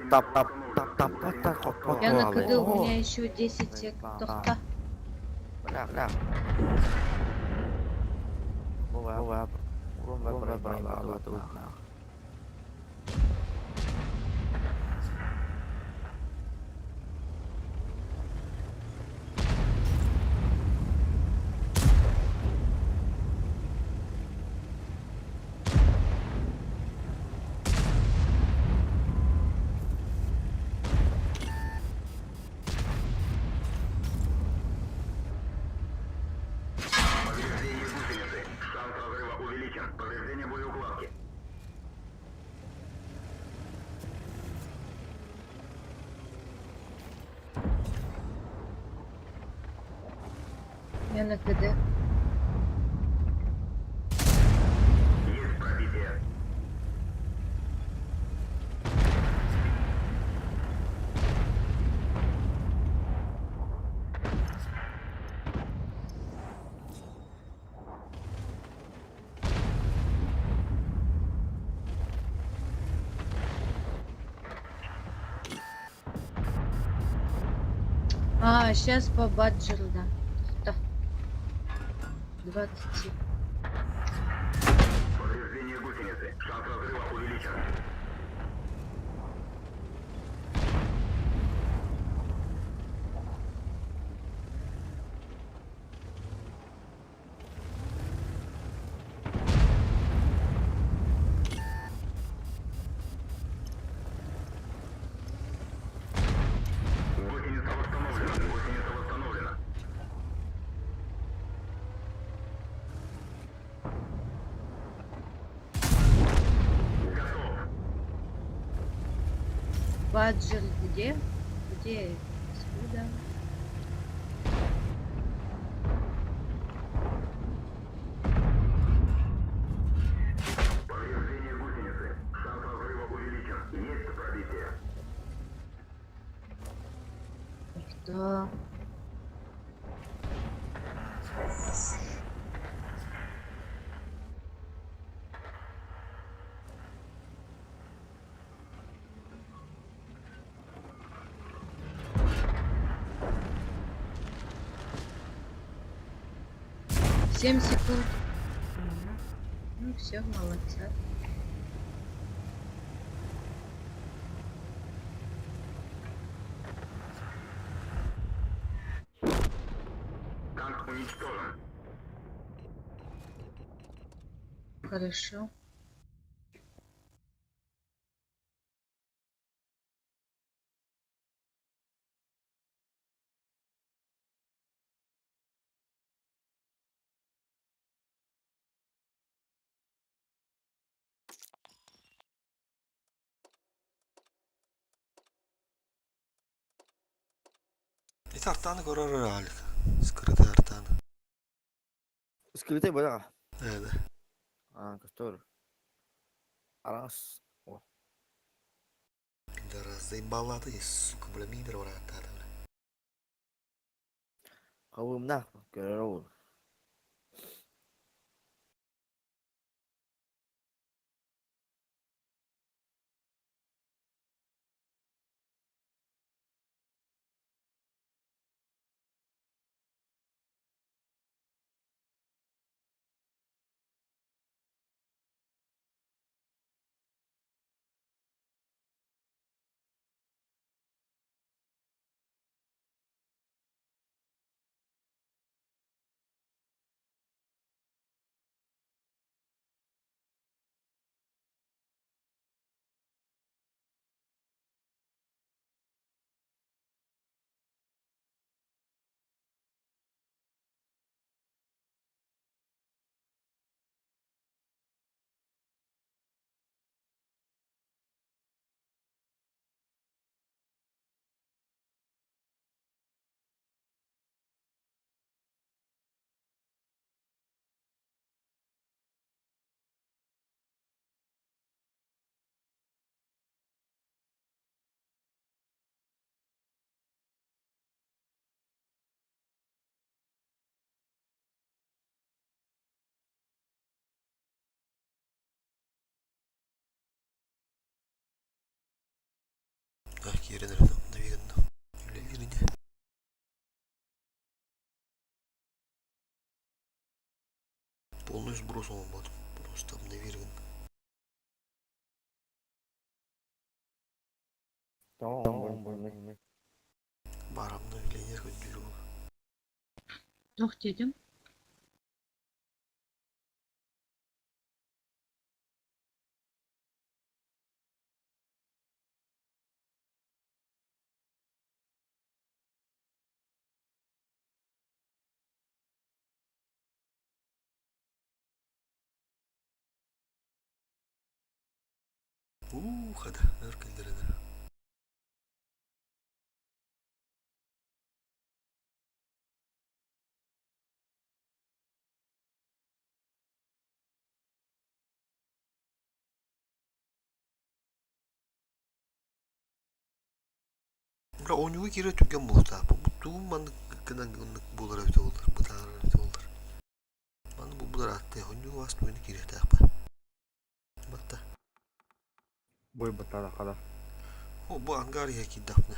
Tap. Я на КД, у меня еще 10 сек. Тохта. Бля. Бывает. Повреждение гусеницы. Шанс разрыва увеличен. Повреждение боеукладки. Я на КД. А, сейчас по баджеру, да. Да. 20. Повреждение гусеницы. Шанс разрыва увеличен. Гусеница восстановлена. Гусеница восстановлена. Готов. Баджер где? Где? Сюда. Повреждение гусеницы. Шанс разрыва увеличен. Есть пробитие. Да. Семь секунд. Ага. Ну все, молодца. Танк уничтожен. Хорошо. Это артаны горор алик. Скрытый артан. Скрытый бля. Да. А, который. Раз. О. Да раз заебала ты, сука, бля, мидра врата. Кавым нахуй. Кероун. Так, yerine наверное. Или не. Полный сброс он будет. Просто обнаверен. Tamam. Барамны или не хоть дюру. Идем. Хада, ныркандырыны. Бра oyunu kira tüken bulsa. Bu tuğum kınan bular evde olur. Bu da evde olur. Bana bu bular attı. Oyunu vast oyunu kira takpa. Batta. Бой батада хада. O bu Angarya ki dapne.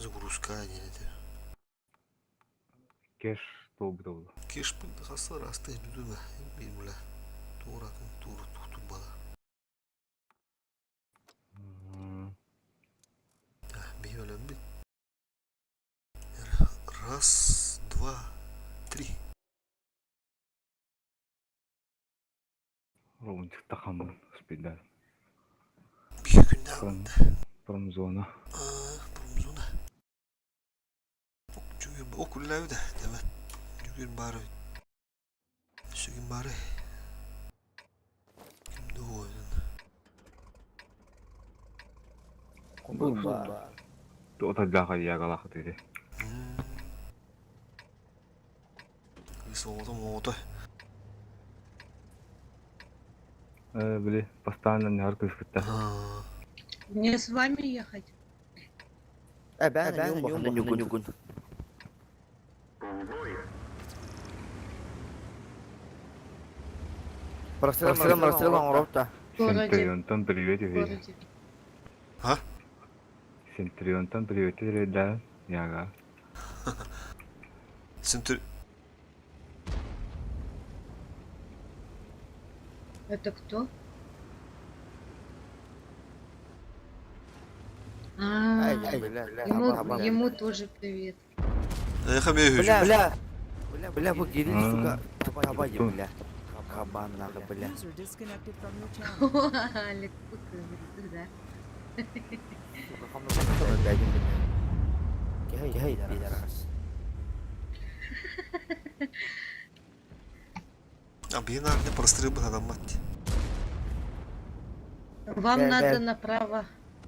Загрузка дейді. Кеш толбыта болду. Кеш білді қасы расты дүдігі. Мен білі. Туғыратын туғыр тұқтыр бала. Бей өлем бит. Раз, два, три. Ровнчик тахамын успейді. Bir günde alındı. Промзона. Pромzona. Çünkü okullar öde. Evet. Çünkü bari. Çünkü bari. Kimde o oyun? Kumba. Отадағы ягалақ дейді. Соғыды моғыды. Біле, постоянно не аркы испытта. Мне с вами ехать? Ben Нюгун. Прострелом рота. Сентрионтан привет, Городе. А? Сентрионтан привет, да, яга. Центр... Это кто? Ему тоже привет. Ayakkabıya hücum. Бля, вы гири, сука. Табаги, бля. Кабан, нахуй, бля. User disconnected from your channel. Алик, говорит, да. Сука, хамна баксана, дядя, бля. Гей, пидорас. Abi nerede прострел бы adam мать. Вам надо направо.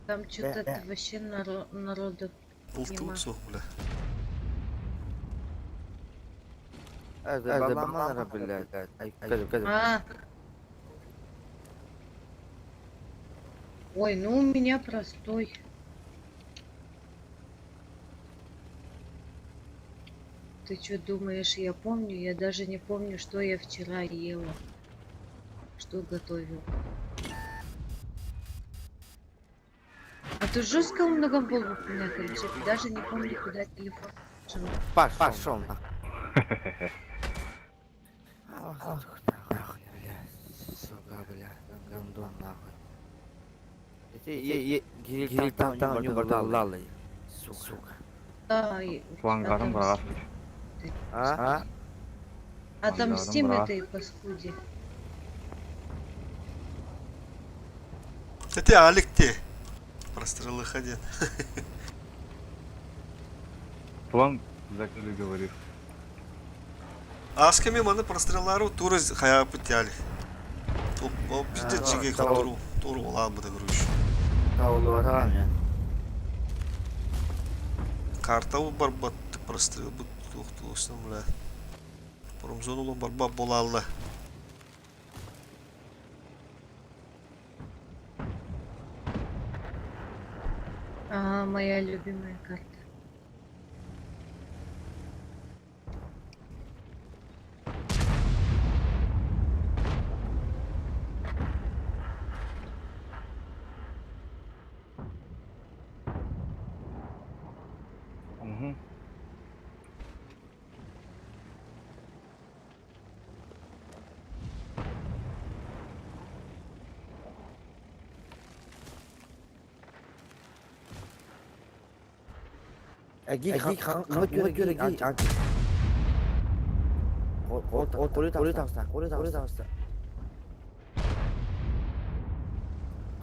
Там что-то вообще народу. Ultu soğuk bile. Это бабамана, блядь. А. Ой, ну у меня простой. Ты что думаешь, я помню? Я даже не помню, что я вчера ела. Что готовил. А ты жестко много богов у меня кричит. Даже не помню, куда телефон. Пошел нахуй. Сука, бля. Гандон нахуй. Гирил там не гордал, сука. Да, Флангарым брат. отомстим этой паскуде. Это Алик те. Прострелы ходят. План закрыли, говорит. Az kemi bana простреллару туры хая путяли. O bizde çike katuru. Toru olan bu da görüş. Карта у барбатты прострел bu toxtuluşdan bile. Промзонulu barba bolallı. Моя любимая карта. Git göre git. Koru tavsta.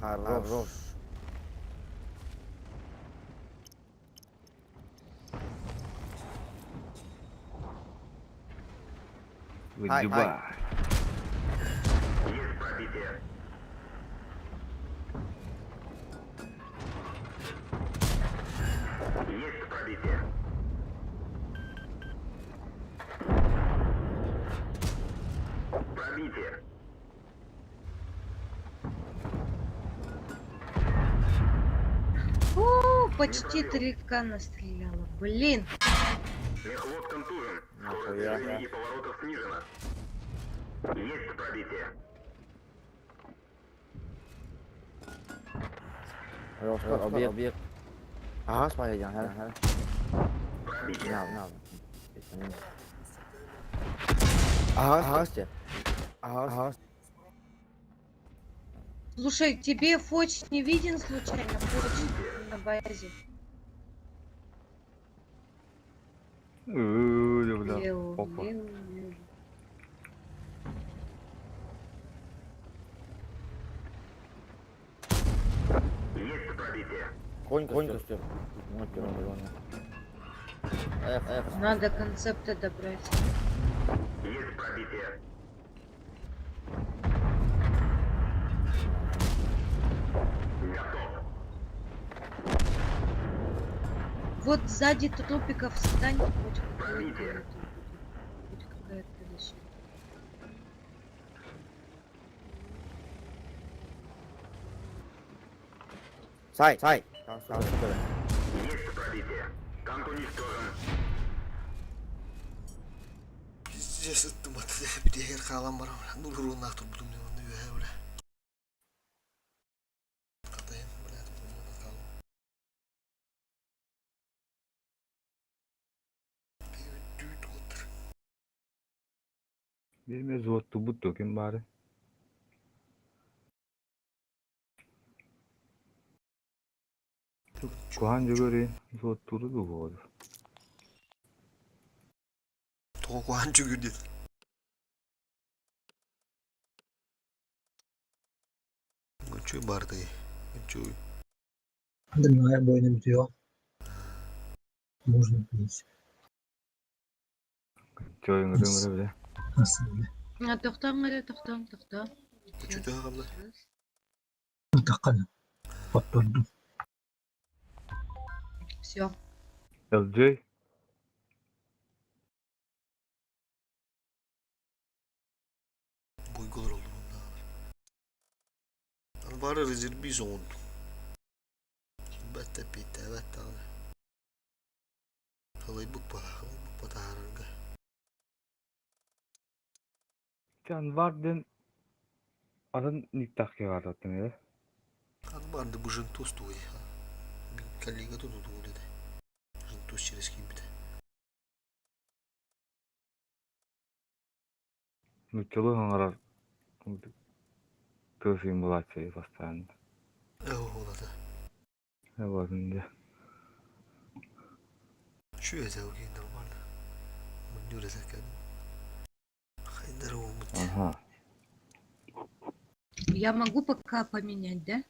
Хорош. Выдюба. Есть пробитие. Есть пробитие. Пробитие. Почти 3К настреляла. Блин. Мехвод контужен. Нахуя. Скорость поворотов снижена. Есть пробитие. Объект. Ağaç bayacağım her her. Ne al ne al. Ağaç ya. Ağaç. Слушай, тебе Фоч не виден случайно? Фоч на базе. Öyle bile. Лео, Hoppa. Лео, Лео. Конь костюм. Вот он. F. Надо концепты добрать. Вот сзади трупиков встань, хоть какой-то это будет. Хоть какая-то защита. Say. Tamam. Pizce sıktım atı. Bir de her kalan var ama. Dur ruhunu aktır buldum ne onu yuha öyle. Katayım böyle bunu da kalın. Bir düğüt otur. Benim zottu bu token bari. Kuhan göre zotturu da bu. Toku hancı gül dedi. Гончой бардой. Гончой. Дальная бойня битва. Можно пить. Çoyun rımırı bile. Aslında. Тоқтам. Гончой daha kaldı. Takana. Patladım. Все. LJ. Buygular oldu bunda. Bari rezil bir son. Bette bitti evet abi. Halay bu pataranga. Can vardı. Adın niktak ya vardı attın ya. Kan vardı bu jentust o ya. Bir kollega da oldu öyle de. Jentust через kimdi. Ну чего он раз. Ты симуляции постоянно. Ola da. Ne var şimdi? Şu özel ki normal. Bunu yürüzek yani. Хайдар умут. Ага. Я могу пока поменять, да?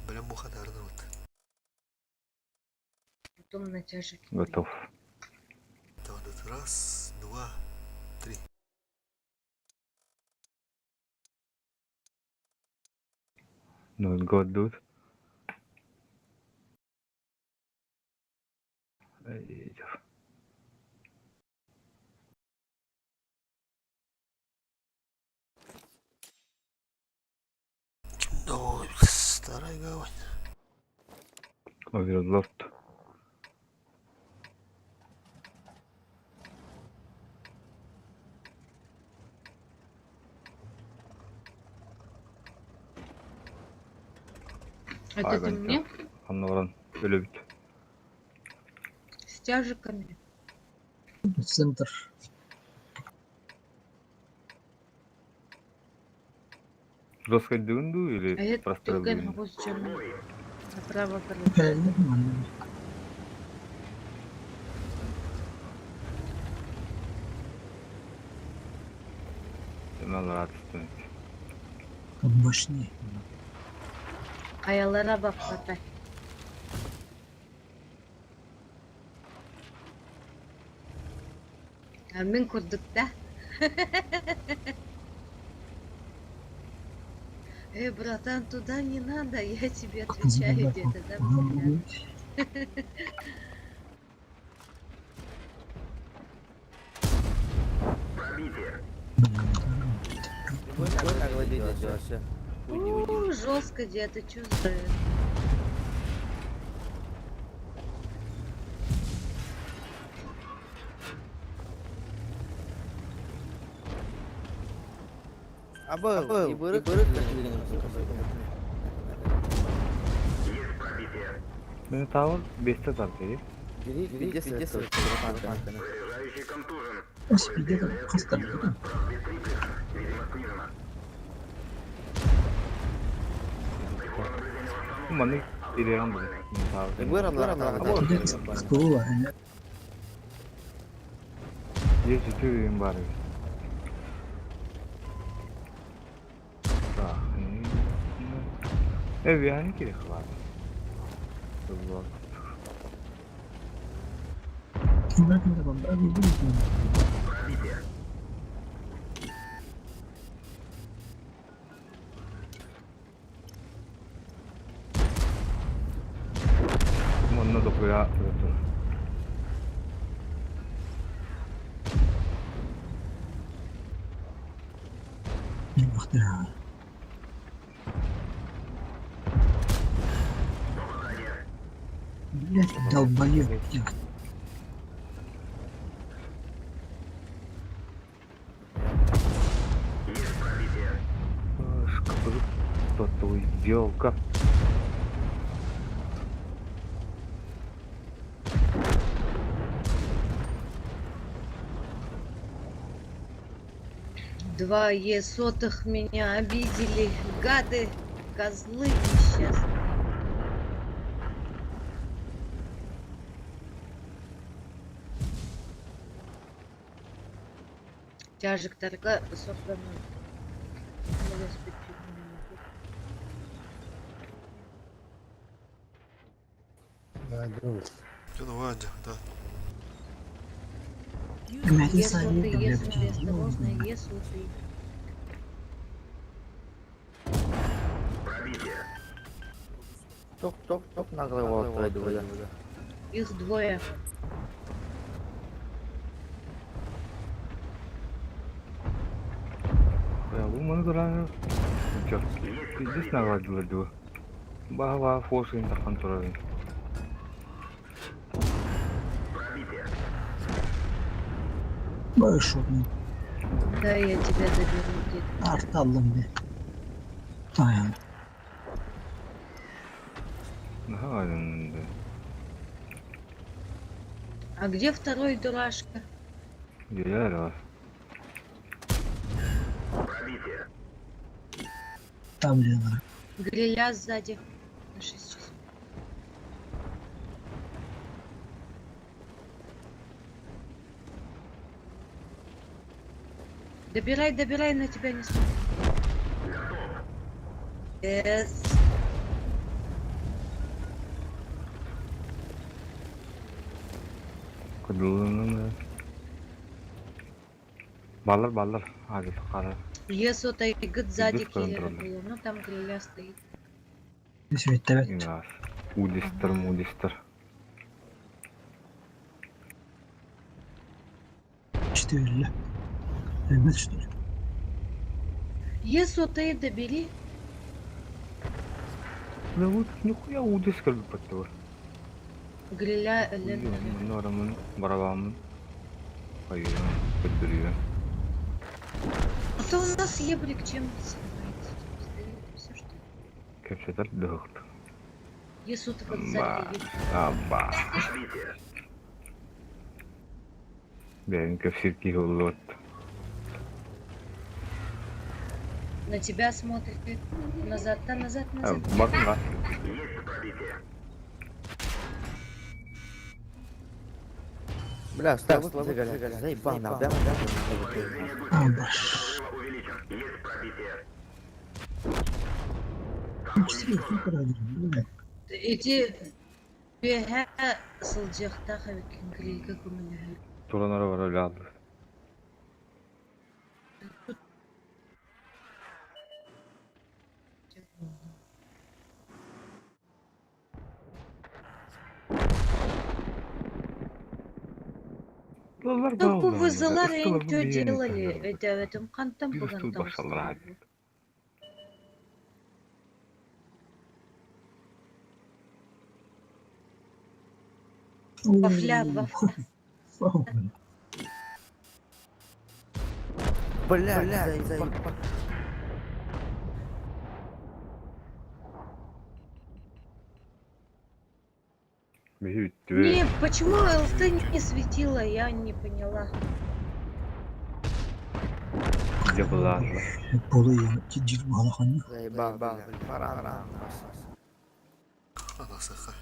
Прям bu kadar da oldu. Потом натяжек. Готов. Вот раз, два, три. No good dude. Kimde o старая гавань? Оверлорд. Это ты мне? Анноран öyle bit. С тяжиками. Центр. Жестко дюнду или А я просто только дюнду? могу с чем направо, короче. Нормально. Надо отстать. Как башни. Аялара бak хватай. А мен курдук да? Братан, туда не надо, я тебе отвечаю где-то, да, блядь? Жестко где-то, чё за... Абы, и бырык. Beni tavır 5'te tartıyor. Спиде да кастар да. Mani ileran bu. Стула. Ye tutuyorum bari. Ev yani ki var. Kimler kimler var? Ben bilmiyorum. Onunla dokuya. Не бахтера. Блять, долбоёб. Кто-то сделал как? Два сотых меня обидели, гады, козлы несчастные. Тяжек торга собраны. Вадя, да. Гнати Если сами, ты, блядь, если ты, я не осторожно, знаю. если ты. Топ, наглый пройду. Их двое. Ya bu mana durang. Çok. Biz ne var diyor. Bahwa force in control. Большой. Да, я тебя заберу где-то. Арталым be. Dayan. Daha önünde. А где второй дурашка? Yer var. Там рядом. Гриля сзади. На 6 часов. Добирай, на тебя не смотрю. Yes. Kudulunun. Баллар. Hadi qara. Есота и гад сзади Идут киллера контроль. было. Ну там гриля стоит. Здесь evet. Biraz. Udistır. 4. Evet, что ли? Есота и добери. Да вот нихуя удистır потом. Гриля Лена. Noramın, barabamın. Hayır, bedeliyor. Это у нас ебрик чем занимается? Все что ли? Kepçeler döktü. Есота вот Ба. сзади. Абба. Benim kepsirki oldu. На тебя смотрит. Назад. Bakın lan. Бля, стой, заебал, нахуй. Эти бега сылжақта хавекин грильга көмілі. Turanlara var öyle aldı. Ну, повызылар, они что делали? Это в этом кантам Bir бүгін üstü başladılar тауыстар. hadi. Вафля. Бля, заебал. Беги, Не, почему ЛТ не светила, я не поняла. где была? Более тиджир балаханы. Заебал, пора. Анасыха.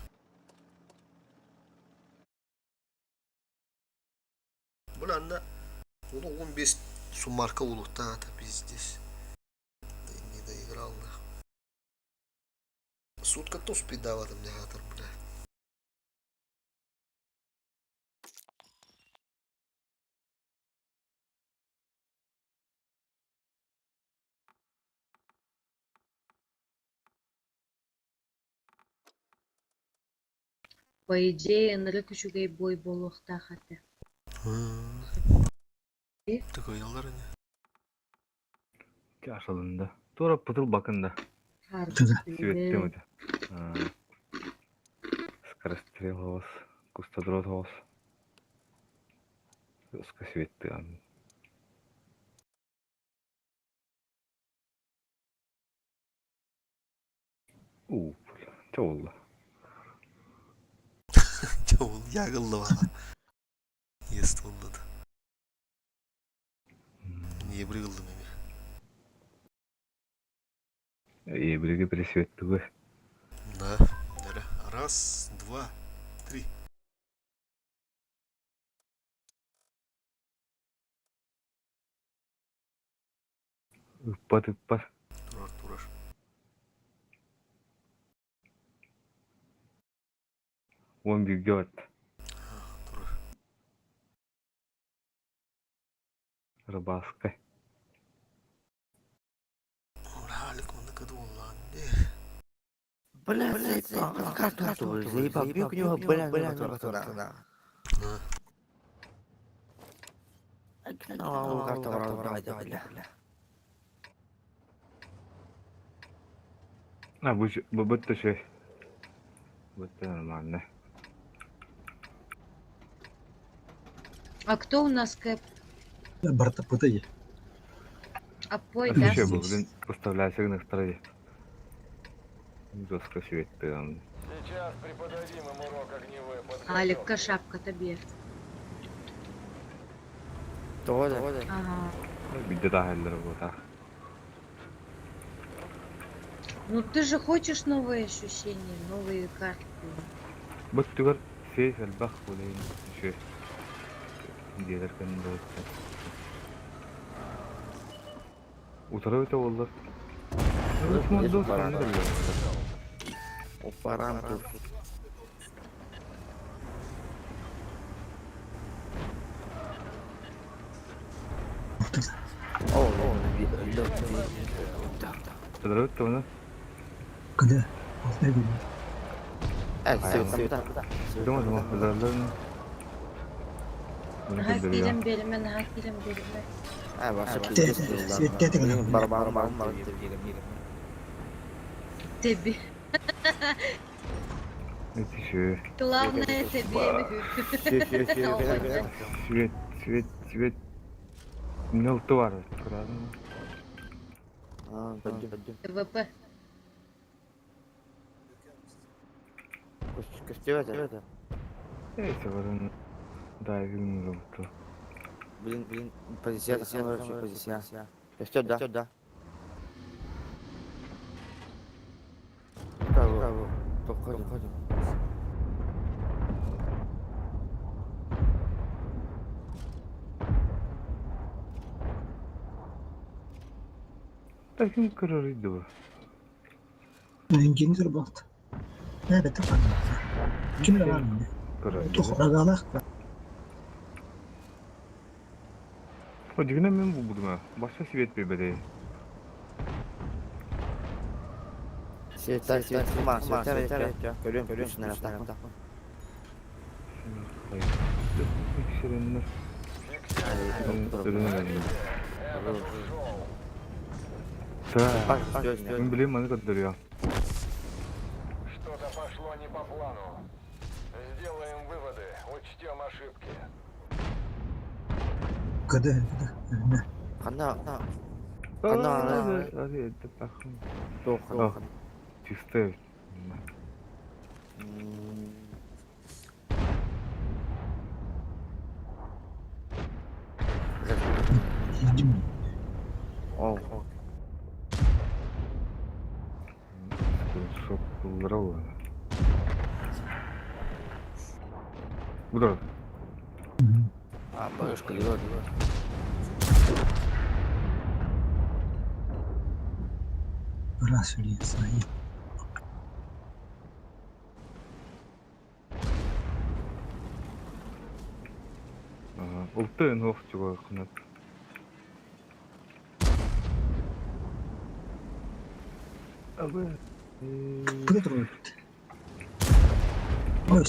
Bulan da onu 15 суммарка улута ата пиздец. Не доиграл на. Сутка то спидала там негатор, бля. По идее, нарыкучугай бой болохта хаты. Такой yıllar ne? Aşılında. Sonra pıtıl bakında. Светте мыты. Скорострел голос. Густодрот голос. Жестко светты. Бля, что oldu? Çoğul yakıldı bana. Есть oldu. Niye bırakıldım evi? И бриги пересветты вы. Да. Раз, два, три. Ыппат. Турар. Он бегет. Турар. Рыбаской. Уралик он накаду он не. Блядь, заебал, бьёк у него, блядь. Будто шесть. Будто нормально. А кто у нас кэп? Барта пытай. Апой, да? Еще был, блин, поставляю сигнал строить. Жестко светты. Сейчас преподадим им урок огневой подготовки. Алик, шапка тебе. Тоже? Ага. Беда работа. Ну ты же хочешь новые ощущения, новые карты. بس تقدر في البخ ولا شيء ديالك كان وترويته والله Упаран. ترويته ولا Когда? Оставили. Думаю, зарарlarını Hakilem berimen. Svetте тегелем. Барбар. Тебе. Yetişiyor. Главное тебе. Свет. Ne oldu var? ТВП. Костюм. Neyse varın. Diving oldu. Блин, позиция. Растет, да. Кого? Ходим. Таким коридор. İngiliz robot. Evet, tamam. Kimle var mı? Tohragalar. Ödegine ben bu buduma. Başka svet bir bedey. Светай. Görüyorum. Üstüne takma. Hayır. İkisinden Ben bileyim bana kadar ya. Что-то пошло не по плану. Сделаем выводы, учтем ошибки. Когда? Hadi et bakın. Doğru. Чисто. Jim. Ол. Шок булдырау. Будар. Башка дела. Раз улица. Улты нөх чуга кынат. Абы. Кто Ой,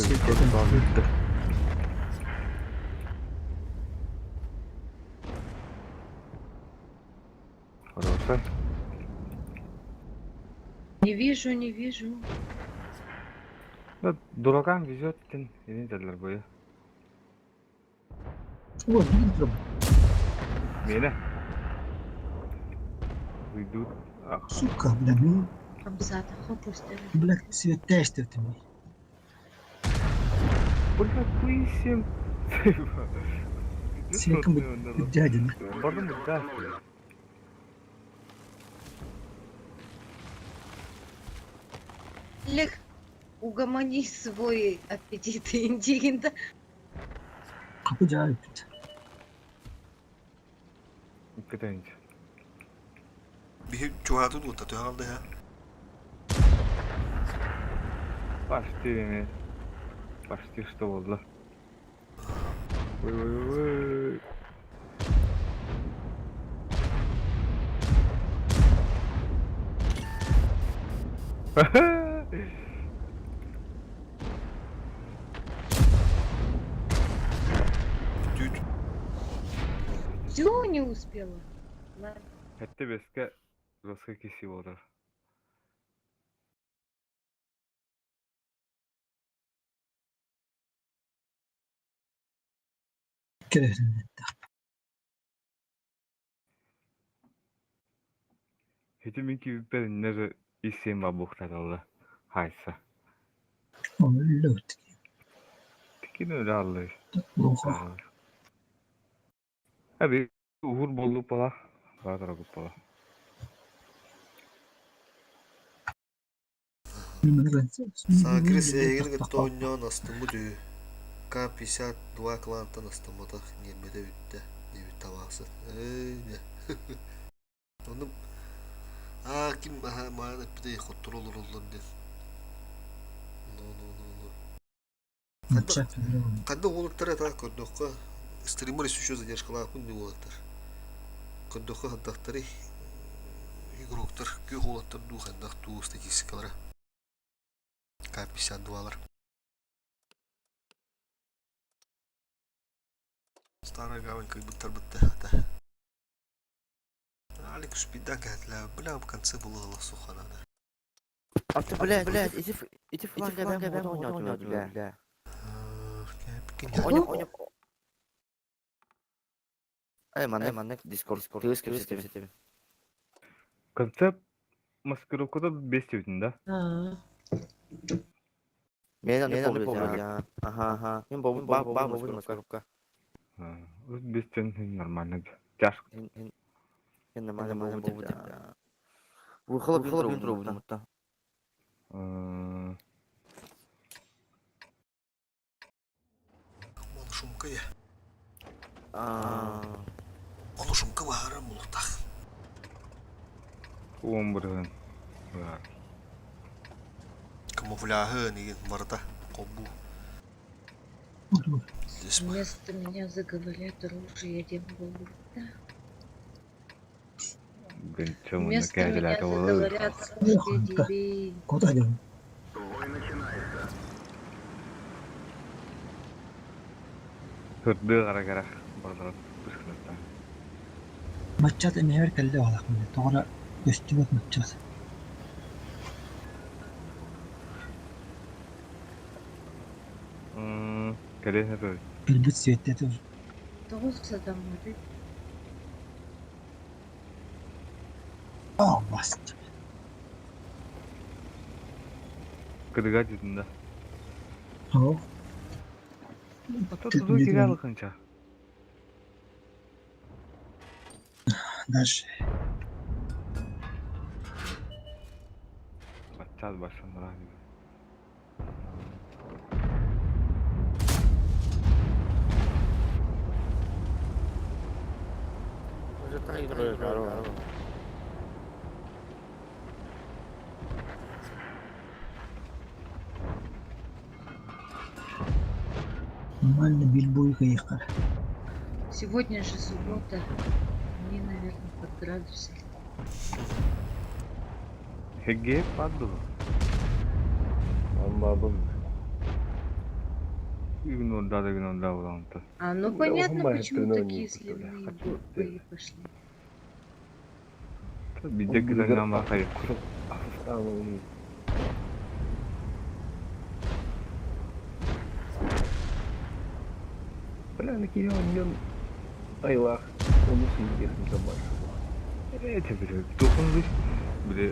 Хорошо. Не вижу, не вижу. Да, дуракам везет, извините, бою. Вот, видите, Меня. Уйдут. сука, бля, ну, Хамзата, хапустер. бля, свет тестер ты мне. Бля, хуйсим. Свет как дядя, да? Бардым да. Лех, угомони свой аппетит индигента. Kapı cahil. Катанить. Bir çuhatı da tutuyor halde ya. Почти что было. Ой-ой-ой. Düt. Все не успела. Ладно. Это беске жестко киси olur. Kereften. Хитиминки бипер неже исема бухтаралла. Хайса. Lört. Tikini rallı. Oha. Abi uhur bollu pala. Badara gupala. Сакрис эгер гтоньон астымы К-52 клантан астымыдах немеде үтті. Дебит табақсы. Оны... Ким маған әппідей құттыр olur ден. Қанды олықтар әта көрдіққа стример еще задержкалар күнде олықтар. Көрдіққа қандақтары игроктар көй олықтар ду қандақту статистикалары. К-52-лар. Старая гавань как будто быта. Алик шпида гатля, бля, в конце было лосуха надо. А ты, блядь, иди фланга, бля. Манек, дискорд, ты скрипт. Концепт маскировкада бестивдин, да? Мен не помню. Ага. Мен бабу маскировка. Бестен нормально. Тяжко. Мен нормально бабу. Выхлоп интро будем это. Шумка я. Ол шумка бары мултах. Умбрын. Камуфляжы не барда кобу. Вместо меня заговорят оружие, я делаю. Да. Вместо меня заговорят оружие, дебиль. Куда идем? Бой начинается. Hırdı gara bardalar pışkınıkta. Maçat emeğer kelle olak. Doğru göstü maçat. Kale hırdı. Bilbit siyette dur. Todos adamları. Bastı. Kıdıga cidinde. Oh. Tuzu kirali kınca. Дальше. Баччат башындыра gibi. Уже так играю, здорово. Нормально бильбой ехали. Сегодня же суббота. Они, наверное, под градусом. Hegge paddu. Амбабым. Gün onda bulandı. А, ну Да, понятно, угомает почему тренирование такие просто, сливные хочу бои пошли. Bizde güzel var hayır. Hafiften Бля, он айлах. Onu сидит на башню. Evet biri 9'lu biri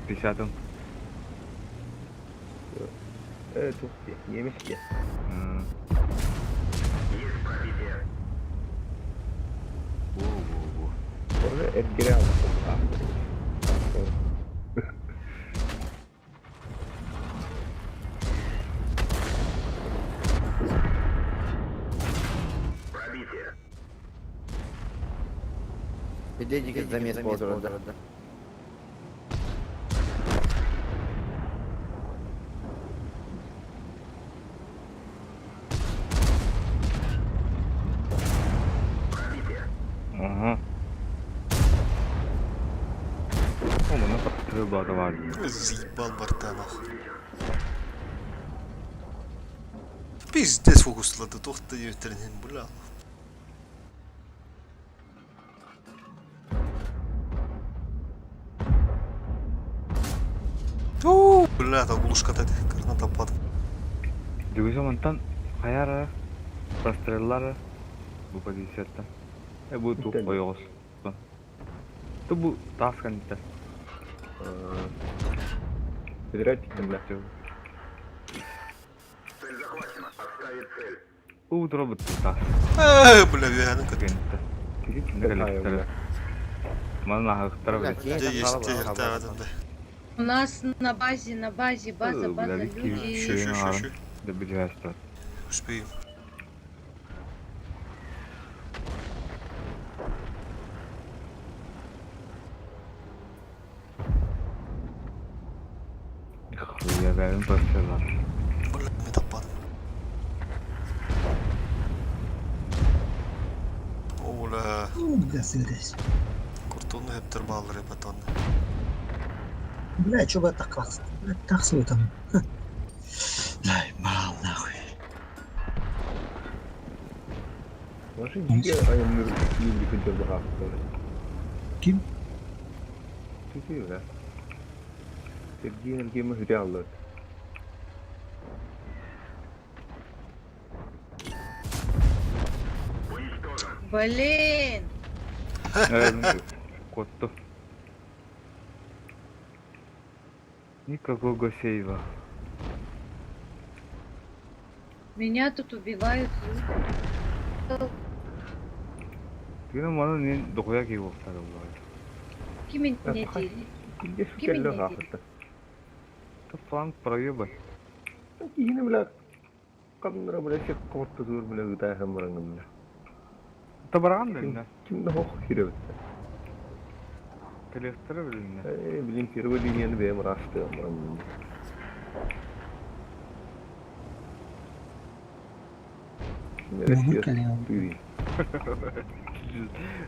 10'ım. Evet, çok iyi. Yemiş ki. Bu. Orada Edgar'ı aldım. Бедедики замес полгорода. Ага. О, мене потрібно давати. Заебал бартанах. Пиздец фокуsladı. Toxta yetirinin bula. Бля, так глушка теді. Карна тапады. Дүгісі мантан қаяра, простреллары бұл позицияда. Бұл туқ қойғыз. Бұл тасқан дейді. Собирайтесь, бля. Бұл тұры бұтты тас. Бля, вяны кат. Мана ағықтары Где есть тегіртағадында. У нас на базе, база, люди. Şu. Да бюджетті. Успеем. Хуя бәрін простреллар. Бля, не тападым. Оля. Бля, сырись. Куртуны hep tırbalır hep atandı. Бля, чё бы так классно? Бля, так свой там. Ай, мал нахуй. Наши диги ayımları iyi bir kötü hafta. Kim? Kötü ya. Sergi'nin kimi hüdalı. Блин! Котто. Никакого сейва. Меня тут убивают люди. Тина мана не дохуя ки вақтары олар. Ким не дели? Kimde şu Kimin kelle dediği? hafta. Фланг проебать. Yine bile kanlara bile şey korktu dur bile gıda hem rangımla. Табаран да инде. Kimde hoş hire. Келестер билинде. Bilin первый линияны benim rastı rangımla. Bunu kalıyor.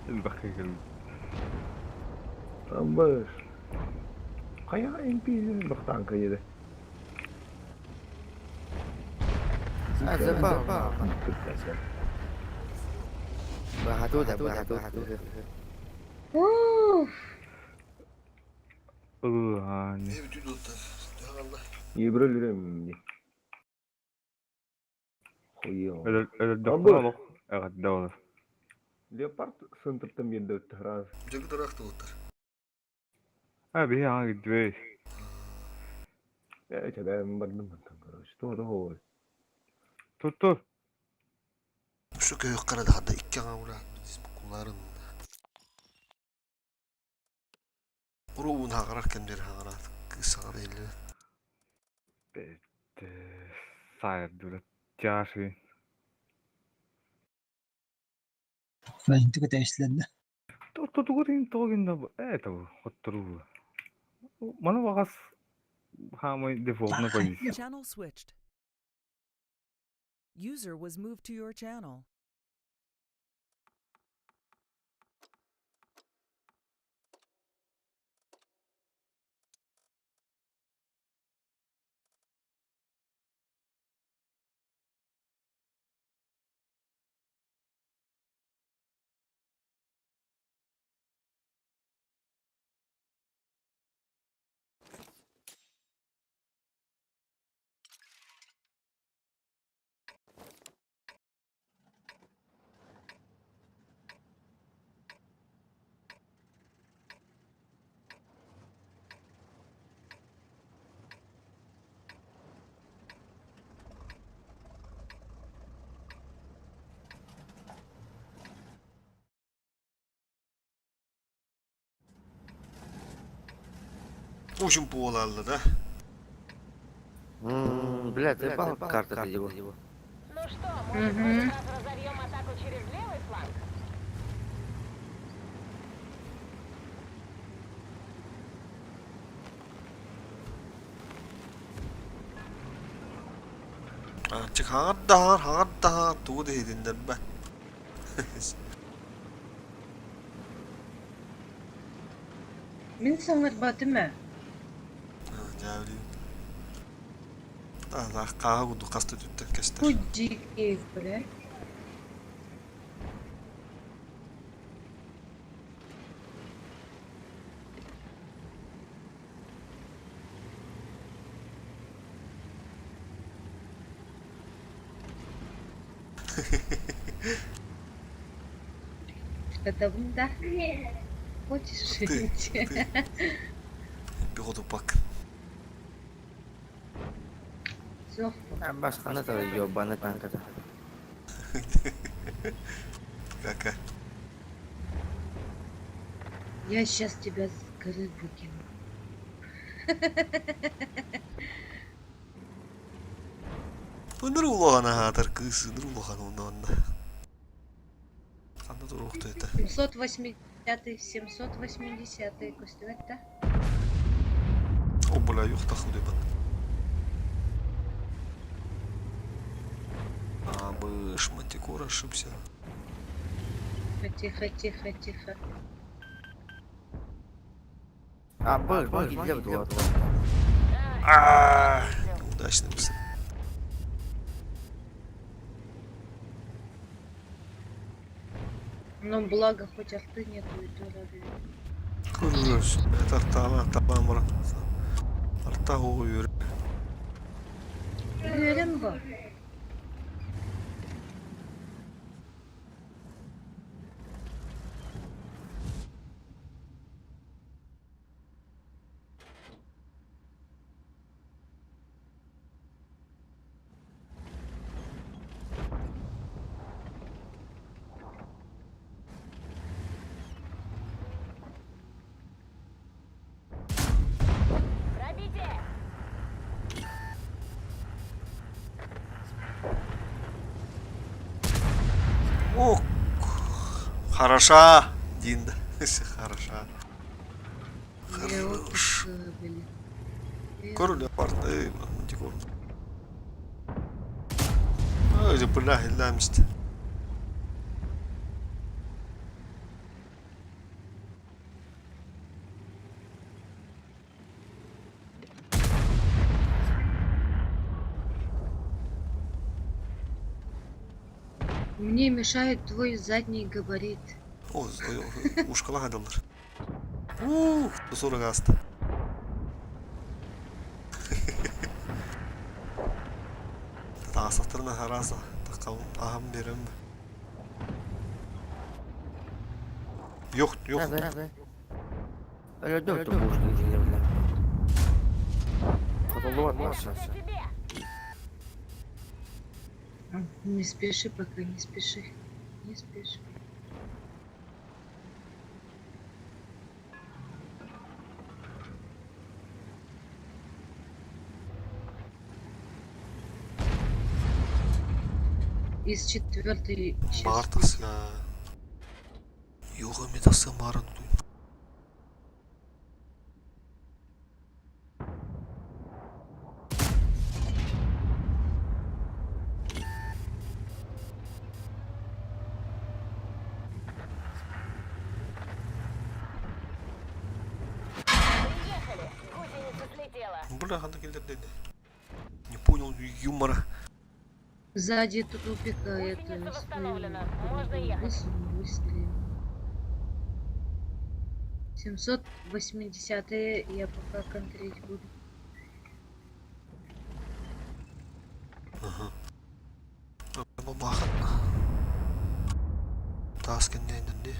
البخيل. Ambas. Kaya NPC'nin baktan kaydı. Забавно. Багато. Уф, Ани. Yebrelim. Хуё. Это дохуя. Evet doğru. Leopard sıntıptan bir de öttü раз. Cık duraktı otur. Abi hangi dve? Ya işte ben bardım ben kanka. Doğru. Tut. Şu köy yukarıda hatta iki kanavra. Kulların. Uruğun hağırar kemleri hağırar. Kısağa belli. Sayır dövlet. Jaşı. فانت كنت ايسلندا Tutugurin togin da bu. Evet bu. Otturu. Mana vakas hamay defaultuna koyuyor. Channel switched. User was moved to your channel. Uşun poğalarla da. Блядь, заебал карта его. Ну что, может, в этот раз разорьем атаку через левый фланг? Çık hağır tuğu deydinden be. Min sanır değil mi? Cavliyim. Daha kağa kudu kastı tütten kester. Pucci keyif bre. Это да? Хочешь жить? Bir kudu bak. Все. Başkanı da yobanı tankada. Kaka. Я сейчас тебя с горы выкину. Bunlar ulağına hatar kız. Bunlar ulağına ondan. Kanda dur uğdu ete. 780 780 костюмет да? O bula yok da xudu ben. Абыш, Мантикор ошибся. Тихо. Бог, иди в двор. Неудачный псы. Но благо хоть арты нету и то радует. Kırıyoruz. Evet artadan bırak. Arta oluyor. Uверен был. Пробитие! О, хороша, Динда. Хороша. Хорош. Король апарт, Мантикор. Öyle bılah ellemişti. Мне мешает твой задний габарит. O uşkala adamlar. Bu sonra gazdı. Tasatırına harasa. Bakalım aham derim mi? Yok. Да. Öyle dört de boş diyeceğim. Katıldı var mı aşağısı? Не спеши пока, не спеши. Не спеши. из четвертой сейчас. Мартас ya. Yok metası marın. Бля, она киллер дед. Не понял юмора. Сзади тупика это выстрелил. 780 я пока контрить буду. Aha. Ama bakın. Task'ın neydi?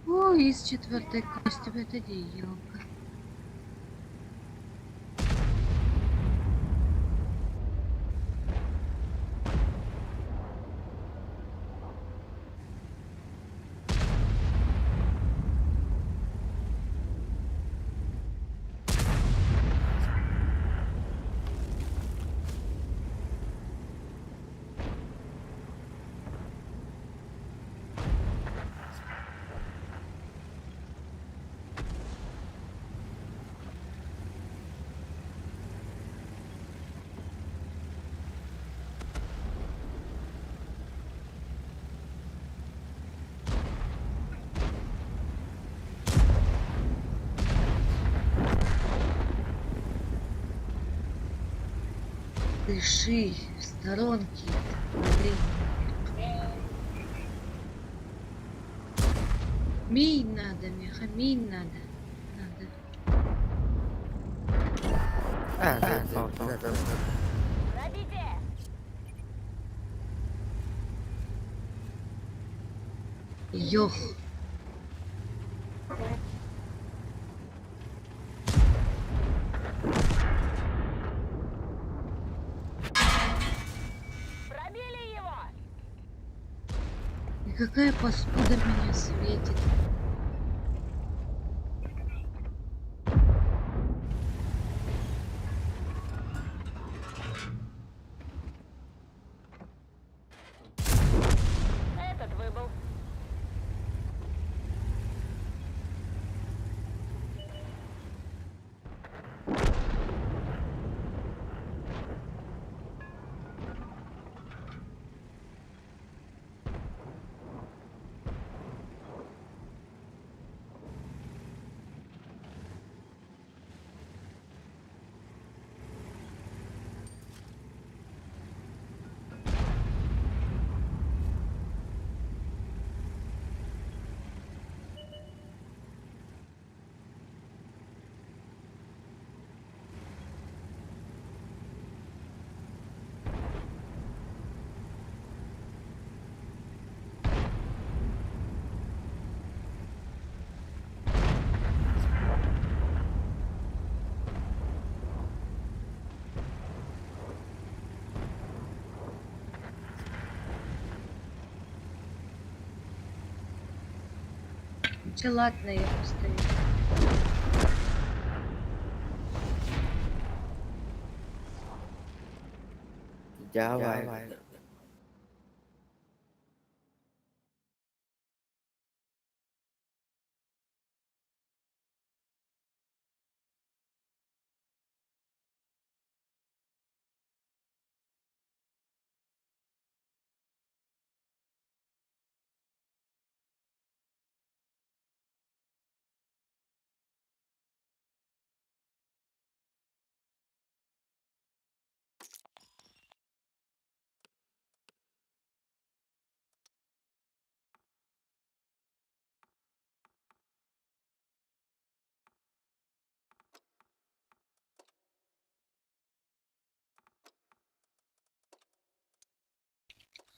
О, из четвертой кости в это елка. Дыши в сторонке. Мий надо, Миха, мий надо. Ёх. И какая паскуда меня светит. Этот выбыл. Че, ладно, я постою. Давай.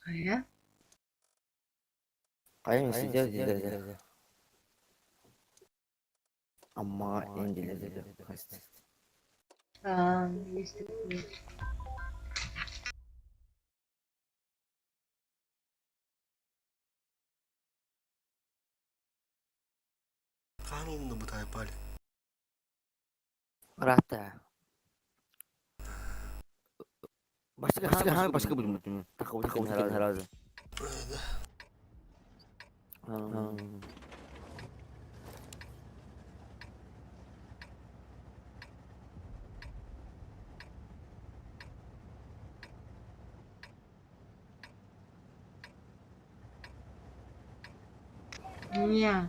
А я? Кайын сидер дилерде. Амма эндилерде. Есть такое. Kanalını mı taypali? Рата. Başka bölüm. Takavut herhalde. Не.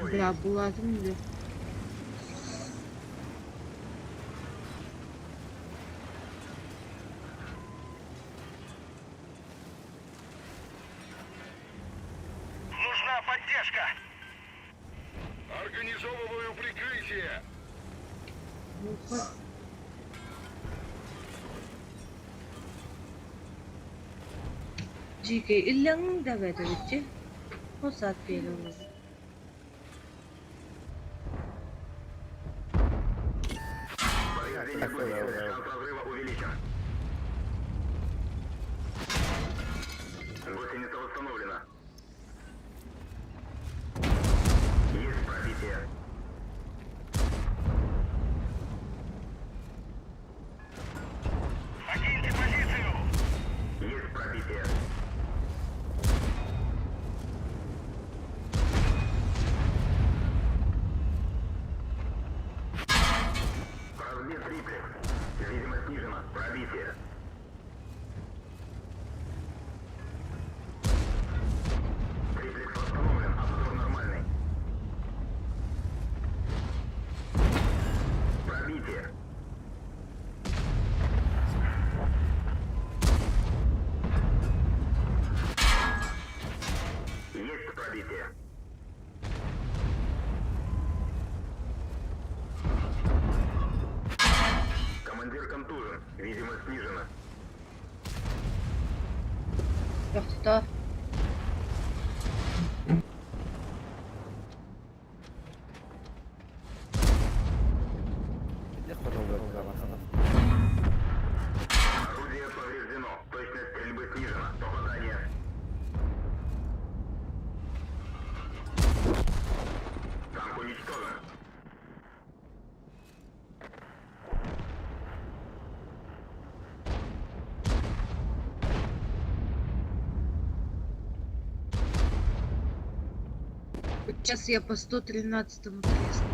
Бля, булатым бля. Нужна поддержка! Организовываю прикрытие! GK ilang dapat uji. O saat pero. Шанс разрыва увеличен. Гусеница восстановлена. Есть пробитие. Покиньте позицию! Есть пробитие. Разбит триплекс. Видимость снижена. Пробитие. Триплекс восстановлен. Обзор нормальный. Пробитие. Есть пробитие. Командир контужен. Видимость снижена. Что? Орудие повреждено. Точность стрельбы снижена. Попадание. Танк уничтожен. Сейчас я по 113-му тресну.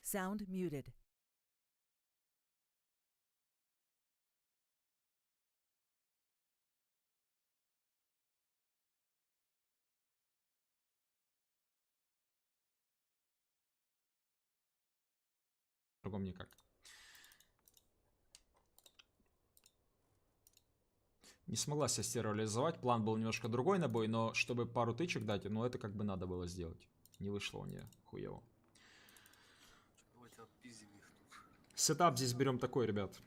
Sound muted. По-другому никак. Не смогла себя стерилизовать. План был немножко другой на бой, но чтобы пару тычек дать, ну это как бы надо было сделать. Не вышло у нее хуево. Сетап здесь берем такой, ребят.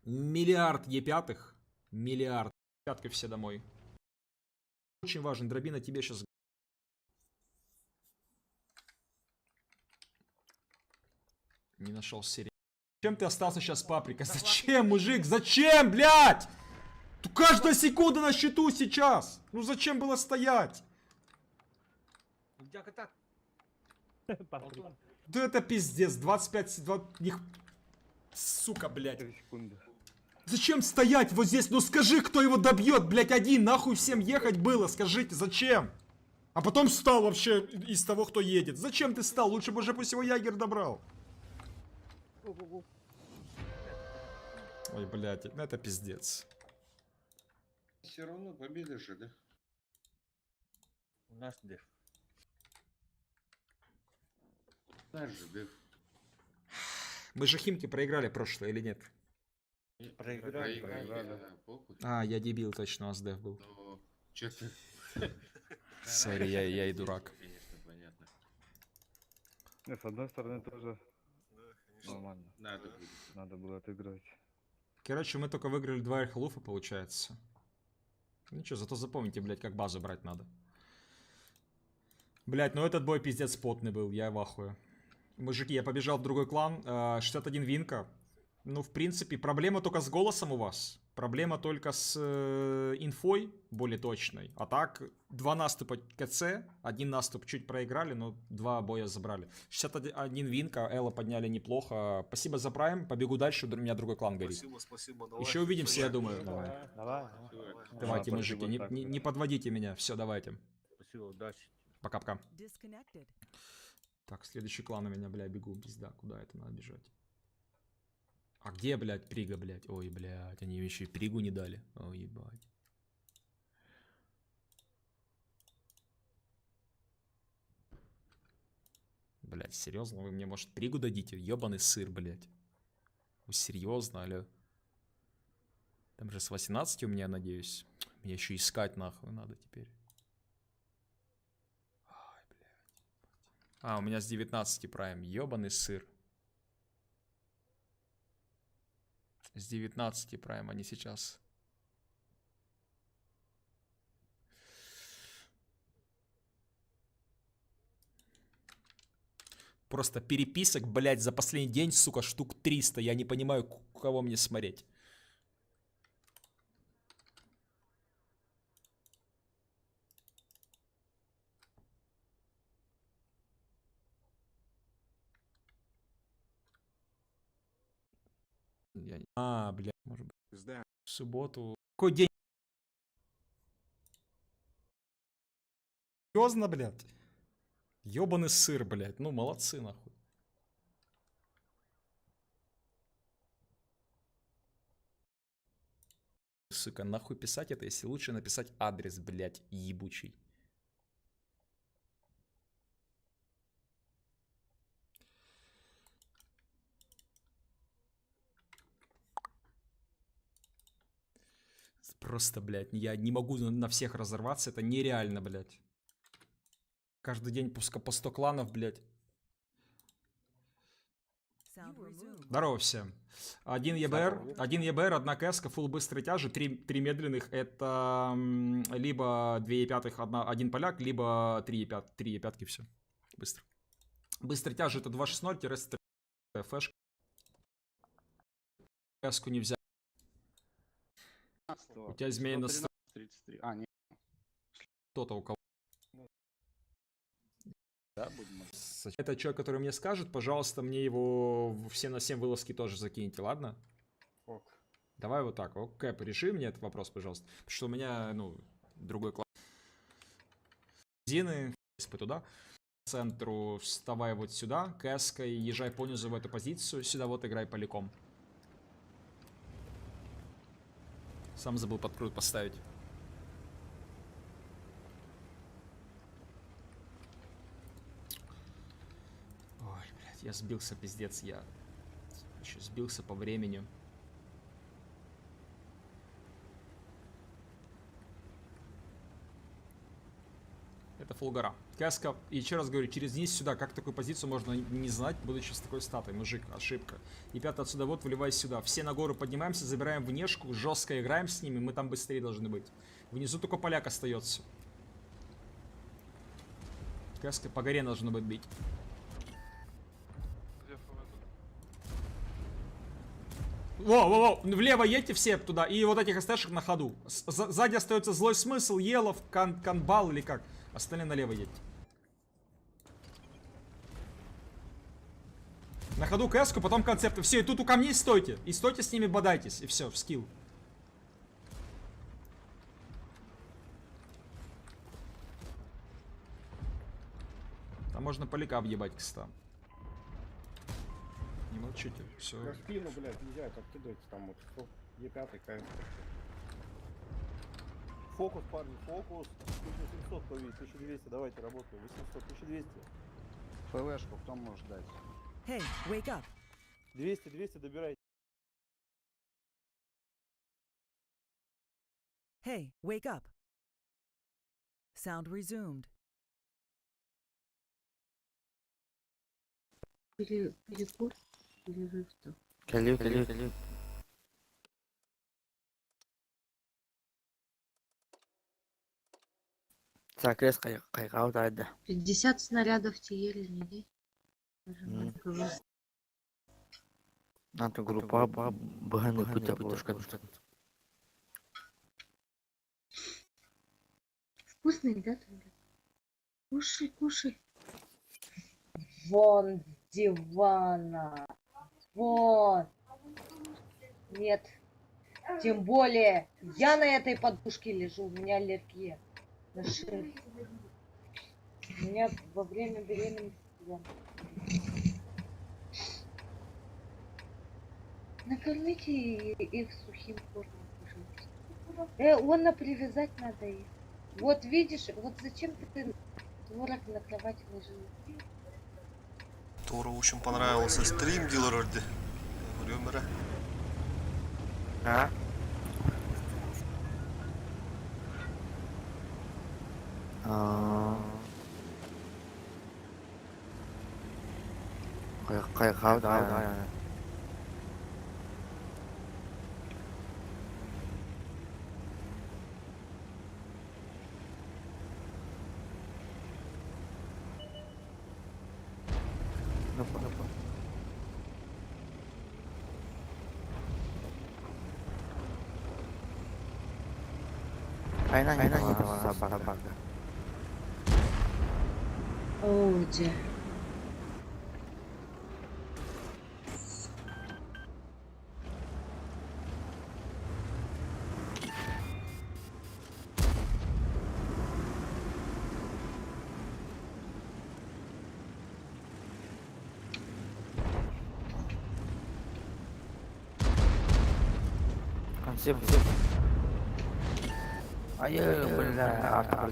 Миллиард Е5. Миллиард. Пяткой все домой. Очень важен. Дробина тебе сейчас... Не нашел серии. Зачем ты остался сейчас, Паприка? Зачем, мужик? Зачем, блядь? Тут каждая секунда на счету сейчас. Ну зачем было стоять? Да это пиздец. 25... Сука, блядь. Зачем стоять вот здесь? Ну скажи, кто его добьет, блядь, один. Нахуй всем ехать было, скажите, зачем? А потом встал вообще из того, кто едет. Зачем ты стал? Лучше бы уже пусть его Ягер добрал. Ой, блядь, это пиздец. Все равно победа же, да? У нас деф. Мы же Химки проиграли прошлое или нет? Проиграли. А, я дебил, точно, у нас деф был. Сори, я и дурак. Не, с одной стороны тоже нормально. Надо было отыгрывать. Короче, мы только выиграли 2 Эрхлуфа, получается. Ничего, зато запомните, блядь, как базу брать надо. Блядь, ну этот бой пиздец потный был, я в ахуе. Мужики, я побежал в другой клан, 61 винка. Ну, в принципе, проблема только с голосом у вас. Проблема только с инфой более точной. А так, 2 наступа КЦ, 1 наступ чуть проиграли, но 2 боя забрали. 61 винка, Элла подняли неплохо. Спасибо за прайм, побегу дальше, у меня другой клан горит. Спасибо, давай. Еще увидимся, я думаю. Давай. Давайте, мужики, не подводите меня. Все, давайте. Спасибо, удачи. Пока-пока. Disconnected. Так, следующий клан у меня, бля, бегу, пизда, куда это надо бежать? А где, блядь, Прига, блядь? Ой, блядь, они еще и Пригу не дали. Ой, ебать. Блядь, серьезно? Вы мне, может, Пригу дадите? Ёбаный сыр, блядь. Вы серьезно, алё? Там же с 18 у меня, надеюсь. Мне еще искать нахуй надо теперь. Ай, блядь. А, у меня с 19 прайм. Ёбаный сыр. С 19 прайм, а не сейчас. Просто переписок, блядь, за последний день, сука, штук 300. Я не понимаю, кого мне смотреть. А, блядь, может быть. В субботу. Какой день? Серьезно, блядь? Ёбаный сыр, блядь. Ну, молодцы, нахуй. Сука, нахуй писать это, если лучше написать адрес, блядь, ебучий. Просто, блядь, я не могу на всех разорваться, это нереально, блядь. Каждый день пуска по 100 кланов, блядь. Здорово всем. 1 ЕБР, 1 КС, фулл быстрый тяжи, 3 медленных. Это либо 2 Е5, 1 поляк, либо 3 Е5, все. Быстро. Быстрый тяжи это 2.6.0, фэшка. КС-ку не взял. У тебя змея на 33. А, нет. Кто-то у кого. Да, будем. Это человек, который мне скажет, пожалуйста, мне его все на 7 вылазки тоже закиньте, ладно? Ок. Давай вот так. Кэп, реши мне этот вопрос, пожалуйста. Потому что у меня, ну, другой класс. Зины, туда. К центру вставай вот сюда. Кэской, езжай понизу в эту позицию. Сюда вот играй поляком. Сам забыл подкрут поставить. Ой, блядь, я сбился, пиздец, я еще сбился по времени. Это фулгара. Каска, и еще раз говорю, через низ сюда, как такую позицию можно не знать, будучи с такой статой, мужик, ошибка. И пятый отсюда вот, вливай сюда. Все на гору поднимаемся, забираем внешку, жестко играем с ними, мы там быстрее должны быть. Внизу только поляк остается. Каска по горе должно быть бить. Во, влево едьте все туда, и вот этих СТшек на ходу. Сзади остается злой смысл, Елов, Канбал или как. Остальные налево едьте. На ходу кэску, потом концепты. Все, и тут у камней стойте. И стойте с ними, бодайтесь. И все, в скилл. Там можно поляка въебать, кстати. Не молчите, все. Я спину, блядь, нельзя как кидать там вот. Е5, КС. Фокус, парни, фокус. 1700 повесь, 1200, давайте работаем. 800, 1200. ПВшку кто может дать? Hey, wake up. 200 добирай. Hey, wake up. Sound resumed. Перекур? Перерыв-то. Келю. Так, резко кайгау да. 50 снарядов тиели, не дей. Надо группа баганы путя путешка. Вкусный, да, Толя? Кушай, кушай. Вон с дивана. Вон. Нет. Тем более, я на этой подушке лежу, у меня аллергия на шерсть. У меня во время беременности. Накормите их сухим кормом, пожалуйста. Онна, привязать надо их. Вот видишь, вот зачем ты творог на кровать ложил? Тору очень понравился стрим Дилорорди. Рюмера. А? Кайгау да. Айна собака. Оуди. Концепт. Бля, автор.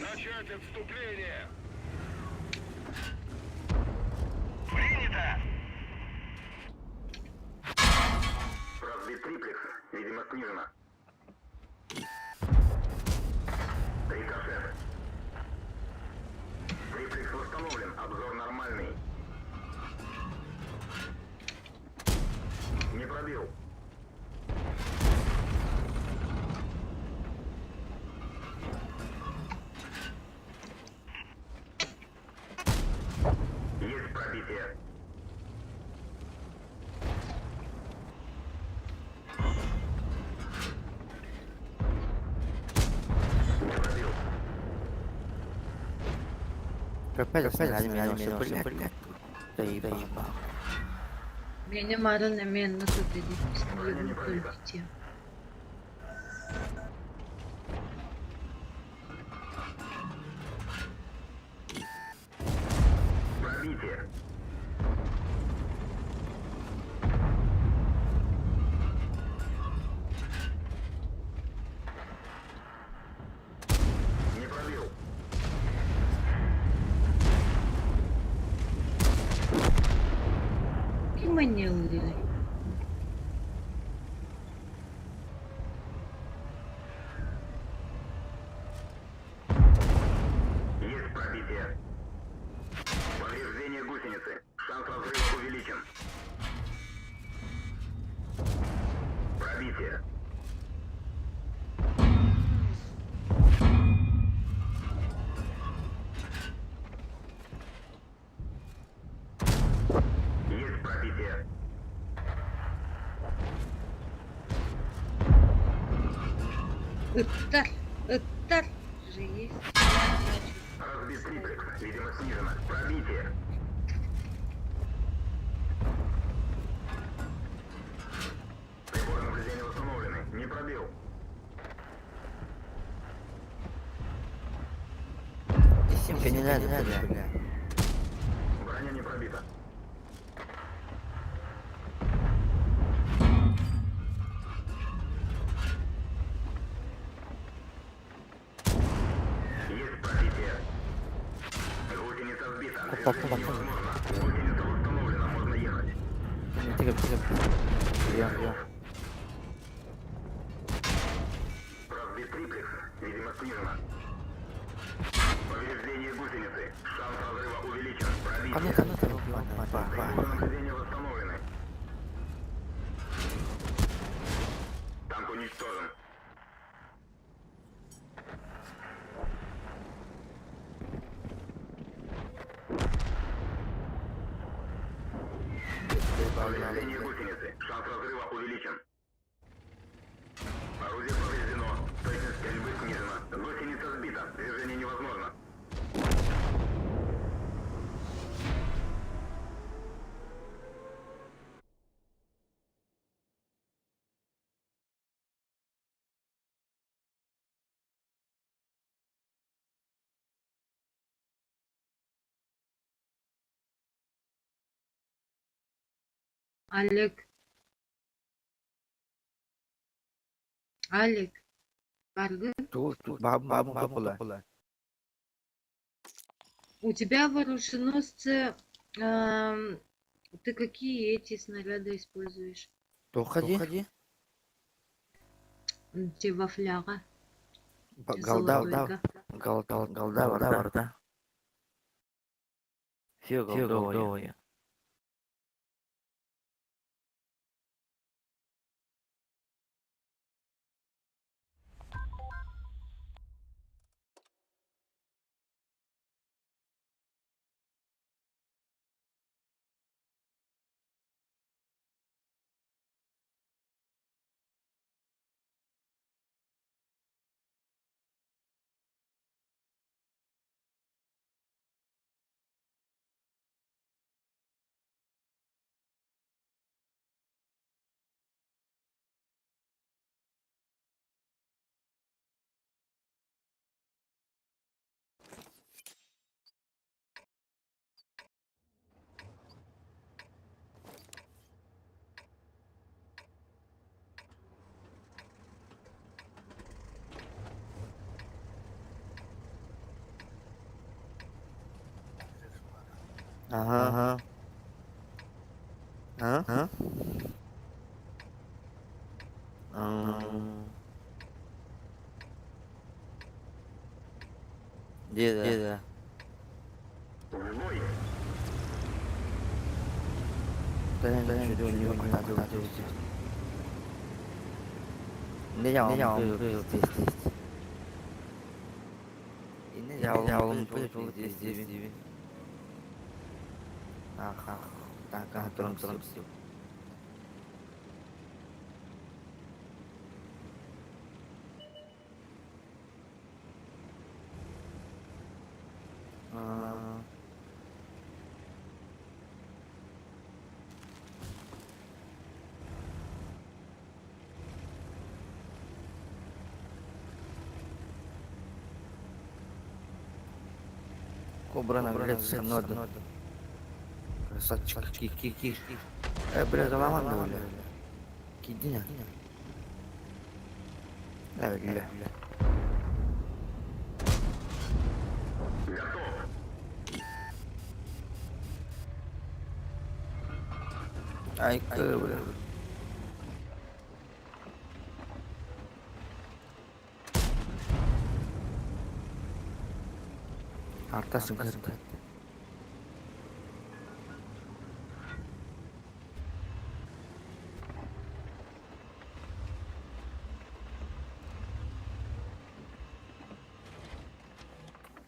Начать отступление! Принято! Разбит триплекс, видимо, снижено. Рикошет. Триплекс восстановлен, обзор нормальный. Не пробил. Есть пробитие. Не пробил. Опять блядь. Да ебал. Меня марана мен на тут иди. Пробитие. Не пробил. Мне урили. Есть пробитие. Повреждение гусеницы. Шанс разрыва увеличен. Пробитие. Есть пробитие. Эттар же есть. Разбит триплекс, видимо, снижено. Пробитие. Приборы наблюдения восстановлены. Не пробил. Симка не надо, бля. Броня не пробита. Разбит триплекс. Видимо, снижено. Повреждение гусеницы. Шанс разрыва увеличен. Пробитие. Повреждения восстановлены. Танк уничтожен. Повреждение гусеницы. Шанс разрыва увеличен. Орудие повреждено. Точность стрельбы снижена. Гусеница сбита. Движение невозможно. Олег. Олег. Баргын, у тебя в оруженосце ты какие эти снаряды используешь? Ходи. Те во фляга. Голда var da. Все голдовые. Ага. Где? Да ничего не надо. здесь. Ага, так, тром. Кобра наглядится нода. Красавчик, ки. Бля, голова бля. Кидина. Бля. Ай, бля. Артасың кірді.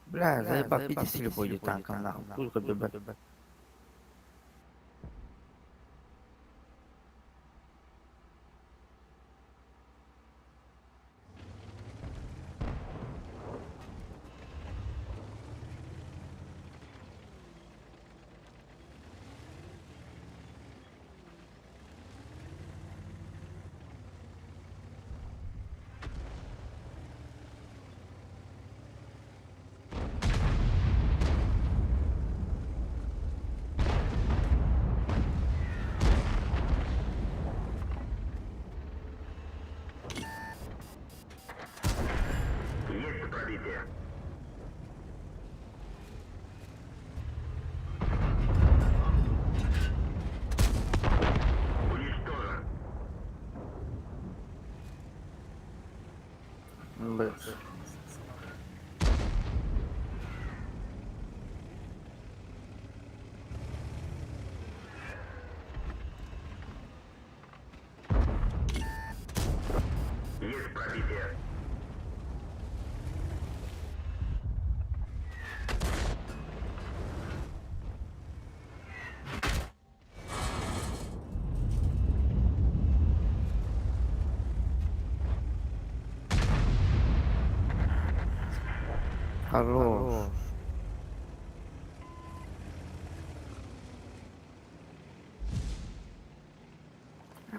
Бля, заебал, иди сили будет танком нахуй. Пулька бебет. Есть пробитие. Хорош.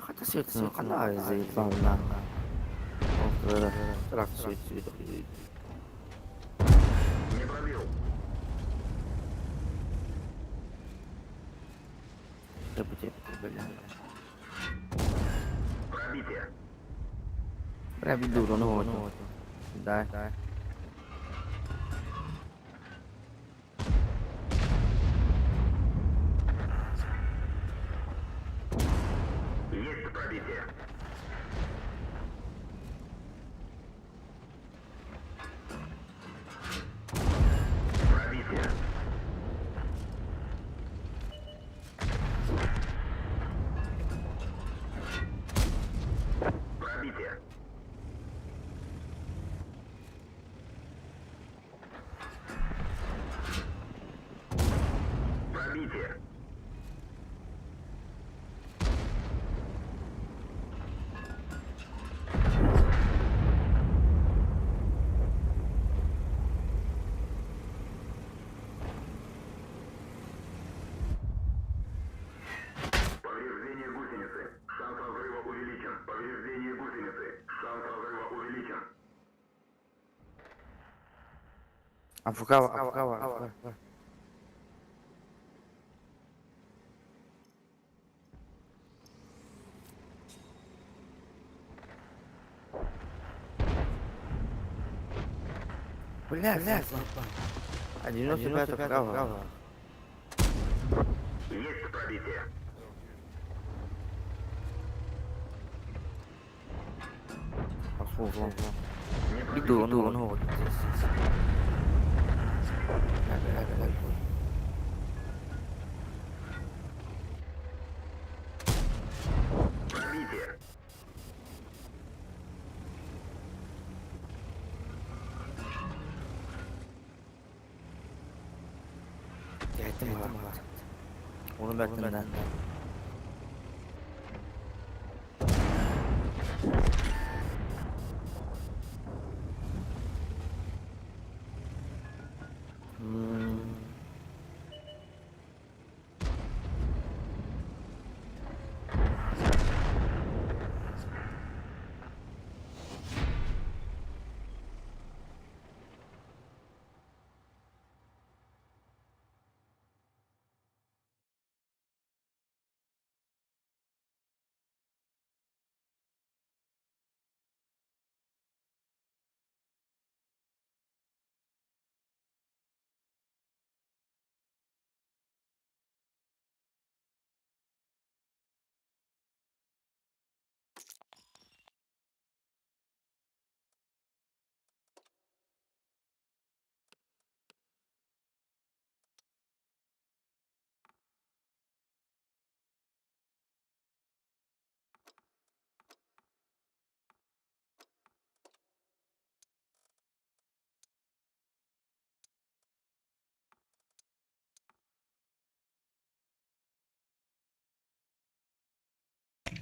Хотя свет, она заебала. Так, свет. Не пробил. Пробитие. Прям дура, ну вот. Да. Есть пробитие. Пробитие. Пробитие. Пробитие. Повреждение гусеницы. Шанс разрыва увеличен. Повреждение гусеницы. Шанс разрыва увеличен. Афукава. Бля. 95 вправо. Есть пробитие. Послушал. Не Иду, пробил. ну. Пробитие. Onu beklemeden.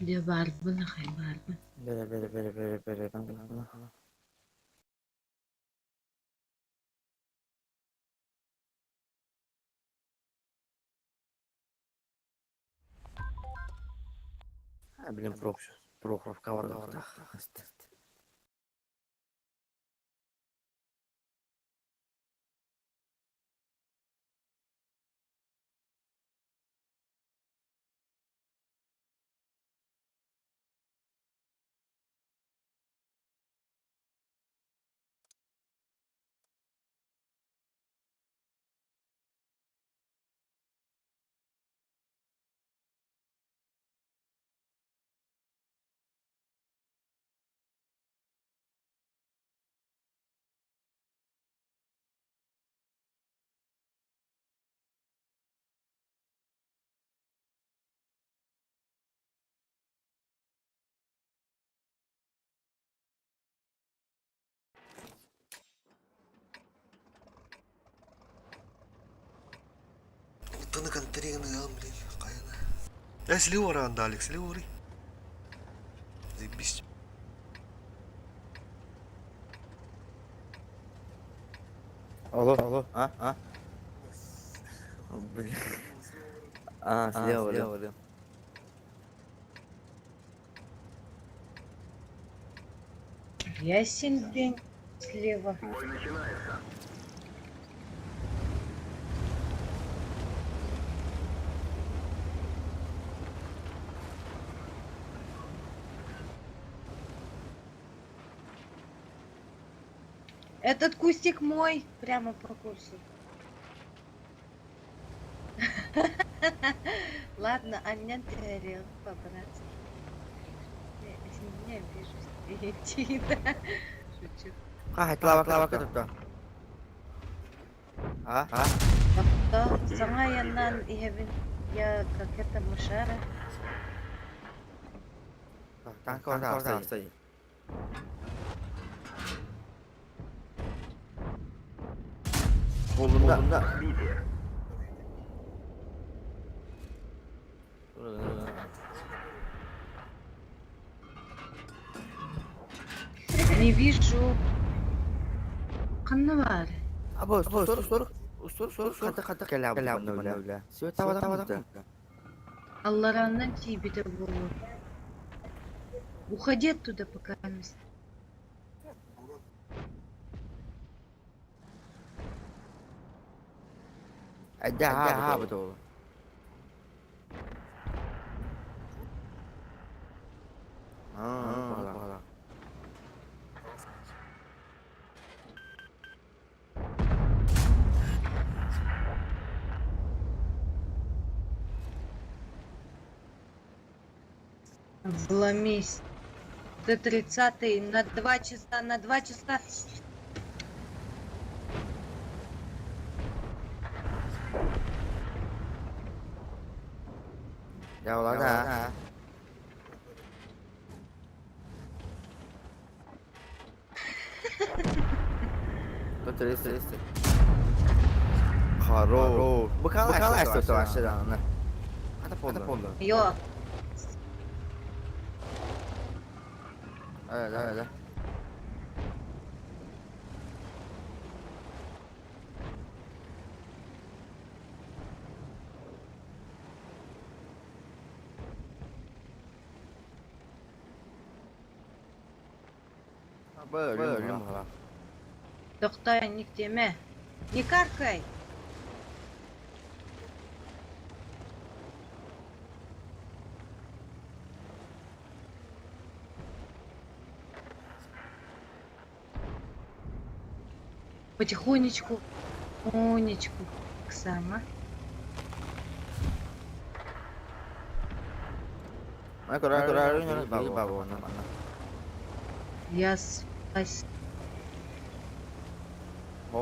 Dia barba na kay barba. Bere. Блин, прохор в кавардах. Батарейный гал, блин, кайна. Слева ранда, Алекс, слева ры. Заебись. Алло, а? Блин. Слева, да. Ясен день слева. Бой начинается. Этот кустик мой, прямо по курсу. Ладно, Аня говорил по-братски. Не обижусь. Да. Шучу. Клава, кто? А? Да, сама я как это мушара. Так, стоит. Kolunda. Не вижу. Каннавар. Устор, хата каляб. Все, тава. Аллараннан тибиде болу. Уходи оттуда пока. Betul. Pala. Вломись. До 30-й на 2 часа. Ya ладно. Тут 30. Хорош. Бакалай, что то вообще да. Это полно. Йо. Да. Bölüm hala. Тоқта, никтеме. Не каркай. Потихонечку. Умничку. Оксана. Aku bawa mana? Я спасибо.